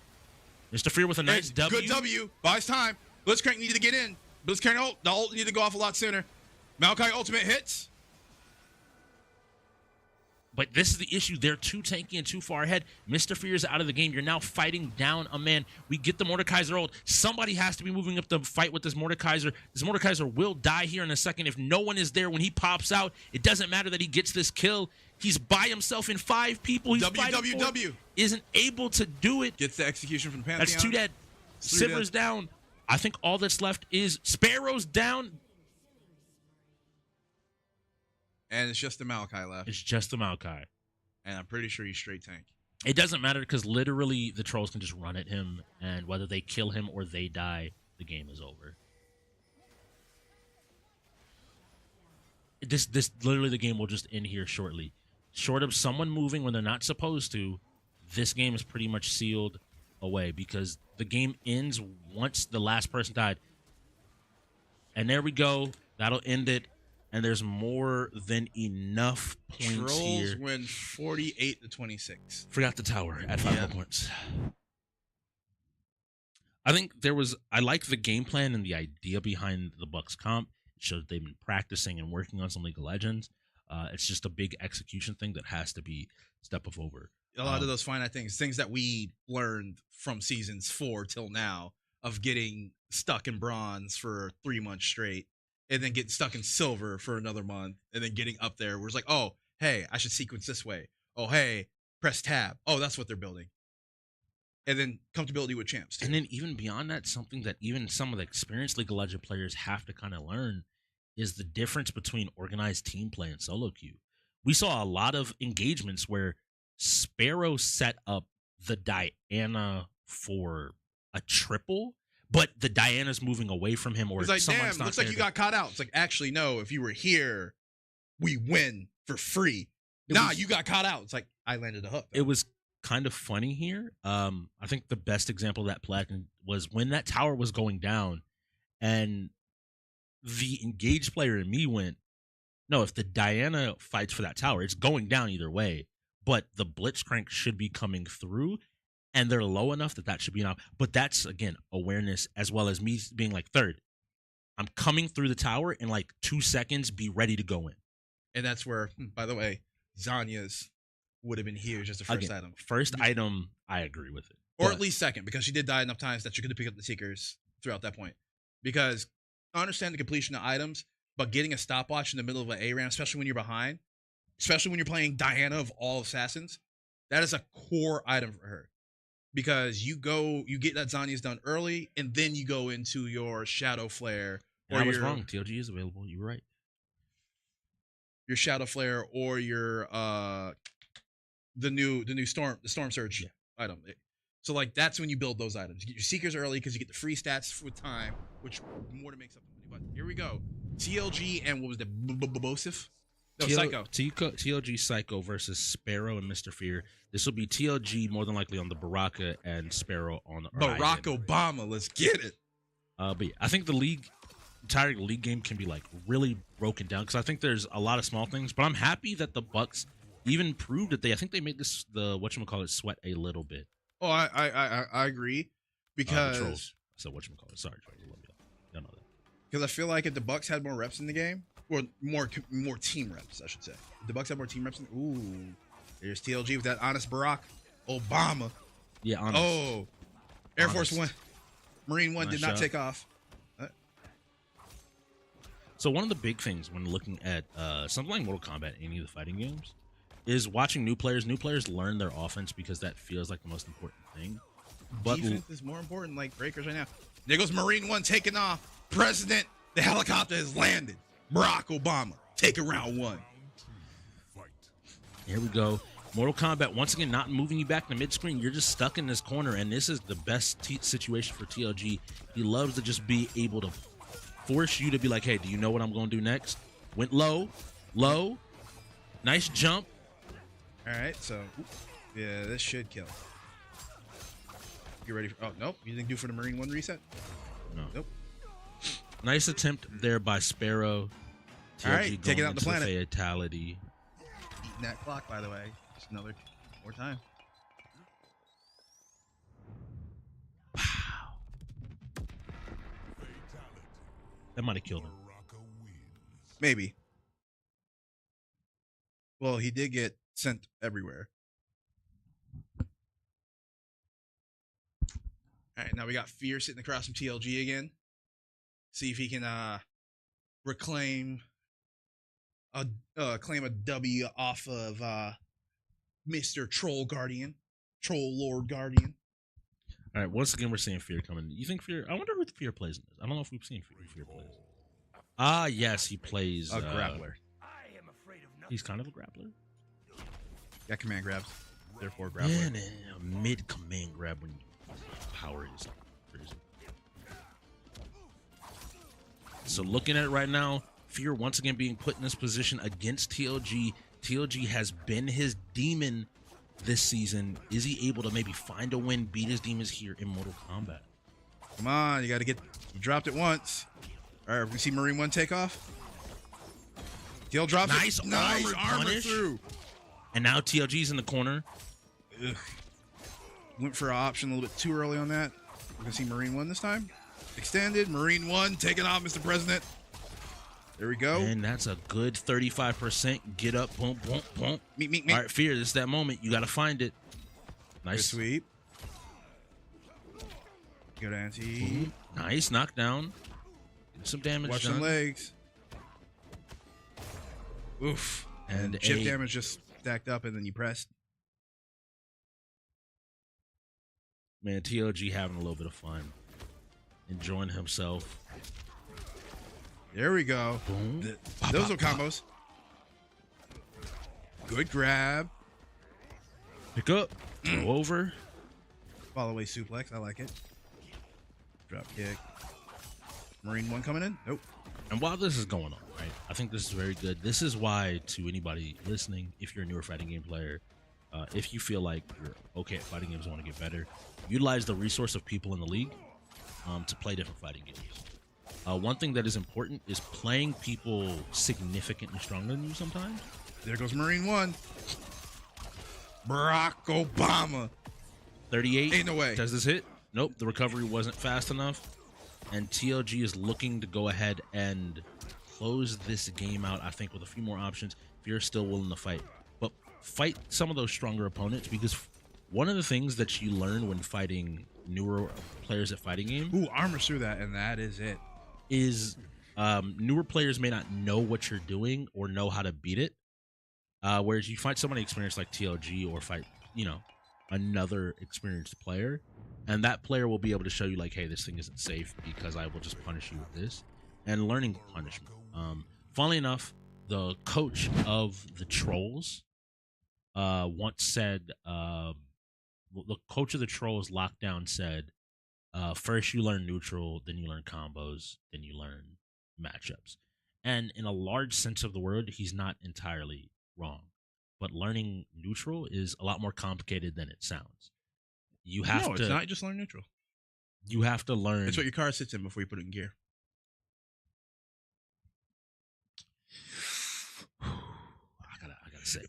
Mr. Fear with a nice It's W. Good W. Buys time. Blitzcrank needed to get in. Blitzcrank ult. The ult needed to go off a lot sooner. Maokai ultimate hits. But this is the issue. They're too tanky and too far ahead. Mr. Fear is out of the game. You're now fighting down a man. We get the Mordekaiser ult. Somebody has to be moving up the fight with this Mordekaiser. This Mordekaiser will die here in a second. If no one is there when he pops out, it doesn't matter that he gets this kill. He's by himself in 5 people. He's fighting for it. Isn't able to do it. Gets the execution from Pantheon. That's 2 dead. It's 3 Sivir's dead. down. I think all that's left is Sparrow's down. And it's just the Maokai left. It's just the Maokai. And I'm pretty sure he's straight tank. It doesn't matter because literally the trolls can just run at him, and whether they kill him or they die, the game is over. This literally the game will just end here shortly. Short of someone moving when they're not supposed to, this game is pretty much sealed away because the game ends once the last person died. And there we go. That'll end it. And there's more than enough points Trollz here. win 48-26. Forgot the tower at 5 Yeah. points. I think I like the game plan and the idea behind the Bucks comp. It shows they've been practicing and working on some League of Legends. It's just a big execution thing that has to be step up over. A lot of those finite things that we learned from seasons 4 till now of getting stuck in bronze for 3 months straight. And then getting stuck in silver for another month, and then getting up there where it's like, oh, hey, I should sequence this way. Oh, hey, press tab. Oh, that's what they're building. And then comfortability with champs, too. And then even beyond that, something that even some of the experienced League of Legends players have to kind of learn is the difference between organized team play and solo queue. We saw a lot of engagements where Sparrow set up the Diana for a triple, but the Diana's moving away from him, or It's like, someone's damn, not looks like there you to- got caught out. It's like, actually, no, if you were here, we win for free. It Nah, was- you got caught out. It's like, I landed a hook. It was kind of funny here. I think the best example of that play was when that tower was going down, and the engaged player in me went, no, if the Diana fights for that tower, it's going down either way. But the Blitzcrank should be coming through, and they're low enough that should be enough. But that's, again, awareness as well as me being like, third, I'm coming through the tower in like 2 seconds, be ready to go in. And that's where, by the way, Zanya's would have been huge as the first Again, item. First item, I agree with it. Or But- at least second, because she did die enough times that you could have picked up the Seekers throughout that point. Because I understand the completion of items, but getting a stopwatch in the middle of an A-Ram, especially when you're behind, especially when you're playing Diana of all assassins, that is a core item for her. Because you get that Zanya's done early, and then you go into your Shadow Flare I was your- wrong. TLG is available. You were right. your Shadow Flare or your the Storm Surge item. So like that's when you build those items. You get your Seekers early because you get the free stats with time, which more than makes up the money. But here we go. TLG and what was that? Bosif? No, Psycho. TLG Psycho versus Sparrow and Mr. Fear. This will be TLG more than likely on the Baraka and Sparrow on the Barack Obama. Let's get it. But yeah, I think the entire league game can be like really broken down because I think there's a lot of small things. But I'm happy that the Bucks even proved that I think they made this the whatchamacallit sweat a little bit. Oh, I agree because Trollz. So whatchamacallit. Sorry, Trollz. Love y'all know that. because I feel like if the Bucks had more reps in the game, or more team reps, I should say. If the Bucks had more team reps. Ooh, there's TLG with that honest Barack Obama. Yeah, honest. Oh, Air Force One, Marine One Nice did not shot. take off. So one of the big things when looking at something like Mortal Kombat, any of the fighting games, is watching new players. New players learn their offense because that feels like the most important thing. But Defense is more important, like Breakers right now. There goes Marine One taking off. President, the helicopter has landed. Barack Obama taking round one. here we go. Mortal Kombat, once again, not moving you back to mid-screen. You're just stuck in this corner, and this is the best situation for TLG. He loves to just be able to force you to be like, hey, do you know what I'm going to do next? Went low. Nice jump. All right, so yeah, this should kill. You ready for? Oh nope, you didn't do for the Marine One reset. No. Nope. Nice attempt there by Sparrow. TLG All right, taking going out the into planet. Fatality. Eating that clock, by the way. Just another more time. That might have killed him. Maybe. Well, he did get sent everywhere. All right, now we got Fear sitting across from TLG again. See if he can claim a W off of Mr. Troll Lord Guardian. All right, once again, we're seeing Fear coming. You think Fear? I wonder who Fear plays in this. I don't know if we've seen Fear plays. Ah, yes, he plays A grappler. He's kind of a grappler. Got command grabs. Therefore, grappler. Man, a mid command grab when power is crazy. So looking at it right now, Fear once again being put in this position against TLG. TLG has been his demon this season. Is he able to maybe find a win, beat his demons here in Mortal Kombat? Come on, you got to get. You dropped it once. All right, we see Marine One take off. TL drops Nice it. Nice armor punish. through. And now TLG's in the corner. Ugh. Went for an option a little bit too early on that. We're gonna see Marine One this time. Extended Marine One taking off, Mr. President. There we go. And that's a good 35%. Get up, boom, boom, boom. Meet. All right, Fear, this is that moment. You got to find it. Good Nice. sweep. Good anti. Mhm. Nice knockdown. Get some damage Watch done. them legs. Oof. And chip a- damage just stacked up, and then you pressed. Man, TLG having a little bit of fun. Enjoying himself. There we go. Boom. Those are combos. Good grab. Pick up. Go over. Follow away suplex. I like it. Drop kick. Marine One coming in. Nope. And while this is going on, right, I think this is very good. This is why, to anybody listening, if you're a newer fighting game player, if you feel like you're okay at fighting games and want to get better, utilize the resource of people in the league to play different fighting games. One thing that is important is playing people significantly stronger than you sometimes. There goes Marine One. Barack Obama. 38. Ain't no way. Does this hit? Nope. The recovery wasn't fast enough. And TLG is looking to go ahead and close this game out, I think, with a few more options if you're still willing to fight. But fight some of those stronger opponents, because one of the things that you learn when fighting newer players at fighting games Ooh, armor through that, and that is it. is newer players may not know what you're doing or know how to beat it. Whereas you fight somebody experienced like TLG or fight, another experienced player, and that player will be able to show you like, hey, this thing isn't safe because I will just punish you with this. and learning punishment. Funnily enough, the coach of the Trollz once said, the coach of the Trollz lockdown said, first you learn neutral, then you learn combos, then you learn matchups. And in a large sense of the word, he's not entirely wrong. But learning neutral is a lot more complicated than it sounds. You have No, to. it's not. Just learn neutral. You have to learn. It's what your car sits in before you put it in gear. I gotta say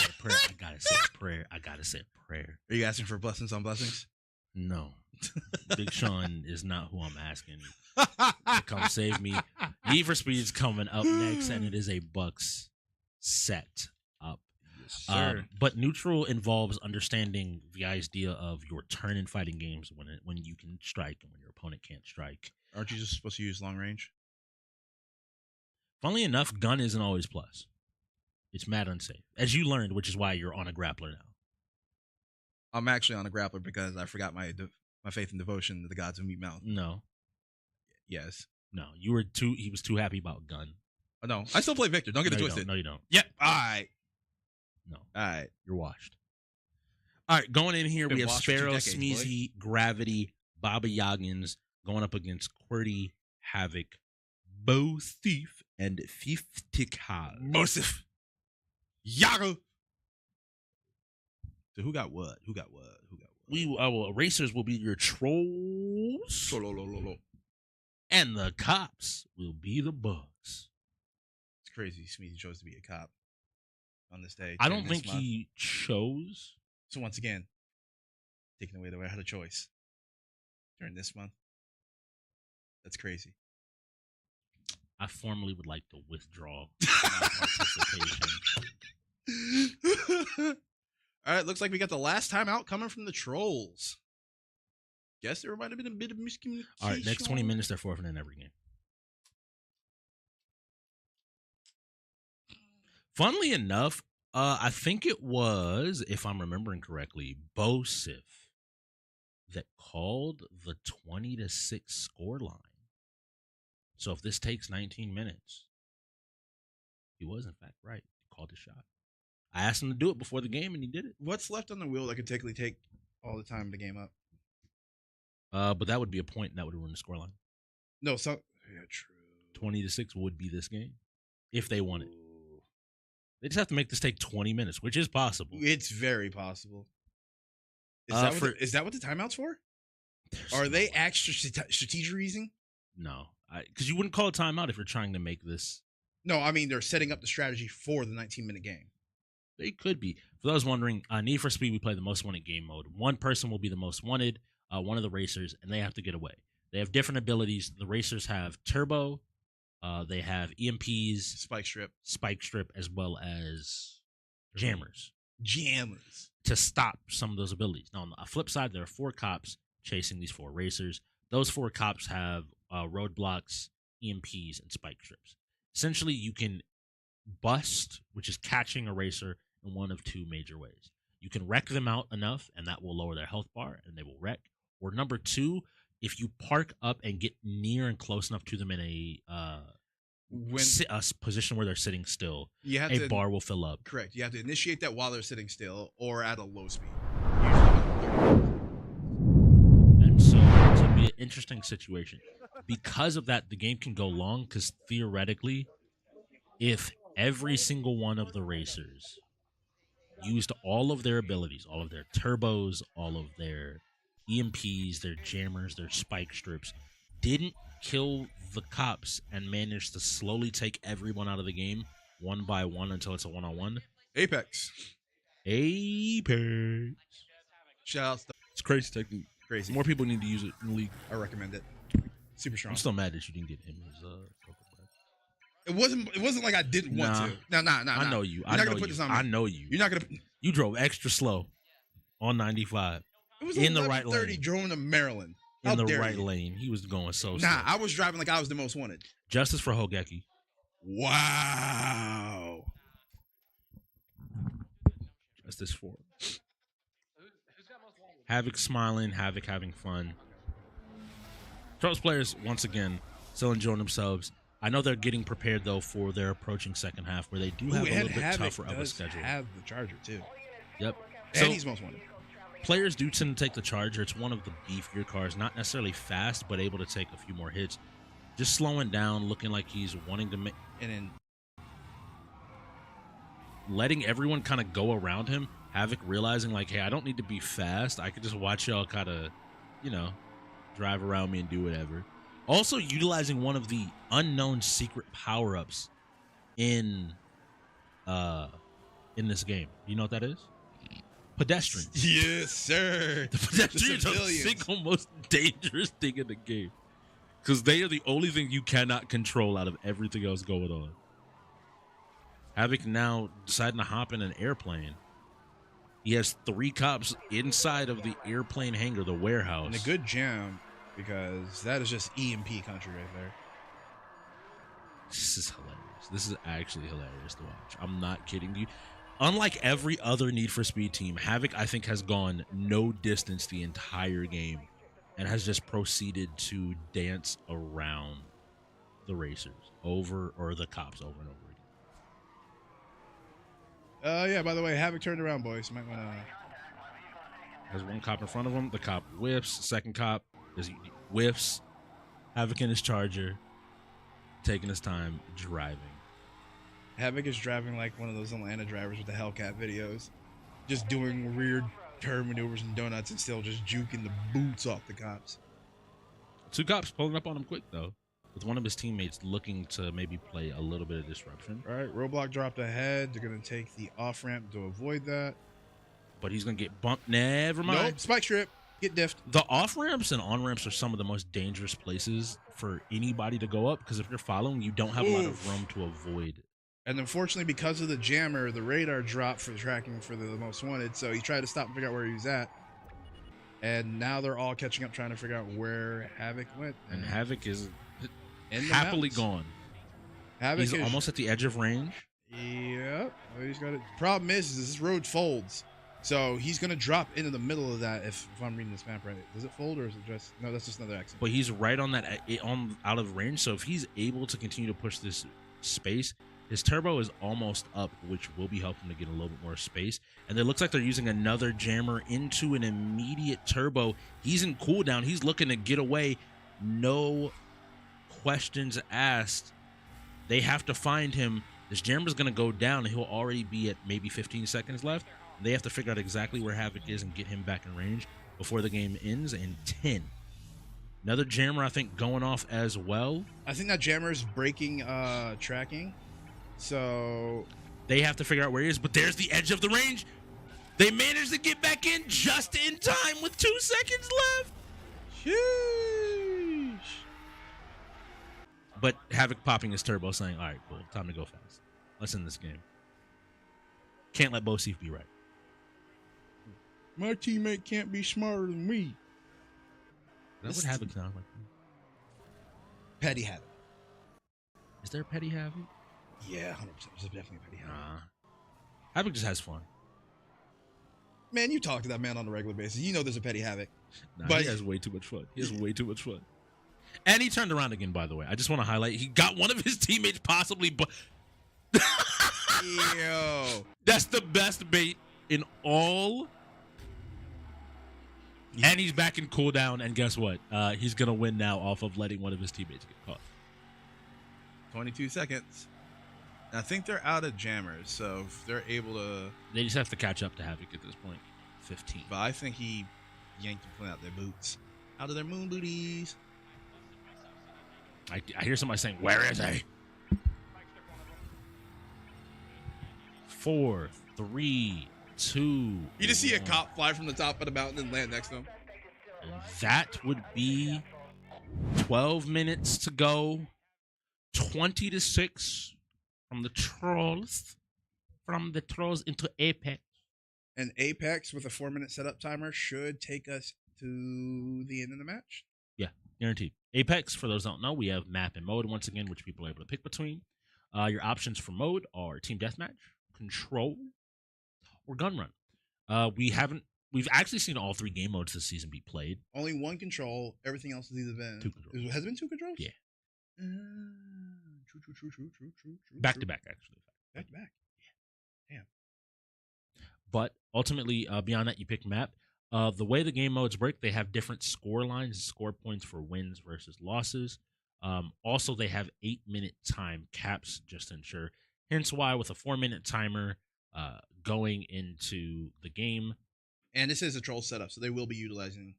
a prayer. I gotta say a prayer. Are you asking for blessings on blessings? No. Big Sean is not who I'm asking to come save me. Need for Speed's coming up next, and it is a Bucks set up. Sure. But neutral involves understanding the idea of your turn in fighting games when you can strike and when your opponent can't strike. Aren't you just supposed to use long range? Funnily enough, gun isn't always plus. It's mad unsafe, as you learned, which is why you're on a grappler now. I'm actually on a grappler because I forgot my faith and devotion to the gods of meat mouth. No, Yes. no, you were too. He was too happy about gun. Oh, no, I still play Victor. Don't get it twisted. No, you don't. Yep. All right. No, All right. you're washed. All right, going in here, Been we have washed for 2 Sparrow, decades, boy. Smeezy, Gravity, Baba Yaggins going up against QWERTY, Havoc, Bo Thief, and 50 Cal. Mosif. Yago. So who got what? Who got what? Our racers will be your Trollz, and the cops will be the Bucks. It's crazy. Smeezy chose to be a cop on this day. I during don't this think month. he chose. So once again, taking away the way I had a choice during this month. That's crazy. I formally would like to withdraw my participation. All right, looks like we got the last time out coming from the Trollz. Guess there might have been a bit of miscommunication. All right, next 20 minutes, they're forfeiting every game. Funnily enough, I think it was, if I'm remembering correctly, Bosif that called the 20-6 score line. So if this takes 19 minutes, he was in fact right. He called his shot. I asked him to do it before the game, and he did it. What's left on the wheel that could technically take all the time of the game up? But that would be a point, and that would ruin the scoreline. No, so yeah, true. 20-6 would be this game if they won it. They just have to make this take 20 minutes, which is possible. It's very possible. Is, is that what the timeout's for? Are they extra strategizing? No, because you wouldn't call a timeout if you're trying to make this. No, I mean they're setting up the strategy for the 19-minute game. They could be. For those wondering, Need for Speed, we play the most wanted game mode. One person will be the most wanted, one of the racers, and they have to get away. They have different abilities. The racers have turbo, they have EMPs, spike strip, as well as jammers to stop some of those abilities. Now, on the flip side, there are 4 cops chasing these 4 racers. Those 4 cops have roadblocks, EMPs, and spike strips. Essentially, you can bust, which is catching a racer, in one of 2 major ways. You can wreck them out enough, and that will lower their health bar, and they will wreck. Or number 2, if you park up and get near and close enough to them in a position where they're sitting still, a bar will fill up. Correct. You have to initiate that while they're sitting still or at a low speed. And so it's going to be an interesting situation. Because of that, the game can go long because theoretically, if every single one of the racers used all of their abilities, all of their turbos, all of their EMPs, their jammers, their spike strips, didn't kill the cops and managed to slowly take everyone out of the game one by one until it's a one-on-one. Apex. Shout out. It's crazy technique. Crazy. More people need to use it in the league. I recommend it. Super strong. I'm still mad that you didn't get him his It wasn't like I didn't want to. No. I know you. I know you. You're not gonna. You drove extra slow on 95. It was in the right lane. Drove to Maryland. In the right lane. He was going so slow. Nah, I was driving like I was the most wanted. Justice for Hogeki. Wow. Justice for Havoc smiling, Havoc having fun. Trollz players, once again, still enjoying themselves. I know they're getting prepared though for their approaching second half, where they do have a little bit tougher of a schedule. Have the Charger too. Yep. And So he's most wanted. players do tend to take the Charger. It's one of the beefier cars, not necessarily fast, but able to take a few more hits. Just slowing down, looking like he's wanting to make, And then letting everyone kind of go around him. Havoc realizing like, hey, I don't need to be fast. I could just watch y'all kind of, drive around me and do whatever. Also utilizing one of the unknown secret power-ups in this game. You know what that is? Pedestrian. yes, sir. The pedestrians are the civilians. single most dangerous thing in the game. Because they are the only thing you cannot control out of everything else going on. Havoc now deciding to hop in an airplane. He has 3 cops inside of the airplane hangar, the warehouse. And a good jam, because that is just EMP country right there. This is hilarious. This is actually hilarious to watch. I'm not kidding you. Unlike every other Need for Speed team, Havoc, I think, has gone no distance the entire game and has just proceeded to dance around the racers or the cops over and over again. Yeah, by the way, Havoc turned around, boys. Might want to... Has one cop in front of him. The cop whiffs. Second cop whiffs. Havoc in his Charger, taking his time driving. Havoc is driving like one of those Atlanta drivers with the Hellcat videos. Just doing weird turn maneuvers and donuts and still just juking the boots off the cops. 2 cops pulling up on him quick, though, with one of his teammates looking to maybe play a little bit of disruption. All right, roadblock dropped ahead. They're going to take the off-ramp to avoid that. But he's going to get bumped. Never mind. Nope, spike strip. Get diffed. The off-ramps and on-ramps are some of the most dangerous places for anybody to go up, because if you're following, you don't have a lot of room to avoid it. And unfortunately, because of the jammer, the radar dropped for the tracking for the most wanted. So he tried to stop and figure out where he was at. And now they're all catching up, trying to figure out where Havoc went. And Havoc is In the happily mountains. gone. Havoc He's is almost at the edge of range. Yep. Oh, he's got it. Problem is this road folds. So he's going to drop into the middle of that if I'm reading this map right. Does it fold or is it just... No, that's just another exit. But he's right on that out of range. So if he's able to continue to push this space, his turbo is almost up, which will be helping to get a little bit more space. And it looks like they're using another jammer into an immediate turbo. He's in cooldown. He's looking to get away. No questions asked. They have to find him. This jammer's going to go down, and he'll already be at maybe 15 seconds left. They have to figure out exactly where Havoc is and get him back in range before the game ends in 10. Another jammer, I think, going off as well. I think that jammer is breaking tracking. So they have to figure out where he is, but there's the edge of the range. They managed to get back in just in time with 2 seconds left. Sheesh. But Havoc popping his turbo, saying, all right, cool, time to go fast. Let's end this game. Can't let Bosif be right. My teammate can't be smarter than me. Is that what Havoc sounds like? Petty Havoc. Is there a petty Havoc? Yeah, 100%. There's definitely a petty Havoc. Nah. Havoc just has fun. Man, you talk to that man on a regular basis. You know there's a petty Havoc. Nah, But- he has way too much fun. He has way too much fun. And he turned around again, by the way. I just want to highlight, he got one of his teammates possibly, but Yo. that's the best bait in all. And he's back in cooldown, and guess what? He's going to win now off of letting one of his teammates get caught. 22 seconds. And I think they're out of jammers, so if they're able to... They just have to catch up to Havoc at this point. 15. But I think he yanked them out their boots. Out of their moon booties. I hear somebody saying, where is he? 4, 3, 2. You just see a 1. cop fly from the top of the mountain and land next to him. And that would be 12 minutes to go. 20-6 from the Trollz. From the Trollz into Apex. And Apex with a 4-minute setup timer should take us to the end of the match. Yeah, guaranteed. Apex, for those who don't know, we have map and mode once again, which people are able to pick between. Your options for mode are team deathmatch, control, or gun run. We've actually seen all 3 game modes this season be played. Only one control. Everything else has either been... 2 controls. Has it been 2 controls? Yeah. True. Back to back, actually. Back to back. But ultimately, beyond that, you pick map. The way the game modes work, they have different score lines, score points for wins versus losses. Also, they have 8-minute time caps just to ensure. Hence why, with a 4-minute timer going into the game. And this is a Trollz setup, so they will be utilizing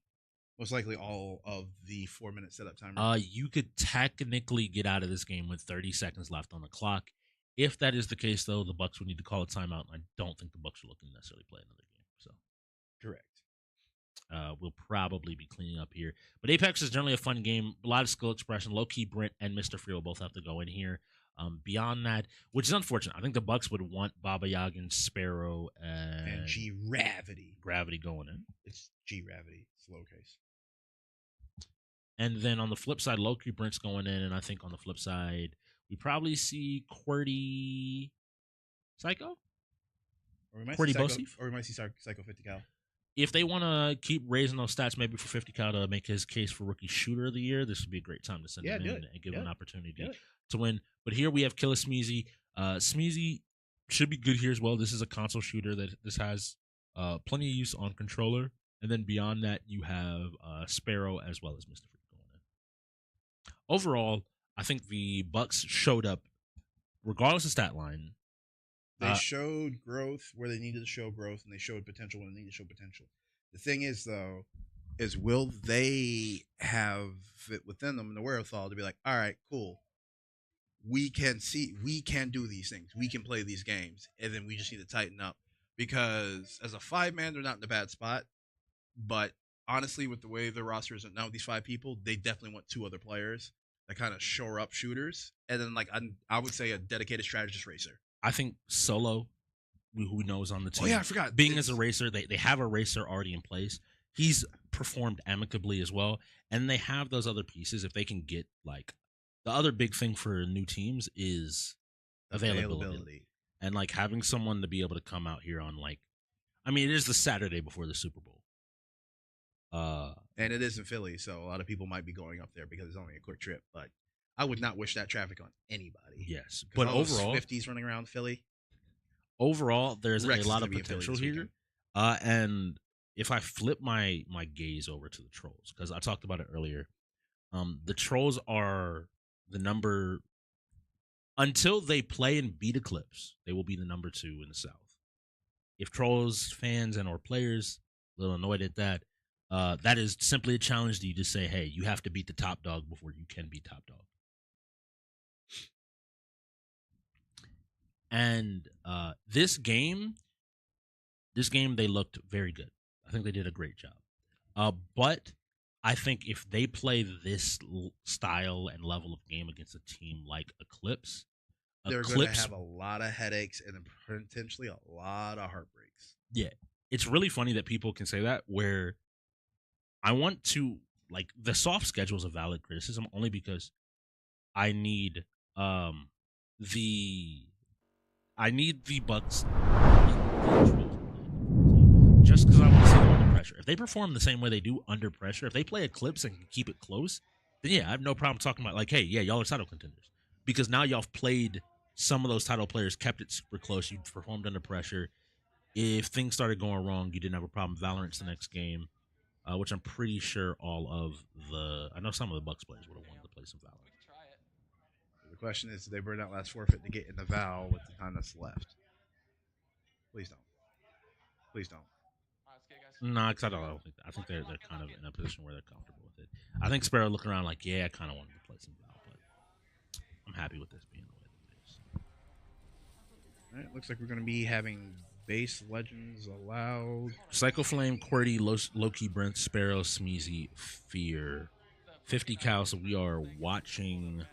most likely all of the 4-minute setup timer. You could technically get out of this game with 30 seconds left on the clock. If that is the case, though, the Bucks would need to call a timeout. And I don't think the Bucks are looking to necessarily play another game. So, correct. We'll probably be cleaning up here. But Apex is generally a fun game. A lot of skill expression. Low-key Brent and Mr. Free will both have to go in here. Beyond that, which is unfortunate, I think the Bucks would want Baba Yaga, Sparrow, and Gravity going in. It's Gravity. It's lowercase. And then on the flip side, Loki Brent's going in, and I think on the flip side, we probably see QWERTY Psycho? Or we might QWERTY see Psycho, Bosif? or we might see Psycho 50 cal. If they want to keep raising those stats, maybe for 50 cal to make his case for Rookie Shooter of the Year, this would be a great time to send him in and give him an opportunity to win. But here we have Killa Smeezy. Smeezy should be good here as well. This is a console shooter that this has plenty of use on controller. And then beyond that, you have Sparrow as well as Mr. Freak going in. Overall, I think the Bucks showed up, regardless of stat line. They showed growth where they needed to show growth, and they showed potential when they needed to show potential. The thing is, though, is will they have it within them and the wherewithal to be like, all right, cool. We can do these things. We can play these games, and then we just need to tighten up. Because as a 5-man, they're not in a bad spot. But honestly, with the way the roster is now with these 5 people, they definitely want 2 other players that kind of shore up shooters. And then, like, I would say a dedicated strategist racer. I think Solo, who knows on the team. Oh, yeah, I forgot. Being as a racer, they have a racer already in place. He's performed amicably as well. And they have those other pieces if they can get, like, the other big thing for new teams is availability. And, like, having someone to be able to come out here on, like, I mean, it is the Saturday before the Super Bowl. And it is in Philly, so a lot of people might be going up there because it's only a quick trip. But I would not wish that traffic on anybody. Yes, but overall, 50s running around Philly. Overall, there's Rex a lot is of gonna be in Philly potential this here. weekend. And if I flip my gaze over to the Trollz, because I talked about it earlier, the Trollz are the number until they play and beat Eclipse, they will be the number 2 in the South. If Trollz fans and or players a little annoyed at that, that is simply a challenge to you to say, hey, you have to beat the top dog before you can beat top dog. And this game, they looked very good. I think they did a great job. But I think if they play this style and level of game against a team like Eclipse, They're going to have a lot of headaches and potentially a lot of heartbreaks. Yeah. It's really funny that people can say that, where I want to, like, the soft schedule is a valid criticism only because I need the Bucks just because I want to see them under pressure. If they perform the same way they do under pressure, if they play Eclipse and can keep it close, then yeah, I have no problem talking about, like, hey, yeah, y'all are title contenders. Because now y'all have played some of those title players, kept it super close, you performed under pressure. If things started going wrong, you didn't have a problem. Valorant's the next game, which I'm pretty sure I know some of the Bucks players would have wanted to play some Valorant. The question is, do they burn that last forfeit to get in the Val with the time that's left? Please don't. Please don't. No, because I don't think that. I think they're kind of in a position where they're comfortable with it. I think Sparrow looking around like, yeah, I kind of wanted to play some Val, but I'm happy with this being the way that it is. All right, looks like we're going to be having base legends allowed. Psycho Flame, QWERTY, Loki, Brent, Sparrow, Smeezy, Fear, 50 cal. So we are watching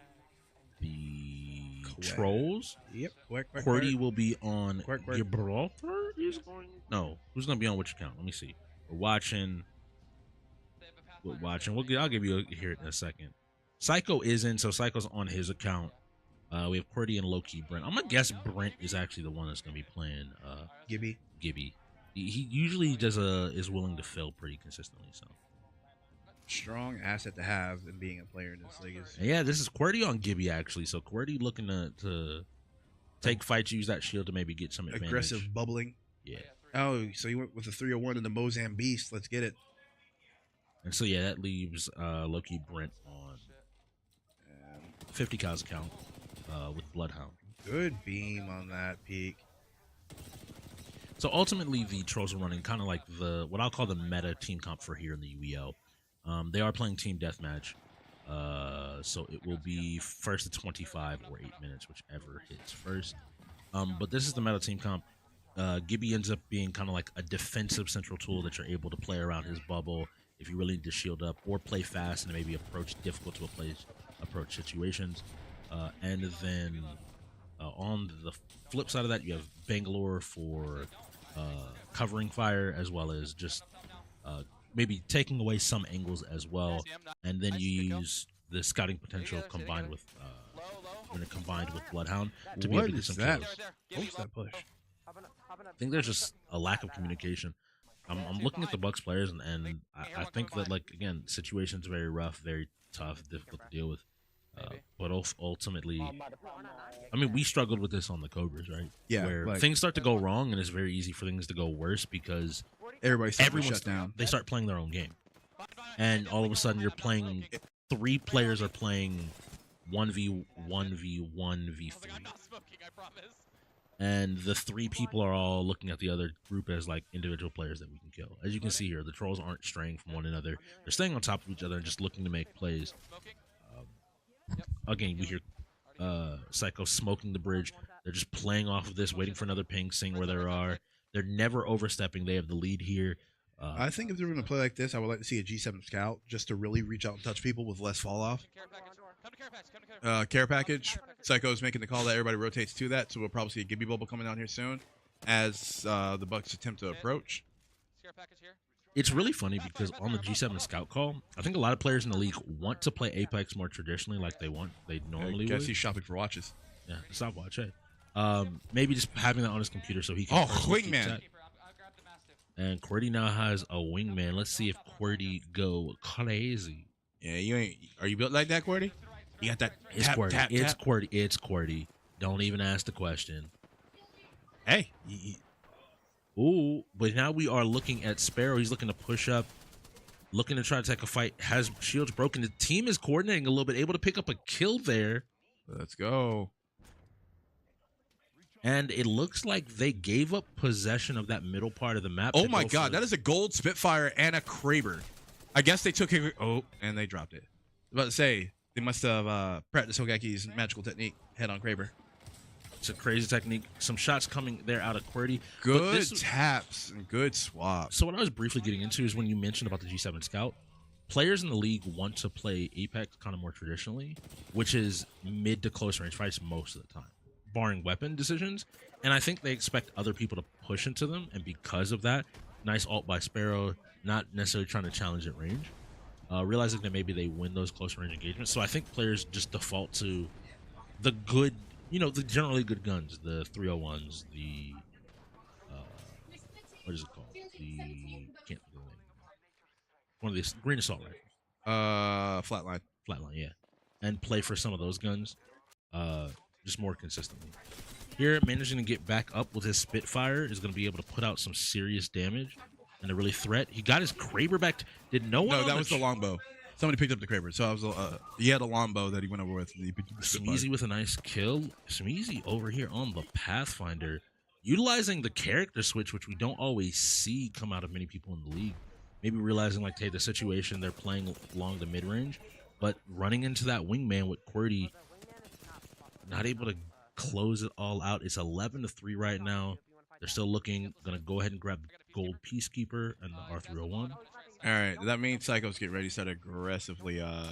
the Trollz. Yep. QWERTY will be on Quack. Gibraltar. Who's going to be on which account? Let me see. We're watching. I'll give you here in a second. Psycho is in, so Psycho's on his account. We have QWERTY and Loki Brent. I'm gonna guess Brent is actually the one that's gonna be playing Gibby. He usually is willing to fill pretty consistently. So Strong asset to have in being a player in this league. Is Yeah, this is QWERTY on Gibby actually. So QWERTY looking to take fights, use that shield to maybe get some advantage. aggressive bubbling. Yeah. Oh, so you went with the 301 and the Mozambique Beast. Let's get it. And so yeah, that leaves Loki Brent on 50 cows count with Bloodhound. Good beam on that peak. So ultimately, the Trollz are running kind of like what I'll call the meta team comp for here in the UEL. They are playing team deathmatch, so it will be first to 25 or 8 minutes, whichever hits first. But this is the meta team comp. Gibby ends up being kind of like a defensive central tool that you're able to play around his bubble if you really need to shield up or play fast and maybe approach difficult to approach situations. And then on the flip side of that, you have Bangalore for covering fire, as well as just maybe taking away some angles as well. And then you use the scouting potential combined with Bloodhound to be able to get some kills. What's that push? I think there's just a lack of communication. I'm looking at the Bucks players, and I think that, like, again, situation's very rough, very tough, difficult to deal with. But ultimately, I mean, we struggled with this on the Cobras, right? Yeah, where like- things start to go wrong, and it's very easy for things to go worse because Everybody's everyone's shut down. They start playing their own game, and all of a sudden, you're playing. 3 players are playing 1v1v1v3. And the 3 people are all looking at the other group as like individual players that we can kill. As you can see here, the Trollz aren't straying from one another. They're staying on top of each other and just looking to make plays. Again, we hear Psycho smoking the bridge. They're just playing off of this, waiting for another ping, seeing where they are. They're never overstepping. They have the lead here. I think if they're going to play like this, I would like to see a G7 scout just to really reach out and touch people with less fall off. Care package. Psycho's making the call that everybody rotates to that, so we'll probably see a Gibby bubble coming down here soon as the Bucks attempt to approach. It's really funny because on the G7 scout call, I think a lot of players in the league want to play Apex more traditionally, like they normally I guess would. he's shopping for watches. Yeah, stopwatch. Hey, maybe just having that on his computer so he can. Oh, personally keep wingman. track. And QWERTY now has a wingman. Let's see if QWERTY go crazy. Yeah, you ain't. Are you built like that, QWERTY? You got that? It's tap, QWERTY. tap, It's tap. QWERTY. It's QWERTY. Don't even ask the question. Hey. Ooh, but now we are looking at Sparrow. He's looking to push up, looking to try to take a fight. Has shields broken. The team is coordinating a little bit, able to pick up a kill there. Let's go. And it looks like they gave up possession of that middle part of the map. Oh my God, that is a gold Spitfire and a Kraber. I guess they took it. Oh, and they dropped it. I was about to say, they must have practiced Hogaki's magical technique. Head on Kraber. It's a crazy technique. Some shots coming there out of QWERTY. But Good this- taps and good swaps. So what I was briefly getting into is when you mentioned about the G7 Scout, players in the league want to play Apex kind of more traditionally, which is mid to close range fights most of the time, barring weapon decisions. And I think they expect other people to push into them. And because of that, nice ult by Sparrow, not necessarily trying to challenge at range, realizing that maybe they win those close range engagements. So I think players just default to the good, the generally good guns, the 301s, the what is it called? Can't think of the name. One of these green assault rifles. Flatline. Flatline, yeah. And play for some of those guns, just more consistently. Here, managing to get back up with his Spitfire is going to be able to put out some serious damage and a really threat. He got his Kraber back. Did no one? No, that was the longbow. Somebody picked up the Kraber, so I was. He had a longbow that he went over with. And he picked up the Spitfire. Smeezy with a nice kill. Smeezy over here on the Pathfinder, utilizing the character switch, which we don't always see come out of many people in the league. Maybe realizing, like, hey, the situation, they're playing along the mid-range, but running into that wingman with QWERTY, not able to close it all out. It's 11-3 right now. They're still looking. Going to go ahead and grab Gold Peacekeeper and the R301. All right, that means Psychos get ready to start aggressively. Yeah,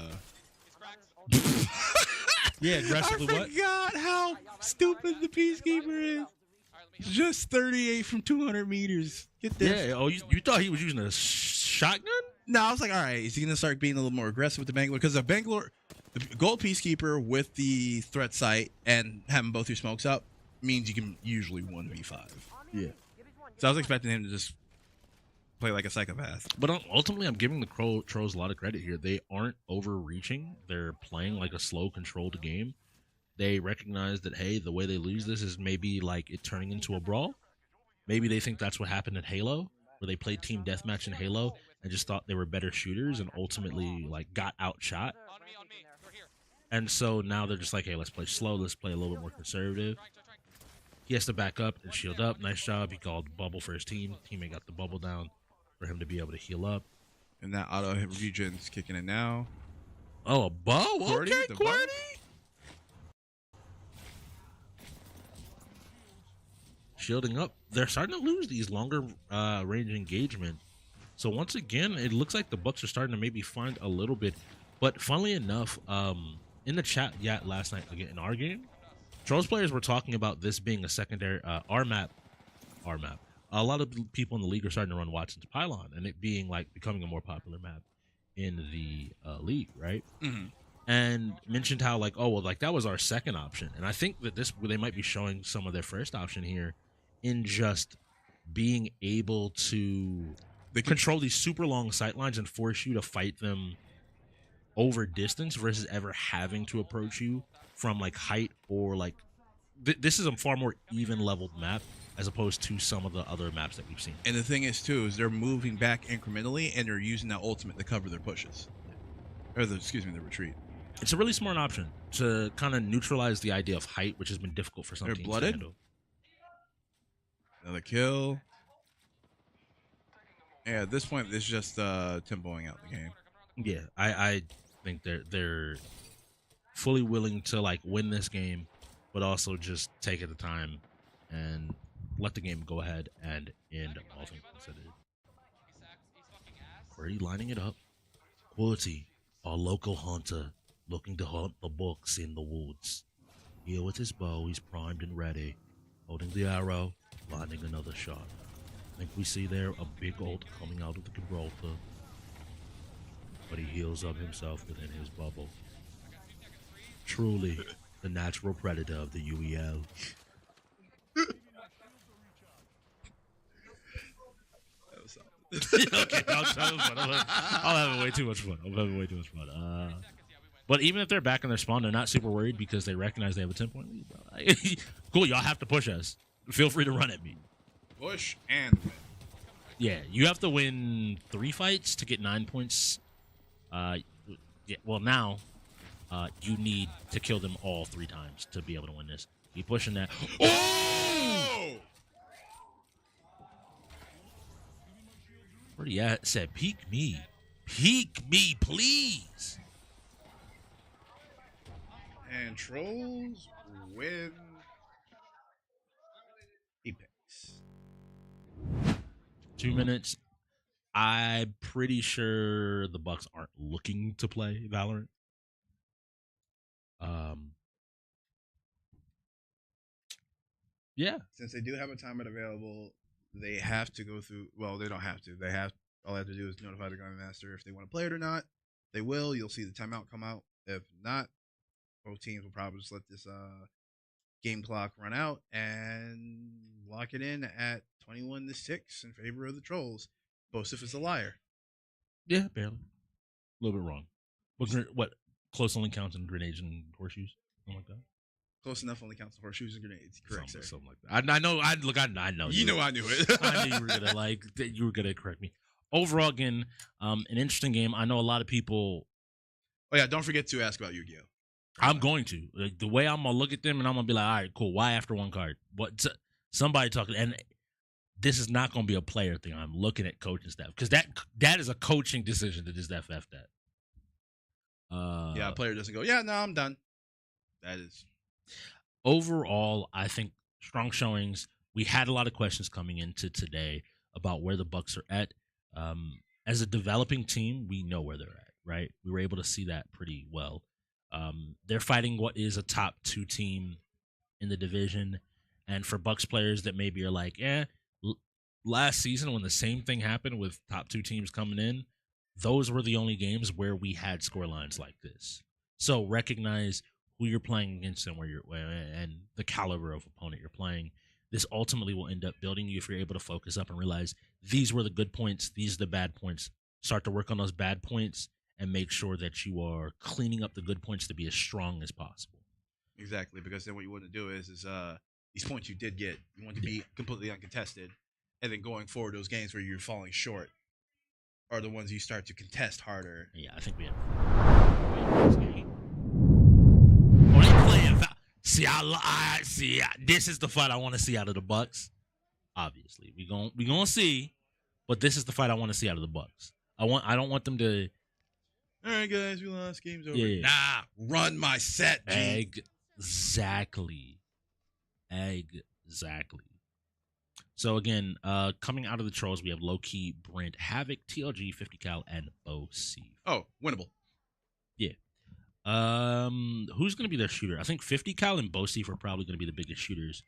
aggressively I forgot how stupid the Peacekeeper is. Just 38 from 200 meters. Get this. Yeah, oh, you thought he was using a shotgun? No, I was like, all right, is he going to start being a little more aggressive with the Bangalore? Because the Gold Peacekeeper with the threat sight and having both your smokes up means you can usually 1v5. Yeah. So I was expecting him to just play like a psychopath. But ultimately, I'm giving the Trolls a lot of credit here. They aren't overreaching. They're playing like a slow, controlled game. They recognize that, hey, the way they lose this is maybe like it turning into a brawl. Maybe they think that's what happened in Halo, where they played team deathmatch in Halo and just thought they were better shooters and ultimately like got outshot. And so now they're just like, hey, let's play slow. Let's play a little bit more conservative. He has to back up and shield up. Nice job. He called bubble for his team. Teammate got the bubble down for him to be able to heal up. And that auto regen's kicking in now. Oh, a bow? QWERTY Okay, with the bow. QWERTY. Shielding up. They're starting to lose these longer range engagement. So once again, it looks like the Bucks are starting to maybe find a little bit. But funnily enough, in the chat last night, again, in our game, Trollz players were talking about this being a secondary our map. A lot of people in the league are starting to run Watson's Pylon, and it being like becoming a more popular map in the league, right? Mm-hmm. And mentioned how like, oh well, like that was our second option, and I think that they might be showing some of their first option here in just being able to control these super long sight lines and force you to fight them over distance versus ever having to approach you from like height or like this is a far more even leveled map as opposed to some of the other maps that we've seen. And the thing is too is they're moving back incrementally and they're using that ultimate to cover their pushes, or the retreat. It's a really smart option to kind of neutralize the idea of height, which has been difficult for some They're teams blooded. to handle. Another kill. Yeah, at this point it's just tempoing out the game. Yeah, I think they're fully willing to like win this game, but also just take it the time and let the game go ahead and end, all things considered. Already lining it up. QWERTY, our local hunter, looking to hunt the Bucks in the woods. Here with his bow, he's primed and ready, holding the arrow, finding another shot. I think we see there a big ult coming out of the Gibraltar, but he heals up himself within his bubble. Truly, the natural predator of the UEL. Okay, I'll have way too much fun. But even if they're back in their spawn, they're not super worried because they recognize they have a 10-point lead. Bro. Cool, y'all have to push us. Feel free to run at me. Push and win. Yeah, you have to win 3 fights to get 9 points. Yeah, well, now you need to kill them all 3 times to be able to win this. Keep pushing that. Oh! Where he at? Said, peek me. Peek me, please. And Trollz win Apex. 2 minutes. I'm pretty sure the Bucks aren't looking to play Valorant. Yeah. Since they do have a timer available, they have to go through. Well, they don't have to. They have. All they have to do is notify the Grandmaster if they want to play it or not. They will. You'll see the timeout come out. If not, both teams will probably just let this game clock run out and lock it in at 21-6 in favor of the Trollz. Bosif is a liar. Yeah, barely. A little bit wrong. What close only counts in grenades and horseshoes? Something like that. Close enough only counts the horseshoes and grenades. Correct, sir. Something like that. I know. I know. You know I knew it. I knew you were gonna correct me. Overall, again, an interesting game. I know a lot of people. Oh yeah, don't forget to ask about Yu-Gi-Oh. I'm going to. Like, the way I'm gonna look at them and I'm gonna be like, all right, cool. Why after one card? What? Somebody talking, and this is not gonna be a player thing. I'm looking at coaching staff because that is a coaching decision to just FF that. Yeah, a player doesn't go, yeah, no, I'm done. That is. Overall, I think strong showings. We had a lot of questions coming into today about where the Bucks are at. As a developing team, we know where they're at, right? We were able to see that pretty well. They're fighting what is a top 2 team in the division. And for Bucks players that maybe are like, last season when the same thing happened with top 2 teams coming in, those were the only games where we had scorelines like this. So recognize who you're playing against and and the caliber of opponent you're playing. this ultimately will end up building you if you're able to focus up and realize these were the good points, these are the bad points. Start to work on those bad points and make sure that you are cleaning up the good points to be as strong as possible. Exactly, because then what you want to do is these points you did get, you want to be completely uncontested, and then going forward, those games where you're falling short are the ones you start to contest harder. Yeah, I think we have. Oh, they playing. See, I see. This is the fight I want to see out of the Bucks. Obviously, we gonna see, but this is the fight I want to see out of the Bucks. I don't want them to. All right, guys, we lost. Game's over. Yeah. Nah, run my set, G. Exactly. So again, coming out of the Trollz, we have Low Key, Brent, Havoc, TLG, 50 Cal, and OC. Oh, winnable. Yeah. Who's gonna be their shooter? I think 50 Cal and Bosif are probably gonna be the biggest shooters.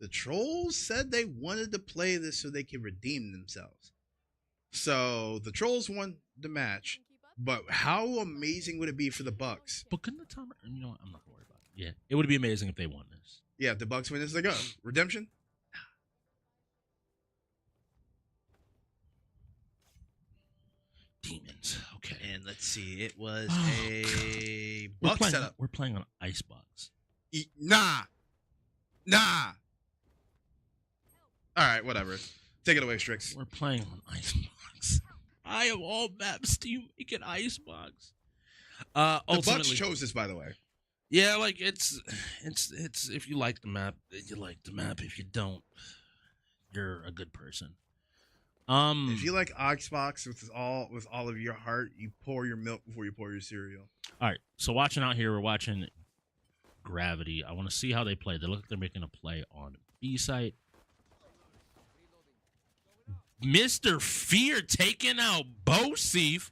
The Trollz said they wanted to play this so they could redeem themselves. So the Trollz won the match, but how amazing would it be for the Bucks? But couldn't the timer? You know what? I'm not gonna worry about it. Yeah, it would be amazing if they won this. Yeah, if the Bucks win this, they go. Redemption? Demons. Okay. And let's see, it was Oh, a We're Buck playing, setup. we're playing on Icebox. Nah. All right, whatever. Take it away, Strix. We're playing on Icebox. I of all maps do you make it Icebox? The Bucks Ultimately, chose this, by the way. yeah, like it's if you like the map, you like the map. If you don't, you're a good person. If you like Xbox with all of your heart, you pour your milk before you pour your cereal. All right, so watching out here, we're watching Gravity. I want to see how they play. They look like they're making a play on B site. Mr. Fear taking out Bosif.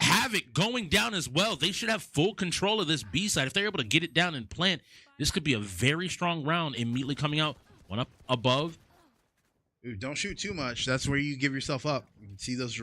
Havoc going down as well. They should have full control of this B side. If they're able to get it down and plant, this could be a very strong round immediately coming out. One up above. Ooh, don't shoot too much. That's where you give yourself up. You can see those